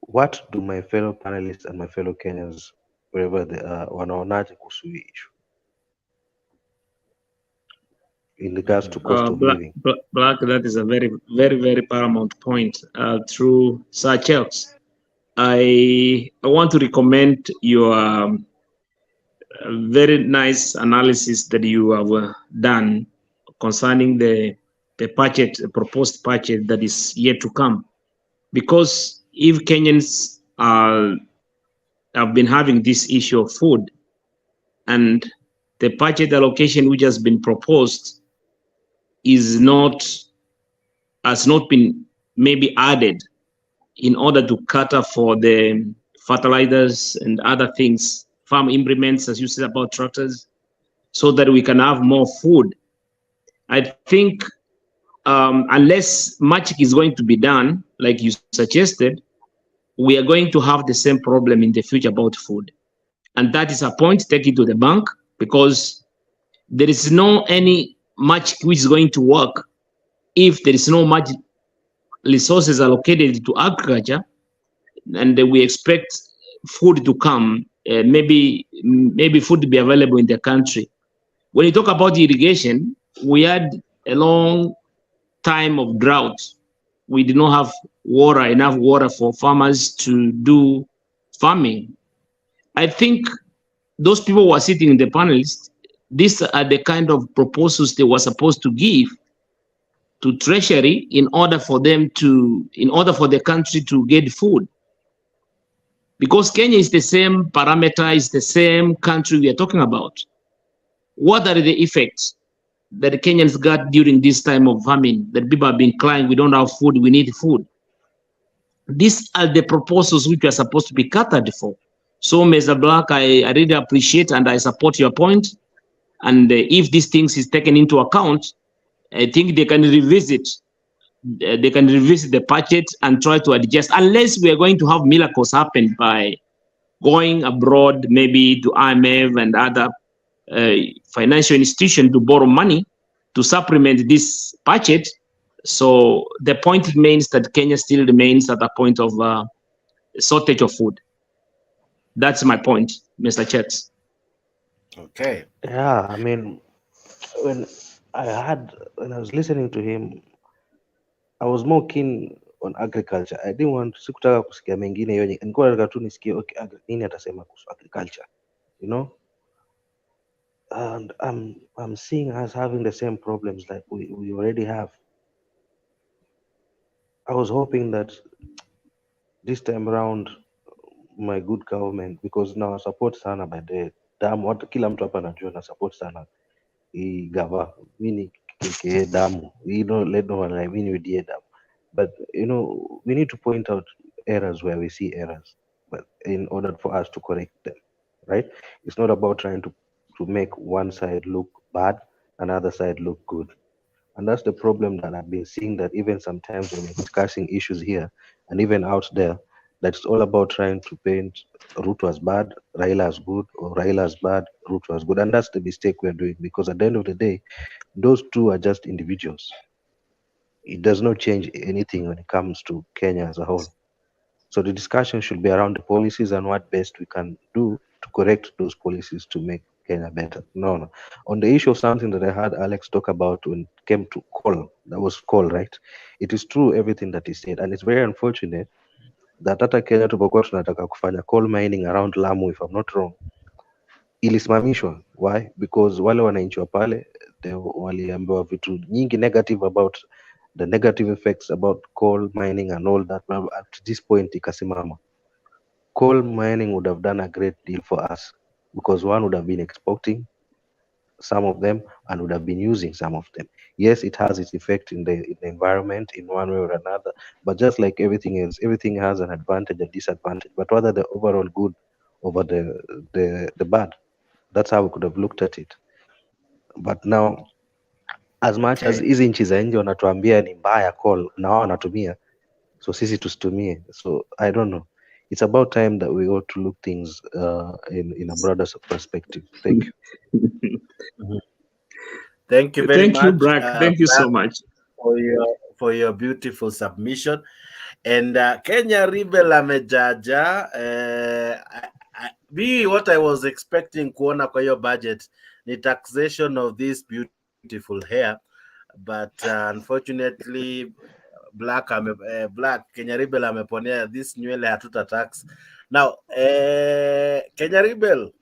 What do my fellow panelists and my fellow Kenyans, wherever they are, wanaonaje kuhusu hii issue in regards to cost of living? Black, that is a very, very, very paramount point. Through Sir Charles, I want to recommend your very nice analysis that you have done concerning the budget, the proposed budget that is yet to come. Because if Kenyans have been having this issue of food, and the budget allocation which has been proposed has not been maybe added in order to cater for the fertilizers and other things, farm implements, as you said about tractors, so that we can have more food. I think unless much is going to be done, like you suggested, we are going to have the same problem in the future about food. And that is a point, take it to the bank, because there is no any much which is going to work if there is no much resources allocated to agriculture, and we expect food to come, maybe food to be available in the country. When you talk about irrigation, we had a long time of drought. We did not have enough water for farmers to do farming. I think those people who are sitting in the panels, these are the kind of proposals they were supposed to give to Treasury in order for the country to get food. Because Kenya is the same parameter, is the same country we are talking about. What are the effects that the Kenyans got during this time of famine, that people have been crying, we don't have food, we need food? These are the proposals which are supposed to be catered for. So, Mr. Black, I really appreciate and I support your point. And if these things is taken into account, I think they can revisit the budget and try to adjust, unless we are going to have miracles happen by going abroad, maybe to IMF and other financial institutions to borrow money to supplement this budget. So the point remains that Kenya still remains at a point of shortage of food. That's my point, Mr. Chetz. Okay. Yeah, I mean, when I was listening to him, I was more keen on agriculture. I didn't want, sikutaka kusikia mengine yote. Nilikuwa nataka tu nisikie okay, nini atasema kuhusu agriculture, you know? And I'm seeing us having the same problems like we already have. I was hoping that this time around, my good government, because now I support sana by the damu, watu kila mtu hapa anajua na support sana hii gava, mimi KK damu, we don't let no one like mimi with damu. But you know, we need to point out errors where we see errors, but in order for us to correct them, right? It's not about trying to make one side look bad, another side look good. And that's the problem that I've been seeing, that even sometimes when we're discussing issues here and even out there, that it's all about trying to paint Ruto as bad, Raila as good, or Raila as bad, Ruto as good. And that's the mistake we're doing, because at the end of the day, those two are just individuals. It does not change anything when it comes to Kenya as a whole. So the discussion should be around the policies and what best we can do to correct those policies to make Kenya better. No. On the issue of something that I heard Alex talk about when it came to coal, that was coal, right? It is true everything that he said, and it's very unfortunate that hata Kenya tupokuwa tunataka kufanya coal mining around Lamu, if I'm not wrong, ilisimamishwa. Why? Because wale wananchi wa pale waliambiwa vitu nyingi negative about the negative effects about coal mining and all that. At this point ikasimama. Coal mining would have done a great deal for us, because one would have been exporting some of them and would have been using some of them. Yes, it has its effect in the environment in one way or another, but just like everything else, everything has an advantage and disadvantage. But rather the overall good over the bad. That's how we could have looked at it. But now, as much as hizi nchi za nje wanatuambia ni mbaya coal na wao wanatumia, so sisi tusitumie. So I don't know. It's about time that we ought to look things in a broader perspective. Thank you. Thank you very much. Thank you, Brack. Thank you so much for your beautiful submission. And Kenya Rebel amejaja. What I was expecting kuona kwa hiyo budget ni taxation of this beautiful hair, but unfortunately Black Kenya Rebel ameponea this nywele hatuta tax. Now Kenya Rebel,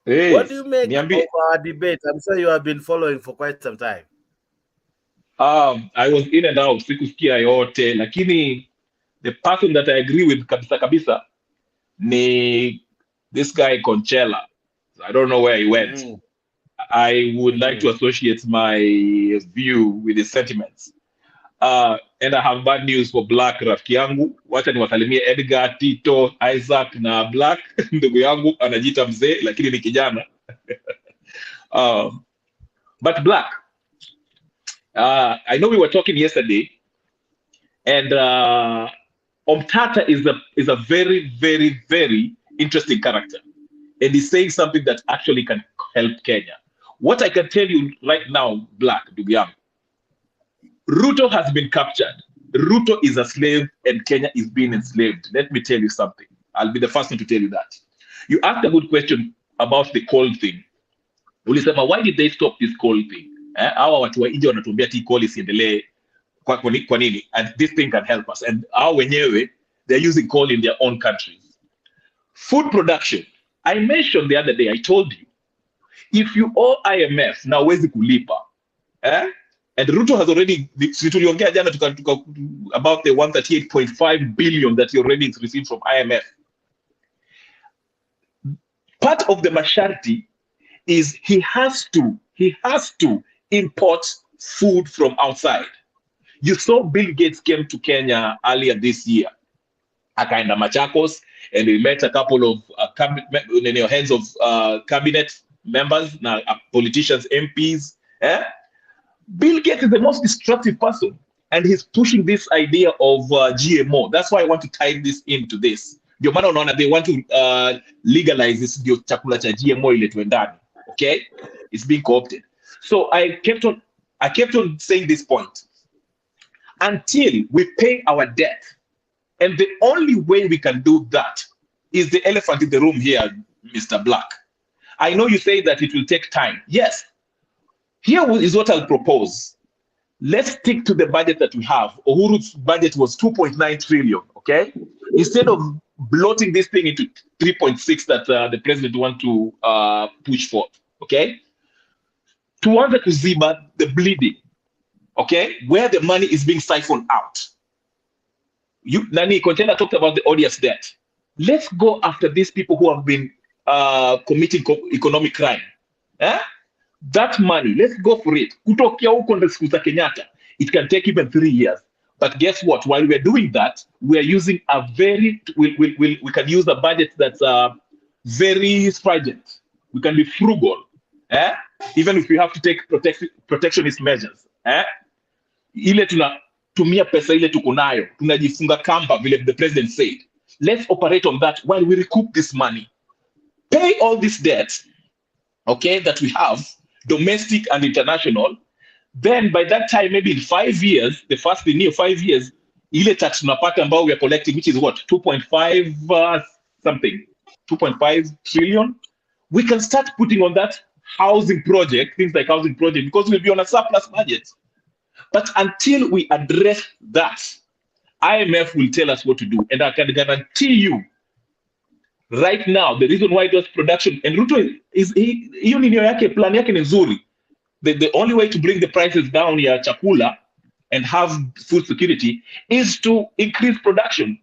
what do you make of our debate? I'm sure you have been following for quite some time. I was in and out, sikusikia yote, lakini the person that I agree with kabisa ni this guy Conchella. I don't know where he went. I would like to associate my view with his sentiments. And I have bad news for Black rafiki yangu. Wacha niwasalimie Edgar, Tito, Isaac na Black. Ndugu yangu anajiita mzee lakini ni kijana. But Black, I know we were talking yesterday, and Omtata is a very, very, very interesting character, and he's saying something that actually can help Kenya. What I can tell you right now, Black, ndugu yangu, Ruto has been captured. Ruto is a slave and Kenya is being enslaved. Let me tell you something. I'll be the first one to tell you that. You asked a good question about the coal thing. Ulisema, why did they stop this coal thing? Hawa watu wa nje wanatuambia ati coal isiendelee kwa nini? And this thing can help us. And hao wenyewe, they're using coal in their own countries. Food production. I mentioned the other day, I told you, if you owe IMF, na huwezi kulipa, and Ruto has already, tuliongea jana about the 138.5 billion that he already received from IMF. Part of the masharti is he has to import food from outside. You saw Bill Gates came to Kenya earlier this year. Akaenda Machakos, and we met a couple of heads of cabinet members, politicians, MPs. Bill Gates is the most destructive person, and he's pushing this idea of GMO. That's why I want to tie this into this. Ndio maana unaona they want to legalize this ndio chakula cha GMO ile tuendani. Okay? It's being co-opted. So I kept on saying this point until we pay our debt. And the only way we can do that is the elephant in the room here, Mr. Black. I know you say that it will take time. Yes. Here is what I'll propose. Let's stick to the budget that we have. Uhuru's budget was 2.9 trillion, okay? Instead of bloating this thing into 3.6 that the president wants to push for, okay? Tuanze kuziba the bleeding, okay? Where the money is being siphoned out. Container talked about the odious debt. Let's go after these people who have been committing economic crime. That money, let's go for it. Kutokea huko ndo siku za Kenyatta. It can take even 3 years. But guess what? While we're doing that, we're using a we can use a budget that's very stringent. We can be frugal. Even if we have to take protectionist measures. ile tunatumia pesa ile tuko nayo, tunajifunga kamba vile the president said. Let's operate on that while we recoup this money. Pay all these debts, okay, that we have, domestic and international. Then by that time, maybe in 5 years, the first near 5 years, ile tax tunapata ambao we are collecting, which is what, 2.5 something, 2.5 trillion. We can start putting on that housing project, things like housing project, because we'll be on a surplus budget. But until we address that, IMF will tell us what to do. And I can guarantee you, right now, the reason why those production, and Ruto is, hiyo nini yake, plan yake ni nzuri. The only way to bring the prices down ya chakula and have food security is to increase production.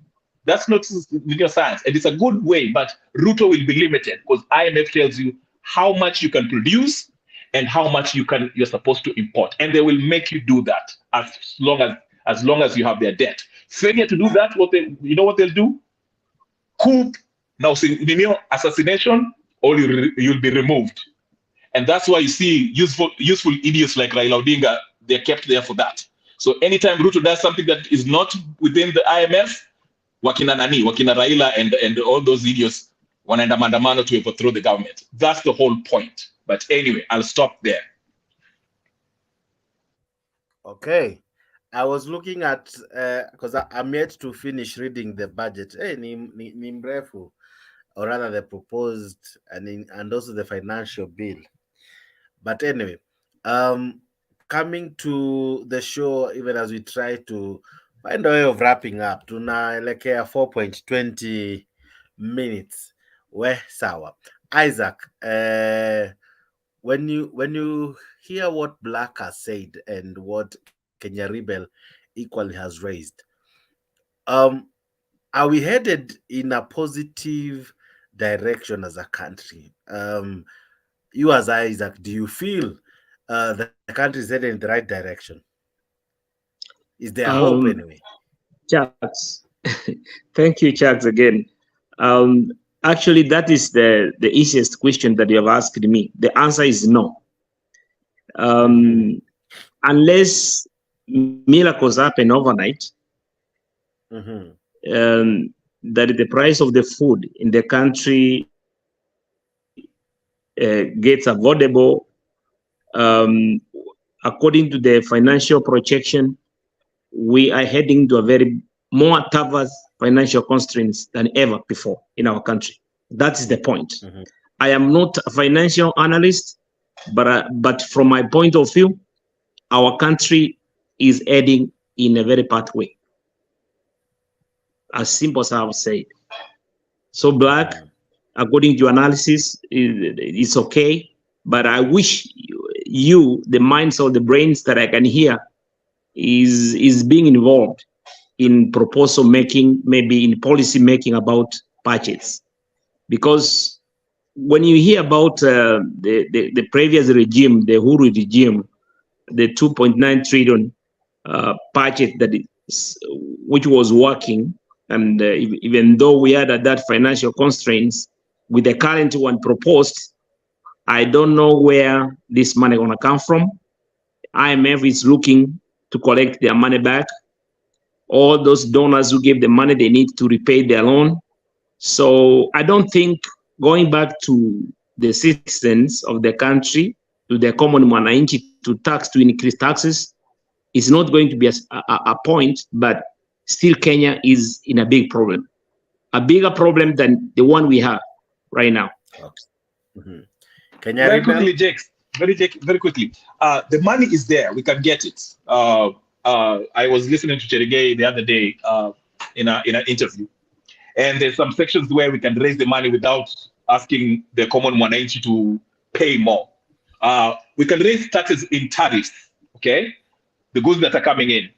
That's not linear science, and it's a good way, but Ruto will be limited because IMF tells you how much you can produce and how much you're supposed to import, and they will make you do that as long as you have their debt. Failure to do that, you know what they'll do? Coup, now assassination, or you'll be removed. And that's why you see useful idiots like Raila Odinga, they're kept there for that. So anytime Ruto does something that is not within the IMF, wakina Raila and all those idiots wanaenda maandamano to overthrow the government. That's the whole point. But anyway, I'll stop there. Okay. I was looking at, because I'm yet to finish reading the budget. Hey, ni mrefu, or rather the proposed and also the financial bill. But anyway, coming to the show, even as we try to find a way of wrapping up, tunaelekea 4.20 minutes. We sawa. Isaac, when you hear what Black has said and what Kenya Rebel equally has raised, are we headed in a positive direction as a country? You as Isaac, do you feel the country is headed in the right direction? Is there hope anyway? Chucks. Thank you, Chucks, again. Actually, that is the easiest question that you have asked me. The answer is no. Unless miracles happen overnight, that the price of the food in the country gets affordable, according to the financial projection, we are heading to a very more tougher financial constraints than ever before in our country. That is the point. I am not a financial analyst, but from my point of view, our country is heading in a very bad way. As simple as I have said. So Black, according to your analysis, it's okay. But I wish you, the minds or the brains that I can hear, is being involved in proposal making, maybe in policy making about budgets. Because when you hear about the previous regime, the Uhuru regime, the 2.9 trillion budget which was working, and even though we had that financial constraints, with the current one proposed, I don't know where this money gonna come from. IMF is looking to collect their money back. All those donors who gave the money, they need to repay their loan. So I don't think going back to the citizens of the country, to the common mwananchi, to increase taxes, is not going to be a point, but still Kenya is in a big problem. A bigger problem than the one we have right now. Kenya very quickly, Jakes, very quickly. The money is there. We can get it. I was listening to Cherigei the other day in an interview, and there's some sections where we can raise the money without asking the common mwananchi to pay more. We can raise taxes in tariffs, okay? The goods that are coming in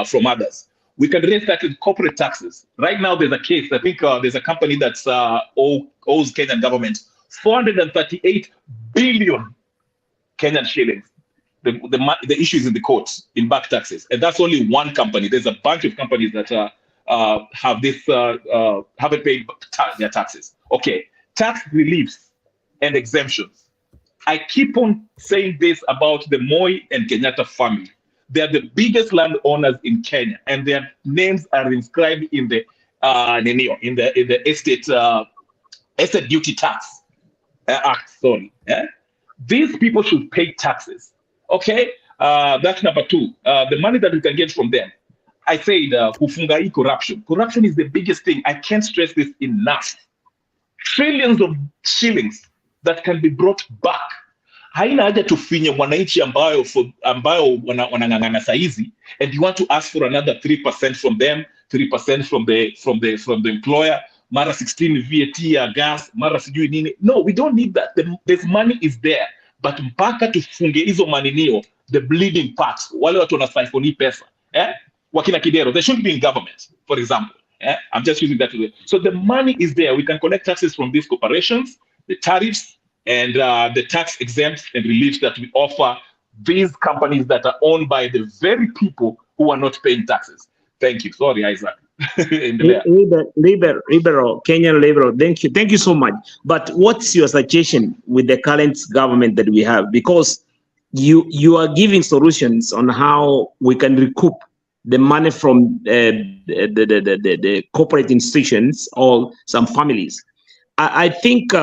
from others. We can raise taxes, corporate taxes. Right now, there's a case. I think there's a company that's owes Kenyan government 438 billion Kenyan shillings. The issue is in the courts in back taxes, and that's only one company. There's a bunch of companies that have this haven't paid their taxes. Okay, tax reliefs and exemptions. I keep on saying this about the Moi and Kenyatta family. They are the biggest landowners in Kenya, and their names are inscribed in the estate duty tax act. Sorry, these people should pay taxes. Okay, that's number two. The money that we can get from them. I said kufunga corruption. Corruption is the biggest thing. I can't stress this enough. Trillions of shillings that can be brought back. Haina haja tufinye mwananchi ambayo wanang'ang'ana saizi, and you want to ask for another 3% from them, 3% from the employer, mara 16 VAT ya gas, mara sijui nini. No, we don't need that. This money is there, but mpaka tufunge hizo maninio, the bleeding parts, wale watu wanasaifoni pesa, wakina Kidero, they shouldn't be in government, for example. I'm just using that today. So the money is there. We can collect taxes from these corporations, the tariffs, and the tax exempts and reliefs that we offer these companies that are owned by the very people who are not paying taxes. Thank you. Sorry, Isaac. Liberal, Kenyan liberal. Thank you so much. But what's your suggestion with the current government that we have? Because you are giving solutions on how we can recoup the money from the corporate institutions or some families. I think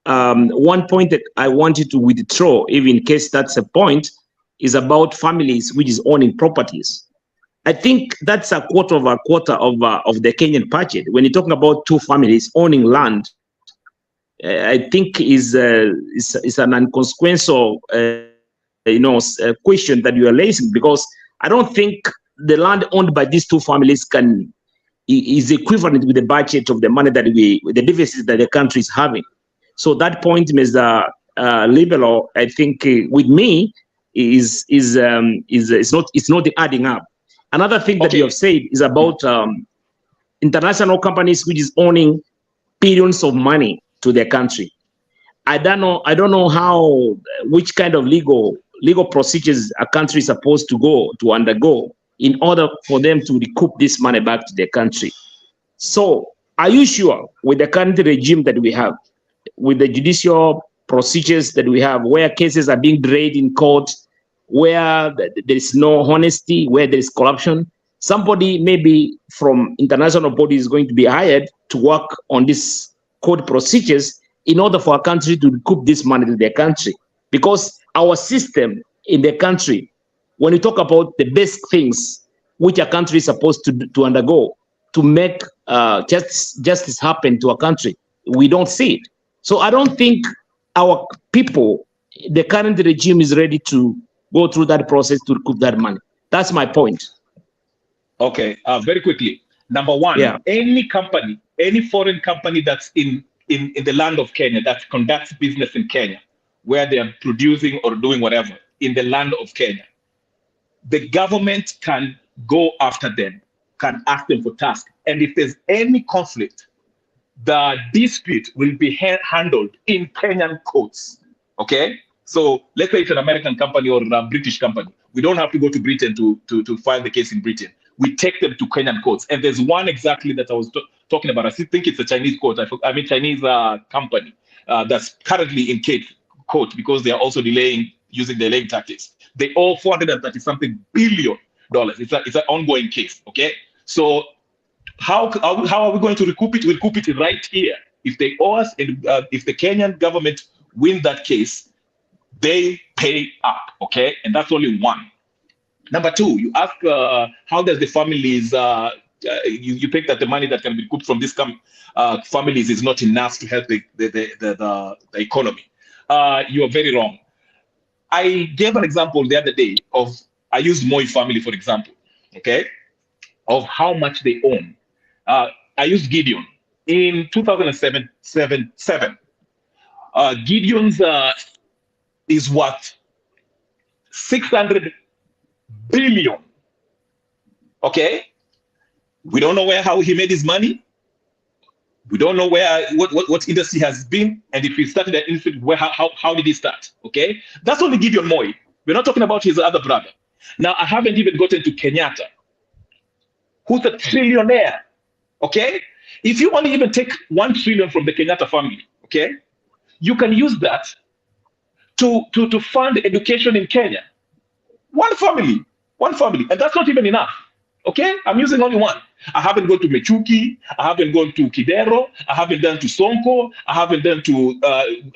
one point that I wanted to withdraw, even in case that's a point, is about families which is owning properties. I think that's a quarter of the Kenyan budget. When you're talking about two families owning land, I think is an inconsequential question that you are raising, because I don't think the land owned by these two families is equivalent with the budget of the money that the deficit that the country is having. So that point, Mr. Liberal, I think with me is not adding up. Another thing that you have said is about international companies which is owning billions of money to their country. I don't know which kind of legal procedures a country is supposed to undergo in order for them to recoup this money back to their country. So are you sure with the current regime that we have, with the judicial procedures that we have, where cases are being dragged in court, where there is no honesty, where there is corruption, somebody maybe from international body is going to be hired to work on these court procedures in order for a country to recoup this money to their country? Because our system in the country, when you talk about the best things which a country is supposed to undergo to make justice happen to a country, we don't see it. So I don't think our people, the current regime, is ready to go through that process to recoup that money. That's my point. Okay, very quickly. Number one, any company, any foreign company that's in the land of Kenya, that conducts business in Kenya, where they are producing or doing whatever in the land of Kenya, the government can go after them, can ask them for task. And if there's any conflict, the dispute will be handled in Kenyan courts. Okay? So let's say it's an American company or a British company. We don't have to go to Britain to file the case in Britain. We take them to Kenyan courts. And there's one exactly that I was talking about. I think it's a Chinese court. Chinese company that's currently in court because they are also using delaying tactics. They owe $430-something billion. It's an ongoing case. Okay? So how are we going to recoup it? We'll recoup it right here. If they owe us, and if the Kenyan government win that case, they pay up, okay? And that's only one. Number two, you ask how does the families, you think that the money that can be recouped from these families is not enough to help the economy. You are very wrong. I gave an example the other day I used Moi family, for example, okay, of how much they own. I used Gideon. In 2007, Gideon's is worth 600 billion. Okay? We don't know how he made his money. We don't know what industry has been, and if he started an industry, how did he start? Okay? That's only Gideon Moi. We're not talking about his other brother. Now, I haven't even gotten to Kenyatta, who's a trillionaire. Okay? If you only even take 1 trillion from the Kenyatta family, okay, you can use that to fund education in Kenya. One family, One family, and that's not even enough. Okay, I'm using only one. I haven't gone to Mechuki, I haven't gone to Kidero, I haven't done to Sonko, I haven't done to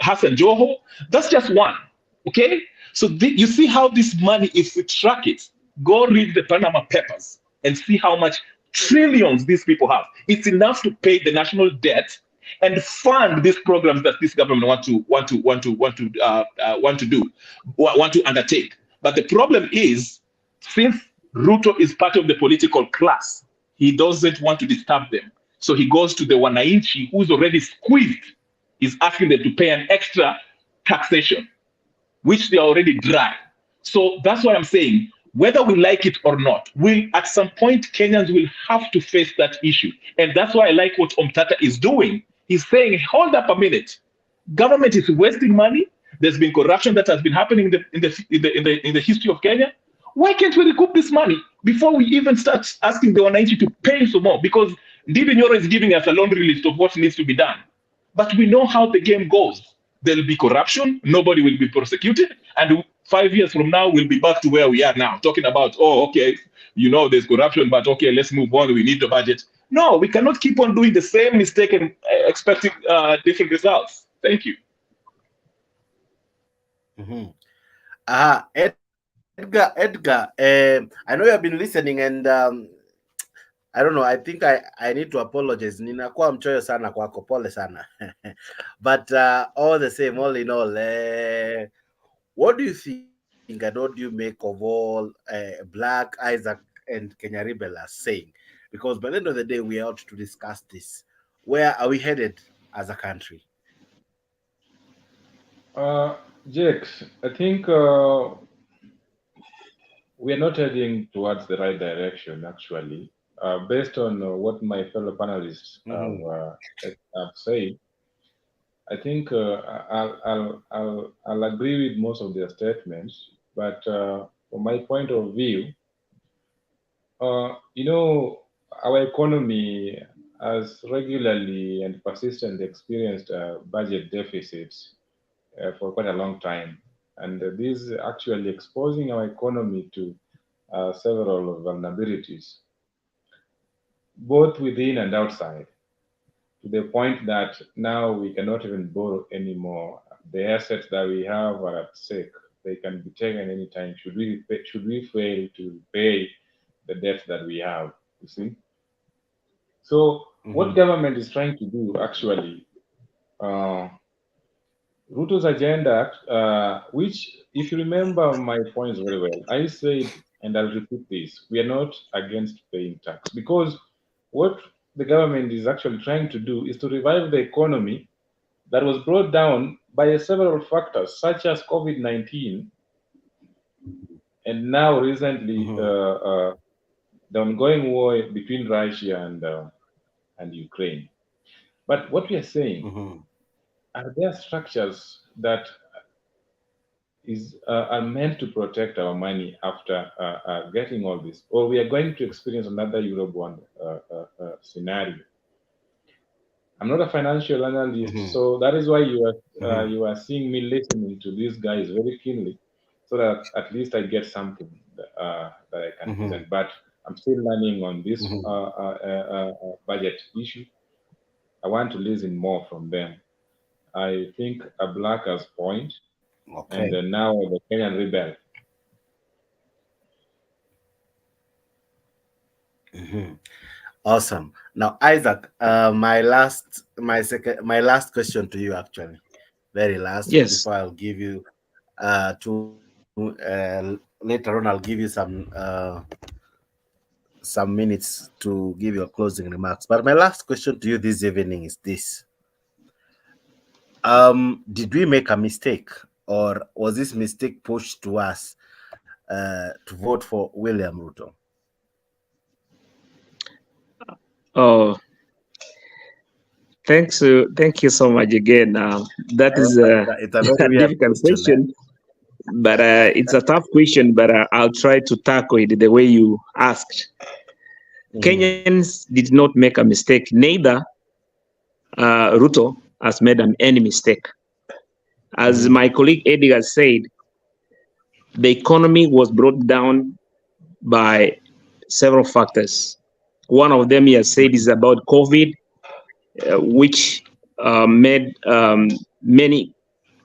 Hassan Joho. That's just one. Okay, so you see how this money, if we track it, go read the Panama Papers and see how much trillions these people have. It's enough to pay the national debt and fund these programs that this government want to undertake. But the problem is, since Ruto is part of the political class, he doesn't want to disturb them. So he goes to the wananchi who's already squeezed. He's asking them to pay an extra taxation, which they are already dry. So that's why I'm saying, whether we like it or not, at some point Kenyans will have to face that issue. And that's why I like what Omtata is doing. He's saying, hold up a minute. Government is wasting money. There's been corruption that has been happening in the history of Kenya. Why can't we recoup this money before we even start asking the wananchi to pay some more? Because Ndindi Nyoro is giving us a laundry list of what needs to be done. But we know how the game goes. There'll be corruption, nobody will be prosecuted, and 5 years from now, we'll be back to where we are now, talking about, oh, okay, there's corruption, but okay, let's move on, we need the budget. No, we cannot keep on doing the same mistake and expecting different results. Thank you. Edgar, I know you have been listening, and I don't know, I think I need to apologize. Ninakuwa mchoyo sana kwako, pole sana. But all the same, all in all, what do you think and what do you make of all Black, Isaac, and Kenya Rebel are saying? Because by the end of the day, we are out to discuss this. Where are we headed as a country? Jake, I think we are not heading towards the right direction, actually. Based on what my fellow panelists have said, I think I'll agree with most of their statements. But from my point of view, our economy has regularly and persistently experienced budget deficits for quite a long time. And this is actually exposing our economy to several vulnerabilities, both within and outside, to the point that now we cannot even borrow anymore. The assets that we have are at stake. They can be taken anytime. Should we fail to pay the debt that we have, you see? So what government is trying to do, actually, Ruto's agenda, which, if you remember my points very well, I said, and I'll repeat this, we are not against paying tax, because what the government is actually trying to do is to revive the economy that was brought down by several factors, such as COVID-19, and now recently the ongoing war between Russia and Ukraine. But what we are saying, are there structures that are meant to protect our money after getting all this, or we are going to experience another Eurobond scenario? I'm not a financial analyst, so that is why you are seeing me listening to these guys very keenly, so that at least I get something that I can present. But I'm still learning on this budget issue. I want to listen more from them. I think a Black has point, and now the Kenyan Rebel. Awesome. Now, Isaac, my last question to you, actually, very last. Yes. Before I'll give you later on, I'll give you some minutes to give your closing remarks. But my last question to you this evening is this: did we make a mistake, or was this mistake pushed to us to vote for William Ruto? Oh, thank you so much again. That is a difficult question, but it's a tough question, but I'll try to tackle it the way you asked. Kenyans did not make a mistake. Neither Ruto has made any mistake. As my colleague Edgar said, the economy was brought down by several factors. One of them, he has said, is about COVID, which made many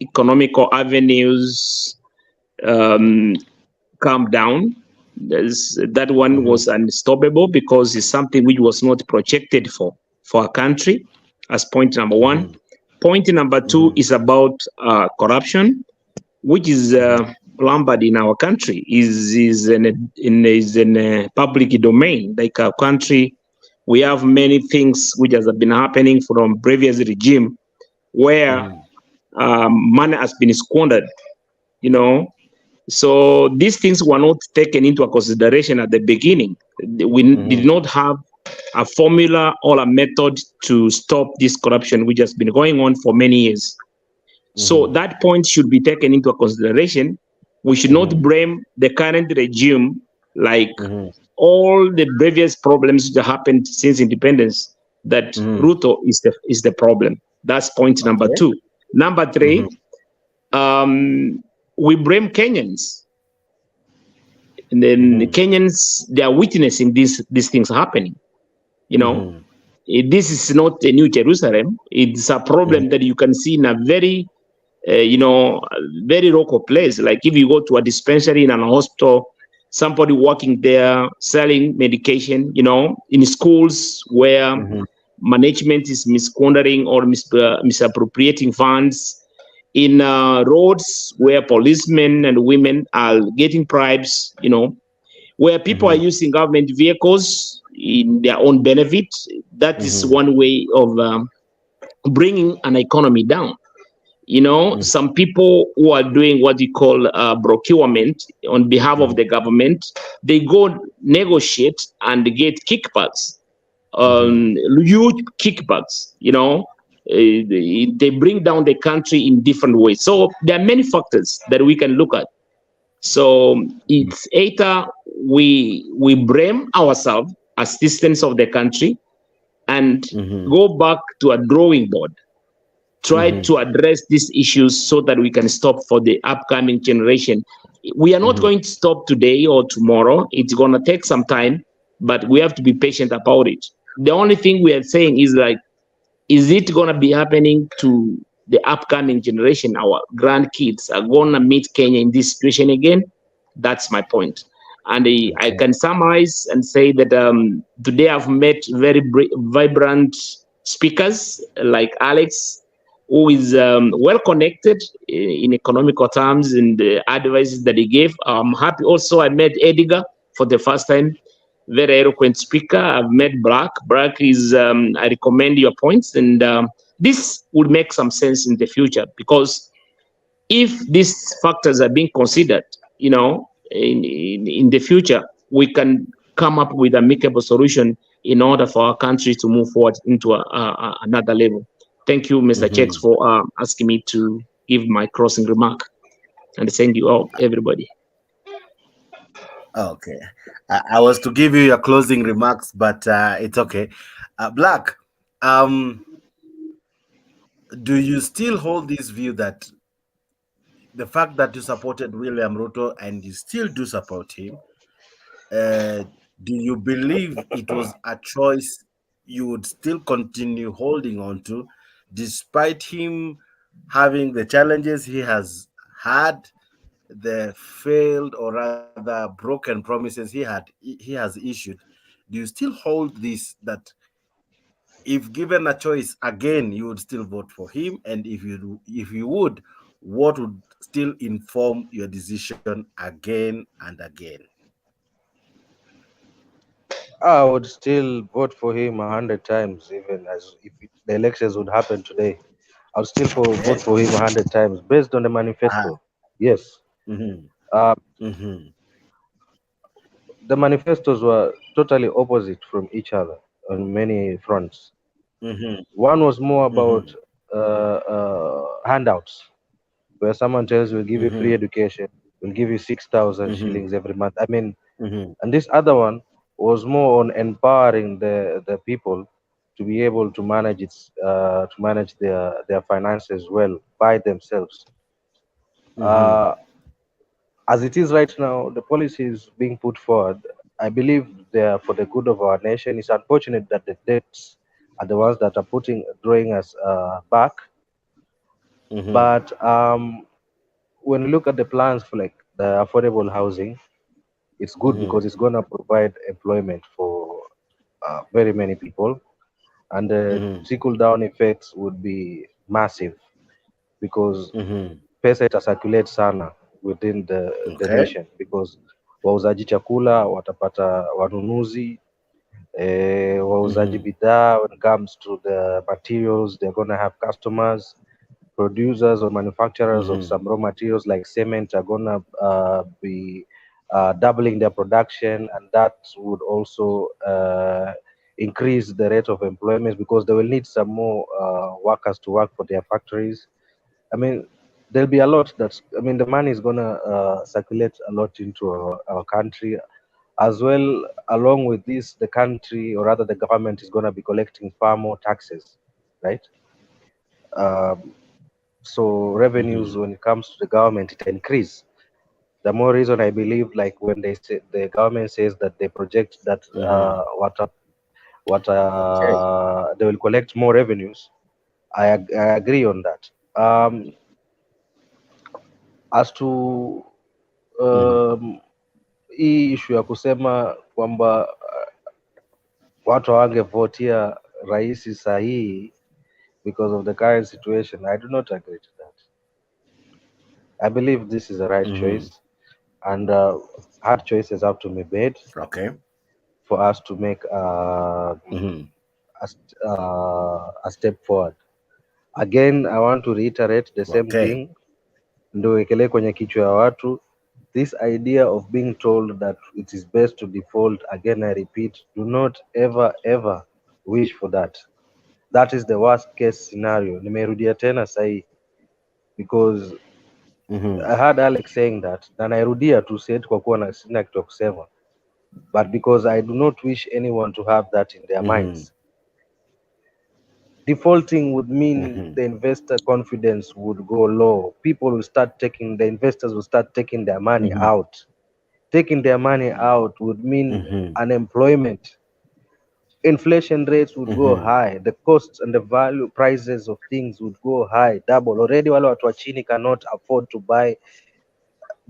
economical avenues come down. That one was unstoppable because it's something which was not projected for a country, as point number one. Point number two is about corruption, which is rampant in our country, is in a public domain. Like our country, we have many things which has been happening from previous regime where money has been squandered, you know. So these things were not taken into consideration at the beginning. We did not have a formula or a method to stop this corruption, which has been going on for many years. So that point should be taken into consideration. We should not blame the current regime like all the previous problems that happened since independence, that Ruto is the problem. That's point number two. Number three, we blame Kenyans. And then the Kenyans, they are witnessing these things happening. You know, this is not a new Jerusalem. It's a problem that you can see in a very, very local place. Like if you go to a dispensary in a hospital, somebody working there selling medication, you know, in schools where management is misquandering or misappropriating funds, in roads where policemen and women are getting bribes, you know, where people are using government vehicles in their own benefit. That is one way of bringing an economy down. You know, some people who are doing what you call procurement on behalf of the government, they go negotiate and get kickbacks, huge kickbacks, you know. They bring down the country in different ways. So there are many factors that we can look at. So it's either we blame ourselves as citizens of the country and go back to a drawing board, try to address these issues so that we can stop for the upcoming generation. We are not going to stop today or tomorrow. It's going to take some time, but we have to be patient about it. The only thing we are saying is like, is it going to be happening to the upcoming generation? Our grandkids are going to meet Kenya in this situation again? That's my point. And I can summarize and say that today I've met very vibrant speakers like Alex, who is well connected in economical terms and the advices that he gave. I'm happy also I met Edgar for the first time. Very eloquent speaker. I've met Brack. Brack is, I recommend your points, and this would make some sense in the future, because if these factors are being considered, you know, in the future, we can come up with an amicable solution in order for our country to move forward into another level. Thank you, Mr. Checks, for asking me to give my closing remark. And thank you all, everybody. Okay. I was to give you your closing remarks, but it's okay. Black, do you still hold this view that the fact that you supported William Ruto and you still do support him, do you believe it was a choice you would still continue holding on to, despite him having the challenges he has had, the failed or rather broken promises he has issued? Do you still hold this, that if given a choice again you would still vote for him? And if you would, what would still inform your decision again and again? I would still vote for him 100 times, even as if the elections would happen today. I would still vote for him 100 times based on the manifesto. Yes. The manifestos were totally opposite from each other on many fronts. One was more about handouts, where someone tells you, we'll give you free education, we'll give you 6,000 shillings every month. I mean, and this other one was more on empowering the people to be able to manage their finances well by themselves. as it is right now, the policies being put forward, I believe they are for the good of our nation. It's unfortunate that the debts are the ones that are drawing us back. But when you look at the plans for like the affordable housing, it's good because it's going to provide employment for very many people, and the trickle down effects would be massive because pesa ita circulate sana within the nation, because wauzaji chakula watapata wanunuzi, wauzaji bidhaa, when it comes to the materials, they're going to have customers. Producers or manufacturers of some raw materials like cement are going to be doubling their production, and that would also increase the rate of employment because they will need some more workers to work for their factories. I mean, there'll be a lot the money is going to circulate a lot into our country. As well, along with this, the country, or rather the government, is going to be collecting far more taxes, right? So revenues, when it comes to the government, it increase. The more reason I believe, like when they say the government says that they project that they will collect more revenues, I agree on that. As to hii issue ya kusema kwamba watu hawangevotia rais sahihi because of the current situation, I do not agree to that. I believe this is the right choice, and hard choices have to be made. Okay. For us to make a step forward. Again, I want to reiterate the same thing. Ndo ekele kwenye kichwa ya watu. This idea of being told that it is best to default, again I repeat, do not ever wish for that. That is the worst case scenario. Nimerudia tena sahi because I heard Alex saying that, na nairudia tu said kwa kuwa na sina kitu kusema, but because I do not wish anyone to have that in their minds. Defaulting would mean the investor confidence would go low. People will start the investors will start taking their money out. Taking their money out would mean unemployment. Inflation rates would go high. The costs and the value prices of things would go high, double. Already wale watu wa chini cannot afford to buy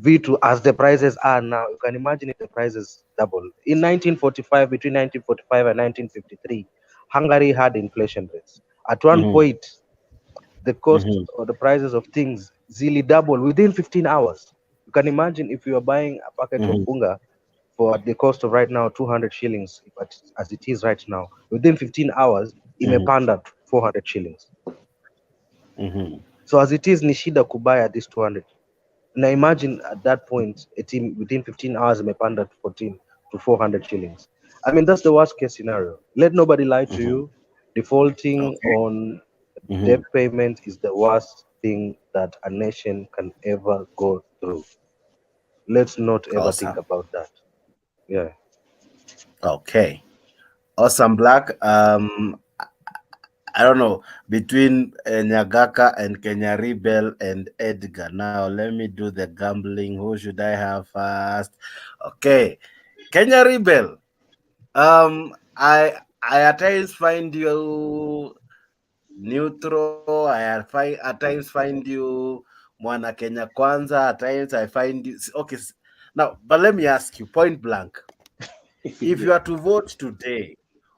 vitu as the prices are now. You can imagine if the prices double. In 1945, between 1945 and 1953, Hungary had inflation rates. At one point, the cost or the prices of things really doubled within 15 hours. You can imagine if you are buying a packet of bunga for the cost of right now 200 shillings, but as it is right now, within 15 hours, imepanda 400 shillings. So as it is, ni shida kubaya at this 200. Now imagine at that point, a team within 15 hours imepanda 14 to 400 shillings. I mean, that's the worst case scenario. Let nobody lie to you. Defaulting on debt payment is the worst thing that a nation can ever go through. Let's not ever think about that. Yeah. Okay. Awesome, Black. I don't know, between Nyagaka and Kenya Rebel and Edgar. Now, let me do the gambling. Who should I have first? Okay. Kenya Rebel. I at times find you neutral. At times find you Mwana Kenya Kwanza. At times I find you... Okay. Now, but let me ask you, point blank. If you are to vote today,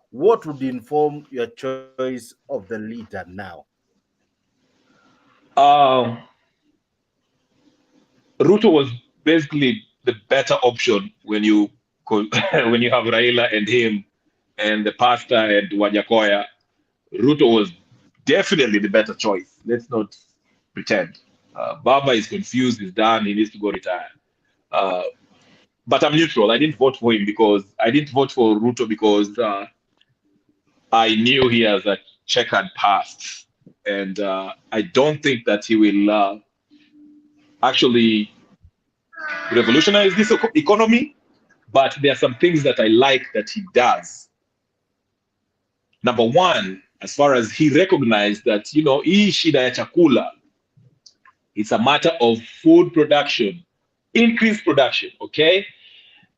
what would inform your choice of the leader now? Ruto was basically the better option when you when you have Raila and him and the pastor and Wajakoya. Ruto was definitely the better choice. Let's not pretend. Baba is confused, he's done, he needs to go retire. But I'm neutral. I didn't vote for him because I didn't vote for Ruto because I knew he has a checkered past. And I don't think that he will actually revolutionize this economy. But there are some things that I like that he does. Number one, as far as he recognized that, hii shida ya chakula, it's a matter of food production increase production, okay?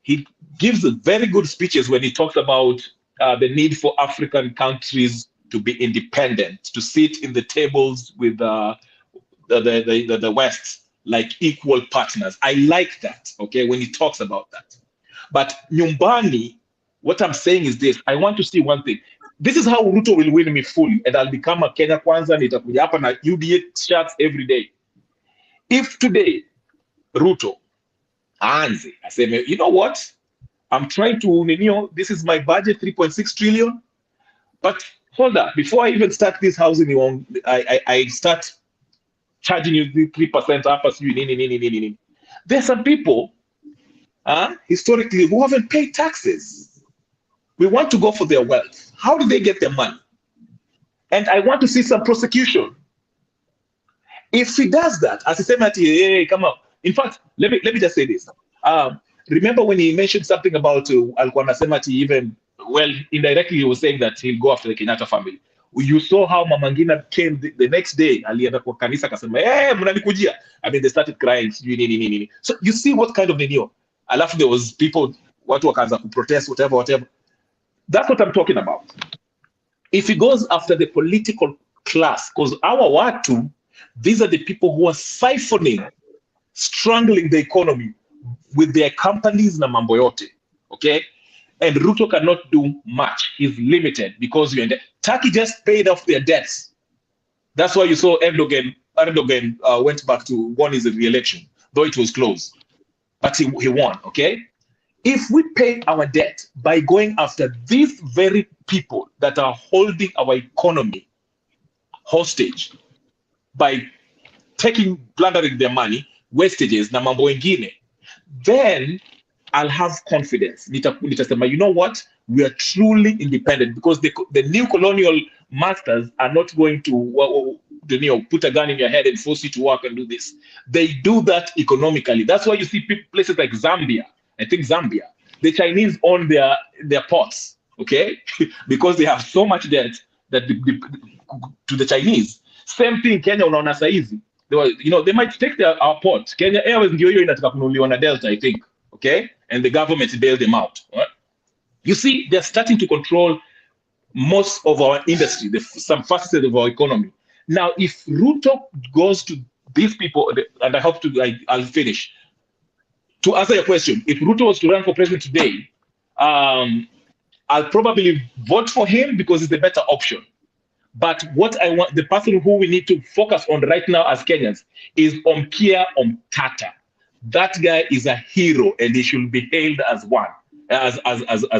He gives very good speeches when he talks about the need for African countries to be independent, to sit in the tables with the West like equal partners. I like that, okay, when he talks about that. But nyumbani, what I'm saying is this: I want to see one thing. This is how Ruto will win me fully, and I'll become a Kenya Kwanza, nitakuja hapa na UDA shirts every day. If today Ruto aanze aseme, you know what, I'm trying to, this is my budget, 3.6 trillion, but hold up, before I even start this housing, I start charging you 3% after. There's some people historically who haven't paid taxes. We want to go for their wealth. How do they get their money? And I want to see some prosecution. If he does that, as he said, hey, come on. In fact, let me just say this. Remember when he mentioned something about alikuwa anasema even, well, indirectly he was saying that he'll go after the Kenyatta family. You saw how Mama Ngina came the next day, alienda kwa kanisa akasema, hey, mnanikujia. I mean, they started crying. So you see what kind of video. Alafu there was people, watu wakaanza kuprotest, whatever. That's what I'm talking about. If he goes after the political class, because our watu, these are the people who are siphoning, strangling the economy with their companies na mambo yote, okay? And Ruto cannot do much. He's limited because you're in debt. Turkey just paid off their debts. That's why you saw Erdogan went back to won his re-election, though it was close. But he won, okay? If we pay our debt by going after these very people that are holding our economy hostage, by plundering their money, wastages, na mambo ingine, then I'll have confidence. Nitasema, you know what? We are truly independent because the new colonial masters are not going to put a gun in your head and force you to work and do this. They do that economically. That's why you see places like Zambia. I think Zambia, the Chinese own their ports, okay? Because they have so much debt that to the Chinese. Same thing Kenya unaona saizi. They might take our port. Kenya Airways ndio hiyo inataka kununuliwa na Delta, I think, okay? And the government bailed them out. Right? You see, they're starting to control most of our industry, some facets of our economy. Now, if Ruto goes to these people, and I hope I'll finish. To answer your question, if Ruto was to run for president today, I'll probably vote for him because it's the better option. But what I want, the person who we need to focus on right now as Kenyans is Omkia Omtata. That guy is a hero and he should be hailed as one, as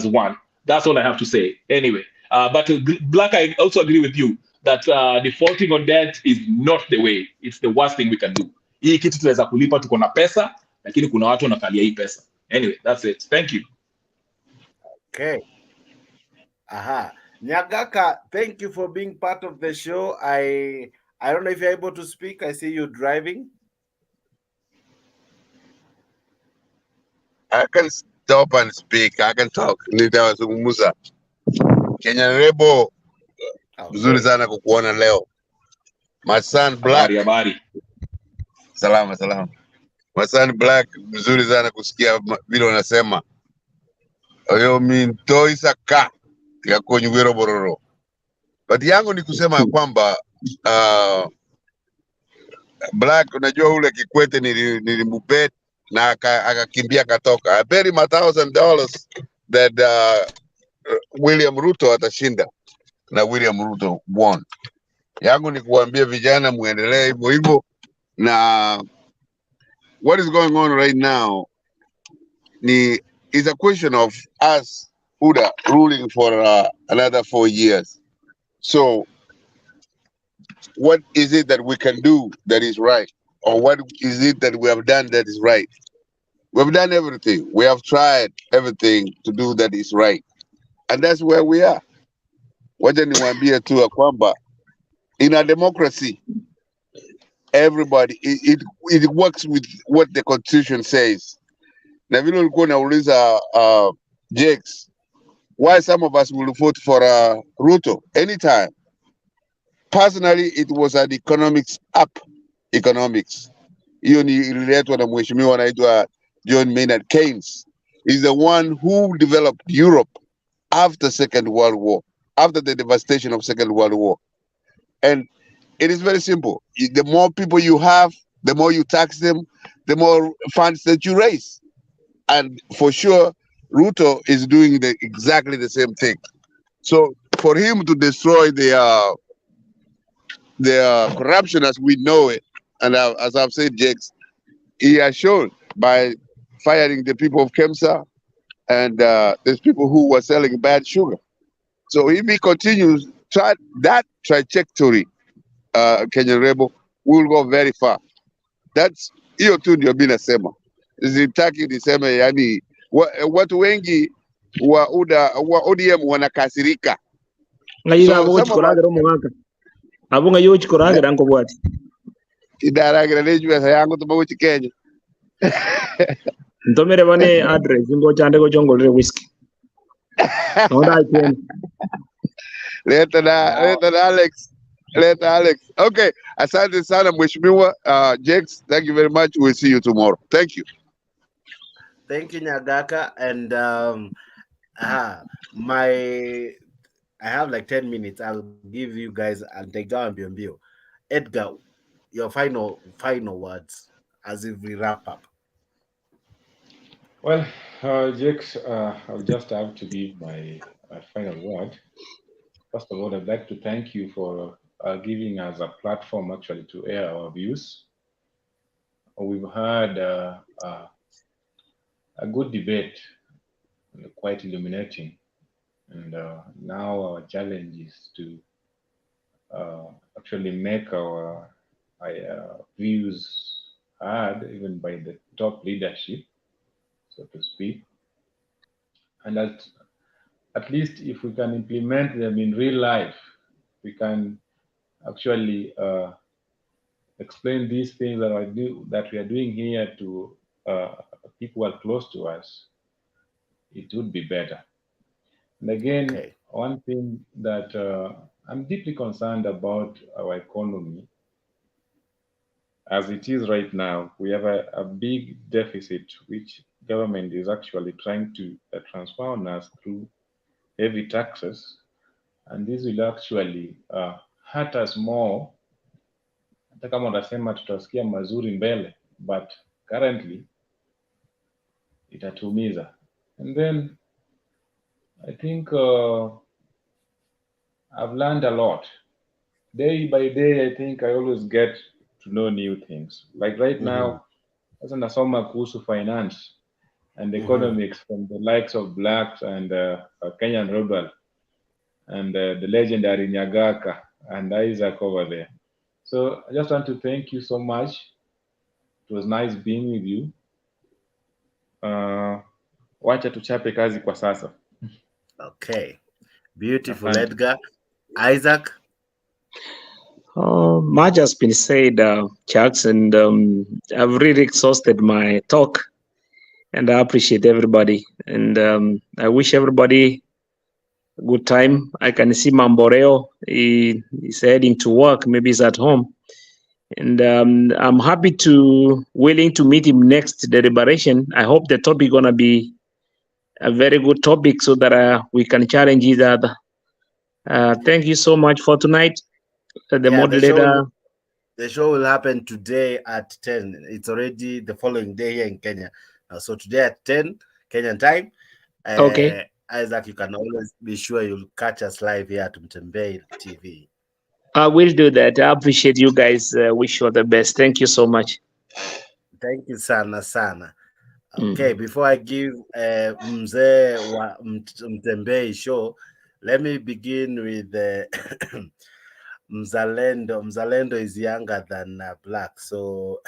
one. That's all I have to say. Anyway, but Black, I also agree with you that defaulting on debt is not the way. It's the worst thing we can do. Hii kitu tunaweza kulipa, tuko na pesa, lakini kuna watu wanakalia hii pesa. Anyway, that's it. Thank you. Okay. Aha. Nyagaka, thank you for being part of the show. I don't know if you're able to speak. I see you driving. I can stop and speak. I can talk. Nitawazungumza. Kenya Rebo, mzuri sana kukuona leo. My son Black. Habari. Salama. My son Black, mzuri sana kusikia vile unasema. Oyo mintoi saka ya konyugero bororo. But yangu ni kusema kwamba Black, unajua ule Kikwete nilimubet na akakimbia akatoka. I bet him $1,000 that William Ruto atashinda na William Ruto won. Yangu ni kuambia vijana muendelee hivyo hivyo, na what is going on right now is a question of us Uda ruling for another 4 years. So what is it that we can do that is right? Or what is it that we have done that is right? We've done everything. We have tried everything to do that is right. And that's where we are. Wacha niwaambie tu ya kwamba in a democracy, everybody, it works with what the constitution says. Na vile ulikuwa unauliza Jakes, why some of us will vote for Ruto anytime. Personally, it was an economics. Hiyo ni ililetwa na mheshimiwa anaitwa John Maynard Keynes. He's the one who developed Europe after Second World War, after the devastation of Second World War. And it is very simple. The more people you have, the more you tax them, the more funds that you raise. And for sure, Ruto is doing exactly the same thing. So for him to destroy their corruption as we know it, and as I've said, Jakes, he has shown by firing the people of Kemsa, and there's people who were selling bad sugar. So if he continues that trajectory, Kenyan Rebel, will go very far. That's hiyo tu ndio mimi nasema. Sitaki niseme yani watu wengi wa ODM wanakasirika. Abunga yo chikorage danko bwati. Idaragira lejwe sayangu tubago Kenya. Ntomere bane address ngo chande go jongolere whiskey. Onda chen. Later Alex. Okay, asante sana mheshimiwa Jakes. Thank you very much. We'll see you tomorrow. Thank you. Thank you, Nyagaka. And I have like 10 minutes. I'll give you guys Edgar, your final words as if we wrap up. Well, Jakes, I'll just have to give my final word. First of all, I'd like to thank you for giving us a platform actually to air our views. We've had a good debate, quite illuminating. And now our challenge is to actually make our views heard even by the top leadership, so to speak. And at least if we can implement them in real life, we can actually explain these things that we are doing here to people who are close to us, it would be better. And again, one thing that I'm deeply concerned about our economy, as it is right now, we have a big deficit, which government is actually trying to transfer on us through heavy taxes, and this will actually hurt us more. Hata kama unasema tutasikia mazuri mbele, but currently itatumiza. And then I think I've learned a lot. Day by day, I think I always get to know new things. Like right now, sasa nasoma kuhusu finance and economics from the likes of Blacks and Kenyan Rebel and the legendary Nyagaka and Isaac over there. So I just want to thank you so much. It was nice being with you. Wacha tuchape kazi kwa sasa. Okay. Beautiful, Edgar. Isaac? Much has been said, Chucks, and I've really exhausted my talk, and I appreciate everybody. And I wish everybody a good time. I can see Mamboreo. He's heading to work. Maybe he's at home. And I'm willing to meet him next deliberation. I hope the topic gonna be a very good topic so that we can challenge each other. Thank you so much for tonight. Moderator. The show will happen today at 10. It's already the following day here in Kenya. So today at 10 Kenyan time. Okay. Isaac, you can always be sure you'll catch us live here at Mutembei TV. I will do that. I appreciate you guys. Wish you all the best. Thank you so much. Thank you, sana. Okay, before I give Mzee wa Mutembei show, let me begin with Mzalendo. Mzalendo is younger than Black, so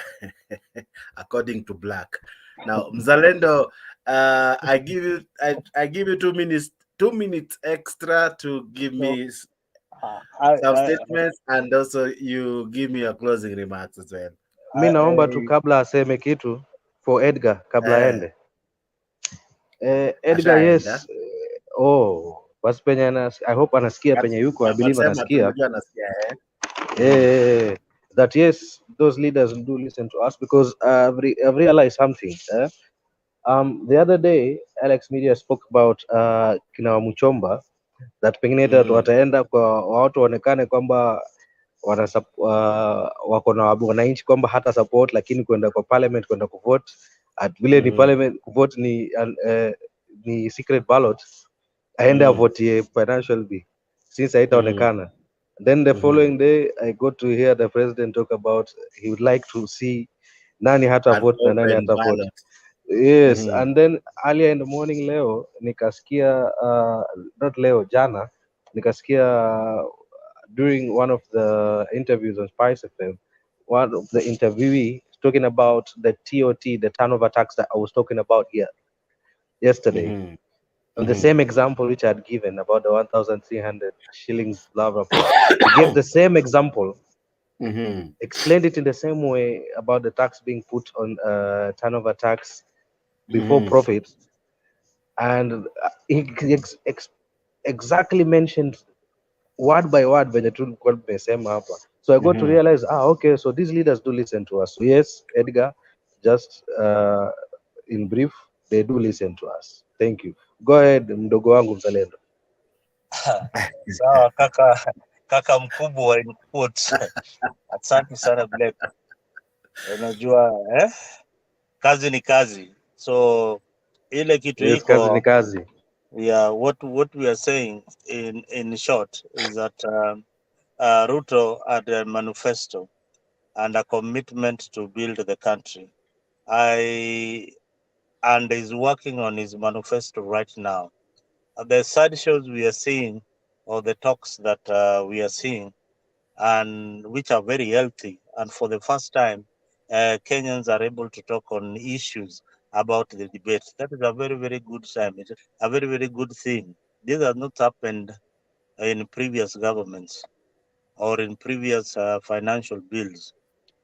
according to Black. Now, Mzalendo, I give you 2 minutes. 2 minutes extra to give me some statements, and also you give me your closing remarks as well. Mi naomba tu kabla aseme kitu for Edgar kabla aende. Edgar, yes. Basi penye I hope anasikia penye yuko. I believe anasikia. That yes, those leaders do listen to us, because I've realized something. The other day Alex Media spoke about kina Muchomba, that pengine wataenda kwa watu waonekane kwamba wako na wananchi kwamba hata support, lakini kwenda kwa parliament, kwenda kuvote vile ni parliament kuvote ni secret ballot, aende avotie financial bill since haitaonekana. Then the following day I got to hear the president talk about he would like to see nani hata vote na nani hata vote. Yes, and then earlier in the morning leo nikasikia not leo, jana nikasikia during one of the interviews on Spice FM, one of the interviewee talking about the TOT, the turnover tax that I was talking about here yesterday. The same example which I had given about the 1,300 shillings, blah, blah, blah. He gave the same example, explained it in the same way about the tax being put on turnover tax before profit. And he exactly mentioned word by word venye tulikuwa tumesema hapa. So I got to realize, okay, so these leaders do listen to us. So yes, Edgar, just in brief, they do listen to us. Thank you. Go ahead, mdogo wangu mzalendo. Sawa kaka mkubwa in quotes. Asante sana Black. Unajua kazi ni kazi. So ile kitu Yes, kazi ni kazi. Yeah, what we are saying in short is that Ruto had a manifesto and a commitment to build the country. And is working on his manifesto right now. The side shows we are seeing, or the talks that we are seeing, and which are very healthy. And for the first time, Kenyans are able to talk on issues about the debate. That is a very, very good sign. It's a very, very good thing. This has not happened in previous governments or in previous financial bills.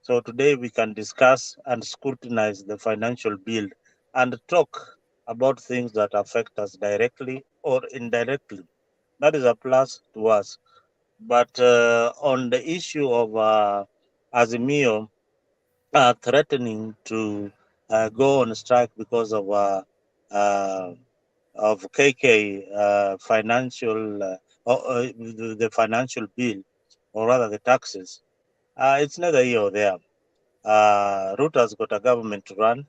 So today we can discuss and scrutinize the financial bill and talk about things that affect us directly or indirectly. That is a plus to us. But on the issue of Azimio threatening to go on strike because of KK financial the financial bill, or rather the taxes, it's neither here or there. Ruto has got a government to run.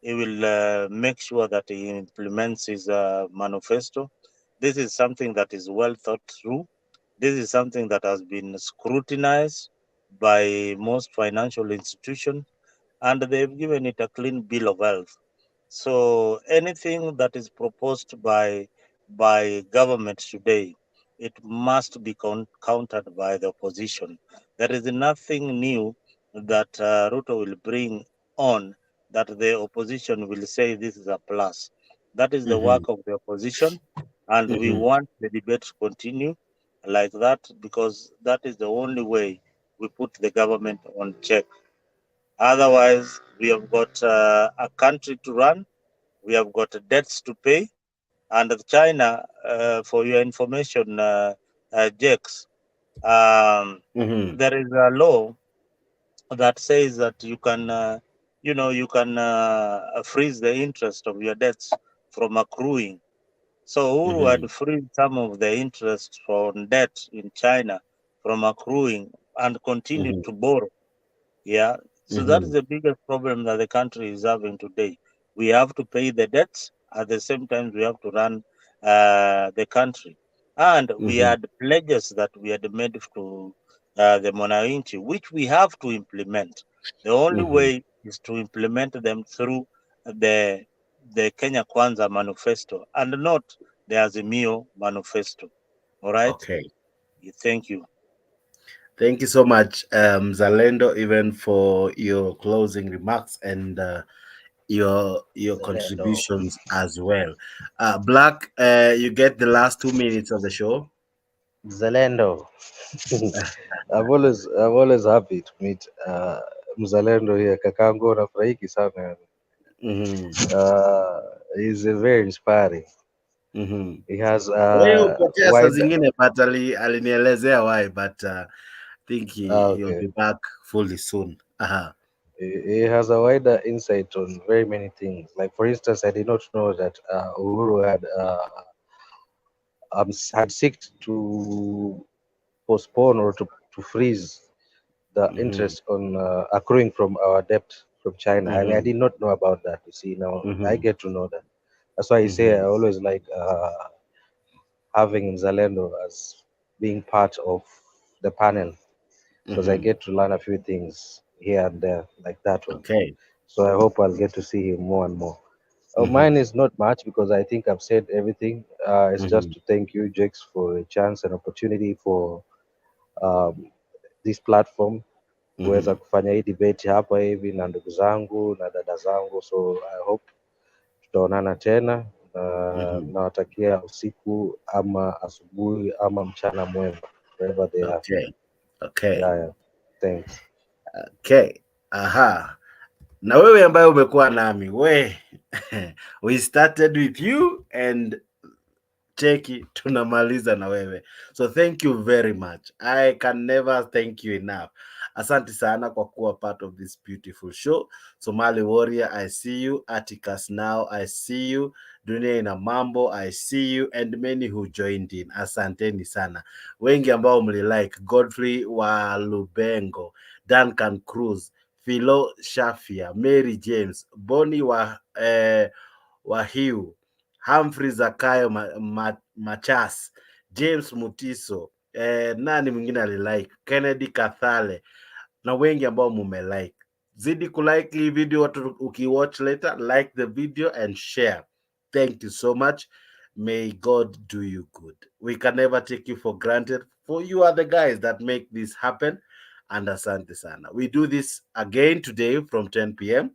He will make sure that he implements his manifesto. This is something that is well thought through. This is something that has been scrutinized by most financial institutions, and they've given it a clean bill of health. So anything that is proposed by government today, it must be countered by the opposition. There is nothing new that Ruto will bring on that the opposition will say this is a plus. That is the work of the opposition, and we want the debate to continue like that, because that is the only way we put the government on check. Otherwise, we have got a country to run, we have got debts to pay, and China, for your information, Jakes, there is a law that says that you can, freeze the interest of your debts from accruing. So Uhuru had freed some of the interest from debt in China from accruing and continued to borrow. Yeah. So that is the biggest problem that the country is having today. We have to pay the debts. At the same time, we have to run the country. And we had pledges that we had made to the Monarchy, which we have to implement. The only way is to implement them through the Kenya Kwanza manifesto and not the Azimio manifesto. All right? Okay. Thank you. Thank you so much, Zalendo, even for your closing remarks and your contributions as well. Black, you get the last 2 minutes of the show. Zalendo. I'm always happy to meet Mzalendo here. Kakango nafurahiki sana. He's very inspiring. He has Saa zingine but alinielezea why, but I think he'll be back fully soon. He has a wider insight on very many things. Like, for instance, I did not know that Uhuru had sought to postpone or to freeze the interest on accruing from our debt from China. I mean, I did not know about that. You see, now I get to know that. That's why I say I always like having Zalendo as being part of the panel, because I get to learn a few things here and there, like that one. Okay. So I hope I'll get to see him more and more. Mine is not much because I think I've said everything. It's just to thank you, Jakes, for a chance and opportunity for this platform kuweza kufanya hii debate hapa hivi na ndugu zangu na dada zangu. So I hope tutaonana tena na nawatakia usiku ama asubuhi ama mchana mwema wherever they are. Okay. Yeah. Thanks. Okay. Na wewe ambaye umekuwa nami we started with you and cheki tunamaliza na wewe, so thank you very much. I can never thank you enough. Asante sana kwa kuwa part of this beautiful show. Somali Warrior, I see you. Atticus Now, I see you. Dunia Ina Mambo, I see you, and many who joined in. Asanteni sana wengi ambao mlilike: Godfrey wa Lubengo, Duncan Cruz, Philo Shafia, Mary James, Bonnie wa Hiu, Humphrey Zakayo Machas, James Mutiso, nani mwingine alilike, Kennedy Kathale, na wengi ambao mumelike. Zidi kulike hii video, watu ukiwatch later, like the video and share. Thank you so much. May God do you good. We can never take you for granted, for you are the guys that make this happen. And asante sana. We do this again today from 10 p.m.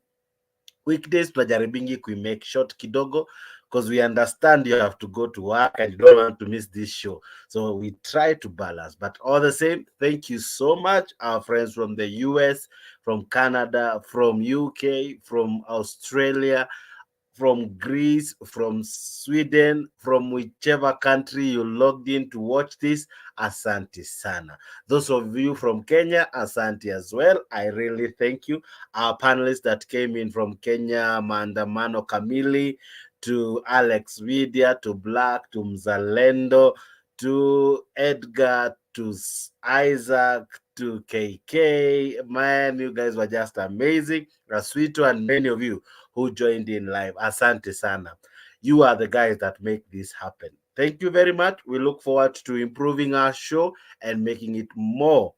Weekdays tunajaribingi make short kidogo, because we understand you have to go to work and you don't want to miss this show. So we try to balance, but all the same, thank you so much, our friends from the US, from Canada, from UK, from Australia, from Greece, from Sweden, from whichever country you logged in to watch this. Asante sana. Those of you from Kenya, asante as well. I really thank you. Our panelists that came in from Kenya, Maandamano Kamili, to Alex Vidya, to Black, to Mzalendo, to Edgar, to Isaac, to KK. Man, you guys were just amazing. Raswito and many of you who joined in live. Asante sana. You are the guys that make this happen. Thank you very much. We look forward to improving our show and making it more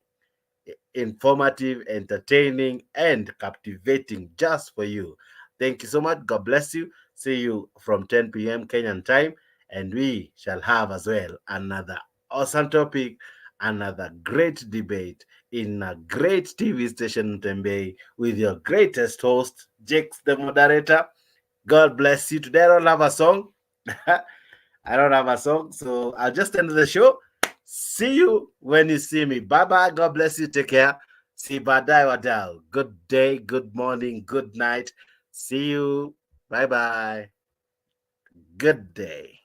informative, entertaining, and captivating just for you. Thank you so much. God bless you. See you from 10 p.m. Kenyan time. And we shall have as well another awesome topic, another great debate in a great TV station, Mutembei, with your greatest host, Jakes the moderator. God bless you. Today I don't have a song. I don't have a song, so I'll just end the show. See you when you see me. Bye-bye. God bless you. Take care. See badai wadau. Good day, good morning, good night. See you. Bye-bye. Good day.